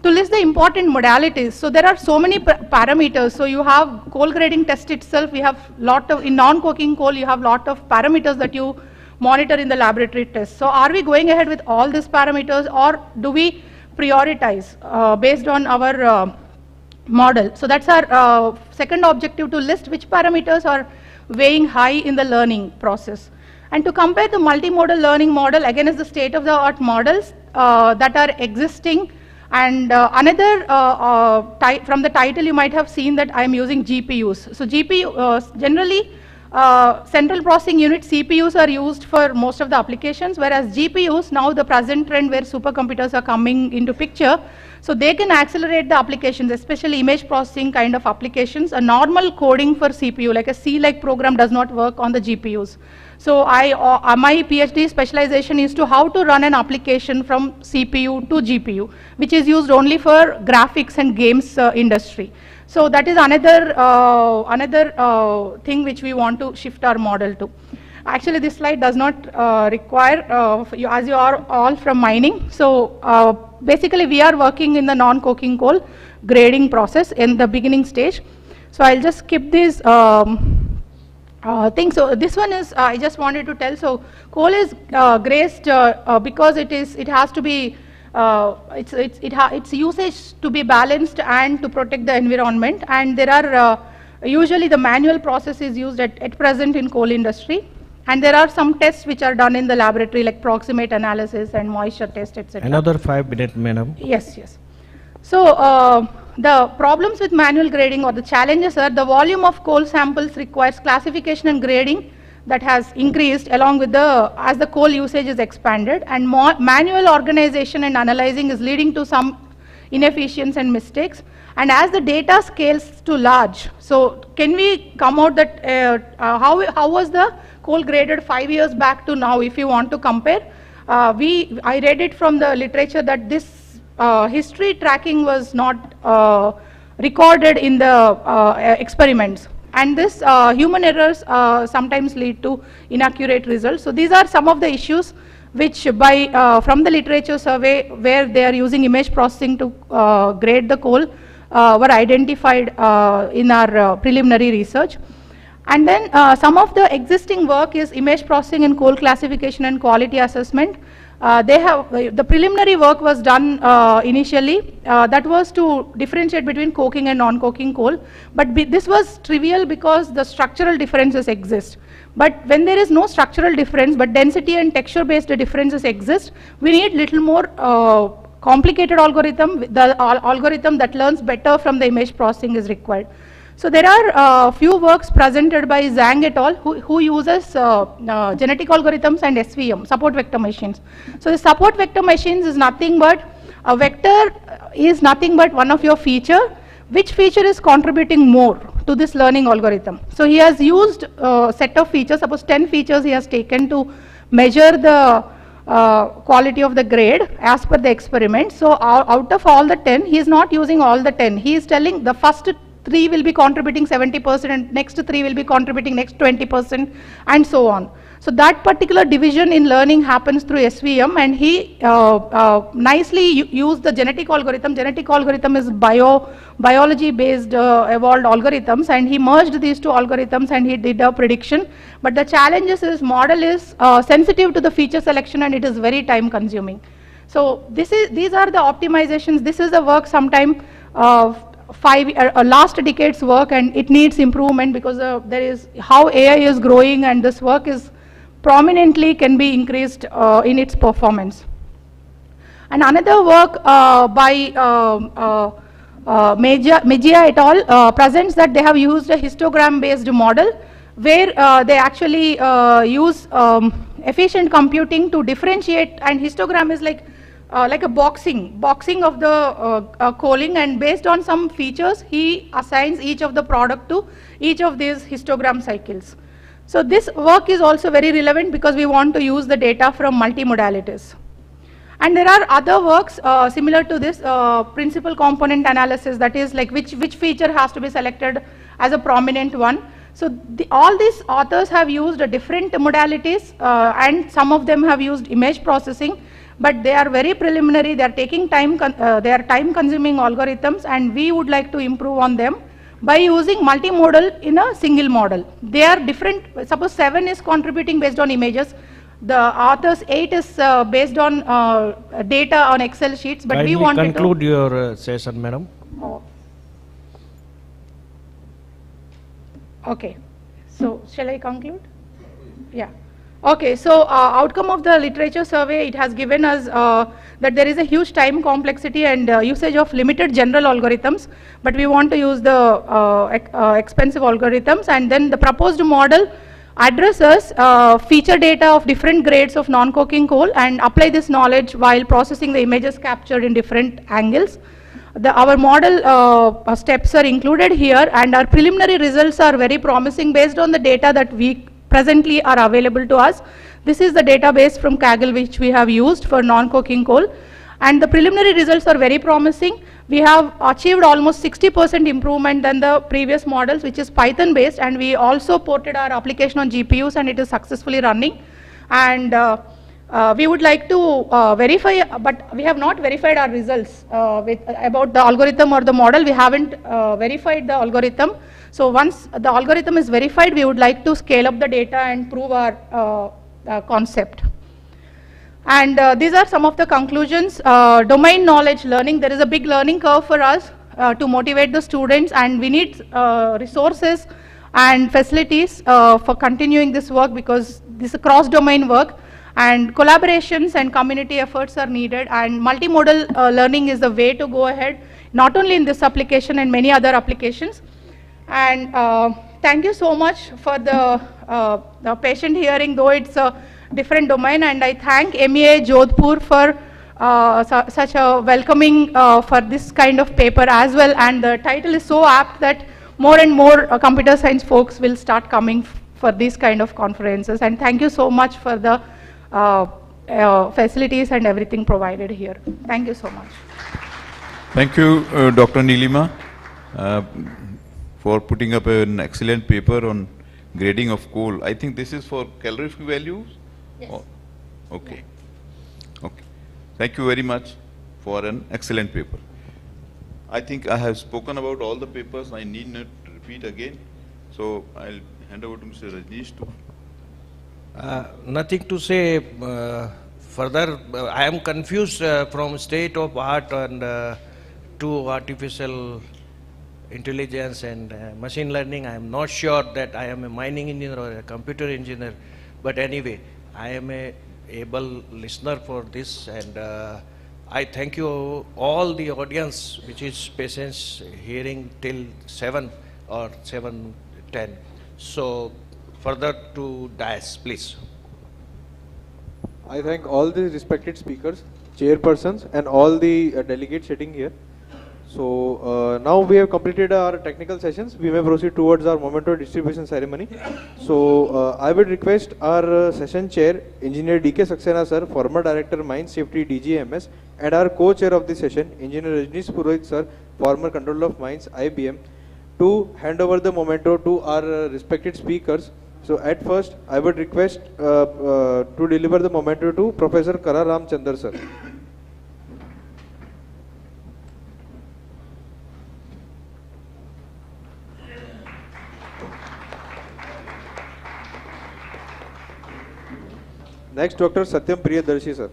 To list the important modalities, so there are so many parameters. So you have coal grading test itself, we have lot of, in non-coking coal, you have lot of parameters that you monitor in the laboratory test. So are we going ahead with all these parameters, or do we prioritize based on our model? So that's our second objective, to list which parameters are weighing high in the learning process. And to compare the multimodal learning model, again, is the state-of-the-art models that are existing. And another, from the title you might have seen that I am using GPUs. So generally, central processing unit CPUs are used for most of the applications, whereas GPUs, now the present trend where supercomputers are coming into picture, so they can accelerate the applications, especially image processing kind of applications. A normal coding for CPU, like a C-like program, does not work on the GPUs. So my PhD specialization is to how to run an application from CPU to GPU, which is used only for graphics and games industry. So that is another thing which we want to shift our model to. Actually, this slide does not require, as you are all from mining. So basically, we are working in the non-coking coal grading process in the beginning stage. So I'll just skip these things. So this one is, I just wanted to tell. So coal is graced because it has to be, its usage to be balanced and to protect the environment. And there are usually the manual process is used at present in coal industry. And there are some tests which are done in the laboratory, like proximate analysis and moisture test, etc. Another 5 minutes, madam. Yes, yes. So the problems with manual grading, or the challenges, are the volume of coal samples requires classification and grading that has increased along with as the coal usage is expanded, and manual organization and analyzing is leading to some inefficiencies and mistakes. And as the data scales to large, so can we come out that how was the coal graded 5 years back to now, if you want to compare? I read it from the literature that this history tracking was not recorded in the experiments, and this human errors sometimes lead to inaccurate results. So these are some of the issues which from the literature survey where they are using image processing to grade the coal were identified in our preliminary research. And then some of the existing work is image processing in coal classification and quality assessment. The preliminary work was done initially, that was to differentiate between coking and non-coking coal, but this was trivial because the structural differences exist. But when there is no structural difference, but density and texture based differences exist, we need little more complicated algorithm. The algorithm that learns better from the image processing is required. So there are few works presented by Zhang et al. Who uses genetic algorithms and SVM, support vector machines. So the support vector machines is nothing but, a vector is nothing but one of your feature. Which feature is contributing more to this learning algorithm? So he has used a set of features, suppose 10 features he has taken to measure the quality of the grade as per the experiment. So out of all the 10, he is not using all the 10. He is telling the first 3 will be contributing 70% and next 3 will be contributing next 20% and so on. So that particular division in learning happens through SVM, and he nicely used the genetic algorithm. Genetic algorithm is biology based evolved algorithms, and he merged these two algorithms and he did a prediction. But the challenge is his model is sensitive to the feature selection and it is very time consuming. So these are the optimizations. This is the work sometime last decade's work, and it needs improvement because there is how AI is growing, and this work is prominently can be increased in its performance. And another work by Mejia et al. Presents that they have used a histogram based model where they actually use efficient computing to differentiate, and histogram is like a boxing of the coaling, and based on some features he assigns each of the product to each of these histogram cycles. So this work is also very relevant because we want to use the data from multimodalities. And there are other works similar to this, principal component analysis, that is like which feature has to be selected as a prominent one. So all these authors have used different modalities and some of them have used image processing, but they are very preliminary. They are taking time, they are time consuming algorithms, and we would like to improve on them by using multimodal in a single model. They are different. Suppose 7 is contributing based on images, the author's 8 is based on data on Excel sheets, but we want to conclude your session, madam. Okay, so shall I conclude? Yeah. Okay, so outcome of the literature survey, it has given us that there is a huge time complexity and usage of limited general algorithms, but we want to use the expensive algorithms, and then the proposed model addresses feature data of different grades of non-coking coal and apply this knowledge while processing the images captured in different angles. Our model steps are included here, and our preliminary results are very promising based on the data that we presently are available to us. This is the database from Kaggle which we have used for non-coking coal, and the preliminary results are very promising. We have achieved almost 60% improvement than the previous models, which is Python based, and we also ported our application on GPUs and it is successfully running. And we would like to verify, but we have not verified our results about the algorithm or the model. We haven't verified the algorithm. So once the algorithm is verified, we would like to scale up the data and prove our concept. And these are some of the conclusions. Domain knowledge learning, there is a big learning curve for us to motivate the students, and we need resources and facilities for continuing this work, because this is cross-domain work, and collaborations and community efforts are needed, and multimodal learning is the way to go ahead, not only in this application and many other applications. And thank you so much for the patient hearing, though it's a different domain, and I thank MEA Jodhpur for such a welcoming for this kind of paper as well, and the title is so apt that more and more computer science folks will start coming for these kind of conferences, and thank you so much for the facilities and everything provided here. Thank you so much. Thank you, Dr. Nilima, for putting up an excellent paper on grading of coal. I think this is for calorific values? Yes. Oh, okay. Thank you very much for an excellent paper. I think I have spoken about all the papers. I need not repeat again. So I'll hand over to Mr. Rajneesh to. Nothing to say further. I am confused from state of art and to artificial intelligence and machine learning. I am not sure that I am a mining engineer or a computer engineer, but anyway, I am a able listener for this, and I thank you all the audience which is patience hearing till 7 or 7:10. So further to dais, please. I thank all the respected speakers, chairpersons, and all the delegates sitting here. So now we have completed our technical sessions. We may proceed towards our memento distribution ceremony. So I would request our session chair, Engineer D.K. Saxena sir, former Director Mine Safety DGMS, and our co-chair of the session, Engineer Rajneesh Purohit sir, former Controller of Mines IBM, to hand over the memento to our respected speakers. So at first, I would request to deliver the memento to Professor Kara Ramchandar sir. Next, Dr. Satyam Priyadarshi sir.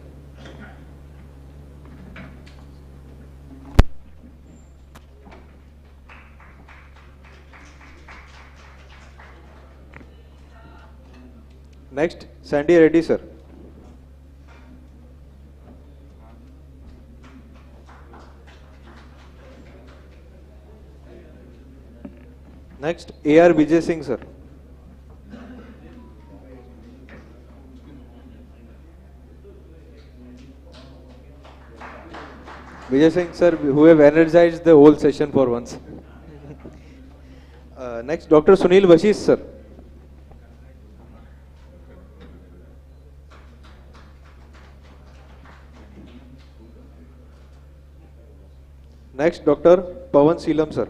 Next, Sandy Reddy sir. Next, A.R. Vijay Singh sir. Vijay Singh sir, who have energized the whole session for once. Next, Dr. Sunil Vashish sir. Next, Dr. Pawan Seelam sir.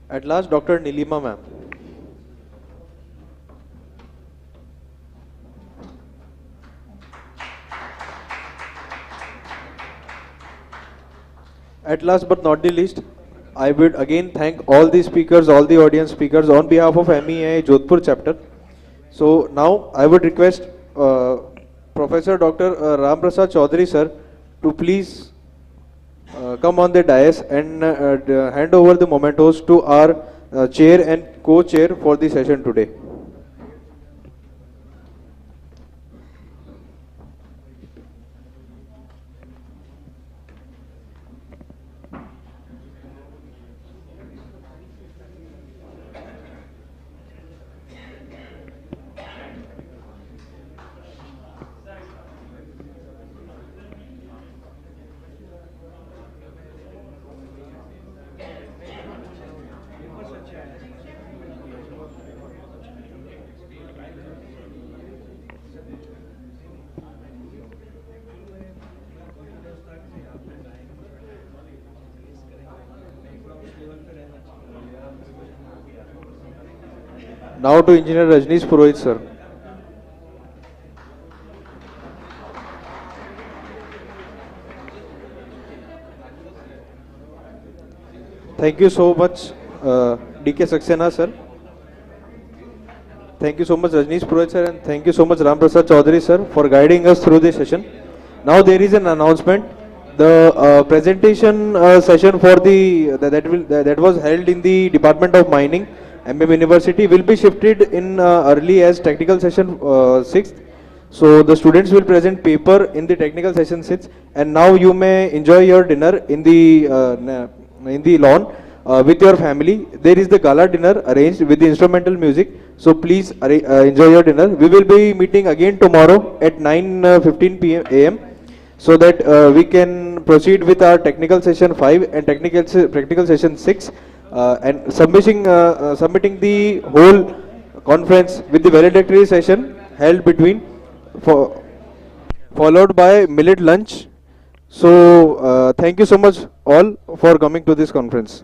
At last, Dr. Nilima ma'am. At last but not the least, I would again thank all the speakers, all the audience speakers on behalf of MEA Jodhpur chapter. So now I would request Professor Dr. Ram Prasad Chaudhary sir to please come on the dais and hand over the mementos to our chair and co-chair for the session today. Now to Engineer Rajneesh Purohit sir. Thank you so much D.K. Saxena sir. Thank you so much Rajneesh Purohit sir, and thank you so much Ram Prasad Chaudhary sir for guiding us through this session. Now there is an announcement. The presentation session for the that was held in the Department of Mining, MM University, will be shifted in early as technical session 6th. So the students will present paper in the technical session 6th, and now you may enjoy your dinner in the lawn with your family. There is the gala dinner arranged with the instrumental music. So please enjoy your dinner. We will be meeting again tomorrow at 9:15 AM, so that we can proceed with our technical session 5 and practical session 6. And submitting the whole conference with the valedictory session held between, followed by millet lunch. So thank you so much all for coming to this conference.